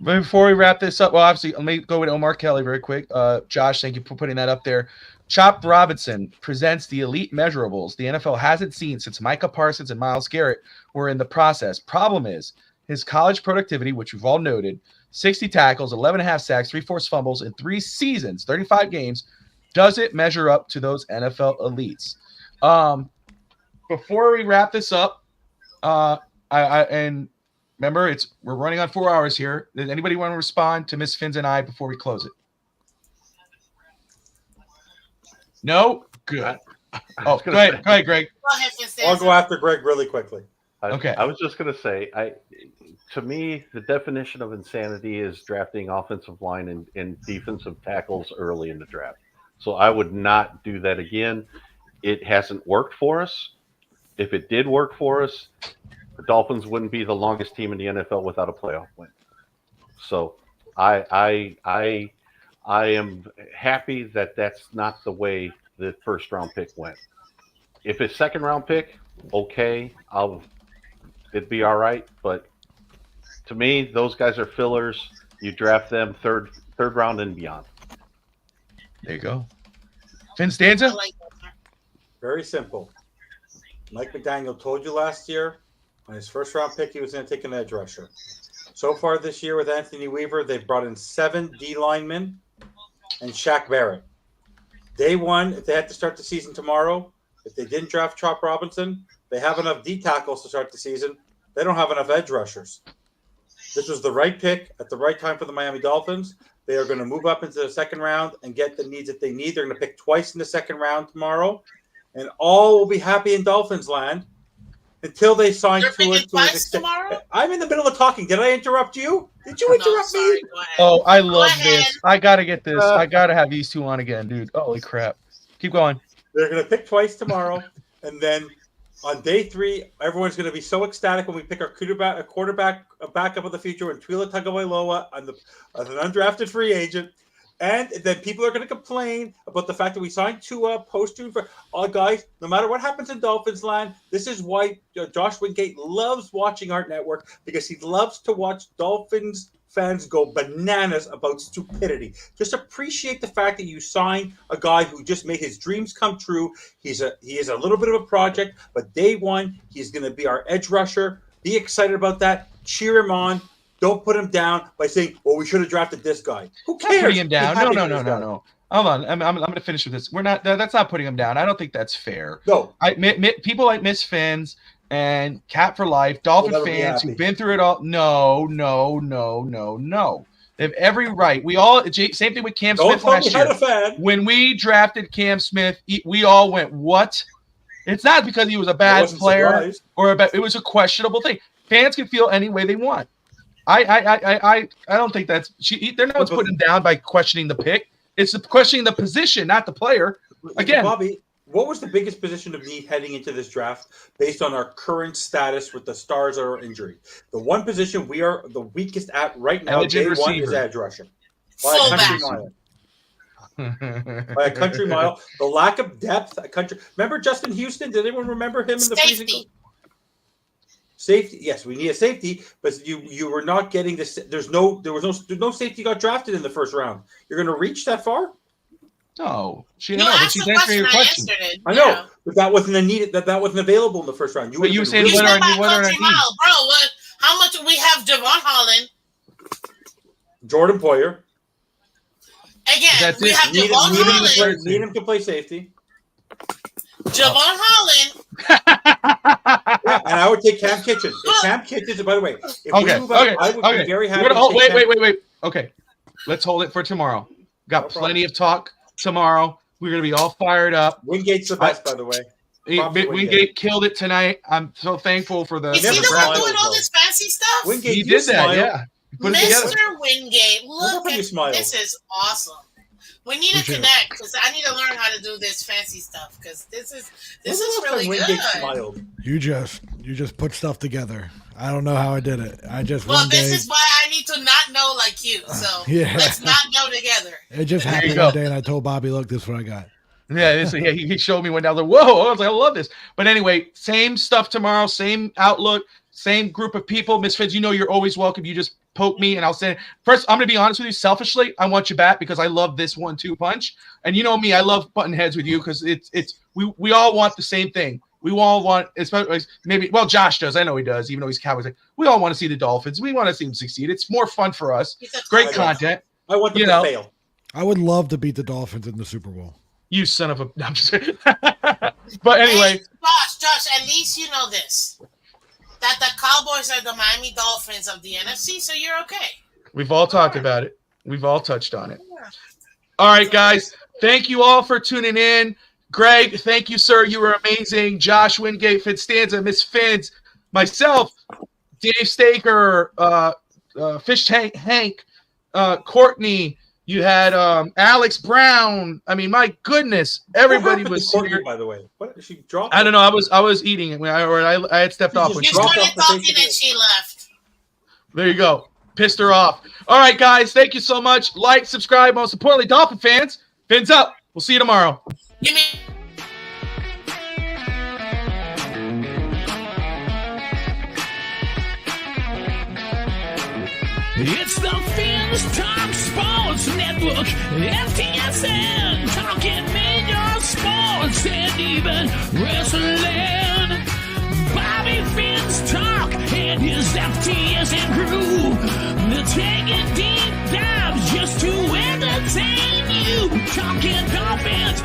Before we wrap this up, well, obviously, let me go with Omar Kelly very quick. Josh, thank you for putting that up there. Chop Robinson presents the elite measurables the NFL hasn't seen since Micah Parsons and Myles Garrett were in the process. Problem is, his college productivity, which we've all noted, 60 tackles, 11.5 sacks, 3 forced fumbles in 3 seasons, 35 games. Does it measure up to those NFL elites? Before we wrap this up, and remember, we're running on 4 hours here. Does anybody want to respond to Miss Fins and I before we close it? No? Good. Oh, go ahead, Greg. I'll go after Greg really quickly. Okay. I was just going to say, to me, the definition of insanity is drafting offensive line and defensive tackles early in the draft. So I would not do that again. It hasn't worked for us. If it did work for us, the Dolphins wouldn't be the longest team in the NFL without a playoff win. So I am happy that that's not the way the first round pick went. If it's second round pick, okay, it'd be all right. But to me, those guys are fillers. You draft them third round and beyond. There you go. Finn Stanza? Very simple. Mike McDaniel told you last year on his first round pick he was going to take an edge rusher. So far this year with Anthony Weaver, they've brought in 7 D linemen and Shaq Barrett. Day one, if they had to start the season tomorrow, if they didn't draft Chop Robinson, they have enough D tackles to start the season. They don't have enough edge rushers. This was the right pick at the right time for the Miami Dolphins. They are going to move up into the second round and get the needs that they need. They're going to pick twice in the second round tomorrow, and all will be happy in Dolphins land until they sign to it. Tomorrow? I'm in the middle of talking. Did I interrupt you? Did you interrupt me? Oh, I love this. I got to get this. I got to have these two on again, dude. Holy crap. Keep going. They're going to pick twice tomorrow, and then on day 3, everyone's going to be so ecstatic when we pick our quarterback, a backup of the future, and Tua Tagovailoa as an undrafted free agent. And then people are going to complain about the fact that we signed Tua post-June. Guys, no matter what happens in Dolphins land, this is why Josh Wingate loves watching our network, because he loves to watch Dolphins fans go bananas about stupidity. Just appreciate the fact that you signed a guy who just made his dreams come true. He is a little bit of a project, but day one, he's going to be our edge rusher. Be excited about that. Cheer him on. Don't put him down by saying, well, we should have drafted this guy. Who cares? Not putting him down. No. Hold on. I'm going to finish with this. That's not putting him down. I don't think that's fair. No. People like Miss Fins and Cat for Life, Dolphin fans who've been through it all. No. They have every right. We all, same thing with Cam Smith last year. When we drafted Cam Smith, we all went, what? It's not because he was a bad player it was a questionable thing. Fans can feel any way they want. I don't think that's no one's putting him down by questioning the pick. It's questioning the position, not the player. Again, Bobby, what was the biggest position of need heading into this draft based on our current status with the stars or injury? The one position we are the weakest at right now, day one, is edge rusher. By a country mile. By a country mile. The lack of depth, Remember Justin Houston? Did anyone remember him in the freezing? Safety, yes, we need a safety, but you were not getting this. There was no safety got drafted in the first round. You're going to reach that far? No, she's answering your question. I know, but that wasn't that wasn't available in the first round. You were saying whether or not, bro. How much we have? Javon Holland, Jordan Poyer. Again, we have Javon Holland. Need him to play safety. Javon Holland. And I would take Cam Kitchen. Cam Kitchen, by the way, if we move up, I would be very happy. Wait. Okay, let's hold it for tomorrow. Got plenty of talk tomorrow. We're gonna be all fired up. Wingate's the best, by the way. Wingate killed it tonight. I'm so thankful for the. Is he the one doing all this fancy stuff? Wingate, he did that, yeah. Mr. Wingate, look at this. Is awesome. We need to connect because I need to learn how to do this fancy stuff because this is really good. Smiled. You just put stuff together. I don't know how I did it. This is why I need to not know like you. So let's not know together. It just happened one day, and I told Bobby, "Look, this is what I got." Yeah, he showed me one day. I was like, "Whoa!" I was like, "I love this." But anyway, same stuff tomorrow, same outlook, same group of people. Miss Fitz, you're always welcome. You just poke me, and I'll say first. I'm going to be honest with you. Selfishly, I want you back because I love this 1-2 punch. And you know me, I love button heads with you because we all want the same thing. We all want, especially maybe, well, Josh does. I know he does, even though he's Cowboys. Like, we all want to see the Dolphins. We want to see them succeed. It's more fun for us. Great content. I want them to fail. I would love to beat the Dolphins in the Super Bowl. You son of a. No, I'm just kidding. But anyway. Hey, Josh, at least you know this. That the Cowboys are the Miami Dolphins of the NFC, so you're okay. We've all talked about it. We've all touched on it. All right, guys. Thank you all for tuning in. Greg, thank you, sir. You were amazing. Josh Wingate, Fitzstanza, Miss Fins, myself, Dave Staker, Fish Hank, Courtney. You had Alex Brown. I mean, my goodness, everybody was Courtney, by the way. What, she dropped? I don't know. I was eating it, I had stepped off. You started talking and she left. There you go. Pissed her off. All right, guys. Thank you so much. Like, subscribe. Most importantly, Dolphin fans, fins up. We'll see you tomorrow. It's the Fins Talk Sports Network, FTSN, talking major sports and even wrestling. Bobby Fins Talk and his FTSN crew, they're taking deep dives just to entertain you, talking Dolphins